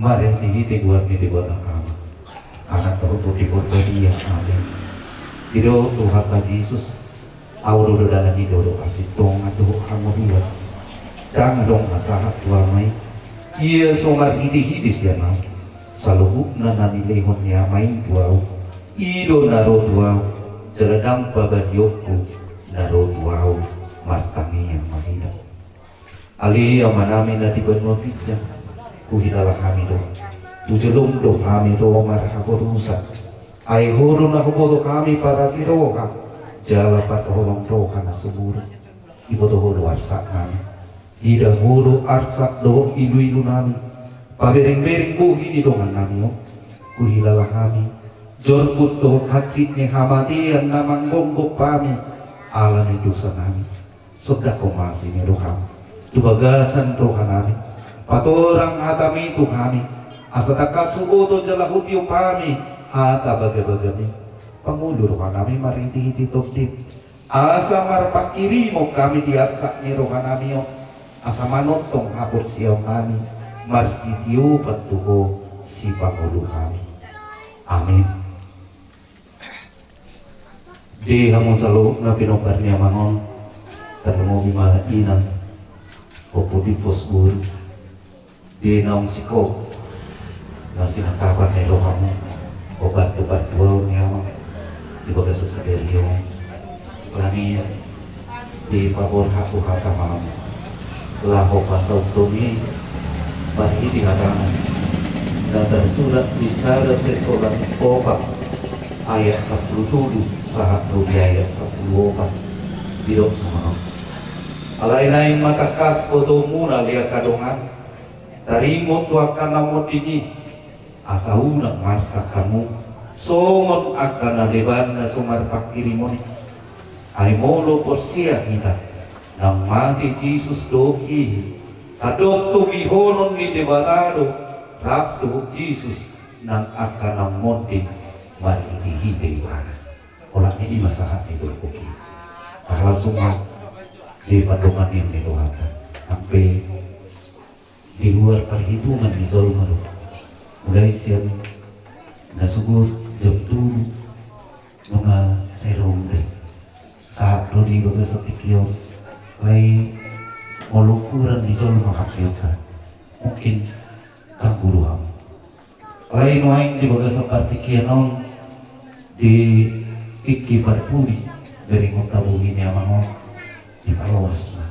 [SPEAKER 5] Mari hiti buat ni dibuat akam. Anak tahu tu dibuat bagi yang ada. Hidup Tuhan Haji Yesus. Auro dalam hidup kasih tong aduh hangu buat. Jangan dong masalah tua mai. Ia songar hiti siapa. Saluhu nanani lehon ya mai tuau. Ido naro tuau. Jeredam pabadioku naro tuau. Martangi yang mahida. Ali yang manami na dibenua bijak. Kuhidalah kami do, tujelum do kami do marhaborusa. Ai huru na hubodo kami para siroha, jalapat holong do kana subur. Ibodo huru arsak kami, ida huru arsak do ilu nami. Pabering-bering kuhini dongan nami o, kuhidalah kami. Jorput do hacit ni hamatian namang gonggok kami, ala ni dosa nami. Sodako masih ni roham, tubagasan roha nami. Patorang hatami itu kami, asataka subodo jalahutyo kami, hata baga-bagami. Pangulur kanami mariti-hiti topdip. Asa marpakiri mo kami diaksak ni rohanami o. Asa manotong hapur siyaw kami, marsityo patuho si Pangulo kami. Amin. Di hamon sa loob na pinopar niya mangon, tanong mo bimainan, o pudipos guru. Di naong siko na sinakapan ni rohamo o batu-batuaw niya di baga sa sadelyo lani di pabor haku hakamam laho pasaw tumi bari di hadaman dadar surat bisarat kesolat opak ayat 10 sahat rubi ayat 10 opak didok sama
[SPEAKER 22] Alain-lain matakas foto muna lihat kadongan. Tarimot akan namot ini. Asa unang marsa kamu. Songon akan naleban na sumar pakirimoni. Ay molo porsia kita. Nang mati Jesus doki. Sa dokto bihonon ni debatado. Rapto Jesus nang akan namotin. Marihiti mana. Olah ini masalah itu koki. Kalau sungai di padungan ini Tuhan. Sampai di luar perhitungan di Zolmaru. Mulai siang nasugur jam 7 mga serong deh. Saat lo di baga setikyo lay molukuran di Zolma kakyoka. Mungkin kangguruham. Lay noain di baga seperti kianon di iki parpuli dari ngontabungi ni amangon di palawas na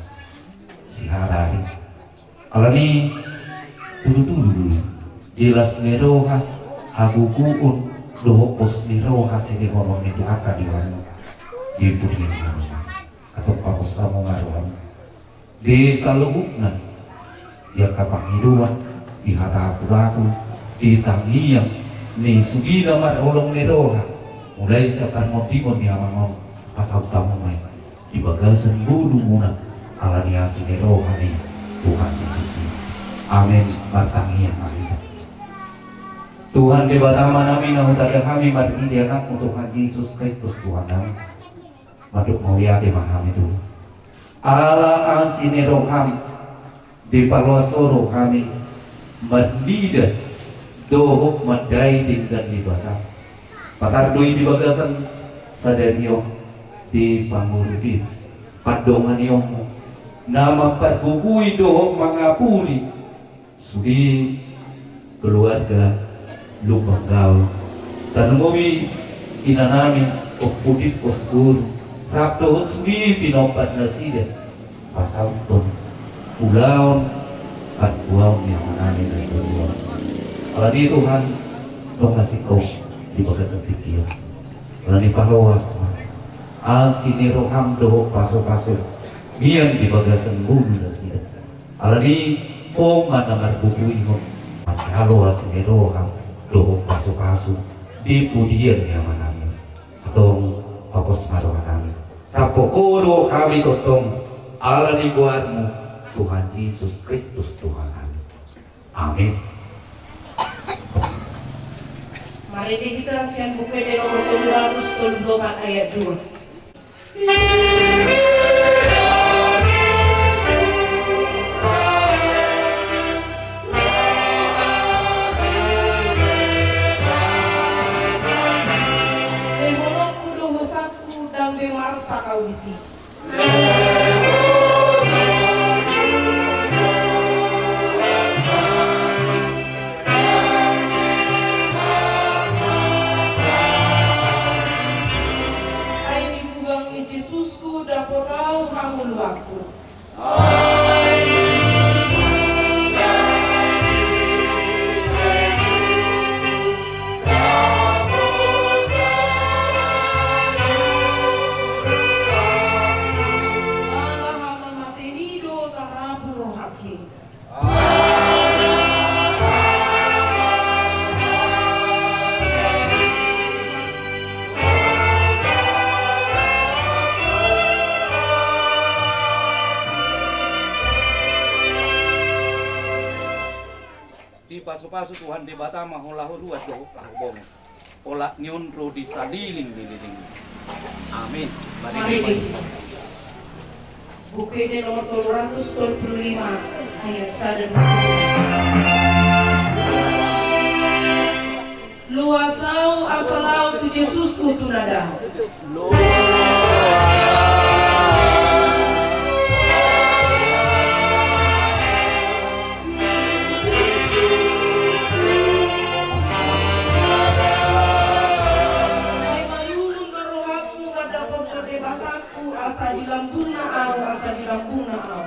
[SPEAKER 22] si Harari. Kalau ni dulu jelas ni roha haguguun dohopos ni roha sini ngomong itu akan diwanu di pudin atau papasamu ngaruhan di salubukna dia kapangiduan di hata aku di tangiang ni sugida marolong ni roha mulai siapkan motivon ni amangon pasal tamu main di bagasan bulu muna ala niasi ni roha ni Tuhan Yesus. Amin. Bertangi yang kita. Tuhan di batama nami na utaga kami maridi anakmu Tuhan Yesus Kristus Tuhan kami. Maduk mulyati mahami Tuhan. Ala asini roham di palwasoro kami merdida dohok madai dan di basah. Patardui di bagasan sadaryo di pangurudi padongan yomu nama pagbubuy dohok mga puri sudi keluarga Lubanggaw tanungowi inanami o pudit postur rapdo sudi pinopat na sida pasauton ulaon at buwaw niya manani na ito alani Tuhan nung nasikaw di bagasang tikiyo alani palawas asini roham dohok paso-paso miyan di bagasan bulu na sila. Alani po manamar bubuin mo. Masyalo asini roham dohok paso-paso. Di pudian niya manami. Atong papos marohan namin. Tapokoro kami totong alani buharmu Tuhan Yesus Kristus Tuhan kami. Amin.
[SPEAKER 17] Mari kita siang buku di nomor 224 ayat 2. Sakawisi. Ay dibugang ni Jesusku daporau hamul waktu.
[SPEAKER 22] Pasu-pasu Tuhan di batama holahu ruas do lahbong. Ola nyunro di sadiling dililing. Amin.
[SPEAKER 17] Mari. Buku ini nomor 225 ayat 1. Luasau asalau tu Yesusku tunada. Asa di lambuna au.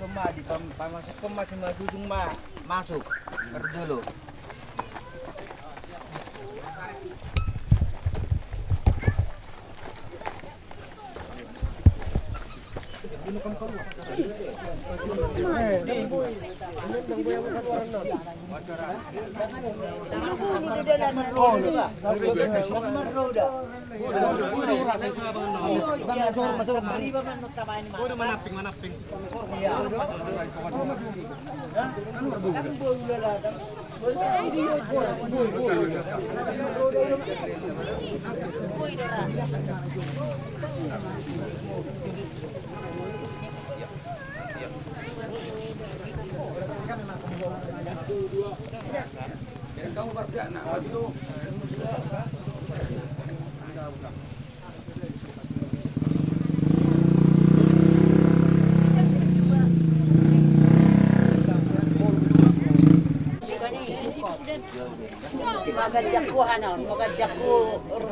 [SPEAKER 3] Semua di masuk ke masih maju cuma masuk dulu.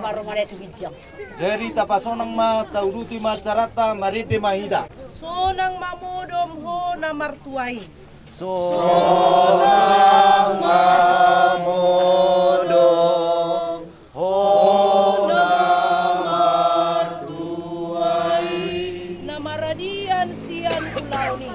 [SPEAKER 17] rumah-rumah itu bijak.
[SPEAKER 3] Jadi tapasonang ma tauduti macarata maride mahida.
[SPEAKER 17] Sonang mamodom ho na martuai.
[SPEAKER 3] Sonang mamodom ho na martuai.
[SPEAKER 17] Namaradian sian pulau ni.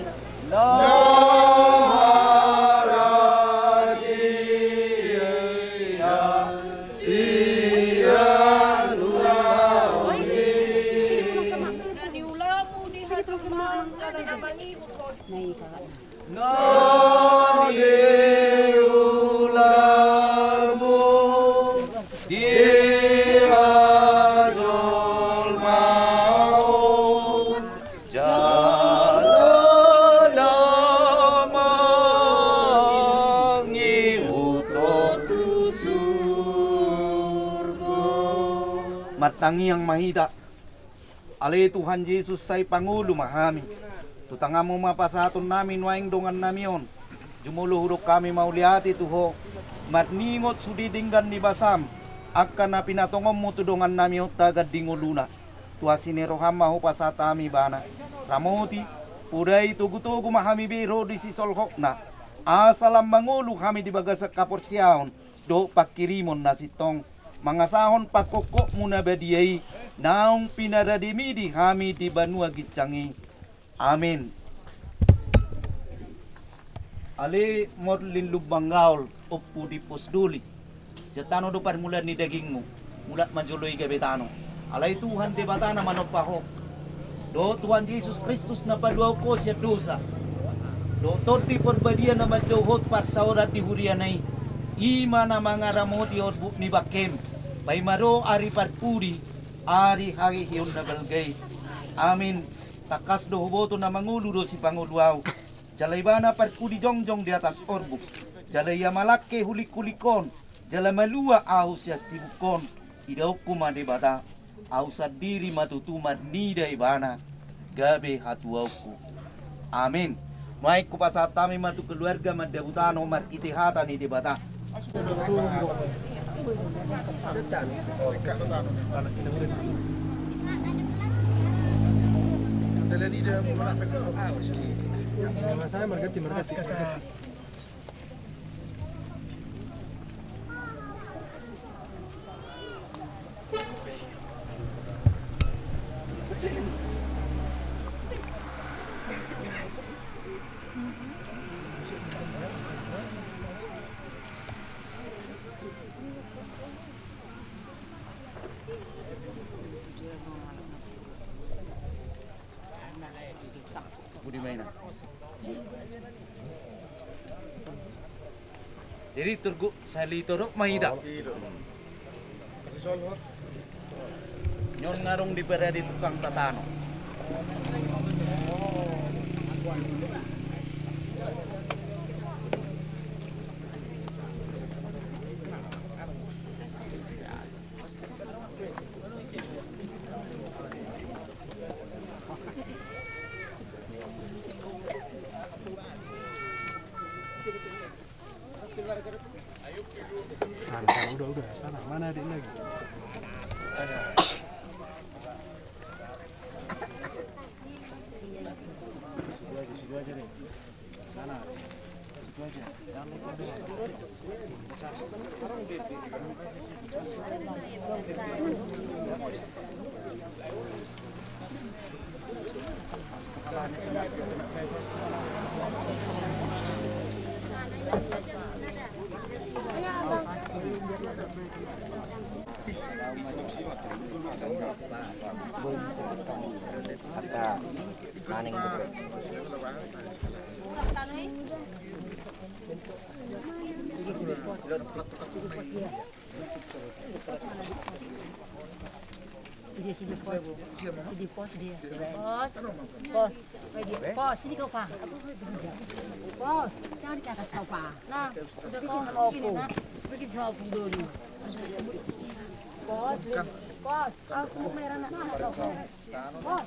[SPEAKER 3] Matangi yang mahida. Ale Tuhan Yesus say Pangulo mahami. Tutangamu mapasatun namin waing dongan namion. Jumuluhurok kami mauliati tuho. Matningot sudidinggan di basam. Akan na pinatongom mo tudongan namion tagad dinguluna. Tuasine roham maho pasatami bana. Ramoti, uday tugutugu mahami biro di sisolhokna. Asalam mangulu kami di bagasak kaporsiaon. Do pakirimon nasitong. Mangasahon pakokok muna badiyay naong pinaradimidi kami di Banua Gitsangi. Amin. Ali modlin lubanggaul upu di posduli. Setano do mula ni dagingmu. Mulat manjuloy gabetano. Alay Tuhan di batana manopahok. Do Tuhan Yesus Kristus na paduaw ko siya dosa. Do toti perbadian na majauhot par saurat di hurianay. Ima na mga ramoti orbuk ni Bakem. May maro ari parpuri, ari hari hiyon na balgay. Amin. Takas do huboto na manguludo si Panguluaw. Jalaybana parpuri jongjong di atas orbuk. Jalaya malake hulik-hulikon. Jalamalua ahu siya sibukon. Idaw kumade bata. Ahu sa diri matutumad niday bana. Gabe hatuawku. Amin. May kupasatami matu keluarga madabutano mar itihata ni di bata. mainan. Jadi turgu sali torok mahida. Nyon ngarong di di tukang tatano.
[SPEAKER 9] Udah, sana. Mana adik lagi? Ada. Situ aja deh. Sana. Situ aja. Jangan lupa
[SPEAKER 18] Di pos dia. Pos, sini kau Pak. Pos, jangan di atas kau Pak. Nah, udah kau mau bikin soal dulu. Pos, kau semua merah nak kau. Pos.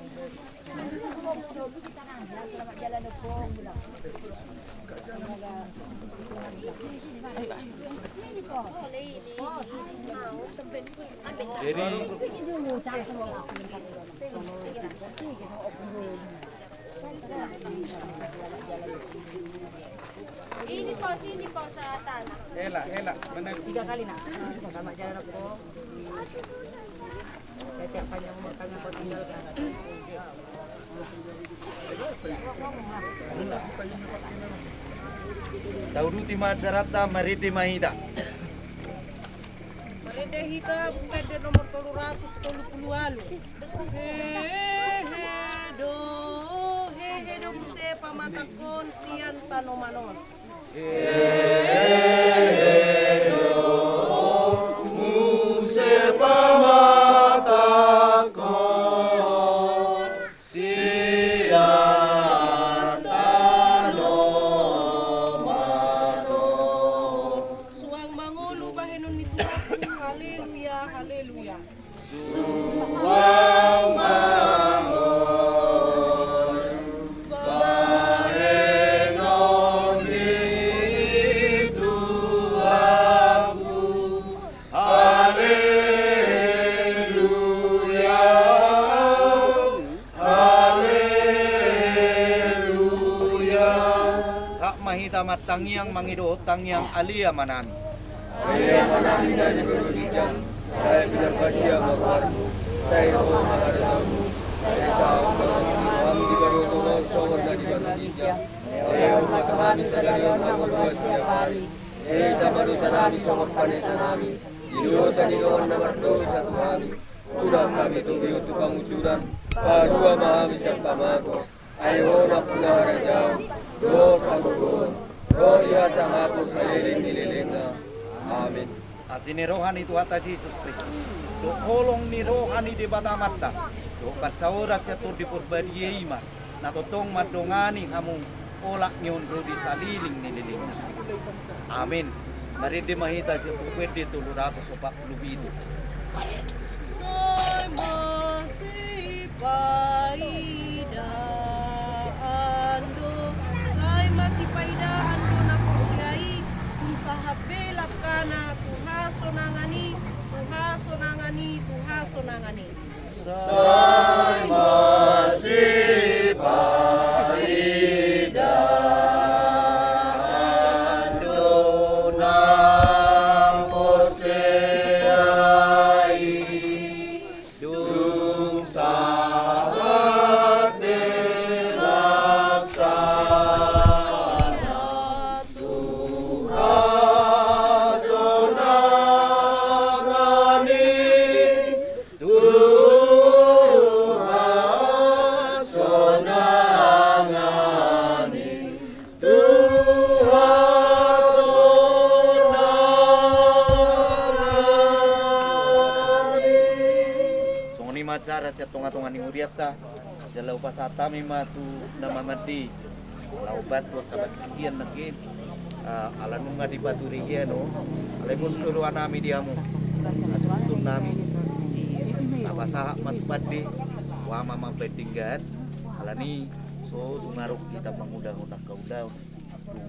[SPEAKER 18] Selamat jalan dukung.
[SPEAKER 17] Ini po sa tanah.
[SPEAKER 18] Hela. Mana 3 kali nak. Selamat jalan aku. Saya panjang umur kami kau tinggalkan.
[SPEAKER 3] Dauduti majarata maridi mahida.
[SPEAKER 17] Marede hita bukan de nomor 330. Hehe do muse pamatakon sian tanomanon.
[SPEAKER 3] Muse pamatakon sian tanomanon.
[SPEAKER 17] Suang mangulu bahenon ni Tuhan. Haleluya, haleluya.
[SPEAKER 3] Suang mangon bahenon ni Tuhanku. Haleluya, haleluya. Rak mahita matangyang mangido tangyang alia manami.
[SPEAKER 21] Alia manami dari berbincang, saya benar bahagia melakukanmu, saya roh menghadapmu, saya tahu bahwa kami di baru tolong sohor dan di baru bincang. Leo maka kami sadari orang berdua setiap hari, saya sama dosa nami sohor panesa nami, di dosa di doa nomor dosa kami, udah kami tunggu untuk pengucuran, padua mahami serta mako, ayo nak pulang jauh, doa kagugun, roh biasa hapus keliling-kelilingna. Amin.
[SPEAKER 3] Asini rohani Tuhan Yesus Kristus. Do kolong ni rohani di bata mata. Do kasaurat sa tur di purbadiye iman. Natotong madongani kamu olak nyon ro di saliling ni liling. Amin. Mari di mahita si pwede tulurato sopak lubido.
[SPEAKER 17] Soy masipaida ando, soy masipaida ando na kusyai, kung sa habelak ka na tuhaso nangani.
[SPEAKER 21] Soy masipaida ando na kusyai, dung sahat belak tanah tuhaso nangani Tuhan
[SPEAKER 3] acara sa tunga-tunga ni Uriata. Jalaw pa sa tami matu namamadi. Laubat wa kabatikian nagin. Alanong nga di baturiyan no. Alay mo skuluan nami diamo. Asutun nami. Nabasa matpadi. Wa mamang petinggan. Alani so dumarok kita mangudang-udang kaudaw.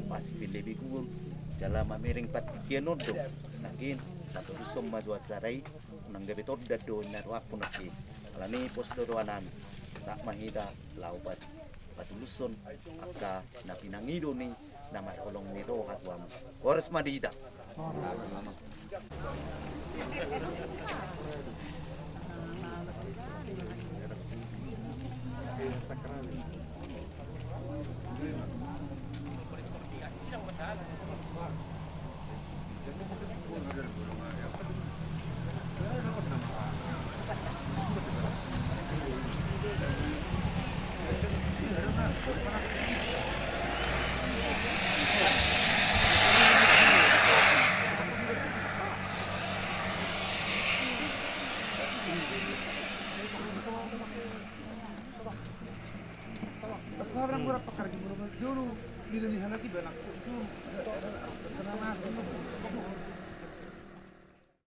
[SPEAKER 3] Pasi pilibigul. Jala mamiring patikian no do. Nagin. Tato gusto maju acarai. Nang gabi to dado narwak po nagin. Alani posdoro nami. Tak mahida laubat. Patuluson akka na pinangido ni na marolong ni Roha tuam. Oras madida.
[SPEAKER 9] Sekarang murah pakar dulu, dulu di halaki benak itu karena